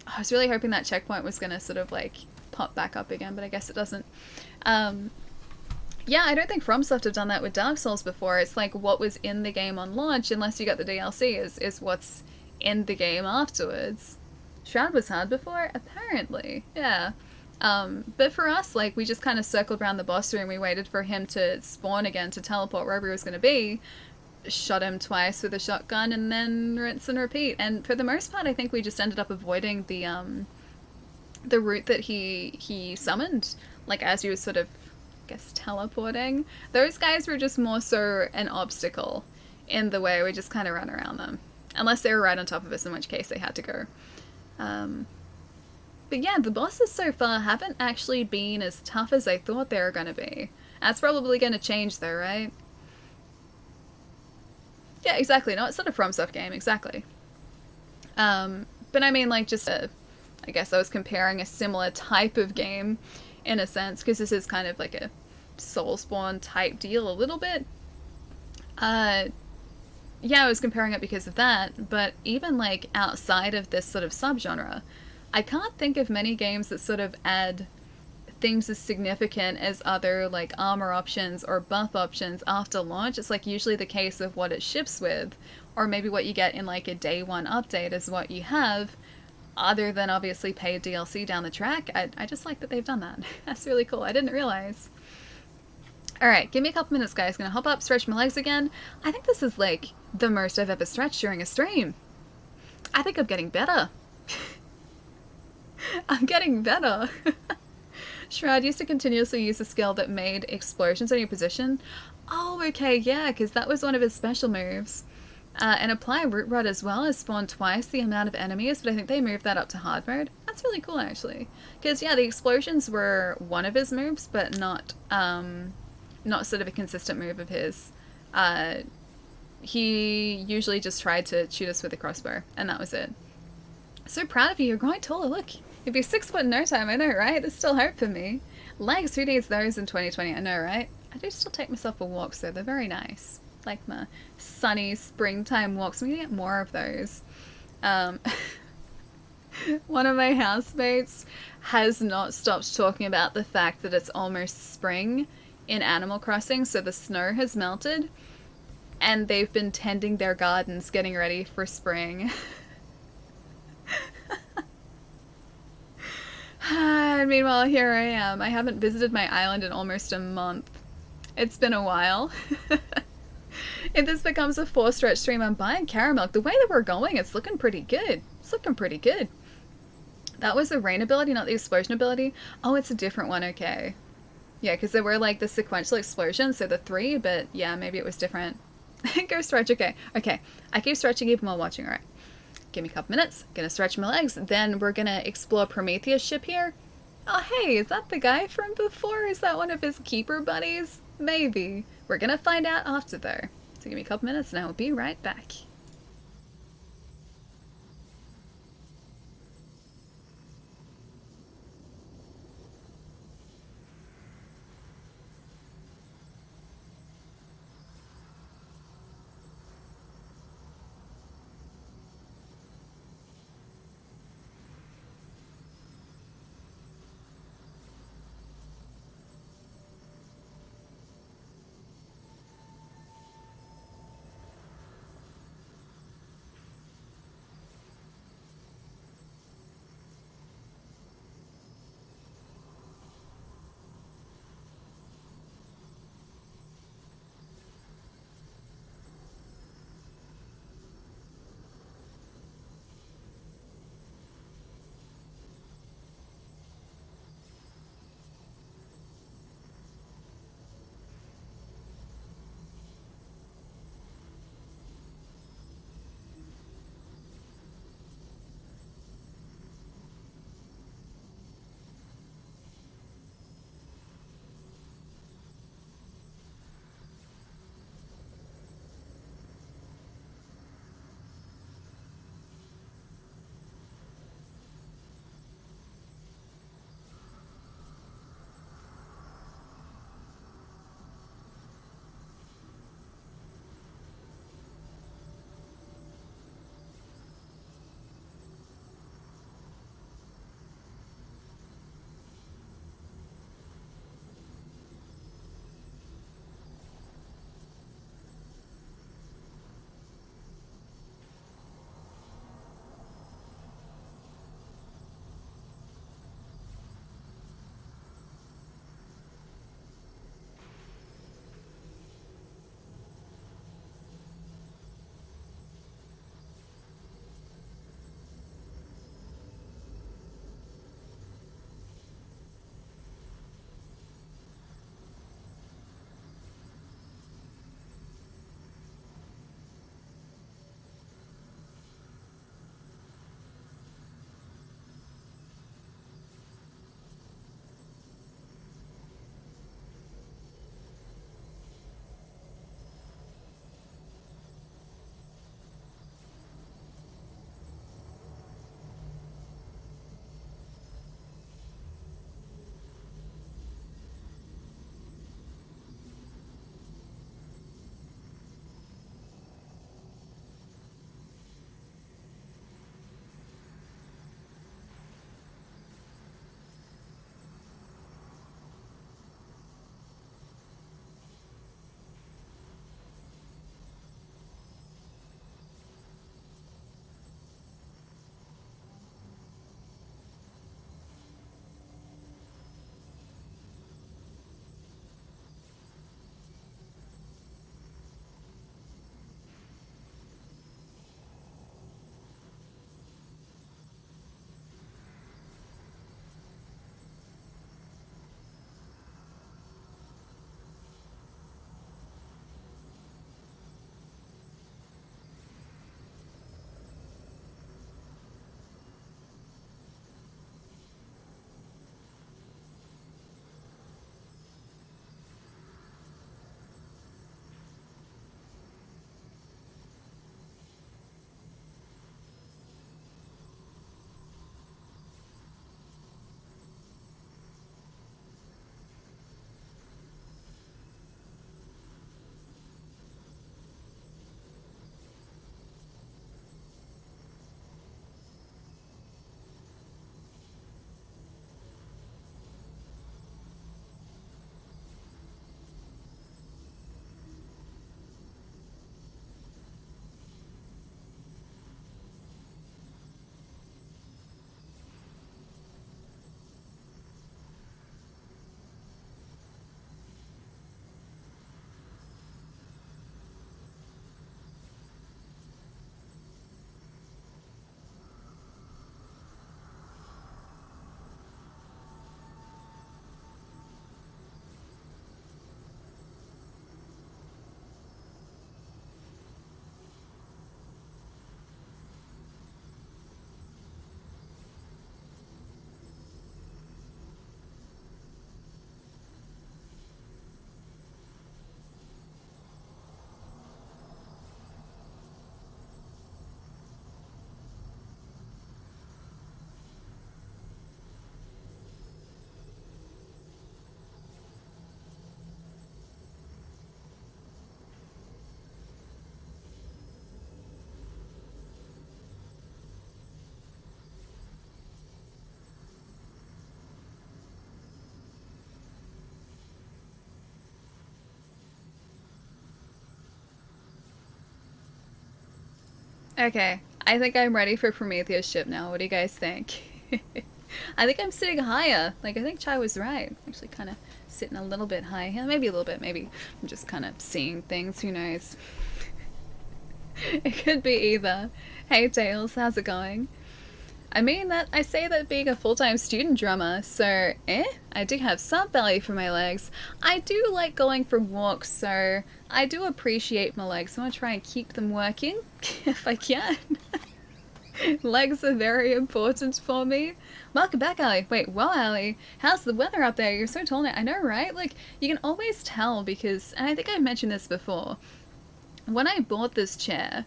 S1: I was really hoping that checkpoint was going to sort of, like, pop back up again, but I guess it doesn't. Yeah, I don't think FromSoft have done that with Dark Souls before. It's like what was in the game on launch, unless you got the DLC, is what's in the game afterwards. Shroud was hard before? Apparently, yeah. But for us, like, we just kind of circled around the boss room, we waited for him to spawn again to teleport wherever he was going to be, shot him twice with a shotgun, and then rinse and repeat. And for the most part, I think we just ended up avoiding the route that he summoned, like, as he was sort of, I guess, teleporting. Those guys were just more so an obstacle in the way. We just kind of ran around them. Unless they were right on top of us, in which case they had to go. But yeah, the bosses so far haven't actually been as tough as I thought they were going to be. That's probably going to change though, right? Yeah, exactly. No, it's not a FromSoft game, exactly. But I mean, like, just I guess I was comparing a similar type of game in a sense, because this is kind of like a Soulspawn type deal a little bit. Yeah, I was comparing it because of that, but even, like, outside of this sort of subgenre, I can't think of many games that sort of add things as significant as other, like, armor options or buff options after launch. It's, like, usually the case of what it ships with, or maybe what you get in, like, a day one update is what you have, other than obviously paid DLC down the track. I just like that they've done that. That's really cool. I didn't realize. Alright, give me a couple minutes, guys. Gonna hop up, stretch my legs again. I think this is, like, the most I've ever stretched during a stream. I think I'm getting better. I'm getting better. Shroud used to continuously use a skill that made explosions in your position. Oh, okay, yeah, because that was one of his special moves. And apply Root Rod as well as spawn twice the amount of enemies, but I think they moved that up to hard mode. That's really cool, actually. Because, yeah, the explosions were one of his moves, but not sort of a consistent move of his. He usually just tried to shoot us with a crossbow, and that was it. So proud of you, you're growing taller, look. You'd be 6 foot in no time, I know, right? There's still hope for me. Legs, who needs those in 2020? I know, right? I do still take myself for walks, though. They're very nice. Like my sunny springtime walks. I'm gonna get more of those. One of my housemates has not stopped talking about the fact that it's almost spring in Animal Crossing, so the snow has melted, and they've been tending their gardens, getting ready for spring. And meanwhile, here I am. I haven't visited my island in almost a month. It's been a while. If this becomes a 4-stretch stream, I'm buying Caramel. The way that we're going, it's looking pretty good. It's looking pretty good. That was the rain ability, not the explosion ability. Oh, it's a different one, okay. Yeah, because there were like the sequential explosions, so the 3, but yeah, maybe it was different. Go stretch, okay. Okay, I keep stretching even while watching, alright. Give me a couple minutes, gonna stretch my legs, then we're gonna explore Prometheus' ship here. Oh hey, is that the guy from before? Is that one of his keeper buddies? Maybe. We're gonna find out after though. So give me a couple minutes and I will be right back. Okay, I think I'm ready for Prometheus ship now. What do you guys think? I think I'm sitting higher. Like, I think Chai was right. Actually kind of sitting a little bit high here. Maybe a little bit. Maybe I'm just kind of seeing things. Who knows? It could be either. Hey, Tails. How's it going? I mean that I say that being a full-time student drummer, so I do have some value for my legs. I do like going for walks, so I do appreciate my legs. I want to try and keep them working if I can. Legs are very important for me. Welcome back, Ali. Wait, well, Ali, how's the weather out there? You're so tall now. I know, right? Like, you can always tell because, and I think I've mentioned this before, when I bought this chair,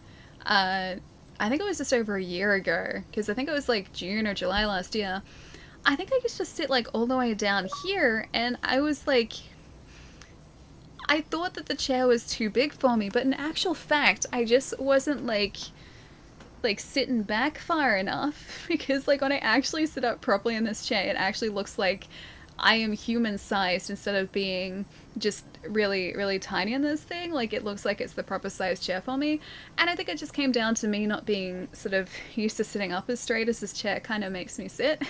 S1: I think it was just over a year ago, because I think it was like June or July last year. I think I used to sit like all the way down here, and I was like, I thought that the chair was too big for me, but in actual fact, I just wasn't like sitting back far enough, because like when I actually sit up properly in this chair, it actually looks like I am human sized instead of being just really, really tiny in this thing. Like, it looks like it's the proper size chair for me. And I think it just came down to me not being sort of used to sitting up as straight as this chair kind of makes me sit.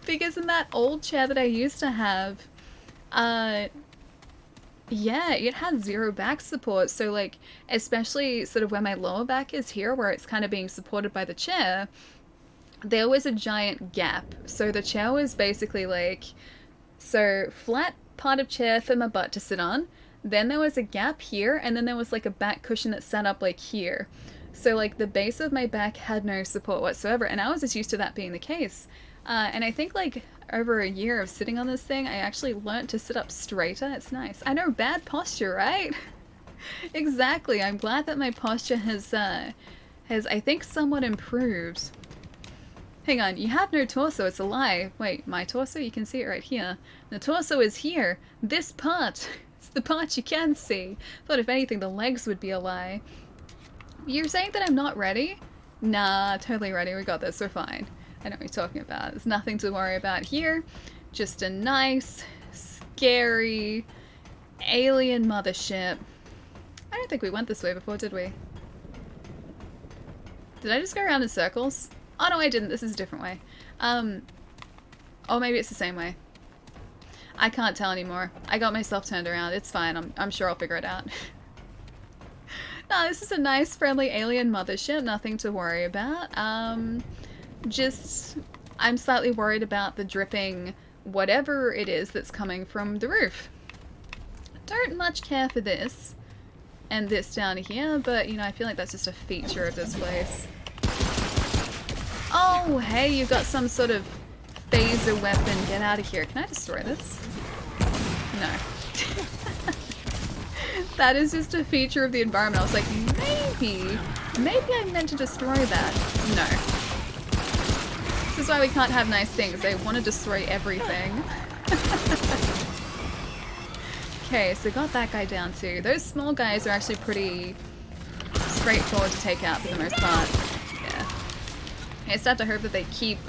S1: Because in that old chair that I used to have, yeah, it had zero back support. So like, especially sort of where my lower back is here, where it's kind of being supported by the chair, there was a giant gap. So the chair was basically like, so flat part of chair for my butt to sit on, then there was a gap here, and then there was like a back cushion that sat up like here. So like the base of my back had no support whatsoever, and I was just used to that being the case. And I think like over a year of sitting on this thing, I actually learnt to sit up straighter. It's nice. I know, bad posture, right? Exactly. I'm glad that my posture has I think somewhat improved. Hang on, you have no torso, it's a lie. Wait, my torso? You can see it right here. The torso is here. This part. It's the part you can see. Thought if anything, the legs would be a lie. You're saying that I'm not ready? Nah, totally ready. We got this. We're fine. I know what you're talking about. There's nothing to worry about here. Just a nice, scary, alien mothership. I don't think we went this way before, did we? Did I just go around in circles? Oh no, I didn't. This is a different way. Oh, maybe it's the same way. I can't tell anymore. I got myself turned around. It's fine. I'm sure I'll figure it out. No, this is a nice, friendly alien mothership. Nothing to worry about. Just, I'm slightly worried about the dripping whatever it is that's coming from the roof. Don't much care for this and this down here, but you know, I feel like that's just a feature of this place. Oh, hey, you've got some sort of phaser weapon. Get out of here. Can I destroy this? No. That is just a feature of the environment. I was like, maybe I meant to destroy that. No. This is why we can't have nice things. They want to destroy everything. Okay, so got that guy down too. Those small guys are actually pretty straightforward to take out for the most part. Yeah. I just have to hope that they keep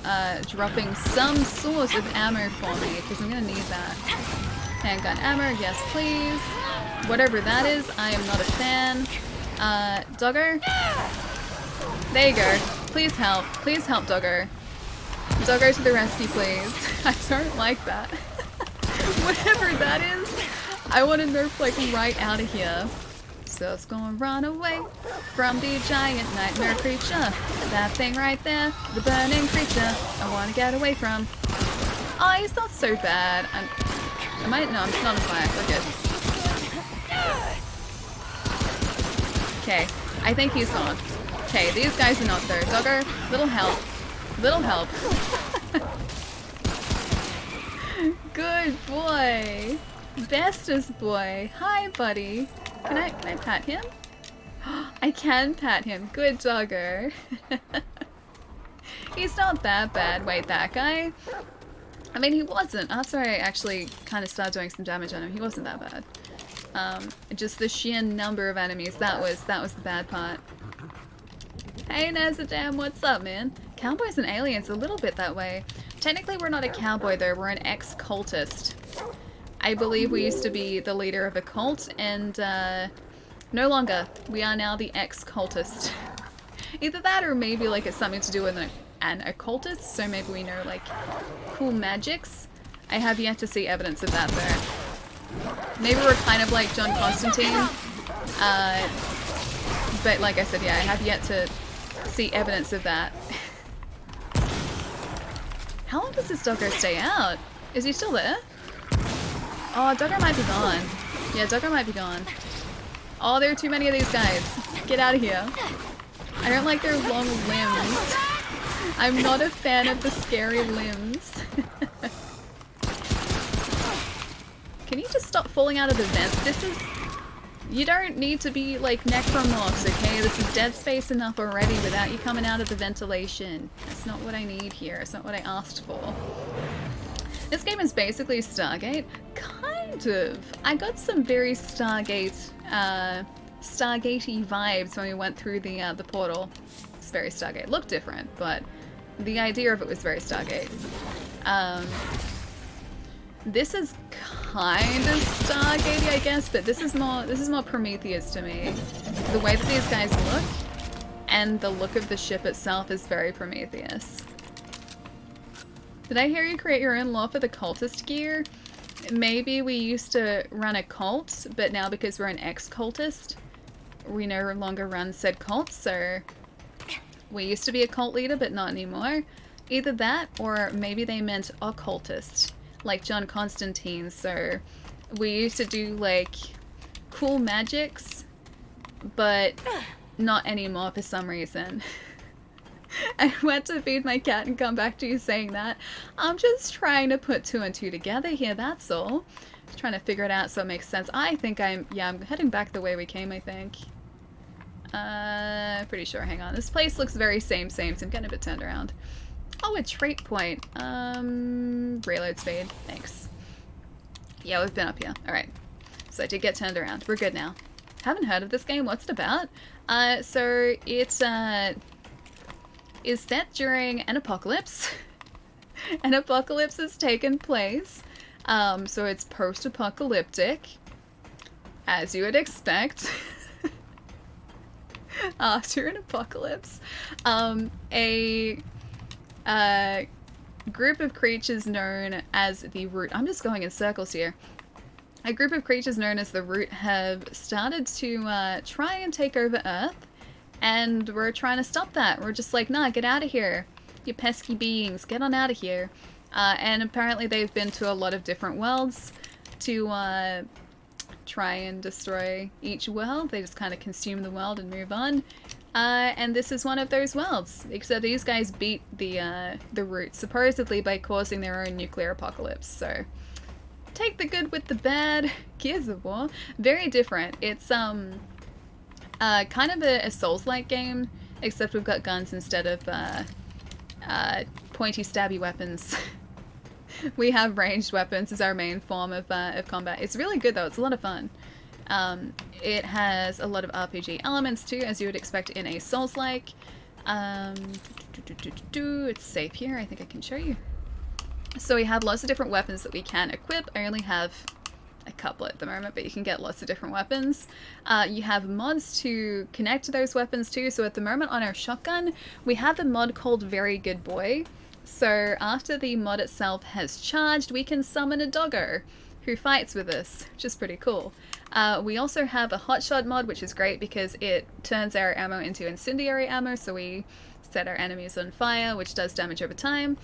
S1: dropping some sort of ammo for me, because I'm going to need that. Handgun ammo, yes please. Whatever that is, I am not a fan. Doggo? There you go. Please help. Please help, Doggo. Doggo to the rescue, please. I don't like that. Whatever that is, I want to nerf like right out of here. So it's gonna run away from the giant nightmare creature. That thing right there, the burning creature I want to get away from. Oh, he's not so bad. No, I'm not on fire. We're good. Okay, I think he's gone. Okay, these guys are not though. Doggo, little help. Little help. Good boy. Bestest boy. Hi, buddy. Can I pat him? I can pat him. Good doggo. He's not that bad. Wait, that guy? I mean, he wasn't. After I actually kind of started doing some damage on him, he wasn't that bad. Just the sheer number of enemies, that was the bad part. Hey, Nazadam, what's up, man? Cowboys and aliens, a little bit that way. Technically, we're not a cowboy, though. We're an ex-cultist. I believe we used to be the leader of a cult, and No longer. We are now the ex-cultist. Either that or maybe like it's something to do with an occultist, so maybe we know like cool magics. I have yet to see evidence of that though. Maybe we're kind of like John Constantine. But like I said, yeah, I have yet to see evidence of that. How long does this doggo stay out? Is he still there? Oh, doggo might be gone. Yeah, doggo might be gone. Oh, there are too many of these guys. Get out of here. I don't like their long limbs. I'm not a fan of the scary limbs. Can you just stop falling out of the vents? This is... You don't need to be like necromorphs, okay? This is dead space enough already without you coming out of the ventilation. That's not what I need here. It's not what I asked for. This game is basically Stargate. Kind of. I got some very Stargate, Stargate-y vibes when we went through the portal. It's very Stargate. Looked different, but the idea of it was very Stargate. This is kind of Stargate-y, I guess, but this is more Prometheus to me. The way that these guys look and the look of the ship itself is very Prometheus. Did I hear you create your own lore for the cultist gear? Maybe we used to run a cult, but now because we're an ex-cultist, we no longer run said cult, so we used to be a cult leader, but not anymore. Either that, or maybe they meant occultist, like John Constantine, so we used to do, like, cool magics, but not anymore for some reason. I went to feed my cat and come back to you saying that. I'm just trying to put two and two together here, that's all. Just trying to figure it out so it makes sense. I think I'm heading back the way we came, I think. Pretty sure, hang on. This place looks very same, so I'm getting a bit turned around. Oh, a trait point. Reload speed, thanks. Yeah, we've been up here. Alright. So I did get turned around. We're good now. Haven't heard of this game. What's it about? So it's, is set during an apocalypse. An apocalypse has taken place. So it's post-apocalyptic, as you would expect. After an apocalypse, a group of creatures known as the Root. I'm just going in circles here. A group of creatures known as the Root have started to try and take over Earth. And we're trying to stop that. We're just like, nah, get out of here. You pesky beings, get on out of here. And apparently they've been to a lot of different worlds to try and destroy each world. They just kind of consume the world and move on. And this is one of those worlds. Except these guys beat the Root, supposedly by causing their own nuclear apocalypse. So, take the good with the bad. Gears of War. Very different. It's, kind of a Souls-like game, except we've got guns instead of pointy stabby weapons. We have ranged weapons as our main form of combat. It's really good though, it's a lot of fun. It has a lot of RPG elements too, as you would expect in a Souls-like. It's safe here, I think I can show you. So we have lots of different weapons that we can equip. I only have a couple at the moment, but you can get lots of different weapons. You have mods to connect to those weapons too. So at the moment on our shotgun, we have a mod called Very Good Boy. So after the mod itself has charged, we can summon a doggo who fights with us, which is pretty cool. We also have a hotshot mod, which is great because it turns our ammo into incendiary ammo, so we set our enemies on fire, which does damage over time.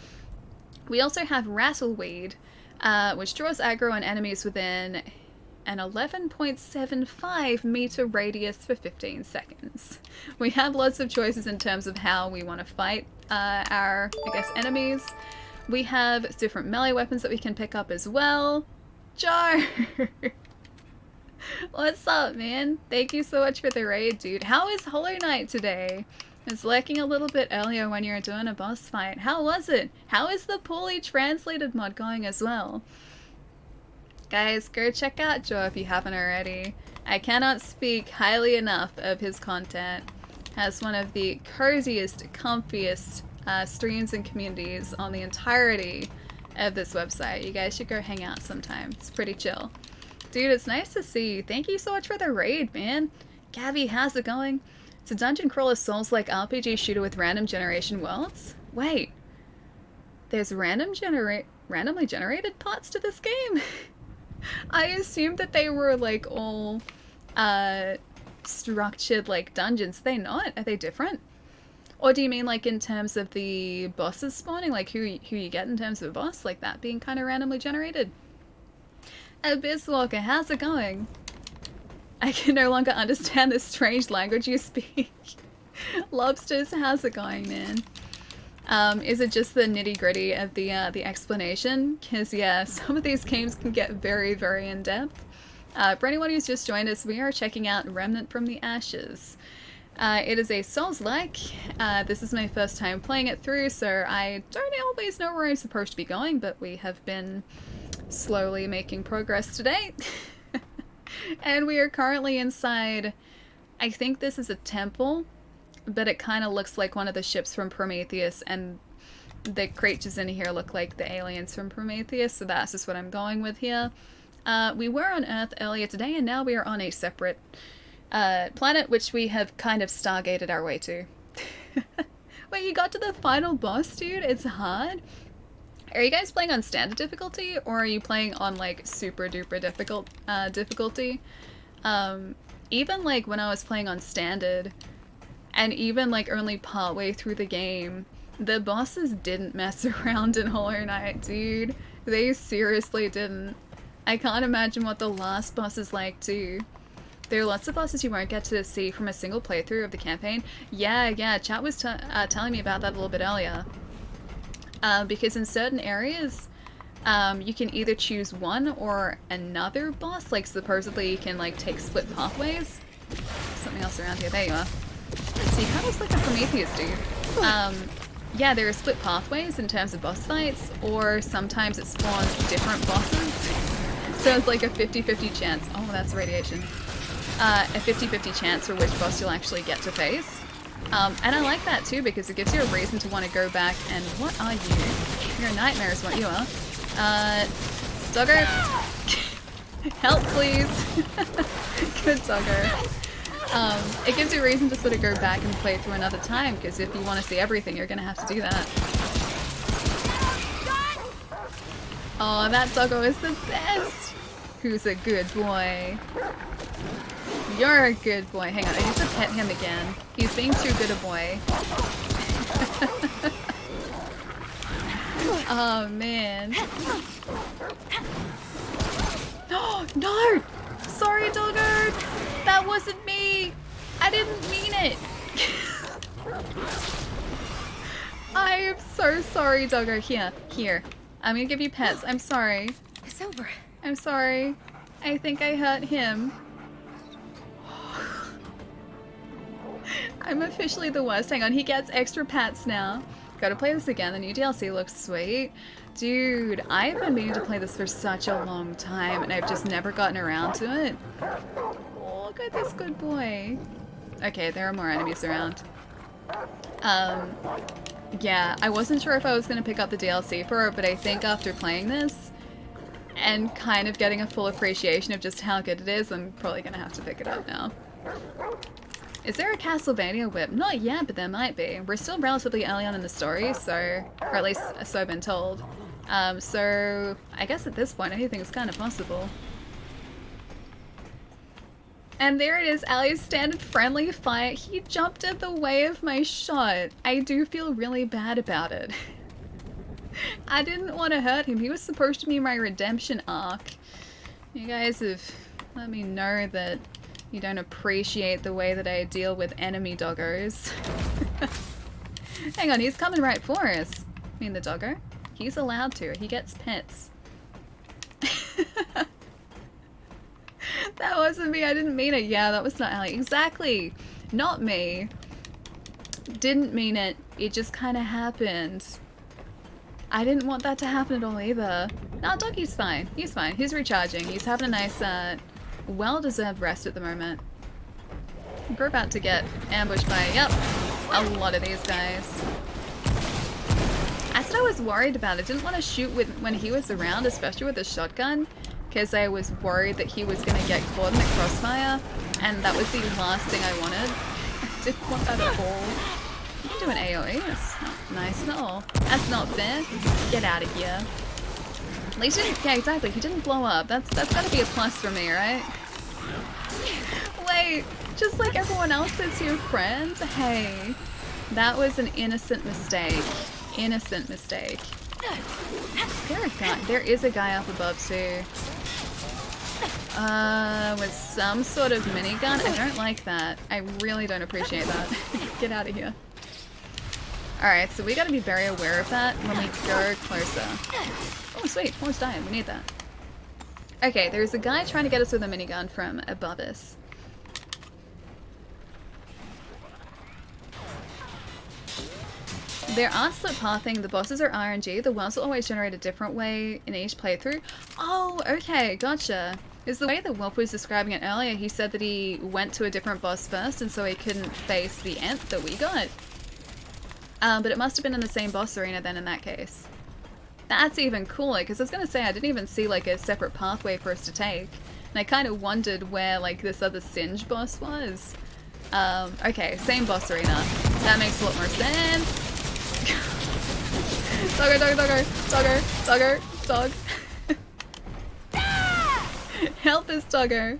S1: We also have Rattleweed, which draws aggro on enemies within an 11.75 meter radius for 15 seconds. We have lots of choices in terms of how we want to fight our, I guess, enemies. We have different melee weapons that we can pick up as well. Jar! What's up, man? Thank you so much for the raid, dude. How is Hollow Knight today? I was lurking a little bit earlier when you were doing a boss fight. How was it? How is the poorly translated mod going as well? Guys, go check out Joe if you haven't already. I cannot speak highly enough of his content. Has one of the coziest, comfiest streams and communities on the entirety of this website. You guys should go hang out sometime. It's pretty chill. Dude, it's nice to see you. Thank you so much for the raid, man. Gabby, how's it going? It's a dungeon crawler Souls-like RPG shooter with random generation worlds? Wait. There's randomly generated parts to this game? I assumed that they were like all structured like dungeons. Are they not? Are they different? Or do you mean like in terms of the bosses spawning? Like who you get in terms of a boss? Like that being kind of randomly generated? Abyss Walker, how's it going? I can no longer understand this strange language you speak. Lobsters, how's it going, man? Is it just the nitty-gritty of the explanation? Because, yeah, some of these games can get very, very in-depth. For anyone who's just joined us, we are checking out Remnant from the Ashes. It is a Souls-like. This is my first time playing it through, so I don't always know where I'm supposed to be going, but we have been slowly making progress today. And we are currently inside, I think this is a temple, but it kind of looks like one of the ships from Prometheus, and the creatures in here look like the aliens from Prometheus, so that's just what I'm going with here. We were on Earth earlier today, and now we are on a separate planet, which we have kind of stargated our way to. Wait, you got to the final boss, dude? It's hard? Are you guys playing on standard difficulty, or are you playing on like super duper difficult difficulty? Even like when I was playing on standard, and even like only partway through the game, the bosses didn't mess around in Hollow Knight, dude. They seriously didn't. I can't imagine what the last boss is like too. There are lots of bosses you won't get to see from a single playthrough of the campaign. Yeah, chat was telling me about that a little bit earlier. Because in certain areas, you can either choose one or another boss, like supposedly you can like take split pathways. Something else around here, there you are. So you kind of looks like a Prometheus dude. Yeah, there are split pathways in terms of boss fights, or sometimes it spawns different bosses. So it's like a 50-50 chance. Oh, that's radiation. A 50-50 chance for which boss you'll actually get to face. And I like that too, because it gives you a reason to want to go back and... What are you? You're a nightmare is what you are. Doggo? Help, please. Good doggo. It gives you a reason to sort of go back and play through another time, because if you want to see everything, you're going to have to do that. Oh, that doggo is the best! Who's a good boy? You're a good boy. Hang on, I need to pet him again. He's being too good a boy. Oh, man. Oh, no! Sorry, doggo! That wasn't me! I didn't mean it! I am so sorry, doggo. Here. I'm gonna give you pets. I'm sorry.
S5: It's over.
S1: I'm sorry. I think I hurt him. I'm officially the worst. Hang on, he gets extra pets now. Gotta play this again. The new DLC looks sweet. Dude, I've been meaning to play this for such a long time, and I've just never gotten around to it. Oh, look at this good boy. Okay, there are more enemies around. Yeah, I wasn't sure if I was going to pick up the DLC for it, but I think after playing this, and kind of getting a full appreciation of just how good it is, I'm probably going to have to pick it up now. Is there a Castlevania whip? Not yet, but there might be. We're still relatively early on in the story, so... Or at least so I've been told. So I guess at this point anything's kind of possible. And there it is, Ali's standard friendly fight. He jumped in the way of my shot. I do feel really bad about it. I didn't want to hurt him. He was supposed to be my redemption arc. You guys have let me know that you don't appreciate the way that I deal with enemy doggos. Hang on, he's coming right for us. I mean the doggo. He's allowed to. He gets pets. That wasn't me. I didn't mean it. Yeah, that was not Ali. Exactly. Not me. Didn't mean it. It just kind of happened. I didn't want that to happen at all either. No, Doggy's fine. He's fine. He's recharging. He's having a nice, well-deserved rest at the moment. We're about to get ambushed by, yep, a lot of these guys. I said I was worried about it. Didn't want to shoot with when he was around, especially with a shotgun, because I was worried that he was going to get caught in the crossfire, and that was the last thing I wanted. I didn't want that at all. You can do an AoE, that's not nice at all. That's not fair. Get out of here. At least he didn't, yeah, exactly, he didn't blow up. That's gotta be a plus for me, right? Wait, just like everyone else that's your friend? Hey, that was an innocent mistake. Innocent mistake. There is a guy up above too. With some sort of minigun? I don't like that. I really don't appreciate that. Get out of here. Alright, so we gotta be very aware of that when we go closer. Oh sweet, almost died. We need that. Okay, there's a guy trying to get us with a minigun from above us. There are split pathing, the bosses are RNG, the worlds will always generate a different way in each playthrough. Oh, okay, gotcha. Is the way that Wolf was describing it earlier, he said that he went to a different boss first and so he couldn't face the Ent that we got. But it must have been in the same boss arena then in that case. That's even cooler, because I was going to say I didn't even see like a separate pathway for us to take. And I kind of wondered where like this other Singe boss was. Okay, same boss arena. That makes a lot more sense. Doggo, doggo, doggo, doggo, doggo, dog. Help this doggo.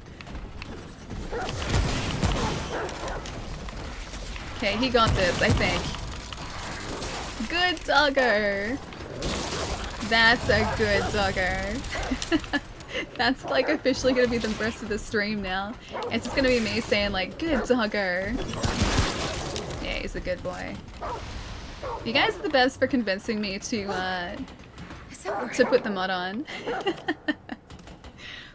S1: Okay, he got this, I think. Good doggo. That's a good doggo. That's like officially gonna be the rest of the stream now. It's just gonna be me saying like, good doggo. Yeah, he's a good boy. You guys are the best for convincing me to put the mod on.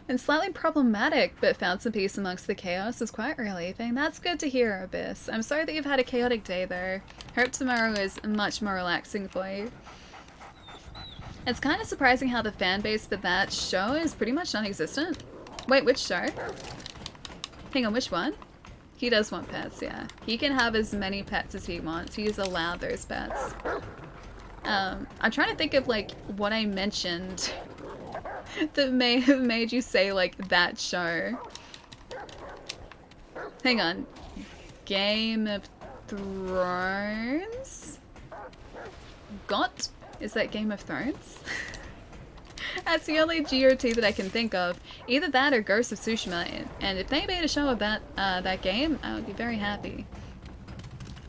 S1: And slightly problematic, but found some peace amongst the chaos is quite relieving. That's good to hear, Abyss. I'm sorry that you've had a chaotic day though. Hope tomorrow is much more relaxing for you. It's kind of surprising how the fan base for that show is pretty much non-existent. Wait, which show? Hang on, which one? He does want pets, yeah. He can have as many pets as he wants. He's allowed those pets. I'm trying to think of like what I mentioned that may have made you say like that show. Hang on. Game of Thrones? Got? Is that Game of Thrones? That's the only GOT that I can think of. Either that or Ghost of Tsushima, and if they made a show of that that game, I would be very happy.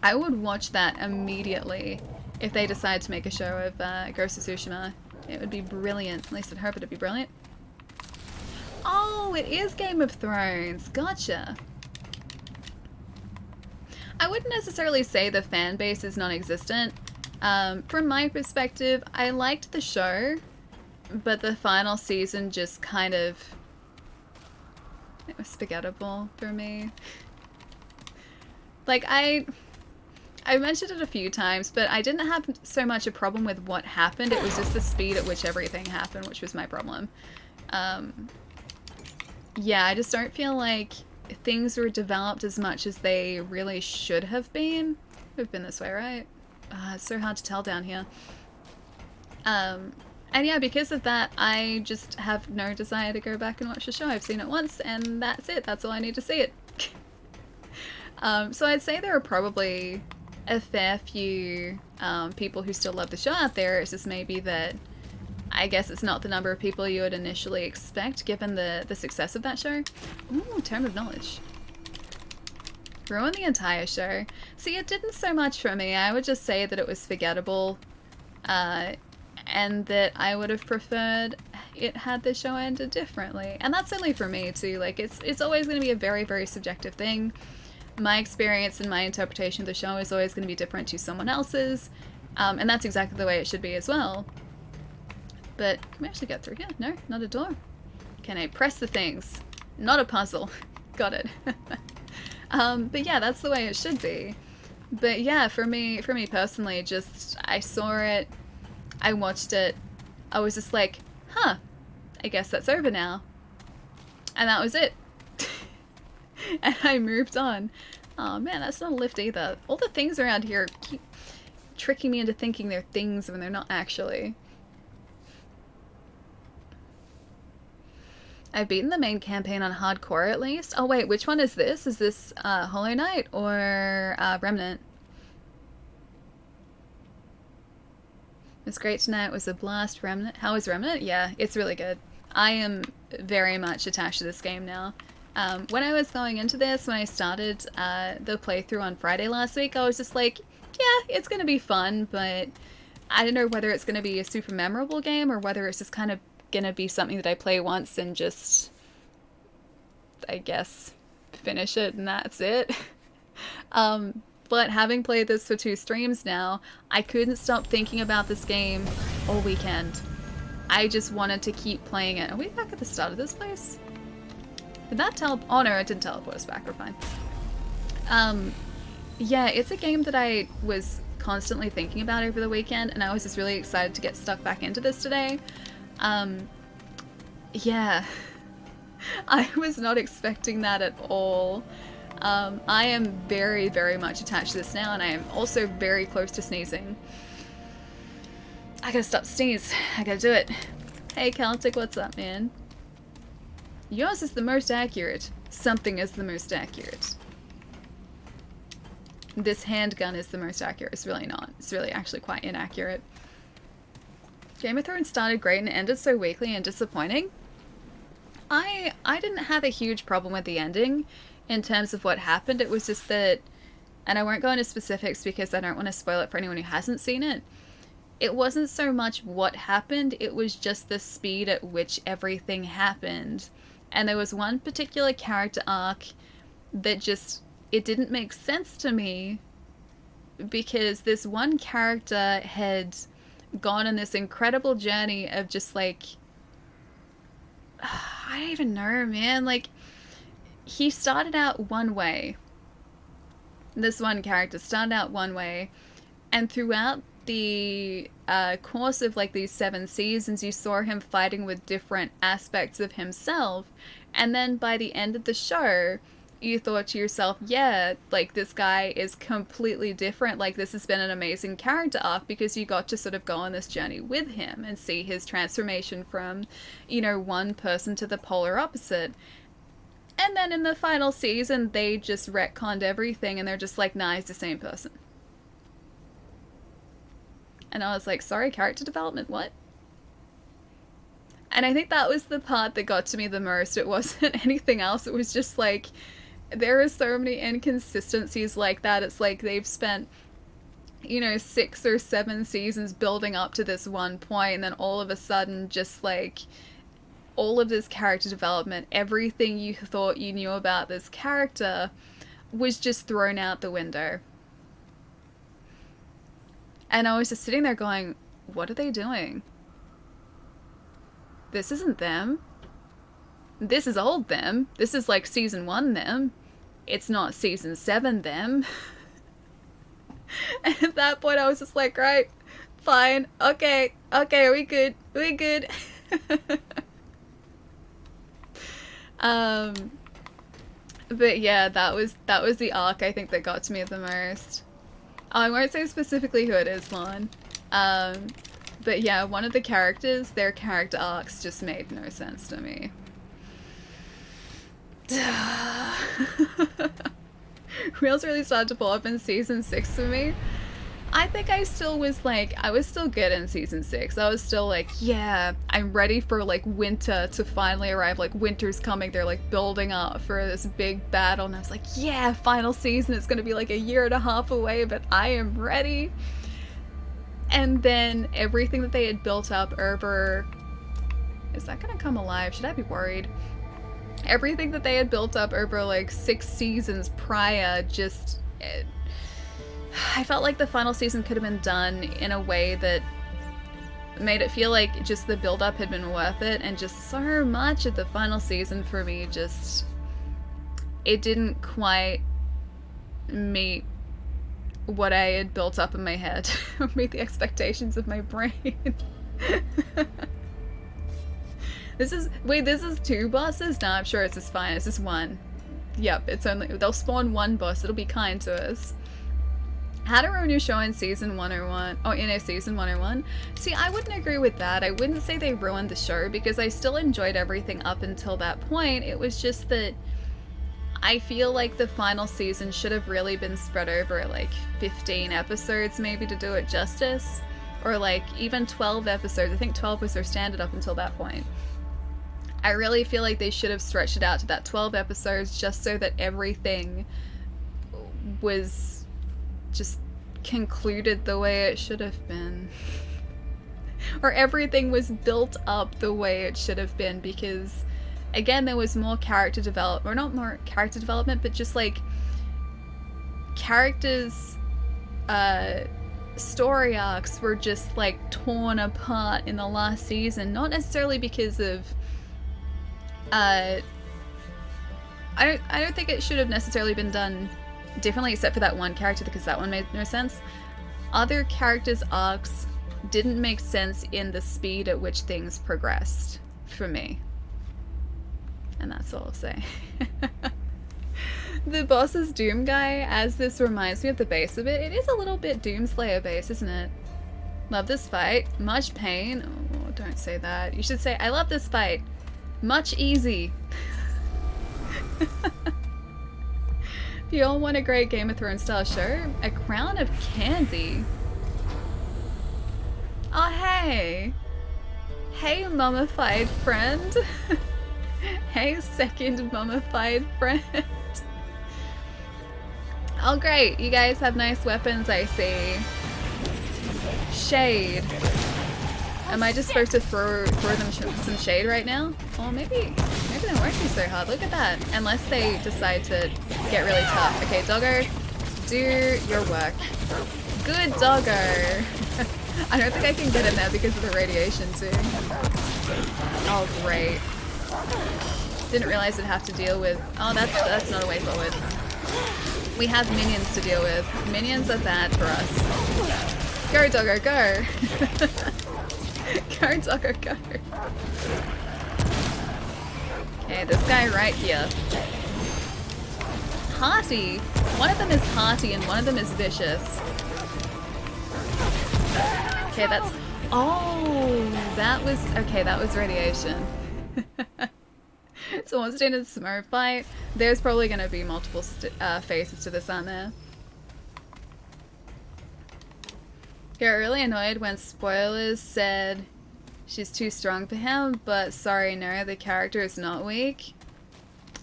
S1: I would watch that immediately if they decide to make a show of Ghost of Tsushima. It would be brilliant. At least I'd hope it'd be brilliant. Oh, it is Game of Thrones. Gotcha. I wouldn't necessarily say the fan base is non-existent. From my perspective, I liked the show, but the final season just kind of... it was forgettable for me. Like, I mentioned it a few times, but I didn't have so much a problem with what happened. It was just the speed at which everything happened, which was my problem. Yeah, I just don't feel like things were developed as much as they really should have been. We've been this way, right? It's so hard to tell down here. And yeah, because of that, I just have no desire to go back and watch the show. I've seen it once, and that's it. That's all I need to see it. So I'd say there are probably a fair few people who still love the show out there. It's just maybe that I guess it's not the number of people you would initially expect given the success of that show. Ooh, Tome of Knowledge. Ruined the entire show. See, it didn't so much for me. I would just say that it was forgettable. And that I would have preferred it had the show ended differently. And that's only for me too. Like, it's always going to be a very, very subjective thing. My experience and my interpretation of the show is always going to be different to someone else's. And that's exactly the way it should be as well. But can we actually get through here? No, not a door. Can I press the things? Not a puzzle. Got it. But yeah, that's the way it should be. But yeah, for me personally, just I saw it, I watched it, I was just like, huh, I guess that's over now. And that was it. And I moved on. Oh man, that's not a lift either. All the things around here keep tricking me into thinking they're things when they're not actually. I've beaten the main campaign on hardcore at least. Oh wait, which one is this? Is this Hollow Knight or Remnant? It was great tonight. It was a blast. Remnant. How was Remnant? Yeah, it's really good. I am very much attached to this game now. When I was going into this, when I started the playthrough on Friday last week, I was just like, yeah, it's going to be fun, but I don't know whether it's going to be a super memorable game or whether it's just kind of going to be something that I play once and just, I guess, finish it and that's it. But having played this for 2 streams now, I couldn't stop thinking about this game all weekend. I just wanted to keep playing it. Are we back at the start of this place? Did that teleport? Oh no, it didn't teleport us back. We're fine. Yeah, it's a game that I was constantly thinking about over the weekend, and I was just really excited to get stuck back into this today. Yeah. I was not expecting that at all. I am very, very much attached to this now, and I am also very close to sneezing. I gotta stop sneeze. I gotta do it. Hey, Celtic, what's up, man? Yours is the most accurate. Something is the most accurate. This handgun is the most accurate. It's really not. It's really actually quite inaccurate. Game of Thrones started great and ended so weakly and disappointing. I didn't have a huge problem with the ending in terms of what happened. It was just that, and I won't go into specifics because I don't want to spoil it for anyone who hasn't seen it. It wasn't so much what happened, it was just the speed at which everything happened. And there was one particular character arc that just, it didn't make sense to me because this one character had gone on this incredible journey of just like, I don't even know, man, like, he started out one way. This one character started out one way, and throughout the course of like these 7 seasons, you saw him fighting with different aspects of himself, and then by the end of the show, you thought to yourself, yeah, like this guy is completely different, like this has been an amazing character arc because you got to sort of go on this journey with him and see his transformation from, you know, one person to the polar opposite. And then in the final season, they just retconned everything and they're just like, nah, he's the same person. And I was like, sorry, character development, what? And I think that was the part that got to me the most. It wasn't anything else. It was just like, there are so many inconsistencies like that. It's like they've spent, you know, 6 or 7 seasons building up to this one point, and then all of a sudden, just like, all of this character development, everything you thought you knew about this character was just thrown out the window. And I was just sitting there going, what are they doing? This isn't them. This is old them. This is like season 1 them. It's not season 7 them. And at that point I was just like, right, fine, okay, we good. But yeah, that was the arc I think that got to me the most. I won't say specifically who it is, Lon. But yeah, one of the characters, their character arcs just made no sense to me. Wheels really started to pull up in season 6 for me. I think I still was like, I was still good in season 6. I was still like, yeah, I'm ready for like winter to finally arrive. Like winter's coming. They're like building up for this big battle. And I was like, yeah, final season. It's going to be like 1.5 years away, but I am ready. And then everything that they had built up over, is that going to come alive? Should I be worried? Everything that they had built up over like 6 seasons prior just... I felt like the final season could have been done in a way that made it feel like just the build-up had been worth it, and just so much of the final season for me just... it didn't quite meet what I had built up in my head, meet the expectations of my brain. This is 2 bosses? No, I'm sure it's just fine, it's just 1. Yep, it's only, they'll spawn 1 boss, it'll be kind to us. Had to ruin your show in season 101, or in a season 101. See, I wouldn't agree with that. I wouldn't say they ruined the show because I still enjoyed everything up until that point. It was just that I feel like the final season should have really been spread over like 15 episodes maybe to do it justice. Or like even 12 episodes. I think 12 was their standard up until that point. I really feel like they should have stretched it out to that 12 episodes just so that everything was just concluded the way it should have been. Or everything was built up the way it should have been, because again there was more character development, or not more character development, but just like characters story arcs were just like torn apart in the last season, not necessarily because of I don't think it should have necessarily been done differently, except for that one character, because that one made no sense. Other characters' arcs didn't make sense in the speed at which things progressed for me. And that's all I'll say. The boss's Doom guy, as this reminds me of the base of it, it is a little bit Doomslayer base, isn't it? Love this fight. Much pain. Oh, don't say that. You should say, I love this fight. Much easy. If you all want a great Game of Thrones style show, A Crown of Candy. Oh, hey. Hey, mummified friend. Hey, second mummified friend. Oh, great. You guys have nice weapons, I see. Shade. Am I just supposed to throw them some shade right now? Well, maybe they won't be so hard. Look at that. Unless they decide to get really tough. Okay, doggo, do your work. Good doggo. I don't think I can get in there because of the radiation too. Oh, great. Didn't realize I'd have to deal with... Oh, that's not a way forward. We have minions to deal with. Minions are bad for us. Go, doggo, go. Go, doggo, go. Okay, this guy right here. Hearty. One of them is hearty and one of them is vicious. Okay, that's... Oh, that was... Okay, that was radiation. So once in a smoke fight, there's probably going to be multiple phases to this, aren't there? Get really annoyed when spoilers said she's too strong for him, but sorry, no, the character is not weak.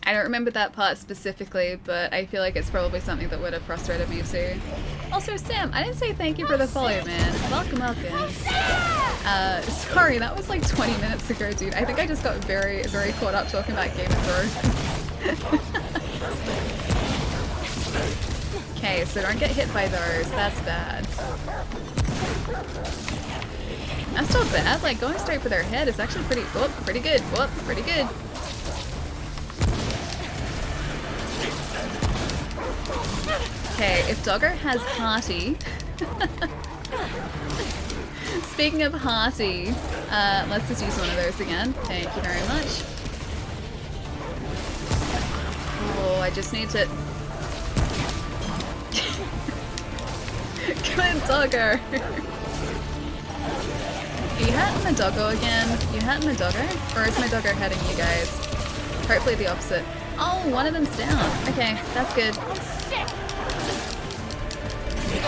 S1: I don't remember that part specifically, but I feel like it's probably something that would have frustrated me too. Also, Sam, I didn't say thank you for the follow, man. Welcome, welcome. Sorry, that was like 20 minutes ago, dude. I think I just got very, very caught up talking about Game of Thrones. Okay, so don't get hit by those. That's bad. That's not bad. Like, going straight for their head is actually pretty good. Whoop, pretty good. Okay, if Doggo has Hearty... Speaking of Hearty, let's just use one of those again. Thank you very much. Oh, I just need to... Good Doggo! Are you hitting my Doggo again? You hitting my Doggo? Or is my Doggo heading you guys? Hopefully the opposite. Oh, one of them's down. Okay, that's good.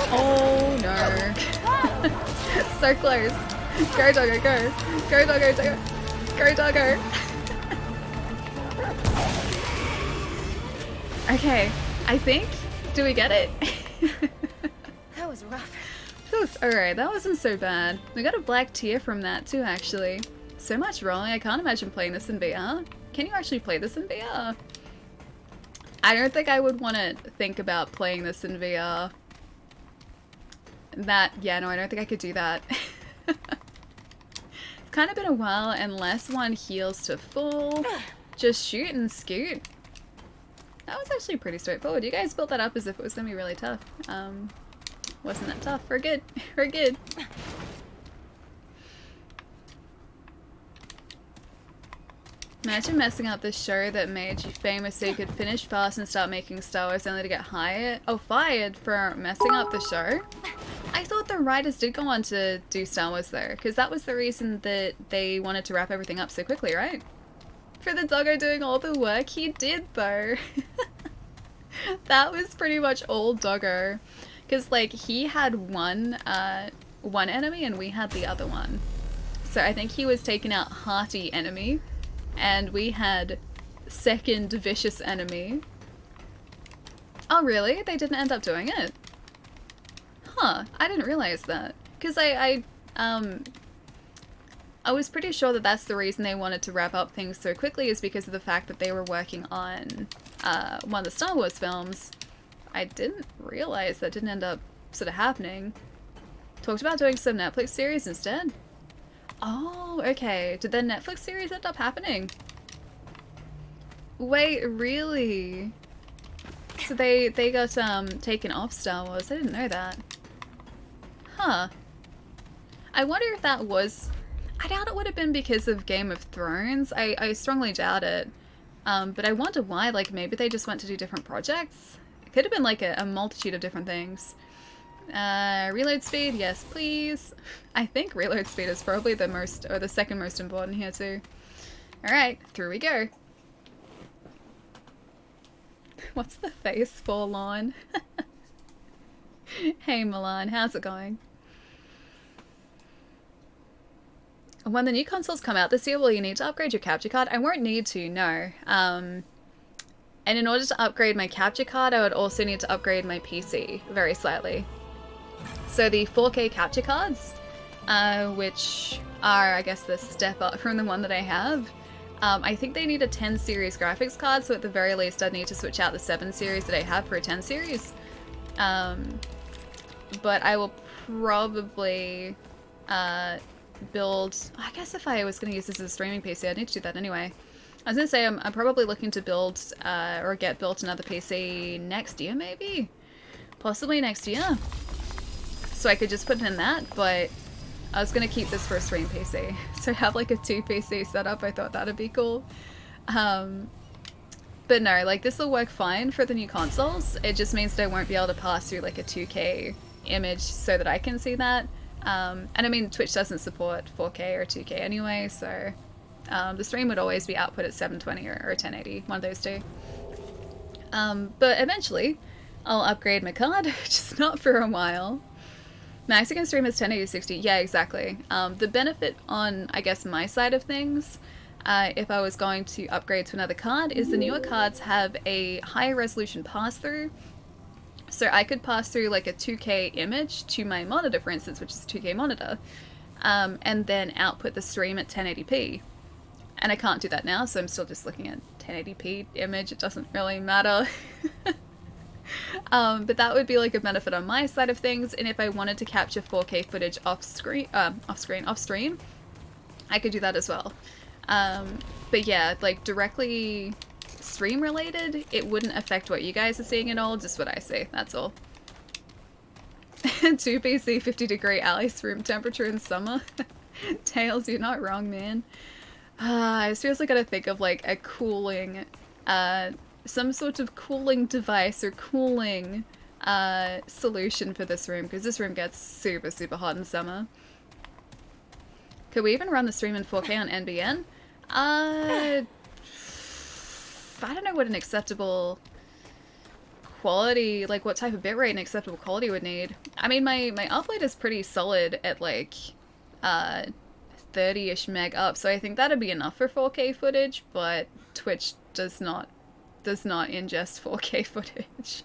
S1: Oh no. So close. Go Doggo, go. Go Doggo, Doggo. Go Doggo. Okay, I think. Do we get it?
S5: That was rough.
S1: Alright, that wasn't so bad. We got a black tear from that too, actually. So much rolling, I can't imagine playing this in VR. Can you actually play this in VR? I don't think I would want to think about playing this in VR. Yeah, no, I don't think I could do that. It's kind of been a while, unless one heals to full. Just shoot and scoot. That was actually pretty straightforward. You guys built that up as if it was going to be really tough. Wasn't that tough. We're good. We're good. Imagine messing up the show that made you famous so you could finish fast and start making Star Wars only to get fired for messing up the show. I thought the writers did go on to do Star Wars though, because that was the reason that they wanted to wrap everything up so quickly, right? For the doggo doing all the work, he did though. That was pretty much all doggo. Because like he had one enemy and we had the other one. So I think he was taking out hearty enemy. And we had second vicious enemy. Oh really? They didn't end up doing it? Huh, I didn't realize that. Because I was pretty sure that that's the reason they wanted to wrap up things so quickly, is because of the fact that they were working on one of the Star Wars films. I didn't realize that didn't end up sort of happening. Talked about doing some Netflix series instead. Oh, okay. Did the Netflix series end up happening? Wait, really? So they got taken off Star Wars. I didn't know that. Huh. I wonder if that was... I doubt it would have been because of Game of Thrones. I strongly doubt it. But I wonder why. Like, maybe they just went to do different projects? It could have been like a multitude of different things. Reload speed, yes please. I think reload speed is probably the most, or the second most important here too. Alright, through we go. What's the face for, Lon? Hey Milan, how's it going? When the new consoles come out this year, will you need to upgrade your capture card? I won't need to, no. And in order to upgrade my capture card, I would also need to upgrade my PC very slightly. So the 4K capture cards, which are, I guess, the step up from the one that I have, I think they need a 10 series graphics card, so at the very least I'd need to switch out the 7 series that I have for a 10 series. But I will probably build... I guess if I was going to use this as a streaming PC, I'd need to do that anyway. I was going to say I'm probably looking to build or get built another PC next year, maybe? Possibly next year. So I could just put it in that, but I was going to keep this for a stream PC. So have like a 2 PC setup. I thought that'd be cool. But no, like this will work fine for the new consoles. It just means that I won't be able to pass through like a 2K image so that I can see that. And I mean, Twitch doesn't support 4K or 2K anyway, so the stream would always be output at 720 or 1080, one of those two. But eventually, I'll upgrade my card, just not for a while. Max I can stream is 1080-60. Yeah, exactly. The benefit on, I guess, my side of things, if I was going to upgrade to another card, is the newer cards have a higher resolution pass-through. So I could pass through like a 2K image to my monitor, for instance, which is a 2K monitor, and then output the stream at 1080p. And I can't do that now, so I'm still just looking at 1080p image. It doesn't really matter. But that would be like a benefit on my side of things, and if I wanted to capture 4K footage off stream, I could do that as well. But yeah, like directly stream related, it wouldn't affect what you guys are seeing at all, just what I see, that's all. 2 PC 50-degree Alice room temperature in summer. Tails, you're not wrong, man. I seriously gotta think of like a cooling, some sort of cooling device or cooling solution for this room, because this room gets super, super hot in summer. Could we even run the stream in 4K on NBN? I don't know what an acceptable quality, like what type of bitrate an acceptable quality would need. I mean, my upload is pretty solid at like 30-ish meg up, so I think that'd be enough for 4K footage, but Twitch does not ingest 4K footage.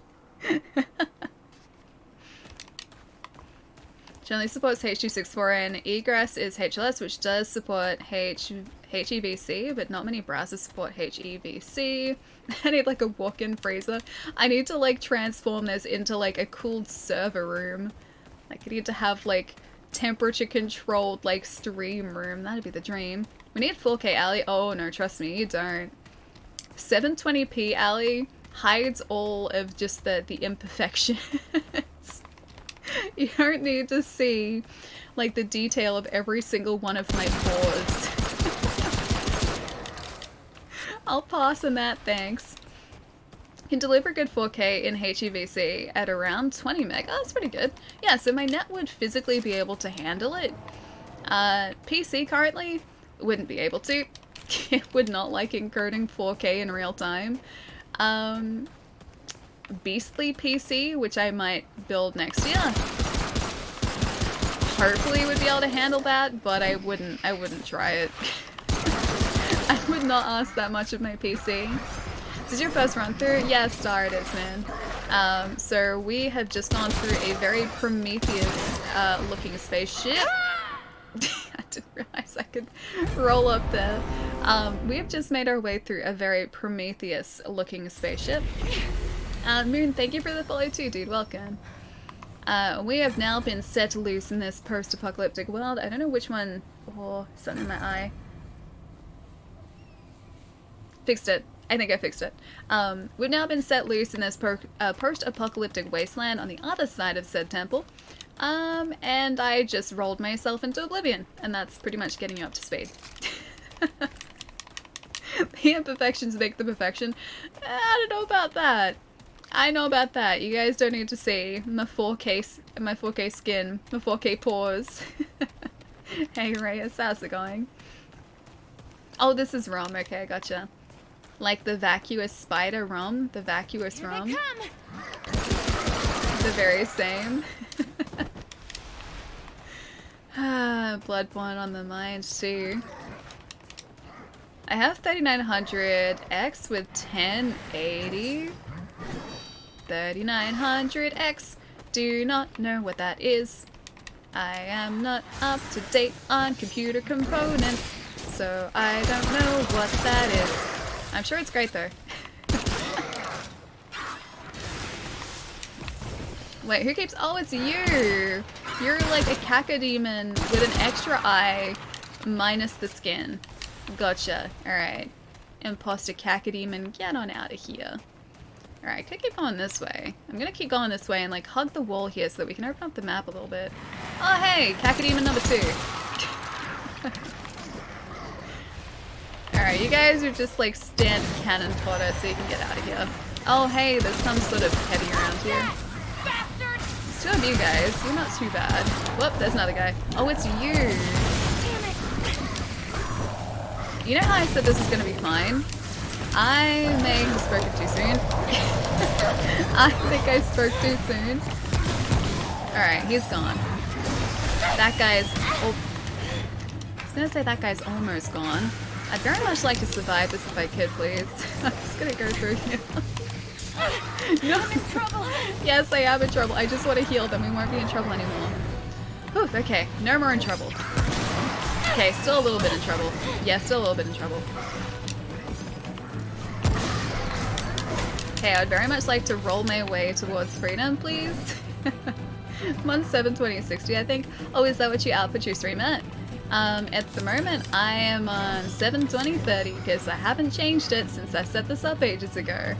S1: Generally supports H.264 and egress is HLS, which does support HEVC, but not many browsers support HEVC. I need like a walk-in freezer. I need to like transform this into like a cooled server room. Like I need to have like temperature controlled like stream room. That'd be the dream. We need 4K Ali. Oh no, trust me, you don't. 720p Ali hides all of just the imperfections. You don't need to see like the detail of every single one of my pores. I'll pass on that, thanks. Can deliver good 4K in HEVC at around 20 meg. Oh, that's pretty good. Yeah, so my net would physically be able to handle it. PC currently wouldn't be able to. It would not like encoding 4K in real time. Beastly PC, which I might build next year, hopefully would be able to handle that, but I wouldn't try it. I would not ask that much of my PC. This is your first run through? Yeah, Star it is, man. So we have just gone through a very Prometheus looking spaceship. I didn't realize I could roll up there. We have just made our way through a very Prometheus looking spaceship. Moon, thank you for the follow too, dude. Welcome. We have now been set loose in this post-apocalyptic world. I don't know which one. Oh, something in my eye. Fixed it. I think I fixed it. We've now been set loose in this post-apocalyptic wasteland on the other side of said temple. And I just rolled myself into oblivion. And that's pretty much getting you up to speed. The imperfections make the perfection. I don't know about that. I know about that. You guys don't need to see my 4K skin, my 4K pores. Hey Reyes, how's it going? Oh, this is ROM. Okay, gotcha. Like the vacuous spider ROM, the vacuous ROM. The very same. Bloodborne on the mind too. I have 3900X with 1080. 3900X. Do not know what that is. I am not up to date on computer components, so I don't know what that is. I'm sure it's great though. Wait, who keeps- oh, it's you! You're like a cacodemon with an extra eye minus the skin. Gotcha. Alright. Imposter cacodemon, get on out of here. Alright, could keep going this way. I'm gonna keep going this way and like hug the wall here so that we can open up the map a little bit. Oh hey! Cacodemon number 2. Alright, you guys are just like stand cannon fodder so you can get out of here. Oh hey, there's some sort of heavy around here. It's 2 of you guys, you're not too bad. Whoop, there's another guy. Oh, it's you! You know how I said this is gonna be fine? I may have spoken too soon. I think I spoke too soon. Alright, he's gone. That guy's... oh, I was gonna say that guy's almost gone. I'd very much like to survive this if I could, please. I'm just gonna go through here. No. I'm in trouble. Yes, I am in trouble. I just want to heal, then we won't be in trouble anymore. Whew, okay, no more in trouble. Okay, still a little bit in trouble. Yeah, still a little bit in trouble. Okay, I would very much like to roll my way towards freedom, please. I'm on 72060, I think. Oh, is that what you output your stream at? At the moment, I am on 72030 because I haven't changed it since I set this up ages ago.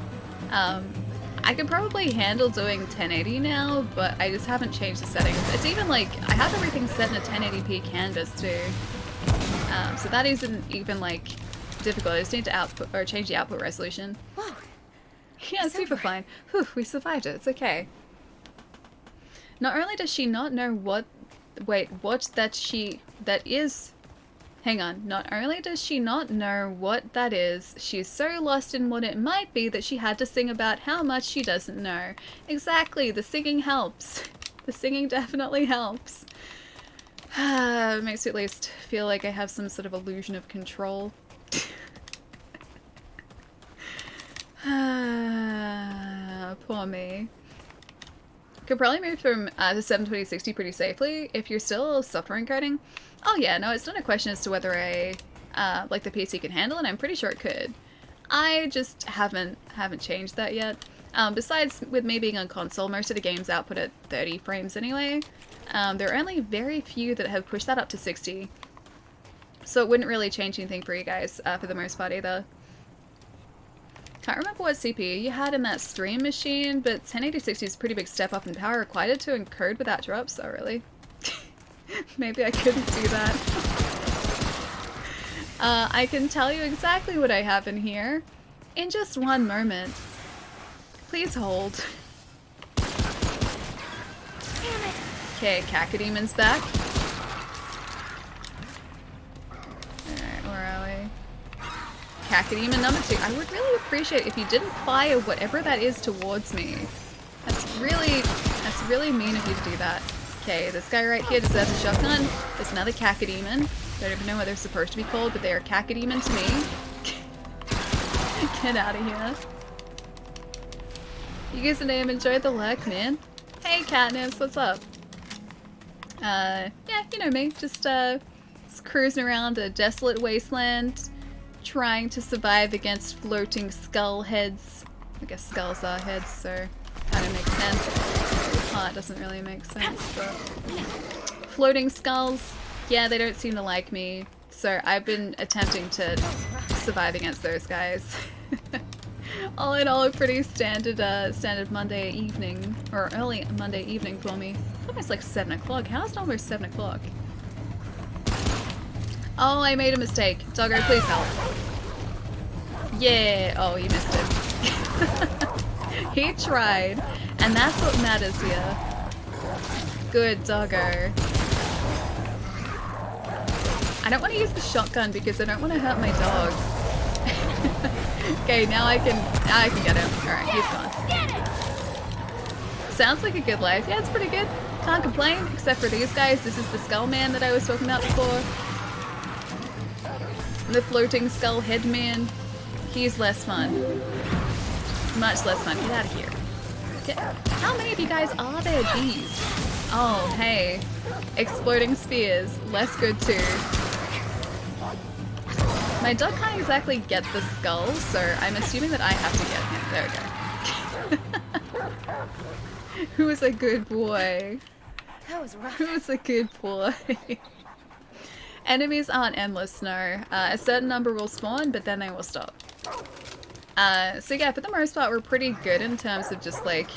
S1: I could probably handle doing 1080 now, but I just haven't changed the settings. It's even like, I have everything set in a 1080p canvas too. So that isn't even like difficult. I just need to output or change the output resolution.
S5: Whoa.
S1: Yeah, super fine. Whew, we survived it. It's okay. Not only does she not know what... Wait, what that is... Hang on. Not only does she not know what that is, she's so lost in what it might be that she had to sing about how much she doesn't know. Exactly, the singing helps. The singing definitely helps. It makes me at least feel like I have some sort of illusion of control. Poor me. Could probably move from to 72060 pretty safely if you're still software encoding. Oh yeah, no, it's not a question as to whether like the PC can handle it. I'm pretty sure it could. I just haven't changed that yet. Besides, with me being on console, most of the games output at 30 frames anyway. There are only very few that have pushed that up to 60. So it wouldn't really change anything for you guys for the most part either. Can't remember what CPU you had in that stream machine, but 1080-60 is a pretty big step up in power required to encode without drops, so really. Maybe I couldn't do that. I can tell you exactly what I have in here in just one moment. Please hold. Okay, Cacademon's back. Alright, where are we? Cacademon number 2. I would really appreciate if you didn't fire whatever that is towards me. That's really mean of you to do that. Okay, this guy right here deserves a shotgun. There's another Cacademon. Don't even know what they're supposed to be called, but they are Cacademon to me. Get out of here. You guys may have enjoyed the lurk, man. Hey, Katniss, what's up? Yeah, you know me. Just cruising around a desolate wasteland, trying to survive against floating skull heads. I guess skulls are heads, so kind of makes sense. It doesn't really make sense, but floating skulls, yeah, they don't seem to like me, so I've been attempting to survive against those guys. All in all, a pretty standard Monday evening, or early Monday evening for me. Almost like 7 o'clock. How is it almost 7 o'clock? Oh, I made a mistake. Doggo, please help. Yeah. Oh, you missed it. He tried, and that's what matters here. Good, Doggo. I don't want to use the shotgun because I don't want to hurt my dog. Okay, now I can get him. Alright, he's gone. Sounds like a good life. Yeah, it's pretty good. Can't complain, except for these guys. This is the skull man that I was talking about before. The floating skull head man. He's less fun. Much less fun. Get out of here. How many of you guys are there? Jeez. Oh, hey. Exploding spears. Less good too. My dog can't exactly get the skull, so I'm assuming that I have to get him. There we go. Who is a good boy?
S5: That was rough.
S1: Who is a good boy? Enemies aren't endless, no. A certain number will spawn, but then they will stop. So yeah, for the most part, we're pretty good in terms of just like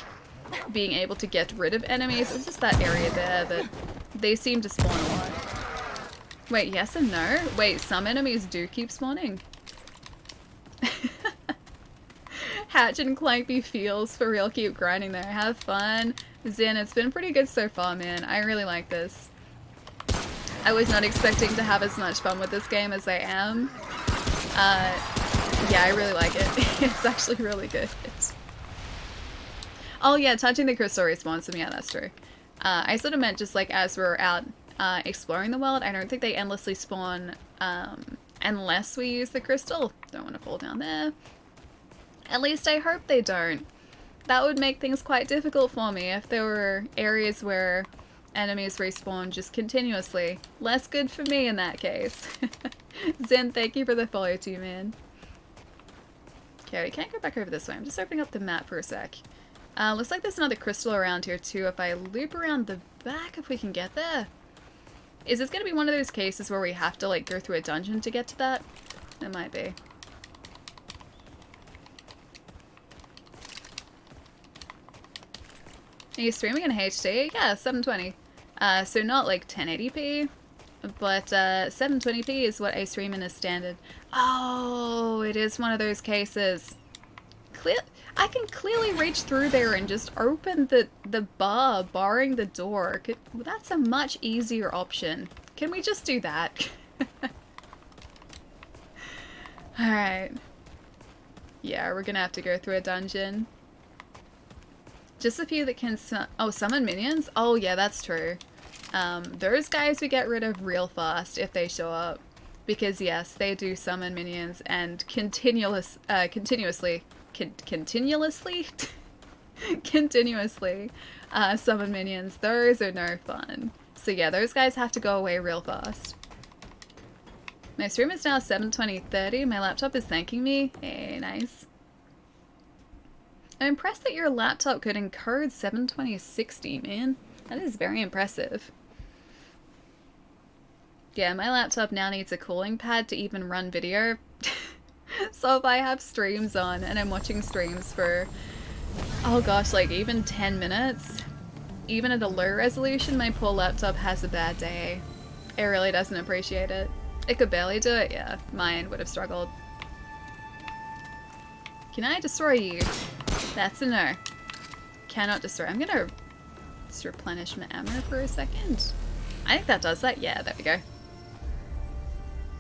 S1: being able to get rid of enemies. It's just that area there that they seem to spawn a lot. Wait, yes and no? Wait, some enemies do keep spawning. Hatch and Clankby feels for real, keep grinding there. Have fun. Zen, it's been pretty good so far, man. I really like this. I was not expecting to have as much fun with this game as I am. Yeah, I really like it. It's actually really good. Oh yeah, touching the crystal respawns them. Yeah, that's true. I sort of meant just like as we're out exploring the world, I don't think they endlessly spawn unless we use the crystal. Don't want to fall down there. At least I hope they don't. That would make things quite difficult for me if there were areas where enemies respawn just continuously. Less good for me in that case. Zen, thank you for the follow too, man. Okay, we can't go back over this way. I'm just opening up the map for a sec. Looks like there's another crystal around here too. If I loop around the back, if we can get there. Is this going to be one of those cases where we have to like go through a dungeon to get to that? It might be. Are you streaming in HD? Yeah, 720. So not like 1080p, but 720p is what I stream in as standard. Oh, it is one of those cases. I can clearly reach through there and just open the bar, barring the door. That's a much easier option. Can we just do that? Alright. Yeah, we're gonna have to go through a dungeon. Just a few that can summon minions? Oh yeah, that's true. Those guys we get rid of real fast if they show up. Because yes, they do summon minions and continuously summon minions. Those are no fun. So yeah, those guys have to go away real fast. My stream is now 720-30. My laptop is thanking me. Hey, nice. I'm impressed that your laptop could encode 720-60, man. That is very impressive. Yeah, my laptop now needs a cooling pad to even run video. So if I have streams on and I'm watching streams for, oh gosh, like even 10 minutes, even at a low resolution, my poor laptop has a bad day. It really doesn't appreciate it. It could barely do it, yeah. Mine would have struggled. Can I destroy you? That's a no. Cannot destroy. I'm gonna just replenish my ammo for a second. I think that does that. Yeah, there we go.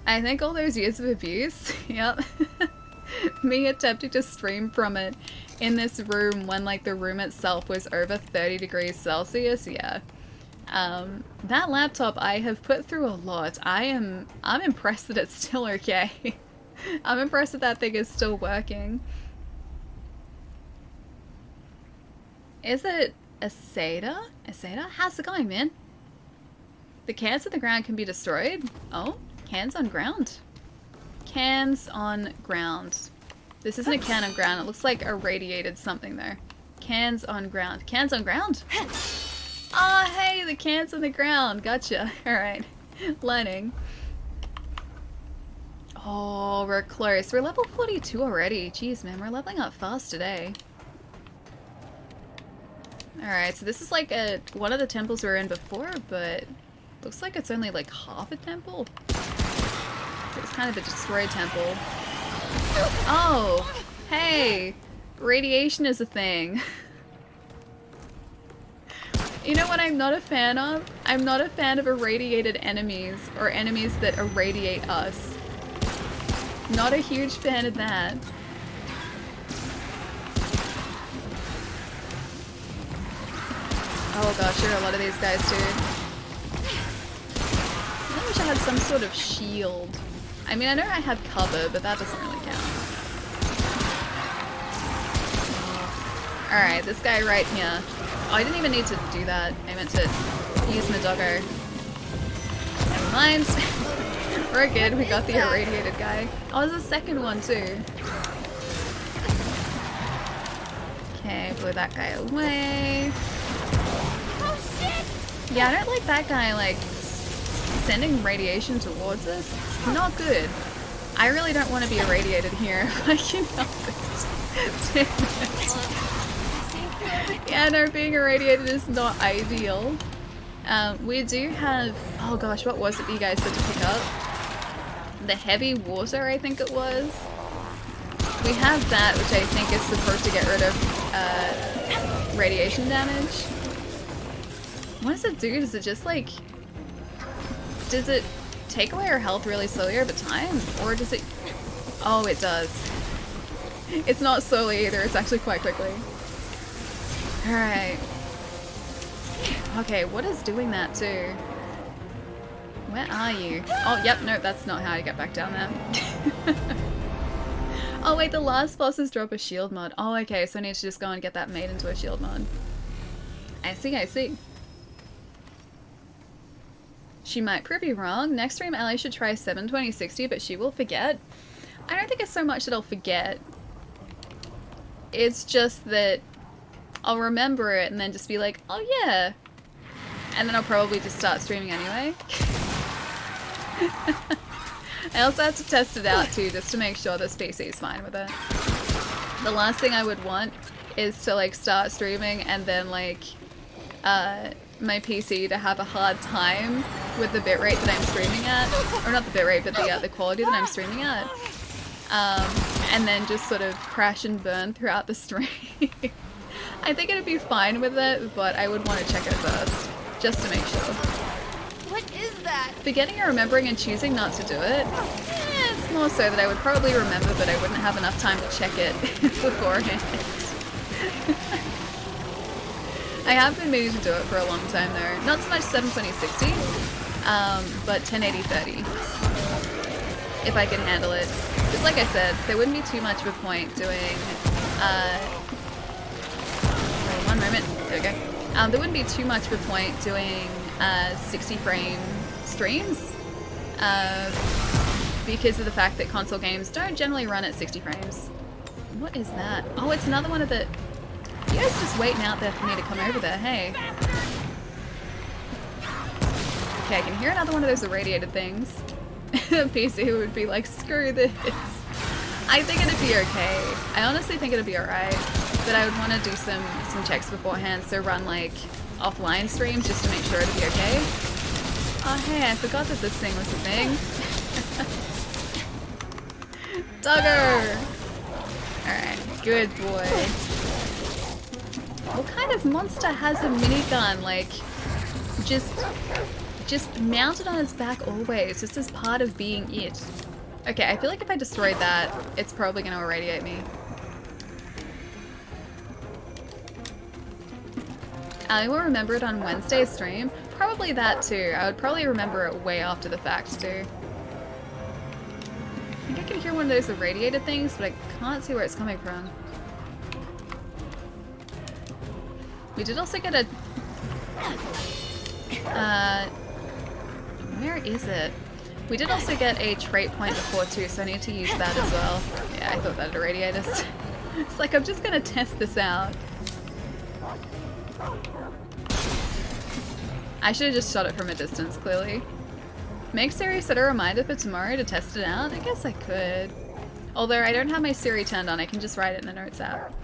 S1: I think all those years of abuse, yep. Me attempting to stream from it in this room when like the room itself was over 30 degrees Celsius, yeah. That laptop I have put through a lot. I'm impressed that it's still okay. I'm impressed that that thing is still working. Is it Asada? Asada? How's it going, man? The cans on the ground can be destroyed? Oh, cans on ground. Cans on ground. This isn't a can on ground. It looks like a radiated something there. Cans on ground. Cans on ground? Oh, hey, the cans on the ground. Gotcha. Alright. Learning. Oh, we're close. We're level 42 already. Jeez, man, we're leveling up fast today. Alright, so this is like one of the temples we were in before, but looks like it's only like half a temple. It's kind of a destroyed temple. Oh, hey, radiation is a thing. You know what I'm not a fan of? I'm not a fan of irradiated enemies or enemies that irradiate us. Not a huge fan of that. Oh gosh, there are a lot of these guys, dude. I wish I had some sort of shield. I mean, I know I have cover, but that doesn't really count. Alright, this guy right here. Oh, I didn't even need to do that. I meant to use my doggo. Never mind. We're good, we got the irradiated guy. Oh, there's a second one too. Okay, blow that guy away. Yeah, I don't like that guy, like, sending radiation towards us. Not good. I really don't want to be irradiated here if I can help it. Damn it. Yeah, no, being irradiated is not ideal. We do have... Oh gosh, what was it that you guys said to pick up? The heavy water, I think it was. We have that, which I think is supposed to get rid of radiation damage. What does it do? Does it just like... Does it take away our health really slowly over time? Or does it... Oh, it does. It's not slowly either, it's actually quite quickly. Alright. Okay, what is doing that too? Where are you? Oh, yep, no, that's not how you get back down there. Oh wait, the last bosses drop a shield mod. Oh, okay, so I need to just go and get that made into a shield mod. I see, I see. She might prove you wrong. Next stream, Ellie should try 72060, but she will forget. I don't think it's so much that I'll forget. It's just that I'll remember it and then just be like, oh yeah. And then I'll probably just start streaming anyway. I also have to test it out too, just to make sure this PC is fine with it. The last thing I would want is to like start streaming and then like my PC to have a hard time with the bitrate that I'm streaming at, or not the bitrate, but the quality that I'm streaming at, and then just sort of crash and burn throughout the stream. I think it'd be fine with it, but I would want to check it first, just to make sure.
S5: What is that?
S1: Forgetting or remembering and choosing not to do it, it's more so that I would probably remember, but I wouldn't have enough time to check it beforehand. I have been meaning to do it for a long time though. Not so much 72060, but 1080-30. If I can handle it. Just like I said, there wouldn't be too much of a point doing, wait, one moment, there we go. There wouldn't be too much of a point doing 60 frame streams, because of the fact that console games don't generally run at 60 frames. What is that? Oh, it's another one of the... You guys just waiting out there for me to come over there, hey. Okay, I can hear another one of those irradiated things. PC would be like, screw this. I think it'd be okay. I honestly think it'd be alright. But I would want to do some checks beforehand, so run like offline streams just to make sure it'd be okay. Oh hey, I forgot that this thing was a thing. Dugger! Alright, good boy. What kind of monster has a minigun, like, just mounted on its back always, just as part of being it? Okay, I feel like if I destroyed that, it's probably gonna irradiate me. I will remember it on Wednesday's stream. Probably that too. I would probably remember it way after the fact too. I think I can hear one of those irradiated things, but I can't see where it's coming from. We did also get a... where is it? We did also get a trait point before too, so I need to use that as well. Yeah, I thought that'd irradiate us. It's like, I'm just gonna test this out. I should have just shot it from a distance, clearly. Make Siri set a reminder for tomorrow to test it out? I guess I could. Although I don't have my Siri turned on, I can just write it in the notes app.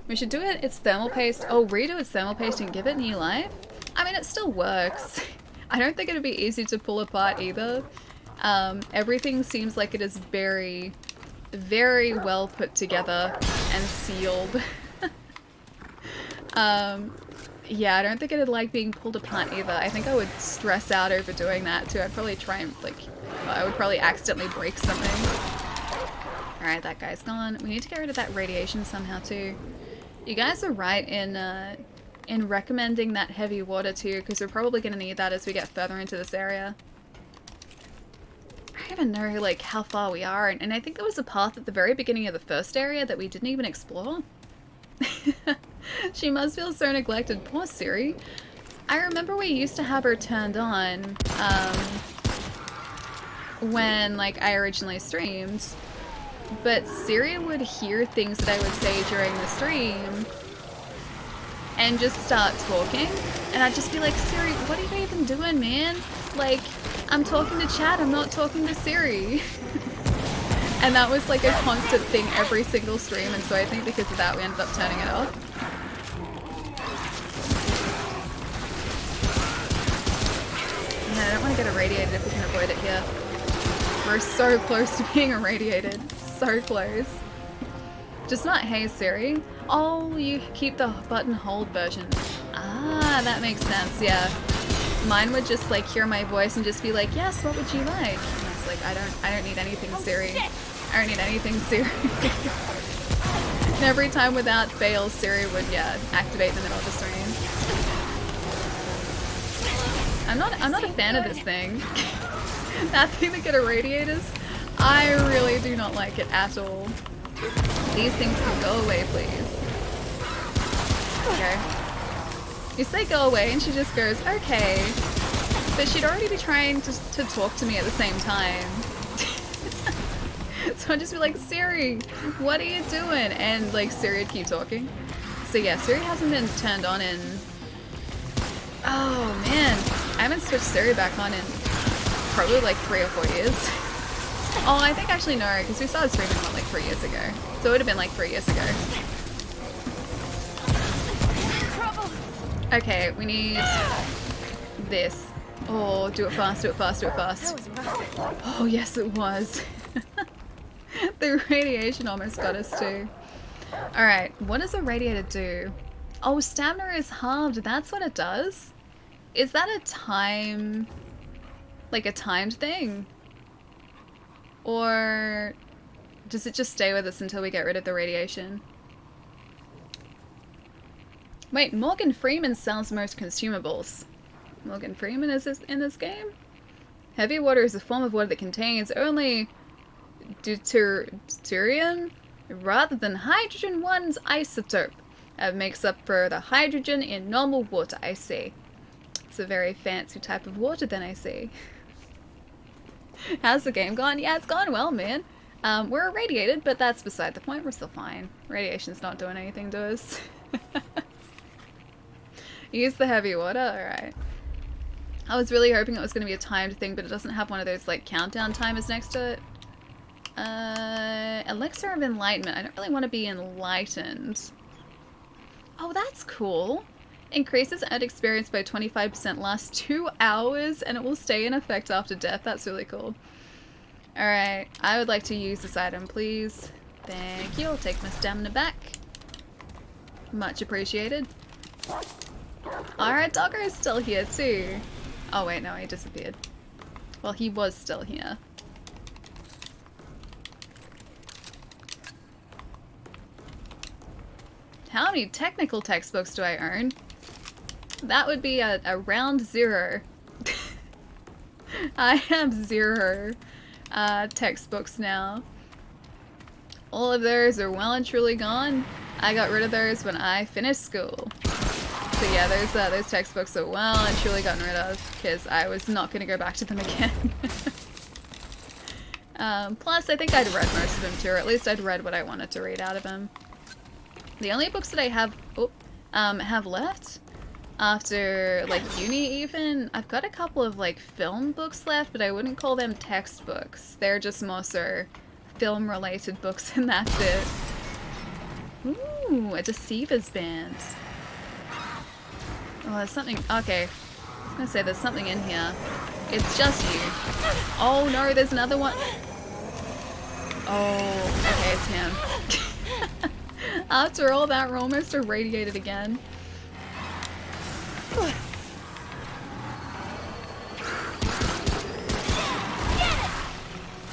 S1: We should do it, its thermal paste. Oh, redo its thermal paste and give it new life? I mean, it still works. I don't think it'd be easy to pull apart either. Everything seems like it is very, very well put together and sealed. Yeah, I don't think it'd like being pulled apart either. I think I would stress out over doing that too. I'd probably try and, like, well, I would probably accidentally break something. Alright, that guy's gone. We need to get rid of that radiation somehow too. You guys are right in recommending that heavy water too, because we're probably going to need that as we get further into this area. I don't even know, like, how far we are, and I think there was a path at the very beginning of the first area that we didn't even explore. She must feel so neglected. Poor Siri. I remember we used to have her turned on when, like, I originally streamed, but Siri would hear things that I would say during the stream and just start talking, and I'd just be like, Siri, what are you even doing, man? Like, I'm talking to chat, I'm not talking to Siri. And that was like a constant thing every single stream, and so I think because of that we ended up turning it off. Yeah, I don't want to get irradiated if we can avoid it here. We're so close to being irradiated. So close. Just not hey Siri. Oh, you keep the button hold version. Ah, that makes sense, yeah. Mine would just like hear my voice and just be like, yes, what would you like? And I was like, I don't need anything, Siri. I don't need anything, Siri. And every time without fail, Siri would, yeah, activate in the middle of the stream. I'm not a fan of this thing. That thing that get irradiated, I really do not like it at all. These things can go away, please. Okay. You say go away and she just goes, okay. But she'd already be trying to talk to me at the same time. So I'd just be like, Siri, what are you doing? And like Siri would keep talking. So yeah, Siri hasn't been turned on in... Oh man, I haven't switched Siri back on in probably like 3 or 4 years. Oh, I think actually no, because we started streaming what, like 3 years ago. So it would have been like 3 years ago. Okay, we need this. Oh, do it fast, do it fast, do it fast. Oh yes it was. The radiation almost got us too. Alright, what does a radiator do? Oh, stamina is halved, that's what it does? Is that a time... like a timed thing? Or does it just stay with us until we get rid of the radiation? Wait, Morgan Freeman sells most consumables. Morgan Freeman is in this game? Heavy water is a form of water that contains only deuterium rather than hydrogen 1's isotope. That makes up for the hydrogen in normal water, I see. It's a very fancy type of water then, I see. How's the game gone? Yeah, it's gone well, man. We're irradiated, but that's beside the point. We're still fine. Radiation's not doing anything to us. Use the heavy water? Alright. I was really hoping it was going to be a timed thing, but it doesn't have one of those, like, countdown timers next to it. Elixir of Enlightenment. I don't really want to be enlightened. Oh, that's cool. Increases earned experience by 25%, lasts 2 hours, and it will stay in effect after death. That's really cool. Alright, I would like to use this item, please. Thank you. I'll take my stamina back. Much appreciated. Alright, Doggo is still here too. Oh wait, no, he disappeared. Well, he was still here. How many technical textbooks do I own? That would be a round 0. I have 0 textbooks now. All of those are well and truly gone. I got rid of those when I finished school. So yeah, those textbooks are well and truly gotten rid of because I was not going to go back to them again. Plus, I think I'd read most of them too, or at least I'd read what I wanted to read out of them. The only books that I have left after like uni even, I've got a couple of like film books left, but I wouldn't call them textbooks. They're just more so film related books and that's it. Ooh, a Deceiver's Band. Oh, there's something, okay. I was gonna say there's something in here. It's just you. Oh no, there's another one. Oh, okay, it's him. After all that, we're almost irradiated again.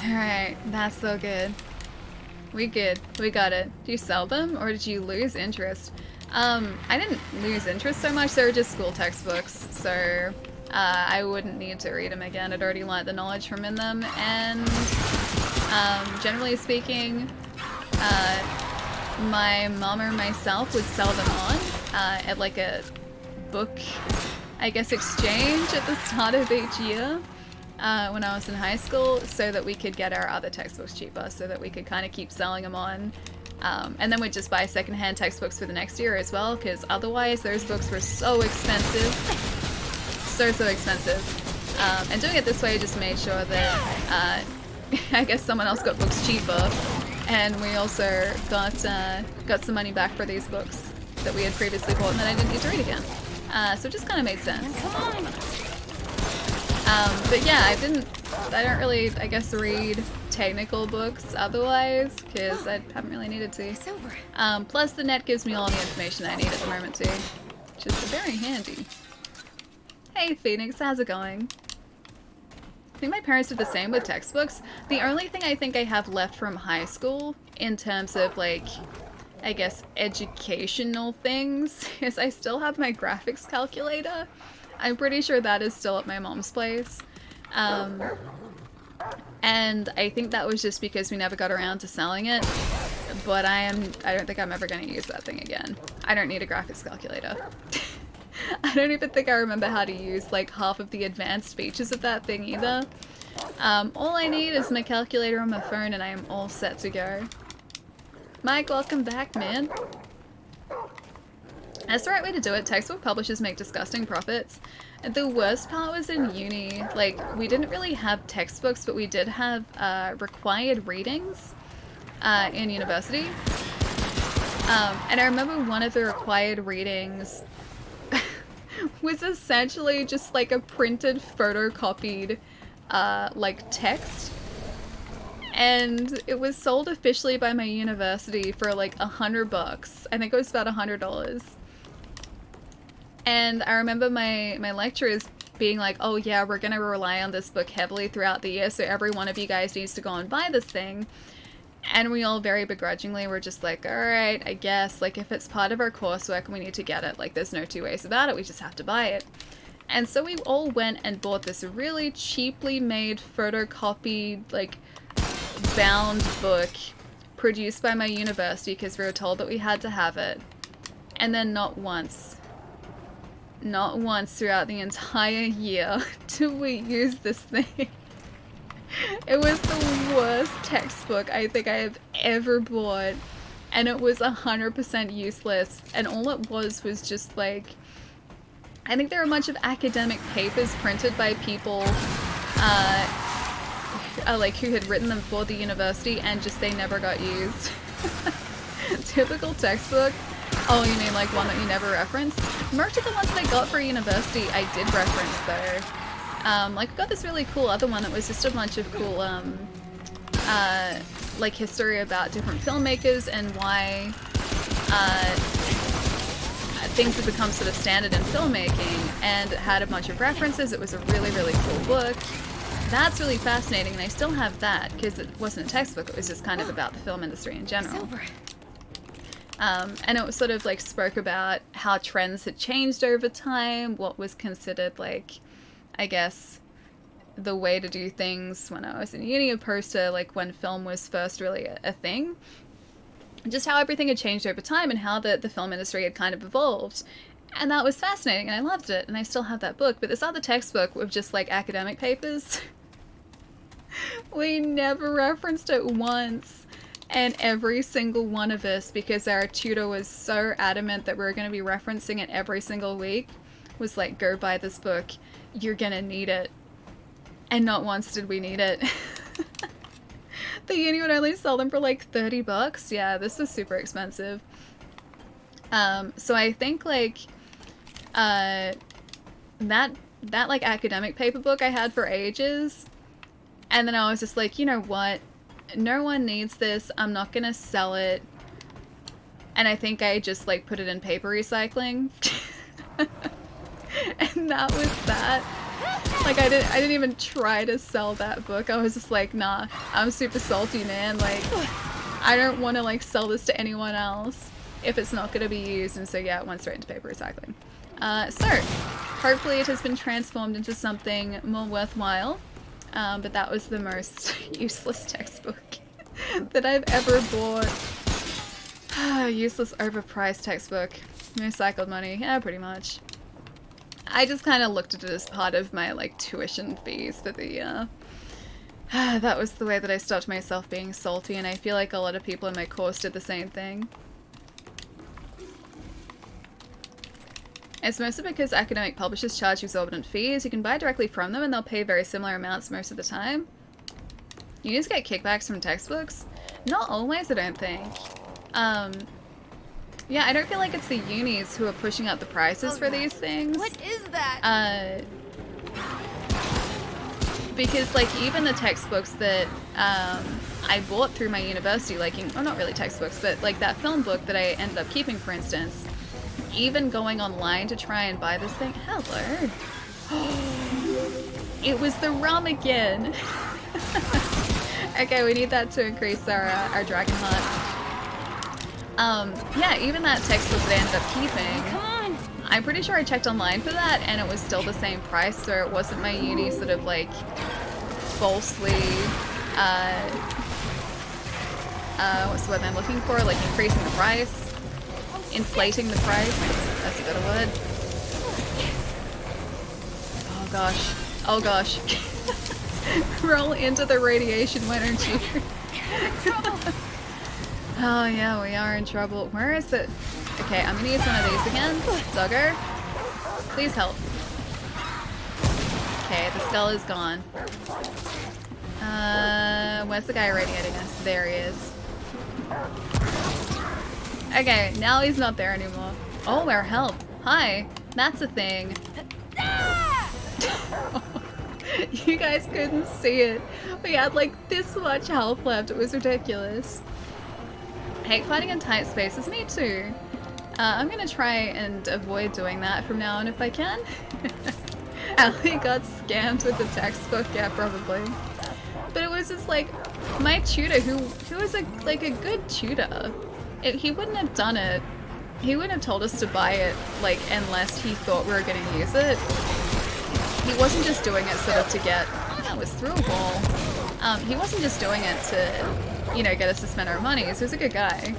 S1: Alright, that's so good. We good. We got it. Do you sell them or did you lose interest? I didn't lose interest so much, they were just school textbooks, so I wouldn't need to read them again. I'd already learned the knowledge from in them, and generally speaking, my mom or myself would sell them on at like a book, I guess, exchange at the start of each year when I was in high school, so that we could get our other textbooks cheaper, so that we could kind of keep selling them on. And then we'd just buy secondhand textbooks for the next year as well, because otherwise those books were so expensive. So expensive. And doing it this way just made sure that I guess someone else got books cheaper, and we also got some money back for these books that we had previously bought and that I didn't need to read again. So it just kind of made sense. But yeah, I don't really, I guess, read technical books otherwise, because I haven't really needed to. Plus the net gives me all the information I need at the moment too, which is very handy. Hey Phoenix, how's it going? I think my parents did the same with textbooks. The only thing I think I have left from high school in terms of like, I guess, educational things is I still have my graphics calculator. I'm pretty sure that is still at my mom's place. And I think that was just because we never got around to selling it. But I don't think I'm ever going to use that thing again. I don't need a graphics calculator. I don't even think I remember how to use like half of the advanced features of that thing either. All I need is my calculator on my phone and I am all set to go. Mike, welcome back, man. That's the right way to do it. Textbook publishers make disgusting profits. The worst part was in uni. Like, we didn't really have textbooks, but we did have required readings in university. And I remember one of the required readings was essentially just like a printed, photocopied like text. And it was sold officially by my university for like $100. I think it was about $100. And I remember my lecturers being like, oh yeah, we're gonna rely on this book heavily throughout the year, so every one of you guys needs to go and buy this thing. And we all very begrudgingly were just like, alright, I guess, like if it's part of our coursework and we need to get it, like there's no two ways about it, we just have to buy it. And so we all went and bought this really cheaply made photocopied, like, bound book produced by my university because we were told that we had to have it. And then not once throughout the entire year did we use this thing. It was the worst textbook I think I have ever bought, and it was 100% useless, and all it was just like, I think there were a bunch of academic papers printed by people like who had written them for the university, and just they never got used. Typical textbook. Oh, you mean like one that you never referenced? Most of the ones that I got for university, I did reference though. Like I got this really cool other one that was just a bunch of cool, like history about different filmmakers and why, things have become sort of standard in filmmaking, and it had a bunch of references. It was a really, really cool book. That's really fascinating, and I still have that because it wasn't a textbook. It was just kind of about the film industry in general. And it was sort of like spoke about how trends had changed over time, what was considered like, I guess, the way to do things when I was in uni opposed to like when film was first really a thing. Just how everything had changed over time and how the film industry had kind of evolved. And that was fascinating and I loved it, and I still have that book. But this other textbook with just like academic papers, we never referenced it once. And every single one of us, because our tutor was so adamant that we were going to be referencing it every single week, was like, go buy this book, you're gonna need it. And not once did we need it. The uni would only sell them for like $30. Yeah, this was super expensive. So I think like that like academic paper book I had for ages, and then I was just like, you know what? No one needs this. I'm not gonna sell it. And I think I just like put it in paper recycling. And that was that. Like I didn't even try to sell that book. I was just like, nah, I'm super salty, man. Like, I don't want to like sell this to anyone else if it's not going to be used. And so yeah, it went straight into paper recycling. So hopefully it has been transformed into something more worthwhile. But that was the most useless textbook that I've ever bought. Useless, overpriced textbook. Recycled money. Yeah, pretty much. I just kind of looked at it as part of my like tuition fees for the year. That was the way that I stopped myself being salty, and I feel like a lot of people in my course did the same thing. It's mostly because academic publishers charge exorbitant fees. You can buy directly from them and they'll pay very similar amounts most of the time. You just get kickbacks from textbooks? Not always, I don't think. Yeah, I don't feel like it's the unis who are pushing up the prices for these things.
S5: What is that?
S1: Because like even the textbooks that I bought through my university, like, well, not really textbooks, but like that film book that I ended up keeping, for instance, even going online to try and buy this thing. Hello. It was the rum again. Okay, we need that to increase our dragon heart. Yeah, even that textbook that I ended up keeping,
S5: Come on.
S1: I'm pretty sure I checked online for that and it was still the same price, so it wasn't my uni sort of like falsely, what's the word I'm looking for? Like increasing the price, inflating the price, that's a better word. Oh gosh, oh gosh. Roll into the radiation, why don't you? Oh yeah, we are in trouble. Where is it? Okay, I'm gonna use one of these again. Dogger, please help. Okay, the skull is gone. Where's the guy radiating us? There he is. Okay, now he's not there anymore. Oh, our help. Hi, that's a thing. You guys couldn't see it. We had like this much health left. It was ridiculous. Hate fighting in tight spaces. Me too. I'm gonna try and avoid doing that from now on if I can. Allie got scammed with the textbook. Yeah, probably. But it was just like my tutor, who was like a good tutor. He wouldn't have done it. He wouldn't have told us to buy it like unless he thought we were gonna use it. He wasn't just doing it sort of to get. Oh, that was through a wall. He wasn't just doing it to, you know, get us to spend our money. He was a good guy.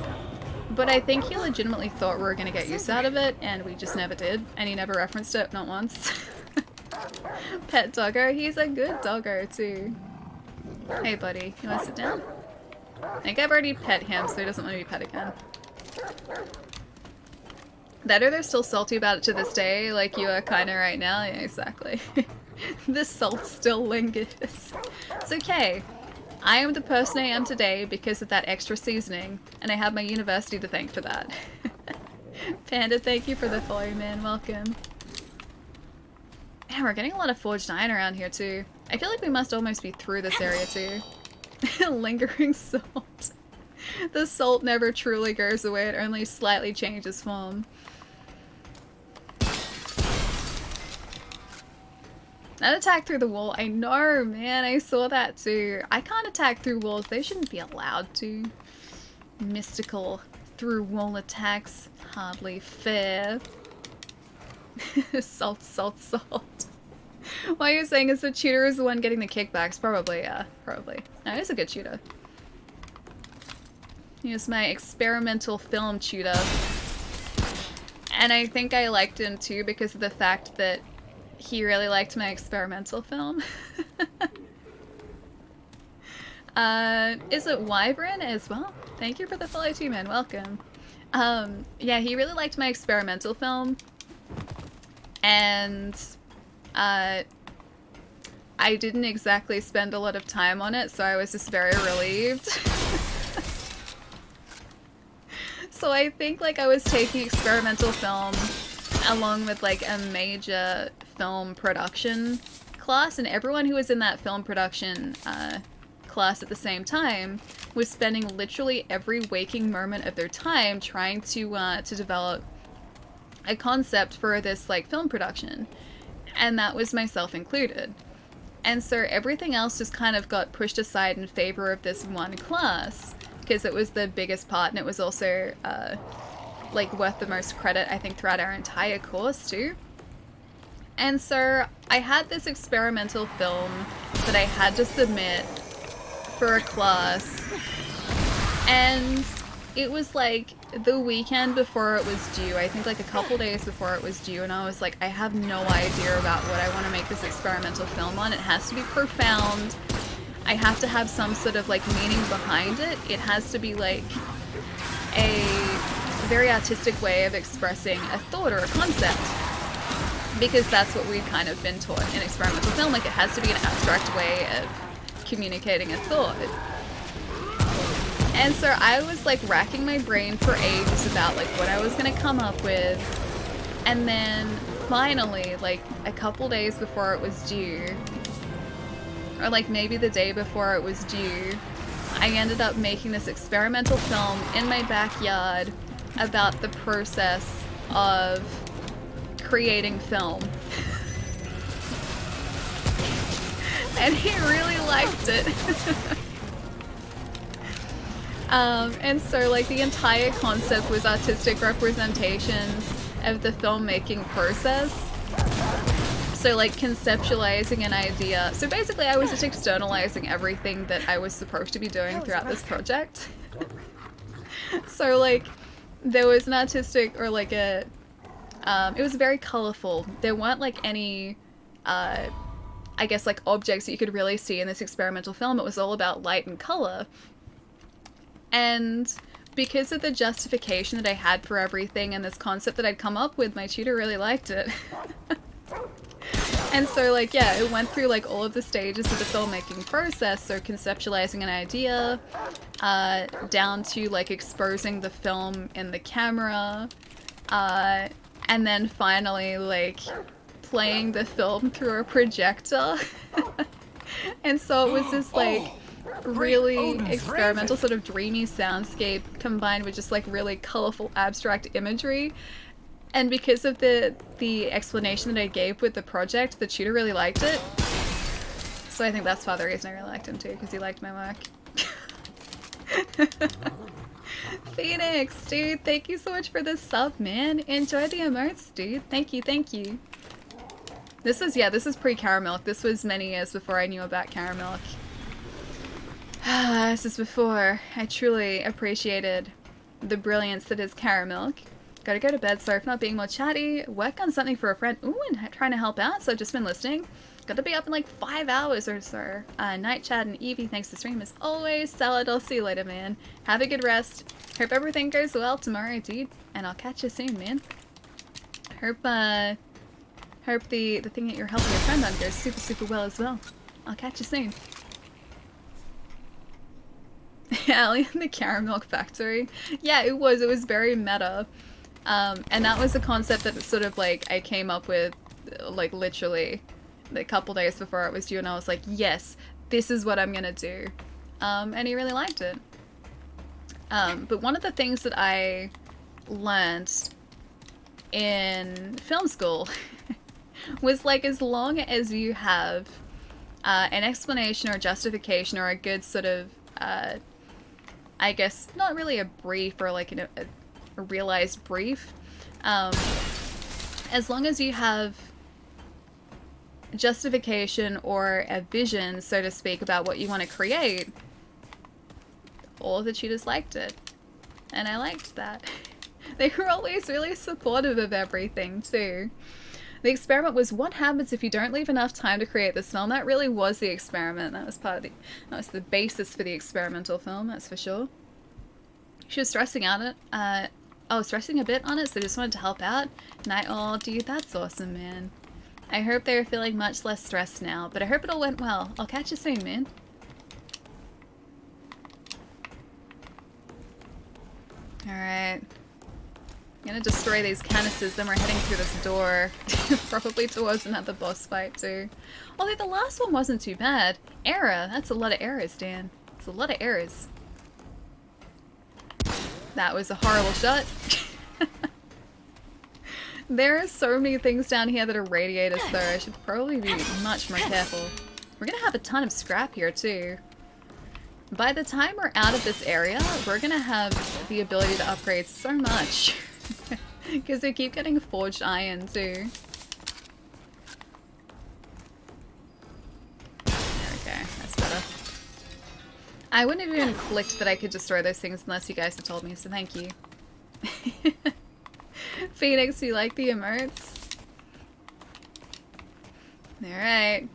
S1: But I think he legitimately thought we were going to get use out of it, and we just never did. And he never referenced it, not once. Pet doggo. He's a good doggo, too. Hey, buddy. You want to sit down? I think I've already pet him, so he doesn't want to be pet again. That or they're still salty about it to this day, like you are kind of right now. Yeah, exactly. The salt still lingers. It's okay. I am the person I am today because of that extra seasoning, and I have my university to thank for that. Panda, thank you for the follow, man. Welcome. Yeah, we're getting a lot of forged iron around here too. I feel like we must almost be through this area too. Lingering salt. The salt never truly goes away, it only slightly changes form. That attack through the wall, I know, man, I saw that too. I can't attack through walls, they shouldn't be allowed to. Mystical through wall attacks, hardly fair. Salt, salt, salt. What you're saying is the tutor is the one getting the kickbacks? Probably, yeah, probably. No, he's a good tutor. He was my experimental film tutor. And I think I liked him too because of the fact that he really liked my experimental film. Is it Wyvern as well? Thank you for the follow too, man. Welcome. Yeah, he really liked my experimental film. And I didn't exactly spend a lot of time on it, so I was just very relieved. So I think like I was taking experimental film along with like a major film production class, and everyone who was in that film production class at the same time was spending literally every waking moment of their time trying to develop a concept for this like film production, and that was myself included. And so everything else just kind of got pushed aside in favor of this one class because it was the biggest part, and it was also like worth the most credit I think throughout our entire course too. And so I had this experimental film that I had to submit for a class, and it was like the weekend before it was due, I think like a couple days before it was due, and I was like, I have no idea about what I want to make this experimental film on. It has to be profound. I have to have some sort of like meaning behind it. It has to be like a very artistic way of expressing a thought or a concept, because that's what we've kind of been taught in experimental film. Like, it has to be an abstract way of communicating a thought. And so I was like racking my brain for ages about like what I was gonna come up with, and then finally, like a couple days before it was due, or like maybe the day before it was due, I ended up making this experimental film in my backyard about the process of creating film. And he really liked it. And so like the entire concept was artistic representations of the filmmaking process. So like conceptualizing an idea. So basically I was just externalizing everything that I was supposed to be doing throughout this project. So like there was an artistic, or like a, it was very colorful. There weren't like any, I guess like objects that you could really see in this experimental film. It was all about light and color. And because of the justification that I had for everything and this concept that I'd come up with, my tutor really liked it. And so like, yeah, it went through like all of the stages of the filmmaking process. So conceptualizing an idea, down to like exposing the film in the camera, and then finally like playing the film through a projector. And so it was this like really experimental sort of dreamy soundscape combined with just like really colorful abstract imagery. And because of the explanation that I gave with the project, the tutor really liked it. So I think that's part of the reason I really liked him too, because he liked my work. Phoenix, dude, thank you so much for the sub, man. Enjoy the emotes, dude. Thank you, thank you. This is, yeah, this is pre-Caramilk. This was many years before I knew about Caramilk. This is before I truly appreciated the brilliance that is Caramilk. Gotta go to bed, sorry for not being more chatty. Work on something for a friend. Ooh, and trying to help out, so I've just been listening. Gotta be up in like 5 hours or so. Night chat and Evie, thanks to stream as always. Salad, I'll see you later, man. Have a good rest. Hope everything goes well tomorrow, dude. And I'll catch you soon, man. Hope the thing that you're helping your friend on goes super, super well as well. I'll catch you soon. Allie in the Caramilk factory. Yeah, it was very meta. And that was a concept that sort of like I came up with like literally a couple days before it was due, and I was like, yes, this is what I'm gonna do. And he really liked it. But one of the things that I learned in film school was like, as long as you have an explanation or justification or a good sort of, I guess, not really a brief or like a realized brief, as long as you have justification or a vision, so to speak, about what you want to create, all of the tutors liked it. And I liked that. They were always really supportive of everything too. The experiment was what happens if you don't leave enough time to create this film. That really was the experiment. That was part of that was the basis for the experimental film, that's for sure. She was stressing out it. Stressing a bit on it, so just wanted to help out. And oh dude, that's awesome, man. I hope they're feeling much less stressed now, but I hope it all went well. I'll catch you soon, man. Alright. I'm gonna destroy these canisters, then we're heading through this door. Probably towards another boss fight too. Although the last one wasn't too bad. Error. That's a lot of errors, Dan. It's a lot of errors. That was a horrible shot. There are so many things down here that are radiators though. I should probably be much more careful. We're gonna have a ton of scrap here too. By the time we're out of this area, we're gonna have the ability to upgrade so much. Because we keep getting forged iron too. Okay, that's better. I wouldn't have even clicked that I could destroy those things unless you guys had told me, so thank you. Phoenix, you like the emotes? Alright.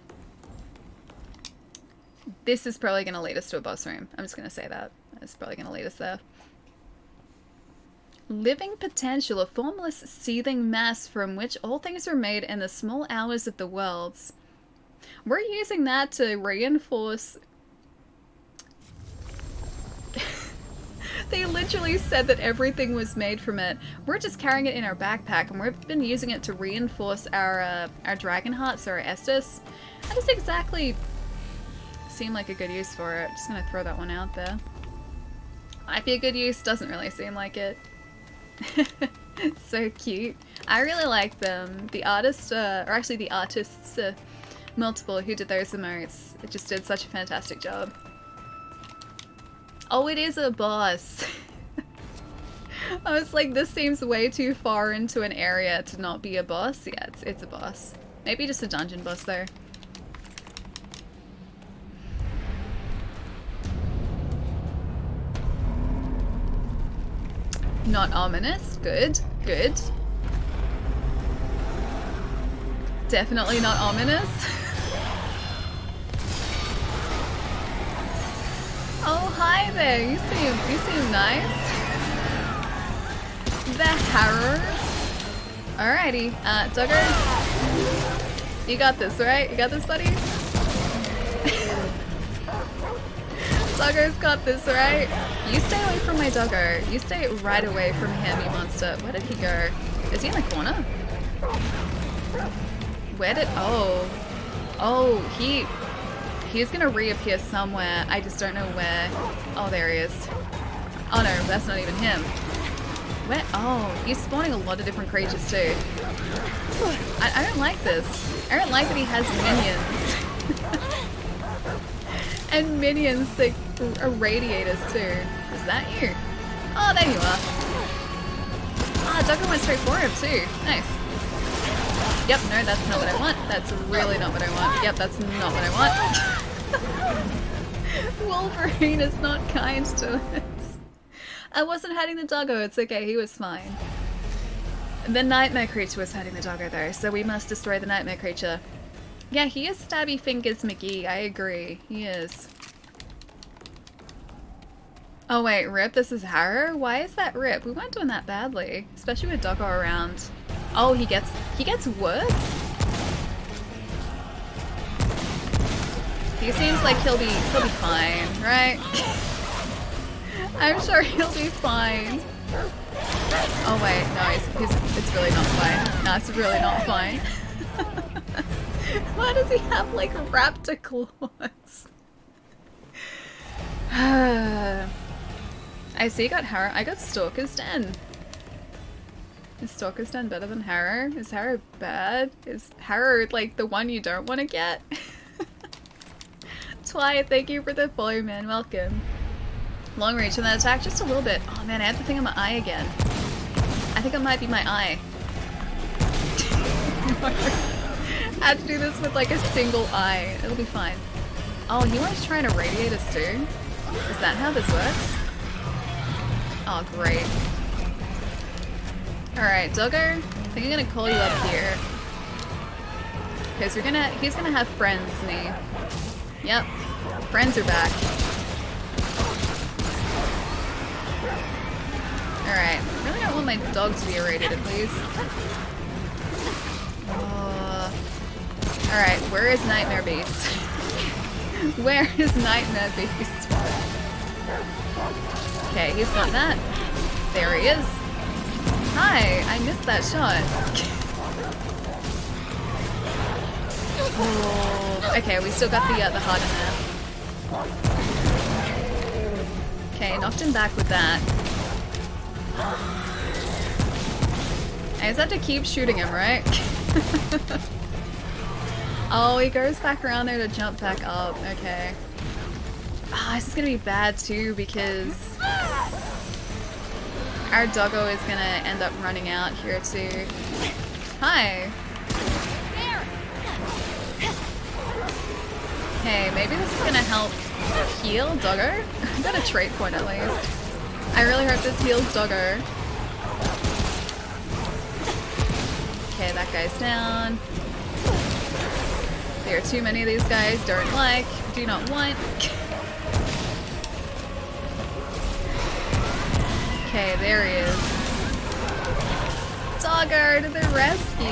S1: This is probably going to lead us to a boss room. I'm just going to say that. It's probably going to lead us there. Living potential, a formless, seething mass from which all things are made in the small hours of the worlds. We're using that to reinforce... They literally said that everything was made from it. We're just carrying it in our backpack, and we've been using it to reinforce our dragon hearts, or our Estus. That doesn't exactly seem like a good use for it. Just gonna throw that one out there. Might be a good use, doesn't really seem like it. So cute. I really like them. The artist, or actually the artists, multiple, who did those emotes, it just did such a fantastic job. Oh, it is a boss. I was like, this seems way too far into an area to not be a boss. Yeah, it's a boss. Maybe just a dungeon boss though. Not ominous. Good. Good. Definitely not ominous. Oh, hi there. You seem nice. The Harrow. Alrighty. Duggar. You got this, right? You got this, buddy? Duggar's got this, right? You stay away from my Duggar. You stay right away from him, you monster. Where did he go? Is he in the corner? Where did... Oh. Oh, he's gonna reappear somewhere. I just don't know where. Oh, there he is. Oh no, that's not even him. Where? Oh, he's spawning a lot of different creatures too. I don't like this. I don't like that he has minions. And minions that are radiators too. Is that you? Oh, there you are. Ah, Duggar went straight for him too. Nice. Yep, no, that's not what I want. That's really not what I want. Yep, that's not what I want. Wolverine is not kind to us. I wasn't hurting the doggo, it's okay, he was fine. The nightmare creature was hurting the doggo though, so we must destroy the nightmare creature. Yeah, he is Stabby Fingers McGee, I agree. He is. Oh wait, Rip, this is Harrow? Why is that Rip? We weren't doing that badly, especially with Doggo around. Oh, he gets worse? He seems like he'll be fine, right? I'm sure he'll be fine. Oh wait, no, it's really not fine. No, it's really not fine. Why does he have like raptor claws? I see you got Harrow. I got Stalker's Den. Is Stalker's Den better than Harrow? Is Harrow bad? Is Harrow like the one you don't want to get? Twy, thank you for the follow, man. Welcome. Long reach and that attack just a little bit. Oh man, I have the thing on my eye again. I think it might be my eye. I had to do this with like a single eye. It'll be fine. Oh, he wants to try and irradiate us too? Is that how this works? Oh, great. Alright, Doggo, I think I'm gonna call you up here. Because he's gonna have friends, isn't he? Yep. Friends are back. Alright, I really don't want my dog to be irradiated, please. Alright, where is Nightmare Beast? Where is Nightmare Beast? Okay, he's got that. There he is. Hi, I missed that shot. Oh, okay, we still got the heart in there. Okay, knocked him back with that. I just have to keep shooting him, right? Oh, he goes back around there to jump back up. Okay. Ah, this is gonna be bad too because our doggo is gonna end up running out here too. Hi. Hey, maybe this is gonna help heal doggo. I got a trait point at least. I really hope this heals doggo. Okay, that guy's down. There are too many of these guys. Do not want. Okay, there he is. Doggo to the rescue.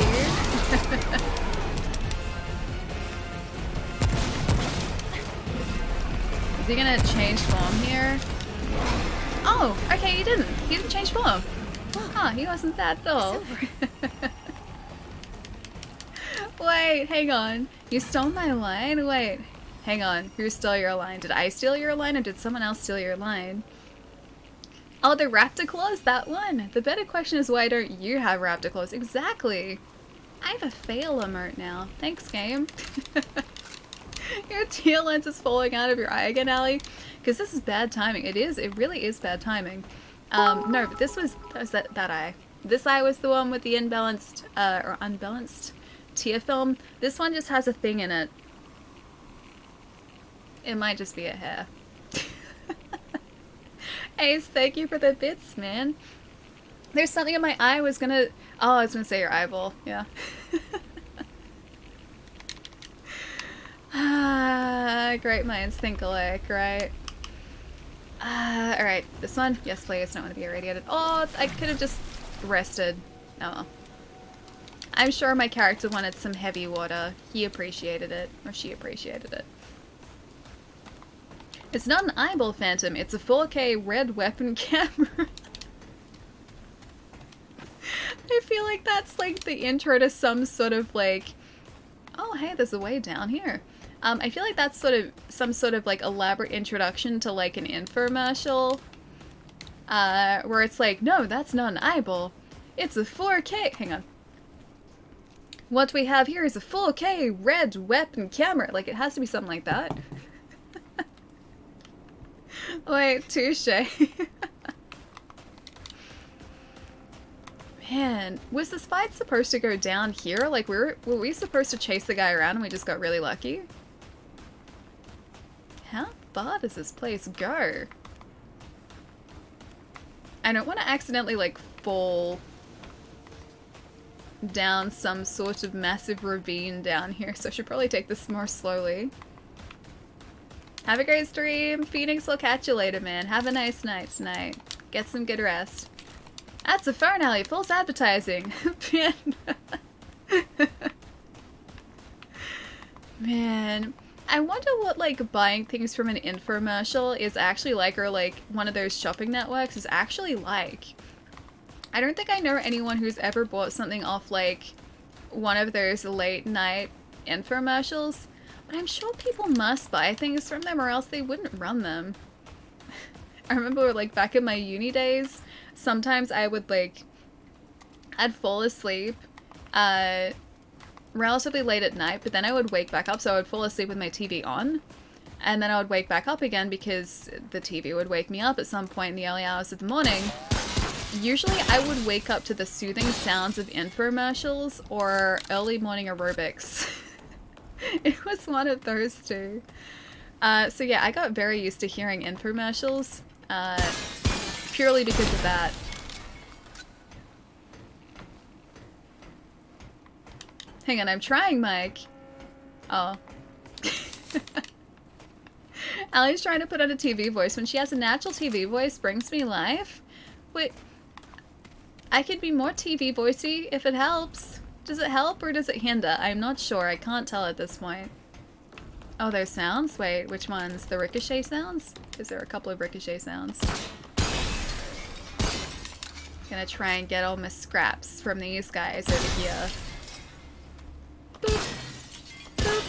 S1: Is he gonna change form here? Oh, okay, he didn't. He didn't change form. Huh, he wasn't that dull. Wait, hang on. You stole my line? Wait, hang on. Who stole your line? Did I steal your line or did someone else steal your line? Oh, the raptor claws? That one. The better question is why don't you have raptor claws? Exactly. I have a fail emote now. Thanks, game. Your teal lens is falling out of your eye again, Allie? Because this is bad timing. It is. It really is bad timing. No, but that was that eye. This eye was the one with the imbalanced, or unbalanced tear film. This one just has a thing in it. It might just be a hair. Ace, thank you for the bits, man. There's something in my eye. I was gonna say your eyeball. Yeah. Great minds think alike, right? Alright, this one? Yes, please. Don't want to be irradiated. Oh, I could have just rested. Oh well. I'm sure my character wanted some heavy water. He appreciated it. Or she appreciated it. It's not an eyeball phantom, it's a 4K red weapon camera. I feel like that's like the intro to some sort of like... Oh, hey, there's a way down here. I feel like that's some sort of like elaborate introduction to like an infomercial. Where it's like, no, that's not an eyeball. It's a 4K... Hang on. What we have here is a 4K red weapon camera. Like, it has to be something like that. Wait, touche. Man, was this fight supposed to go down here? Like, were we supposed to chase the guy around and we just got really lucky? How far does this place go? I don't want to accidentally, like, fall down some sort of massive ravine down here, so I should probably take this more slowly. Have a great stream. Phoenix will catch you later, man. Have a nice night tonight. Get some good rest. That's a phone alley. False advertising. Man. I wonder what, like, buying things from an infomercial is actually like, or, like, one of those shopping networks is actually like. I don't think I know anyone who's ever bought something off, like, one of those late night infomercials, but I'm sure people must buy things from them or else they wouldn't run them. I remember, like, back in my uni days, sometimes I would, like, I'd fall asleep relatively late at night, but then I would wake back up, so I would fall asleep with my TV on, and then I would wake back up again because the TV would wake me up at some point in the early hours of the morning. Usually I would wake up to the soothing sounds of infomercials or early morning aerobics. It was one of those two. So yeah, I got very used to hearing infomercials, purely because of that. Hang on, I'm trying, Mike. Oh. Allie's trying to put on a TV voice. When she has a natural TV voice, brings me life. Wait, I could be more TV voicey if it helps. Does it help or does it hinder? I'm not sure. I can't tell at this point. Oh, there's sounds? Wait, which ones? The ricochet sounds? Is there a couple of ricochet sounds? Gonna try and get all my scraps from these guys over here. Boop. Boop.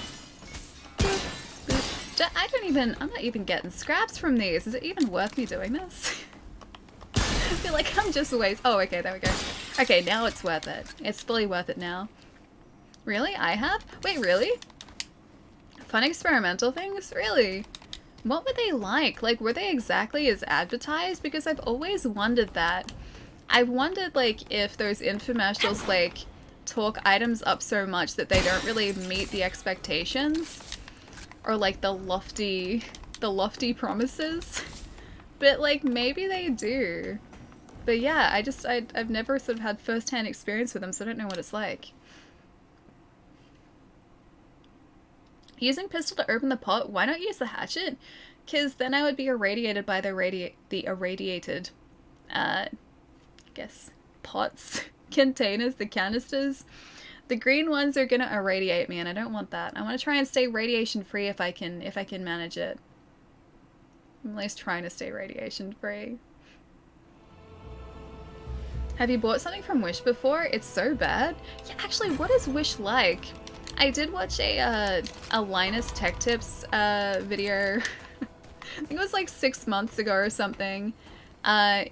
S1: Boop. Boop. I'm not even getting scraps from these. Is it even worth me doing this? I feel like I'm just waste. Oh, okay, there we go. Okay, now it's worth it. It's fully worth it now. Really? I have? Wait, really? Fun experimental things? Really? What were they like? Like, were they exactly as advertised? Because I've always wondered that. I've wondered, like, if those infomercials, like, talk items up so much that they don't really meet the expectations. Or, like, the lofty promises. But, like, maybe they do. But yeah, I've never sort of had first-hand experience with them, so I don't know what it's like. Using pistol to open the pot, why not use the hatchet? Because then I would be irradiated by the irradiated, I guess, pots, containers, the canisters. The green ones are gonna irradiate me, and I don't want that. I want to try and stay radiation-free if I can manage it. I'm at least trying to stay radiation-free. Have you bought something from Wish before? It's so bad. Yeah, actually, what is Wish like? I did watch a Linus Tech Tips video. I think it was like 6 months ago or something.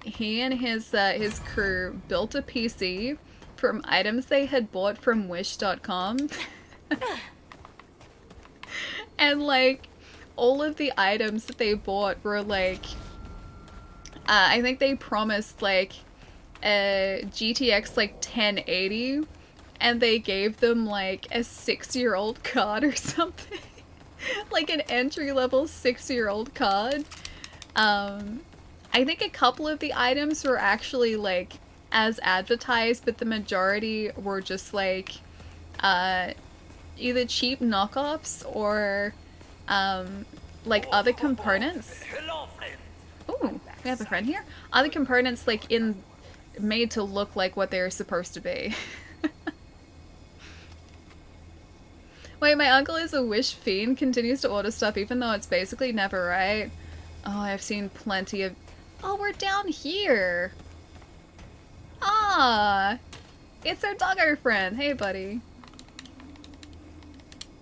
S1: He and his crew built a PC from items they had bought from Wish.com. And like all of the items that they bought were like, I think they promised like a GTX like 1080. And they gave them, like, a 6-year-old card or something. Like, an entry-level 6-year-old card. I think a couple of the items were actually, like, as advertised, but the majority were just, like, either cheap knockoffs or, like, other components. Ooh, we have a friend here? Other components, like, made to look like what they're supposed to be. Wait, my uncle is a Wish fiend, continues to order stuff even though it's basically never right. Oh, I've seen plenty of... Oh, we're down here! Ah! It's our doggo friend! Hey, buddy.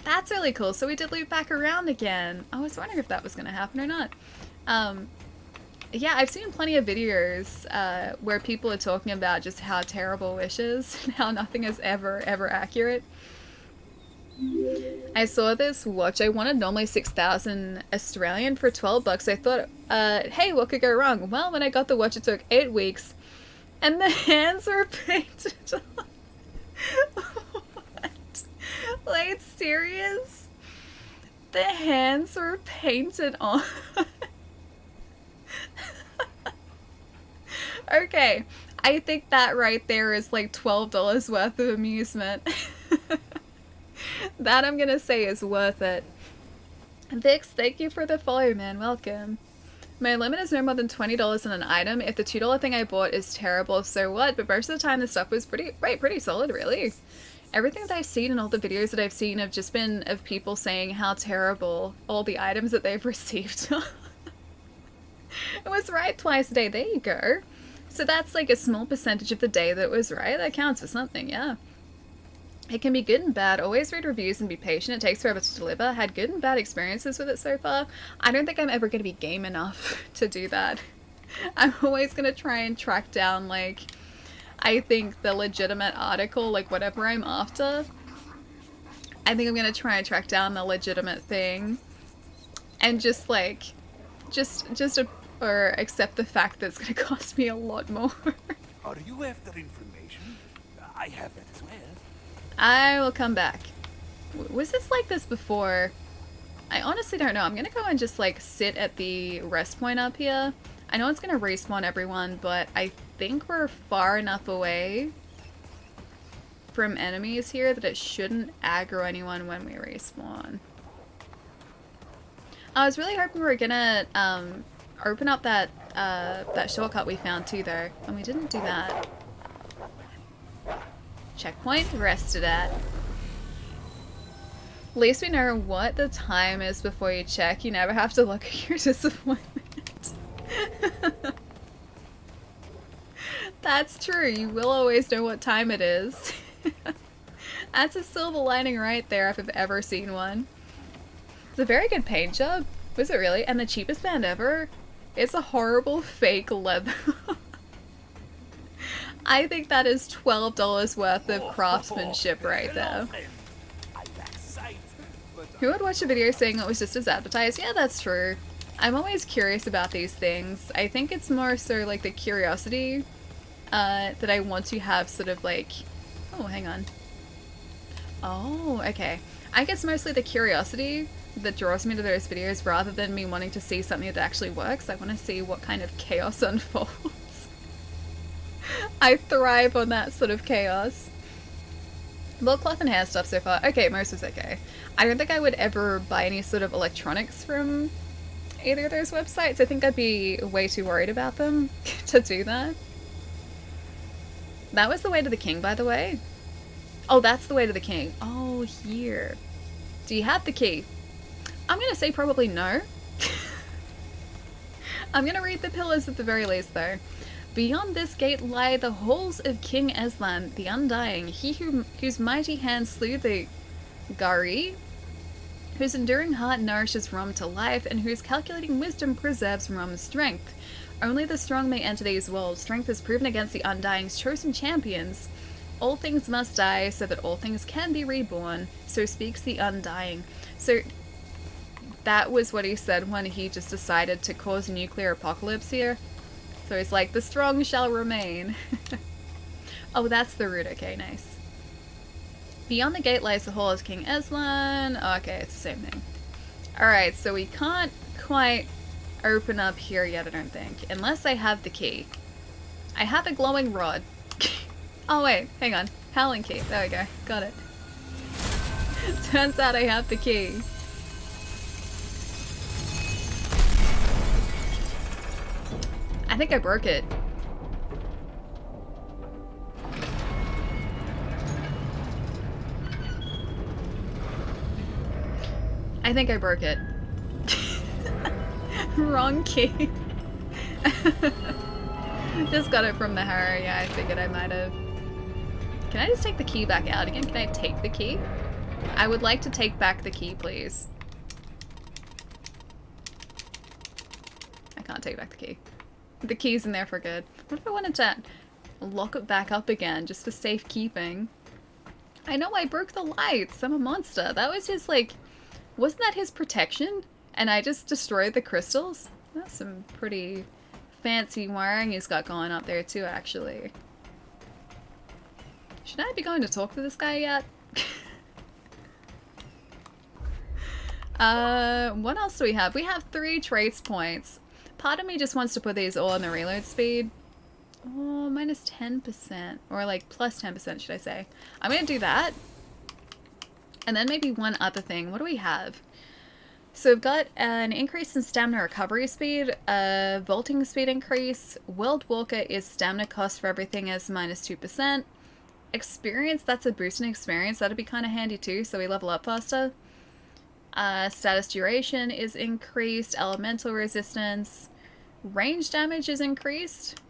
S1: That's really cool, so we did loop back around again. I was wondering if that was gonna happen or not. Yeah, I've seen plenty of videos where people are talking about just how terrible Wish is, and how nothing is ever accurate. I saw this watch. I wanted normally 6,000 Australian for 12 bucks. I thought, hey, what could go wrong? Well, when I got the watch, it took 8 weeks. And the hands were painted on. What? Like, serious? The hands were painted on. Okay, I think that right there is like $12 worth of amusement. That I'm gonna say is worth it. Vix, thank you for the follow, man. Welcome. My limit is no more than $20 on an item. If the $2 thing I bought is terrible, so what? But most of the time the stuff was pretty solid, really. Everything that I've seen and all the videos that I've seen have just been of people saying how terrible all the items that they've received. It was right twice a day. There you go. So that's like a small percentage of the day that was right. That counts for something, yeah. It can be good and bad. Always read reviews and be patient. It takes forever to deliver. Had good and bad experiences with it so far. I don't think I'm ever going to be game enough to do that. I'm always going to try and track down, like, I think the legitimate article, like whatever I'm after. I think I'm going to try and track down the legitimate thing. And just, like, or accept the fact that it's going to cost me a lot more.
S10: Are you after information? I have that as well.
S1: I will come back. Was this like this before? I honestly don't know. I'm gonna go and just like sit at the rest point up here. I know it's gonna respawn everyone, but I think we're far enough away from enemies here that it shouldn't aggro anyone when we respawn. I was really hoping we were gonna open up that that shortcut we found too though, and we didn't do that. Checkpoint rested at. At least we know what the time is before you check. You never have to look at your disappointment. That's true. You will always know what time it is. That's a silver lining right there if I've ever seen one. It's a very good paint job. Was it really? And the cheapest band ever? It's a horrible fake leather. I think that is $12 worth of craftsmanship right there. Who would watch a video saying it was just as advertised? Yeah, that's true. I'm always curious about these things. I think it's more so like the curiosity that I want to have sort of like... Oh, hang on. Oh, okay. I guess mostly the curiosity that draws me to those videos rather than me wanting to see something that actually works. I want to see what kind of chaos unfolds. I thrive on that sort of chaos. Little cloth and hair stuff so far. Okay, most was okay. I don't think I would ever buy any sort of electronics from either of those websites. I think I'd be way too worried about them to do that. That was the way to the king, by the way. Oh, that's the way to the king. Oh, here. Do you have the key? I'm gonna say probably no. I'm gonna read the pillars at the very least, though. Beyond this gate lie the halls of King Eslan, the Undying, he whose mighty hand slew the Gari, whose enduring heart nourishes Rom to life, and whose calculating wisdom preserves Rom's strength. Only the strong may enter these walls. Strength is proven against the Undying's chosen champions. All things must die, so that all things can be reborn. So speaks the Undying. So that was what he said when he just decided to cause a nuclear apocalypse here. So he's like, the strong shall remain. Oh, that's the route. Okay, nice. Beyond the gate lies the hall of King Eslan. Oh, okay, it's the same thing. Alright, so we can't quite open up here yet, I don't think. Unless I have the key. I have a glowing rod. Oh, wait. Hang on. Howling key. There we go. Got it. Turns out I have the key. I think I broke it. I think I broke it. Wrong key. Just got it from the harrow. Yeah, I figured I might have. Can I just take the key back out again? Can I take the key? I would like to take back the key, please. I can't take back the key. The key's in there for good. What if I wanted to lock it back up again, just for safekeeping? I know I broke the lights. I'm a monster. That was just like... Wasn't that his protection? And I just destroyed the crystals? That's some pretty fancy wiring he's got going up there too, actually. Should I be going to talk to this guy yet? What else do we have? We have 3 trace points. Part of me just wants to put these all on the reload speed. Oh, minus 10%. Or like plus 10%, should I say. I'm gonna do that. And then maybe one other thing. What do we have? So we've got an increase in stamina recovery speed, a vaulting speed increase. World Walker is stamina cost for everything as minus 2%. Experience, that's a boost in experience. That'd be kind of handy too, so we level up faster. Status duration is increased. Elemental resistance. Range damage is increased.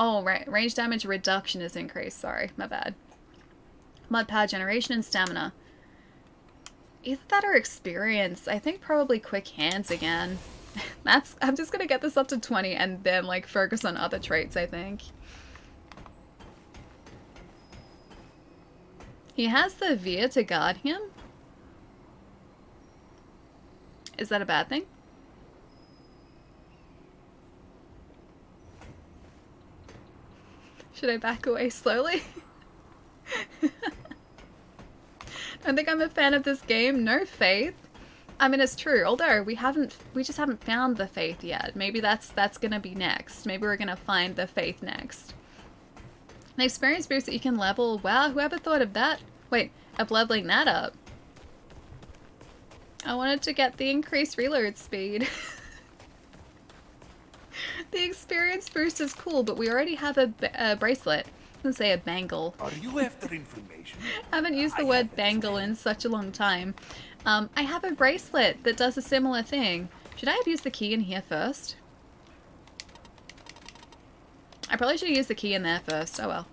S1: Oh, right. Range damage reduction is increased. Sorry, my bad. Mod power generation and stamina. Either that or experience. I think probably quick hands again. I'm just gonna get this up to 20 and then like focus on other traits, I think. He has the Veer to guard him? Is that a bad thing? Should I back away slowly? I think I'm a fan of this game. No faith. I mean, it's true. Although we just haven't found the faith yet. Maybe that's gonna be next. Maybe we're gonna find the faith next. An experience boost that you can level. Wow, whoever thought of that? Wait, of leveling that up. I wanted to get the increased reload speed. The experience boost is cool, but we already have a bracelet. Let's say a bangle.
S10: Are you after information?
S1: I haven't used the word bangle in such a long time. I have a bracelet that does a similar thing. Should I have used the key in here first? I probably should have used the key in there first. Oh well.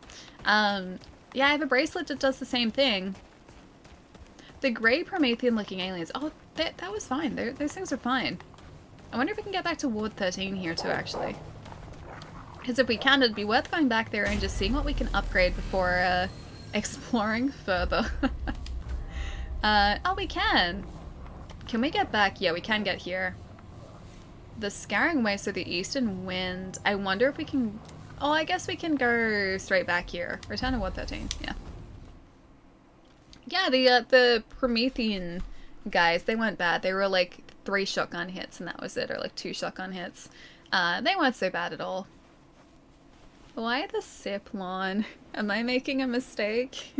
S1: Yeah, I have a bracelet that does the same thing. The grey Promethean looking aliens. Oh, that was fine. Those things are fine. I wonder if we can get back to Ward 13 here too, actually. Because if we can, it'd be worth going back there and just seeing what we can upgrade before exploring further. Oh, we can. Can we get back? Yeah, we can get here. The Scarring Waste of the Eastern Wind. I wonder if we can... Oh, I guess we can go straight back here. Return to Ward 13, yeah. Yeah, the Promethean guys, they weren't bad. They were like 3 shotgun hits and that was it, or like 2 shotgun hits. They weren't so bad at all. Why the sip lawn? Am I making a mistake?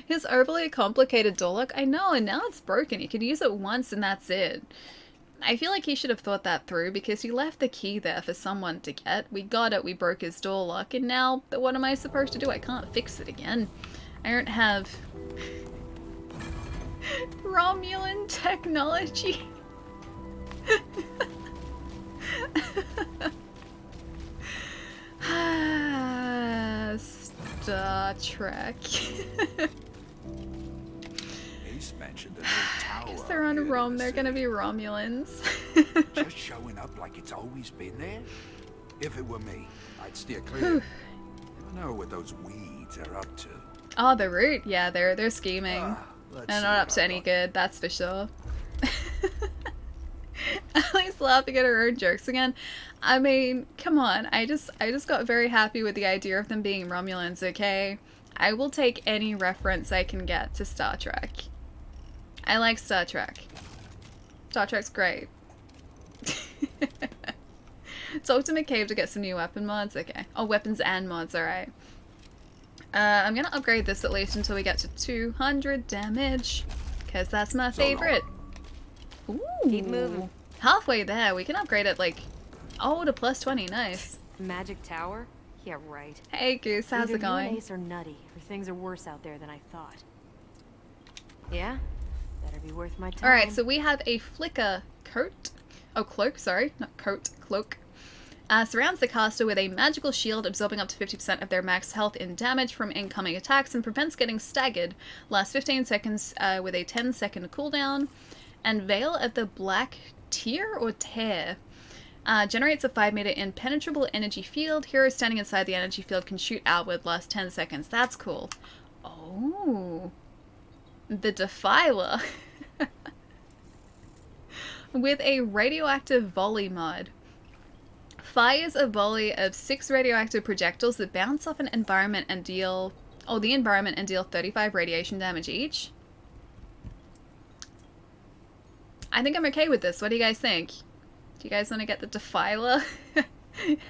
S1: His overly complicated door lock? I know, and now it's broken. You can use it once and that's it. I feel like he should have thought that through because he left the key there for someone to get. We got it, we broke his door lock, and now what am I supposed to do? I can't fix it again. I don't have Romulan technology. Star Trek.
S4: Ace mentioned a new tower.
S1: I guess they're on Rome. They're gonna be Romulans.
S4: Just showing up like it's always been there. If it were me, I'd steer clear. I know what those weeds are up to.
S1: Oh, the root. Yeah, they're scheming. They're not up to any good. That's for sure. Ellie's laughing at her own jokes again. I mean, come on. I just got very happy with the idea of them being Romulans, okay? I will take any reference I can get to Star Trek. I like Star Trek. Star Trek's great. Talk to McCabe to get some new weapon mods. Okay. Oh, weapons and mods, alright. I'm gonna upgrade this at least until we get to 200 damage. Because that's my favorite. Ooh.
S6: Keep moving.
S1: Halfway there. We can upgrade it like... Oh, to plus 20. Nice.
S6: Magic tower? Yeah, right.
S1: Hey, Goose. How's
S6: Either
S1: it going?
S6: You and Ace are nutty, or things are worse out there than I thought. Yeah? Better be worth my time.
S1: Alright, so we have a flicker coat. Oh, cloak, sorry. Not coat, cloak. Surrounds the caster with a magical shield, absorbing up to 50% of their max health in damage from incoming attacks and prevents getting staggered. Lasts 15 seconds with a 10-second cooldown. And Veil of the Black Tear or Tear. Generates a 5-meter impenetrable energy field. Heroes standing inside the energy field can shoot outward, lasts 10 seconds. That's cool. Oh. The Defiler. With a radioactive volley mod. Fires a volley of 6 radioactive projectiles that bounce off an environment and deal... Oh, the environment and deal 35 radiation damage each. I think I'm okay with this. What do you guys think? Do you guys want to get the Defiler?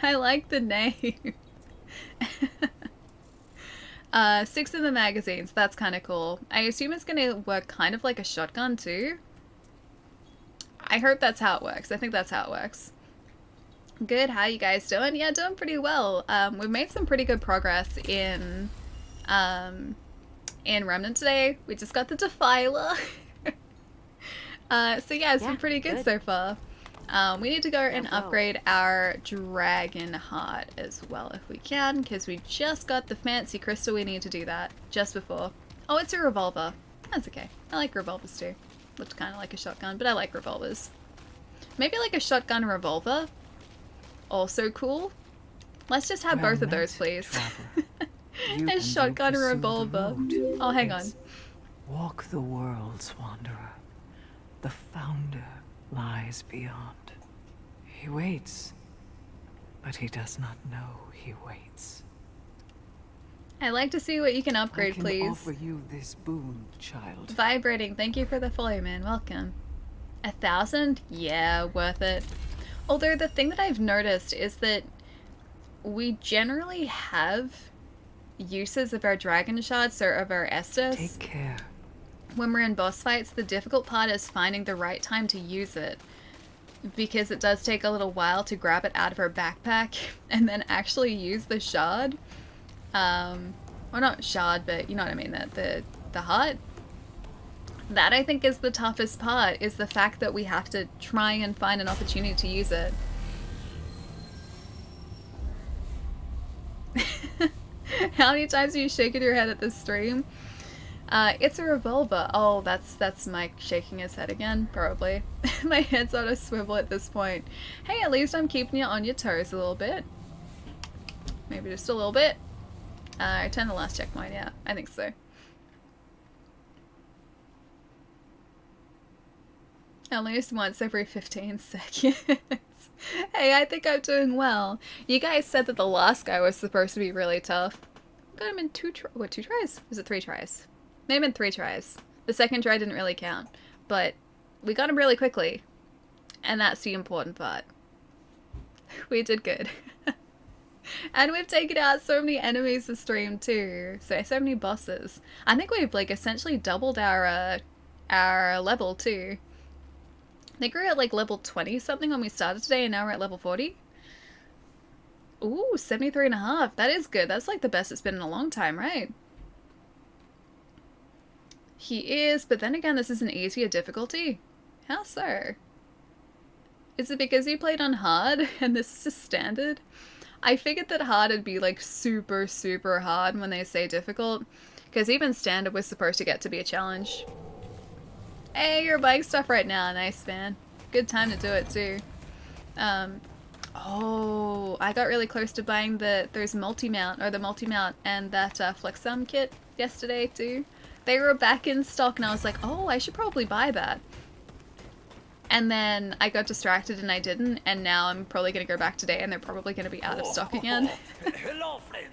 S1: I like the name. 6 in the magazines. That's kind of cool. I assume it's going to work kind of like a shotgun too. I hope that's how it works. I think that's how it works. Good. How you guys doing? Yeah, doing pretty well. We've made some pretty good progress in Remnant today. We just got the Defiler. So yeah, it's been pretty good so far. We need to go and upgrade our dragon heart as well if we can, because we just got the fancy crystal. We need to do that just before. Oh, it's a revolver. That's okay. I like revolvers too. Looked kind of like a shotgun, but I like revolvers. Maybe like a shotgun revolver. Also cool. Let's just have both of those, please. A shotgun revolver. Oh, hang on.
S3: Walk the worlds, wanderer. The founder lies beyond. He waits, but he does not know he waits.
S1: I'd like to see what you can upgrade, please.
S3: I can offer you this boon, child.
S1: Vibrating. Thank you for the follow, man. Welcome. 1,000? Yeah, worth it. Although the thing that I've noticed is that we generally have uses of our dragon shards or of our Estus.
S3: Take care.
S1: When we're in boss fights, the difficult part is finding the right time to use it, because it does take a little while to grab it out of our backpack and then actually use the shard. Or not shard, but you know what I mean, the heart. That I think is the toughest part, is the fact that we have to try and find an opportunity to use it. How many times are you shaking your head at this stream? It's a revolver. Oh, that's Mike shaking his head again, probably. My head's on a swivel at this point. Hey, at least I'm keeping you on your toes a little bit. Maybe just a little bit. I turned the last checkpoint, yeah, I think so. At least once every 15 seconds. Hey, I think I'm doing well. You guys said that the last guy was supposed to be really tough. Got him in two tries? Was it 3 tries? Maybe in 3 tries. The second try didn't really count. But we got him really quickly. And that's the important part. We did good. And we've taken out so many enemies this stream too. So many bosses. I think we've like essentially doubled our level too. I think we were at like level 20 something when we started today, and now we're at level 40. Ooh, 73.5. That is good. That's like the best it's been in a long time, right? He is, but then again, this is an easier difficulty. How so? Is it because you played on hard and this is a standard? I figured that hard would be like super, super hard when they say difficult, because even standard was supposed to get to be a challenge. Hey, you're buying stuff right now. Nice, man. Good time to do it, too. Oh, I got really close to buying there's multi-mount, or the multi-mount and that flex arm kit yesterday, too. They were back in stock, and I was like, oh, I should probably buy that. And then I got distracted and I didn't, and now I'm probably going to go back today, and they're probably going to be out of stock again.
S10: Hello, friend.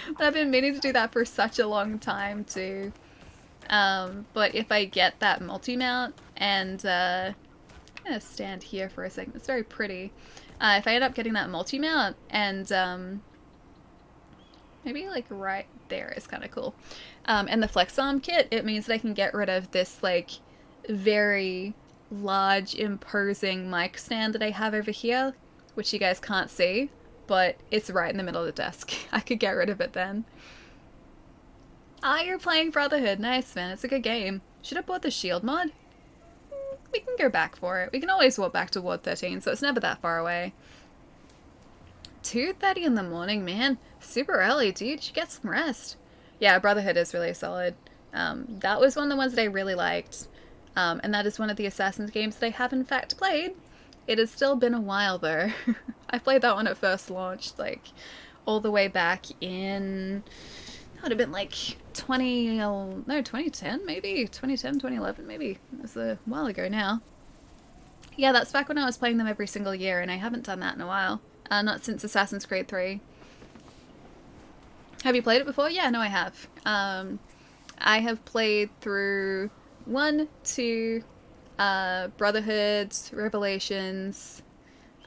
S1: But I've been meaning to do that for such a long time, too. But if I get that multi-mount, and I'm gonna stand here for a second, it's very pretty. If I end up getting that multi-mount, and maybe like right there is kind of cool, and the flex arm kit, it means that I can get rid of this like very large imposing mic stand that I have over here, which you guys can't see, but it's right in the middle of the desk. I could get rid of it then. Ah, you're playing Brotherhood. Nice, man. It's a good game. Should have bought the shield mod. We can go back for it. We can always walk back to Ward 13, so it's never that far away. 2:30 in the morning, man. Super early, dude. You should get some rest. Yeah, Brotherhood is really solid. That was one of the ones that I really liked. And that is one of the Assassin's games that I have in fact played. It has still been a while, though. I played that when it first launched, like, all the way back in... That would have been like 2010 maybe? 2010, 2011 maybe. It was a while ago now. Yeah, that's back when I was playing them every single year, and I haven't done that in a while. Not since Assassin's Creed 3. Have you played it before? Yeah, no, I have. I have played through 1, 2, Brotherhood, Revelations,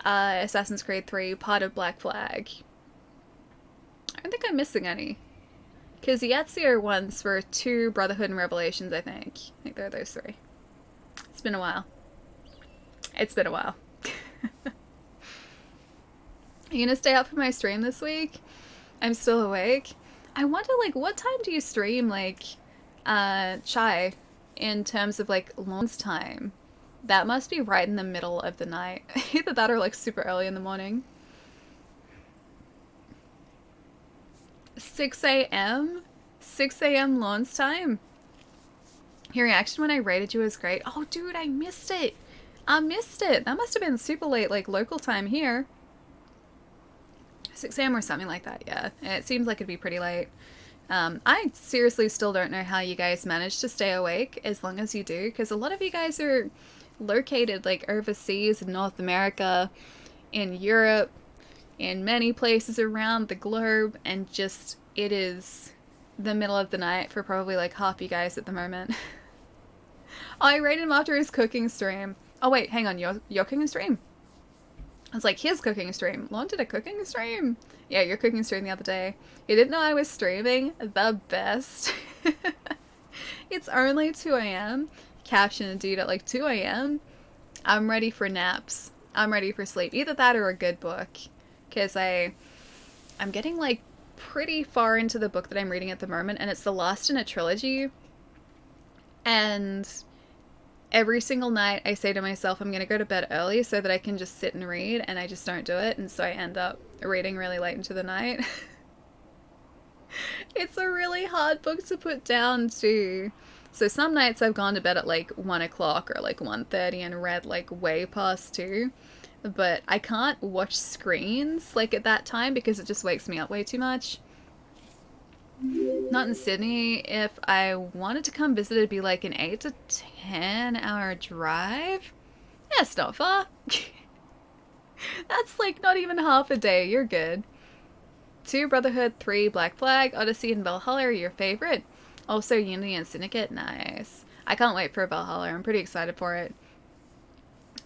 S1: Assassin's Creed 3, part of Black Flag. I don't think I'm missing any. Because the Ezio ones were 2 Brotherhood and Revelations, I think. I think they're those 3. It's been a while. It's been a while. Are you gonna stay up for my stream this week? I'm still awake. I wonder, like, what time do you stream, like, Chai, in terms of, like, launch time? That must be right in the middle of the night. Either that or like super early in the morning. 6 a.m.? 6 a.m. launch time? Your reaction when I rated you was great. Oh, dude, I missed it. I missed it. That must have been super late, like local time here. 6 a.m. or something like that, yeah. It seems like it'd be pretty late. I seriously still don't know how you guys manage to stay awake as long as you do, because a lot of you guys are located like overseas in North America, in Europe, in many places around the globe, and just it is the middle of the night for probably like half you guys at the moment. Oh, I rated him after his cooking stream. Oh wait, hang on, your cooking stream? I was like, his cooking stream. Lon did a cooking stream? Yeah, your cooking stream the other day. You didn't know I was streaming? The best. It's only 2 a.m. Caption, dude, at like 2 a.m. I'm ready for naps. I'm ready for sleep. Either that or a good book. Because I'm getting like pretty far into the book that I'm reading at the moment, and it's the last in a trilogy. And every single night I say to myself I'm going to go to bed early so that I can just sit and read, and I just don't do it, and so I end up reading really late into the night. It's a really hard book to put down too. So some nights I've gone to bed at like 1 o'clock or like 1:30 and read like way past 2. But I can't watch screens like at that time because it just wakes me up way too much. Not in Sydney. If I wanted to come visit, it'd be like an 8 to 10 hour drive. Yeah, it's not far. That's like not even half a day. You're good. 2 Brotherhood, 3 Black Flag, Odyssey, and Valhalla are your favorite. Also Unity and Syndicate. Nice. I can't wait for Valhalla. I'm pretty excited for it.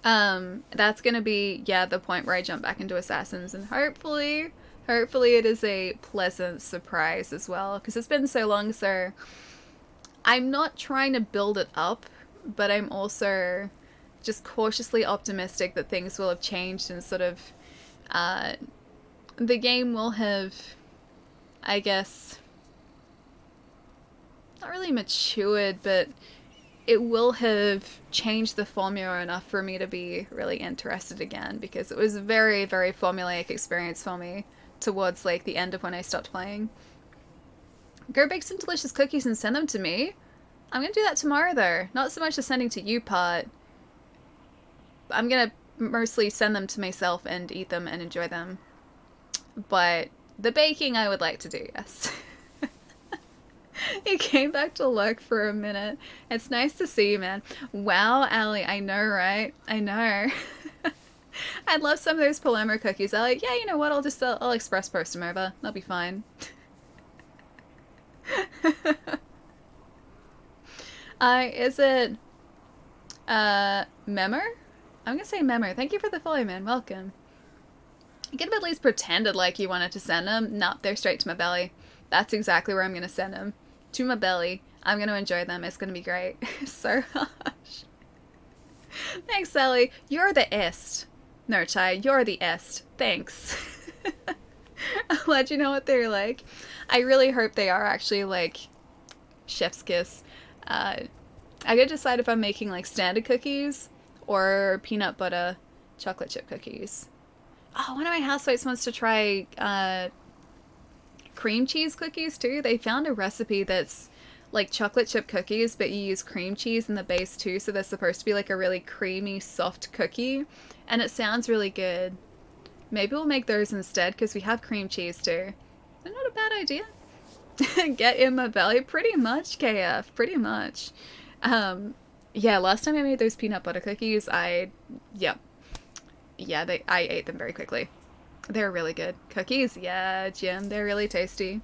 S1: That's gonna be, yeah, the point where I jump back into Assassins, and hopefully it is a pleasant surprise as well, because it's been so long, so I'm not trying to build it up, but I'm also just cautiously optimistic that things will have changed and sort of, the game will have, I guess, not really matured, but it will have changed the formula enough for me to be really interested again, because it was a very, very formulaic experience for me towards like the end of when I stopped playing. Go bake some delicious cookies and send them to me. I'm gonna do that tomorrow though. Not so much the sending to you part. I'm gonna mostly send them to myself and eat them and enjoy them. But the baking I would like to do, yes. You came back to lurk for a minute. It's nice to see you, man. Wow, Allie, I know, right? I know. I'd love some of those Palermo cookies. I'm like, yeah, you know what? I'll express post them over. That'll be fine. Is it Memo? I'm gonna say Memo. Thank you for the follow, man. Welcome. You could have at least pretended like you wanted to send them. Nope, they're straight to my belly. That's exactly where I'm gonna send them. To my belly. I'm gonna enjoy them. It's gonna be great. So harsh. Thanks, Sally. You're the est. No, Chai, you're the est. Thanks. I'll let you know what they're like. I really hope they are actually like chef's kiss. I gotta decide if I'm making like standard cookies or peanut butter chocolate chip cookies. Oh, one of my housemates wants to try cream cheese cookies too. They found a recipe that's like chocolate chip cookies, but you use cream cheese in the base too, so they're supposed to be like a really creamy, soft cookie, and it sounds really good. Maybe we'll make those instead, because we have cream cheese too. They're not a bad idea. Get in my belly? Pretty much, KF. Pretty much. Yeah, last time I made those peanut butter cookies, I ate them very quickly. They're really good. Cookies? Yeah, Jim, they're really tasty.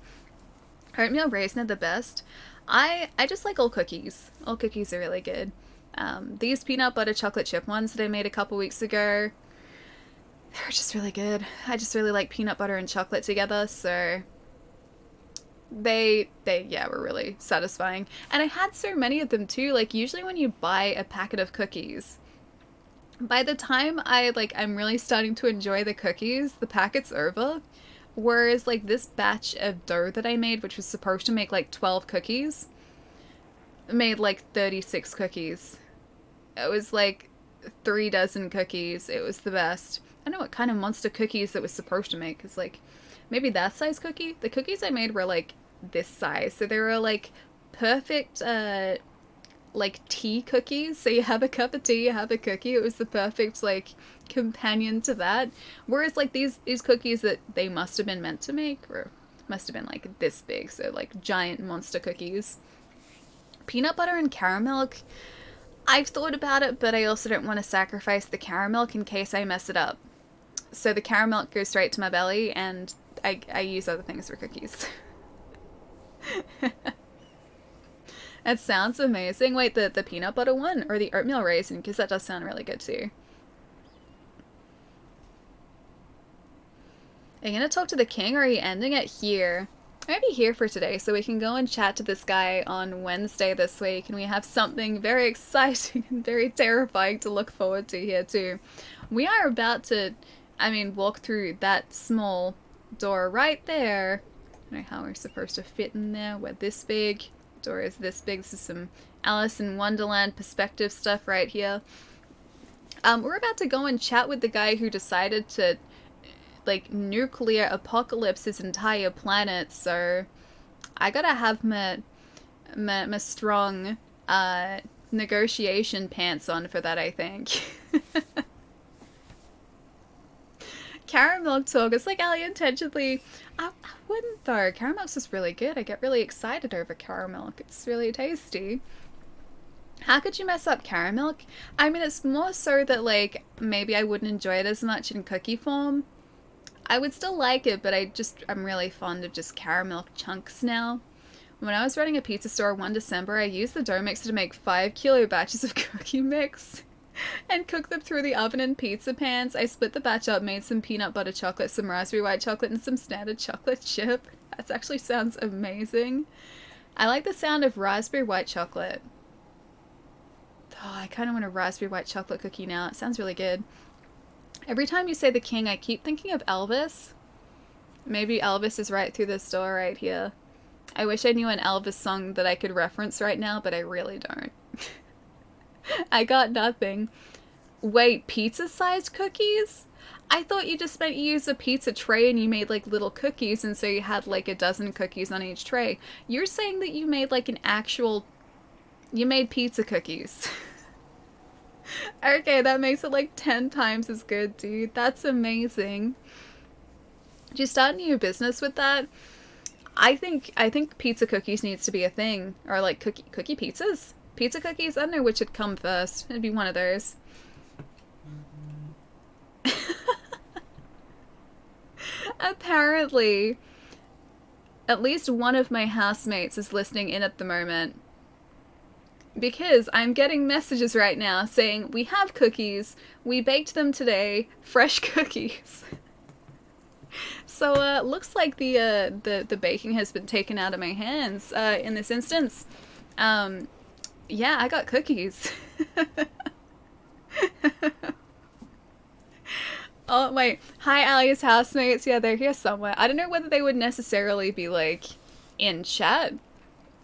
S1: Oatmeal raisin are the best. I just like all cookies. All cookies are really good. These peanut butter chocolate chip ones that I made a couple weeks ago, they're just really good. I just really like peanut butter and chocolate together, so they were really satisfying. And I had so many of them too. Like, usually when you buy a packet of cookies, by the time I'm really starting to enjoy the cookies, the packet's over. Whereas like this batch of dough that I made, which was supposed to make like 12 cookies, made like 36 cookies. It was like 3 dozen cookies. It was the best. I don't know what kind of monster cookies it was supposed to make. It's like, maybe that size cookie? The cookies I made were like this size. So they were like perfect, like tea cookies. So you have a cup of tea, you have a cookie. It was the perfect like companion to that. Whereas like these cookies that they must have been meant to make, or must have been like this big. So like giant monster cookies. Peanut butter and caramel. I've thought about it, but I also don't want to sacrifice the caramel in case I mess it up. So the caramel goes straight to my belly, and I use other things for cookies. That sounds amazing. Wait, the peanut butter one or the oatmeal raisin? Because that does sound really good too. Are you gonna talk to the king, or are you ending it here? Maybe here for today, so we can go and chat to this guy on Wednesday this week, and we have something very exciting and very terrifying to look forward to here too. We are about to, I mean, walk through that small door right there. I don't know how we're supposed to fit in there. We're this big. The door is this big. This is some Alice in Wonderland perspective stuff right here. We're about to go and chat with the guy who decided to like nuclear apocalypse his entire planet, so I gotta have my strong negotiation pants on for that, I think. Caramel talk, it's like Ali intentionally, I wouldn't though. Caramel's just really good. I get really excited over caramel. It's really tasty. How could you mess up caramel? I mean, it's more so that like maybe I wouldn't enjoy it as much in cookie form. I would still like it, but I'm really fond of just caramel chunks now. When I was running a pizza store one December, I used the dough mixer to make 5 kilo batches of cookie mix and cook them through the oven in pizza pans. I split the batch up, made some peanut butter chocolate, some raspberry white chocolate, and some standard chocolate chip. That actually sounds amazing. I like the sound of raspberry white chocolate. Oh, I kind of want a raspberry white chocolate cookie now. It sounds really good. Every time you say the king, I keep thinking of Elvis. Maybe Elvis is right through this door right here. I wish I knew an Elvis song that I could reference right now, but I really don't. I got nothing. Wait, pizza-sized cookies? I thought you just meant you used a pizza tray and you made like little cookies, and so you had like a dozen cookies on each tray. You're saying that you made like an actual... You made pizza cookies. Okay, that makes it like 10 times as good, dude. That's amazing. Did you start a new business with that? I think pizza cookies needs to be a thing. Or like cookie pizzas? Pizza cookies? I don't know which would come first. It'd be one of those. Apparently, at least one of my housemates is listening in at the moment. Because I'm getting messages right now saying, we have cookies, we baked them today, fresh cookies. So, looks like the baking has been taken out of my hands, in this instance. Yeah, I got cookies. Oh, wait. Hi, Ali's housemates. Yeah, they're here somewhere. I don't know whether they would necessarily be, like, in chat.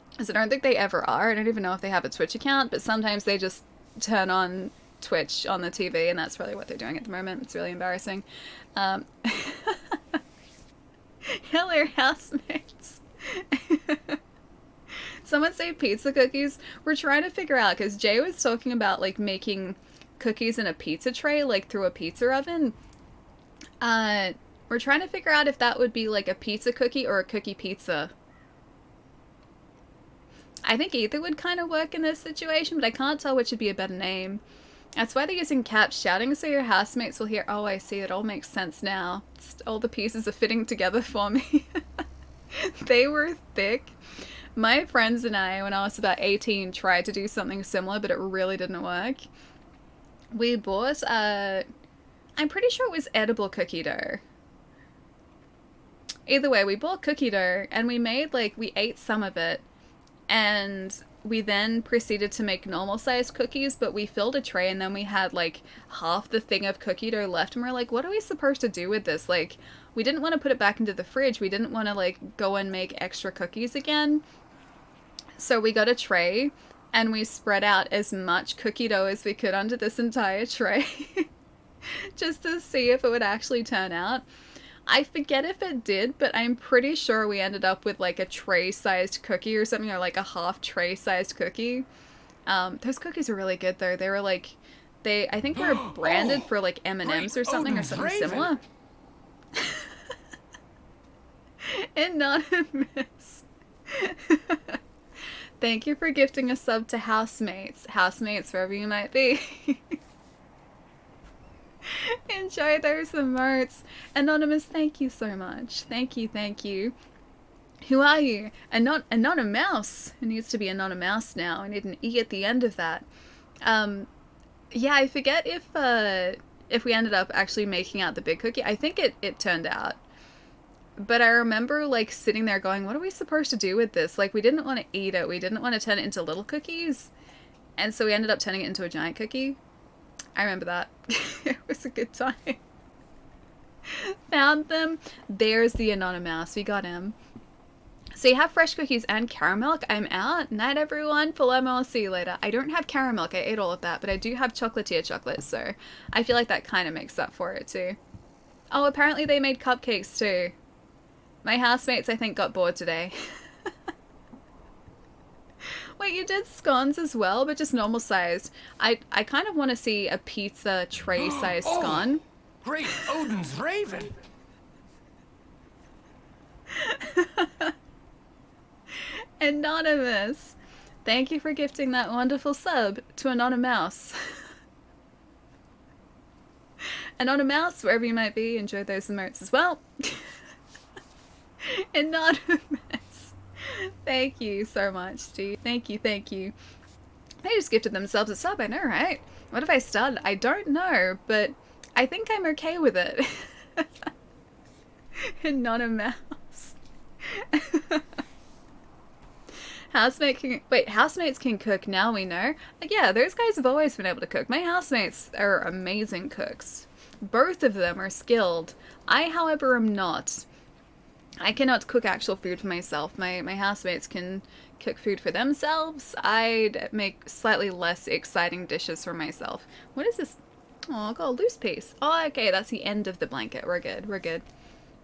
S1: Because I don't think they ever are. I don't even know if they have a Twitch account, but sometimes they just turn on Twitch on the TV, and that's really what they're doing at the moment. It's really embarrassing. Hello, housemates. Someone say pizza cookies. We're trying to figure out, because Jay was talking about, like, making cookies in a pizza tray, like, through a pizza oven. We're trying to figure out if that would be, like, a pizza cookie or a cookie pizza. I think either would kind of work in this situation, but I can't tell which would be a better name. That's why they're using caps, shouting so your housemates will hear. Oh, I see. It all makes sense now. All the pieces are fitting together for me. They were thick. My friends and I, when I was about 18, tried to do something similar, but it really didn't work. We bought, I'm pretty sure it was edible cookie dough. Either way, we bought cookie dough, and we made, like, we ate some of it. And we then proceeded to make normal sized cookies, but we filled a tray and then we had like half the thing of cookie dough left, and we're like, what are we supposed to do with this? Like, we didn't want to put it back into the fridge. We didn't want to like go and make extra cookies again. So we got a tray and we spread out as much cookie dough as we could onto this entire tray just to see if it would actually turn out. I forget if it did, but I'm pretty sure we ended up with like a tray-sized cookie or something, or like a half tray-sized cookie. Those cookies were really good though. They were like, I think they were branded for like M&Ms or something similar. Anonymous. Thank you for gifting a sub to housemates. Housemates, wherever you might be. Enjoy those emotes. Anonymous, thank you so much. Thank you, thank you. Who are you? Not a mouse. It needs to be not a mouse now. I need an E at the end of that. Yeah, I forget if we ended up actually making out the big cookie. I think it turned out. But I remember like sitting there going, what are we supposed to do with this? Like, we didn't want to eat it. We didn't want to turn it into little cookies. And so we ended up turning it into a giant cookie. I remember that. It was a good time. Found them. There's the anonymous. We got him. So you have fresh cookies and caramel. I'm out. Night, everyone. Palermo, I'll see you later. I don't have caramel. I ate all of that. But I do have chocolatier chocolate. So I feel like that kind of makes up for it too. Oh, apparently they made cupcakes too. My housemates, I think, got bored today. Wait, you did scones as well, but just normal sized. I kind of want to see a pizza tray sized scone.
S11: Great Odin's raven!
S1: Anonymous. Thank you for gifting that wonderful sub to Anonymous. Anonymous, wherever you might be, enjoy those emotes as well. Anonymous. Thank you so much, Steve. Thank you, thank you. They just gifted themselves a sub, I know, right? What have I started? I don't know, but I think I'm okay with it. Anonymous. Housemates can cook, now we know. Like, yeah, those guys have always been able to cook. My housemates are amazing cooks. Both of them are skilled. I, however, am not. I cannot cook actual food for myself. My housemates can cook food for themselves. I'd make slightly less exciting dishes for myself. What is this? Oh, I got a loose piece. Oh, okay, that's the end of the blanket. We're good, we're good.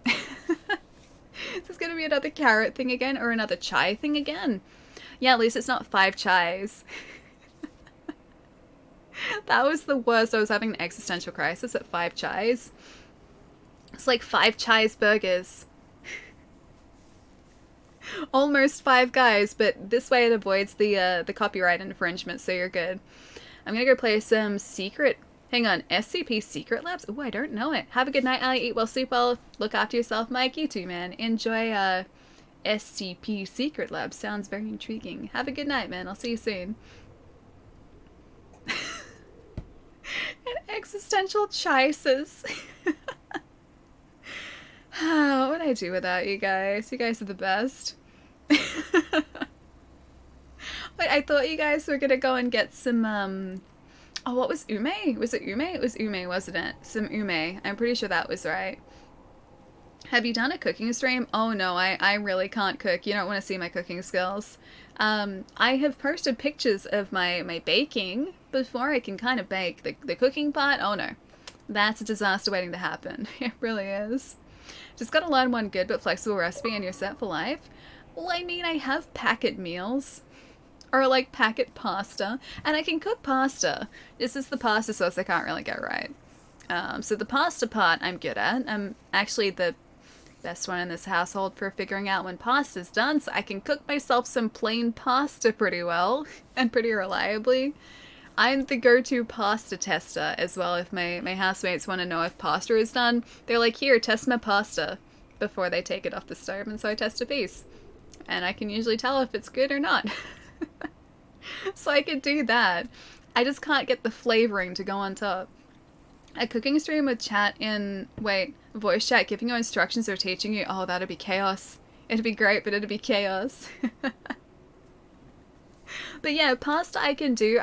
S1: Is this gonna be another carrot thing again, or another chai thing again? Yeah, at least it's not 5 chais. That was the worst. I was having an existential crisis at 5 chais. It's like 5 chais burgers. Almost 5 guys, but this way it avoids the copyright infringement, so you're good. I'm gonna go play some secret. Hang on, SCP Secret Labs? Ooh, I don't know it. Have a good night, Ali. Eat well, sleep well. Look after yourself, Mike. You too, man. Enjoy SCP Secret Labs. Sounds very intriguing. Have a good night, man. I'll see you soon. An existential crisis. What would I do without you guys? You guys are the best. Wait, I thought you guys were gonna go and get some, oh, what was ume? Was it ume? It was ume, wasn't it? Some ume. I'm pretty sure that was right. Have you done a cooking stream? Oh no, I really can't cook. You don't want to see my cooking skills. I have posted pictures of my baking before I can kind of bake. The cooking part, oh no. That's a disaster waiting to happen. It really is. Just gotta learn one good but flexible recipe and you're set for life. Well, I mean, I have packet meals. Or like packet pasta. And I can cook pasta. This is the pasta sauce I can't really get right. So the pasta part I'm good at. I'm actually the best one in this household for figuring out when pasta's done. So I can cook myself some plain pasta pretty well. And pretty reliably. I'm the go-to pasta tester as well. If my housemates want to know if pasta is done, they're like, here, test my pasta before they take it off the stove. And so I test a piece. And I can usually tell if it's good or not. So I could do that. I just can't get the flavoring to go on top. A cooking stream with chat in, voice chat giving you instructions or teaching you. Oh, that'd be chaos. It'd be great, but it'd be chaos. But yeah, pasta I can do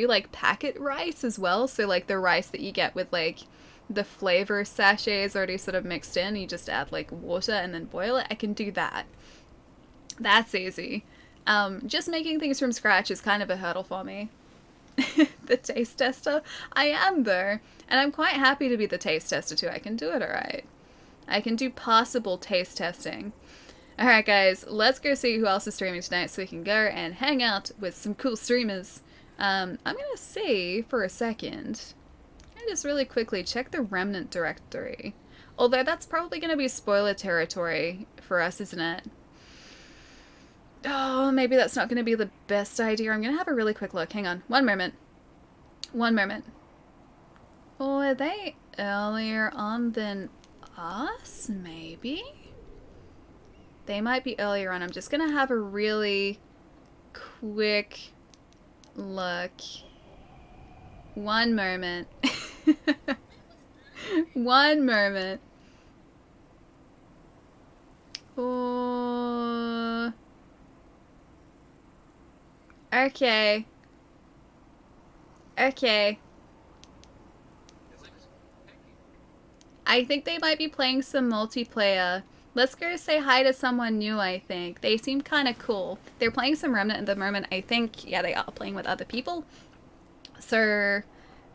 S1: like packet rice as well. So like the rice that you get with like the flavor sachets already sort of mixed in. You just add like water and then boil it. I can do that. That's easy. Just making things from scratch is kind of a hurdle for me. The taste tester? I am though, and I'm quite happy to be the taste tester too. I can do it alright. I can do possible taste testing. Alright guys, let's go see who else is streaming tonight so we can go and hang out with some cool streamers. I'm gonna see for a second. I just really quickly check the Remnant directory. Although that's probably gonna be spoiler territory for us, isn't it? Oh, maybe that's not gonna be the best idea. I'm gonna have a really quick look. Hang on. One moment. One moment. Oh, are they earlier on than us? Maybe? They might be earlier on. I'm just gonna have a really quick look. One moment. One moment. Oh. Okay. Okay. I think they might be playing some multiplayer. Let's go say hi to someone new, I think. They seem kind of cool. They're playing some Remnant at the moment, I think. Yeah, they are playing with other people. So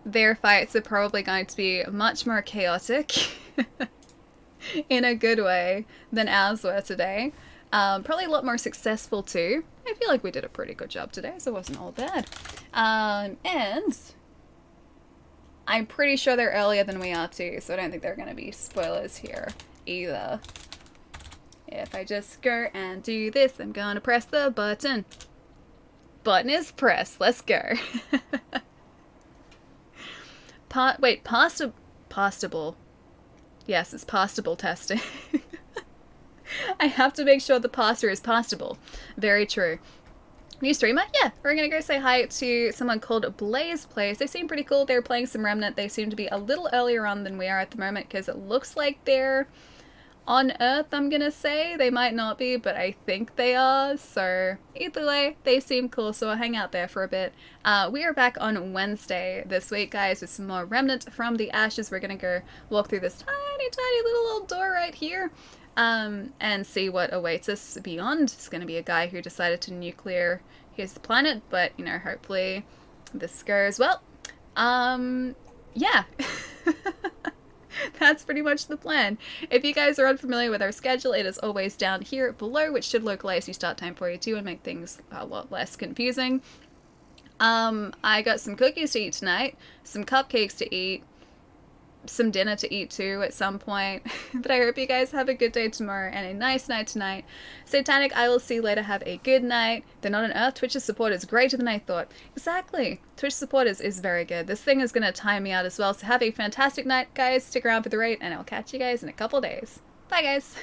S1: their fights are probably going to be much more chaotic in a good way than ours were today. Probably a lot more successful too. I feel like we did a pretty good job today, so it wasn't all bad. And I'm pretty sure they're earlier than we are too, so I don't think there are going to be spoilers here either. If I just go and do this, I'm going to press the button. Button is pressed. Let's go. Pastable. Yes, it's pastable testing. I have to make sure the pasta is pastable. Very true. New streamer? Yeah, we're gonna go say hi to someone called Blaze Plays. They seem pretty cool. They're playing some Remnant. They seem to be a little earlier on than we are at the moment because it looks like they're on Earth, I'm gonna say. They might not be, but I think they are. So either way, they seem cool, so I'll hang out there for a bit. We are back on Wednesday this week, guys, with some more Remnant from the Ashes. We're gonna go walk through this tiny, tiny little old door right here. And see what awaits us beyond. It's going to be a guy who decided to nuclear his planet, but, you know, hopefully this goes well. Yeah. That's pretty much the plan. If you guys are unfamiliar with our schedule, it is always down here below, which should localize your start time for you too and make things a lot less confusing. I got some cookies to eat tonight, some cupcakes to eat, some dinner to eat too at some point. But I hope you guys have a good day tomorrow and a nice night tonight. Satanic, I will see you later. Have a good night. They're not on Earth. Twitch's support is greater than I thought. Exactly. Twitch support is very good. This thing is going to time me out as well. So have a fantastic night, guys. Stick around for the raid, and I'll catch you guys in a couple days. Bye, guys.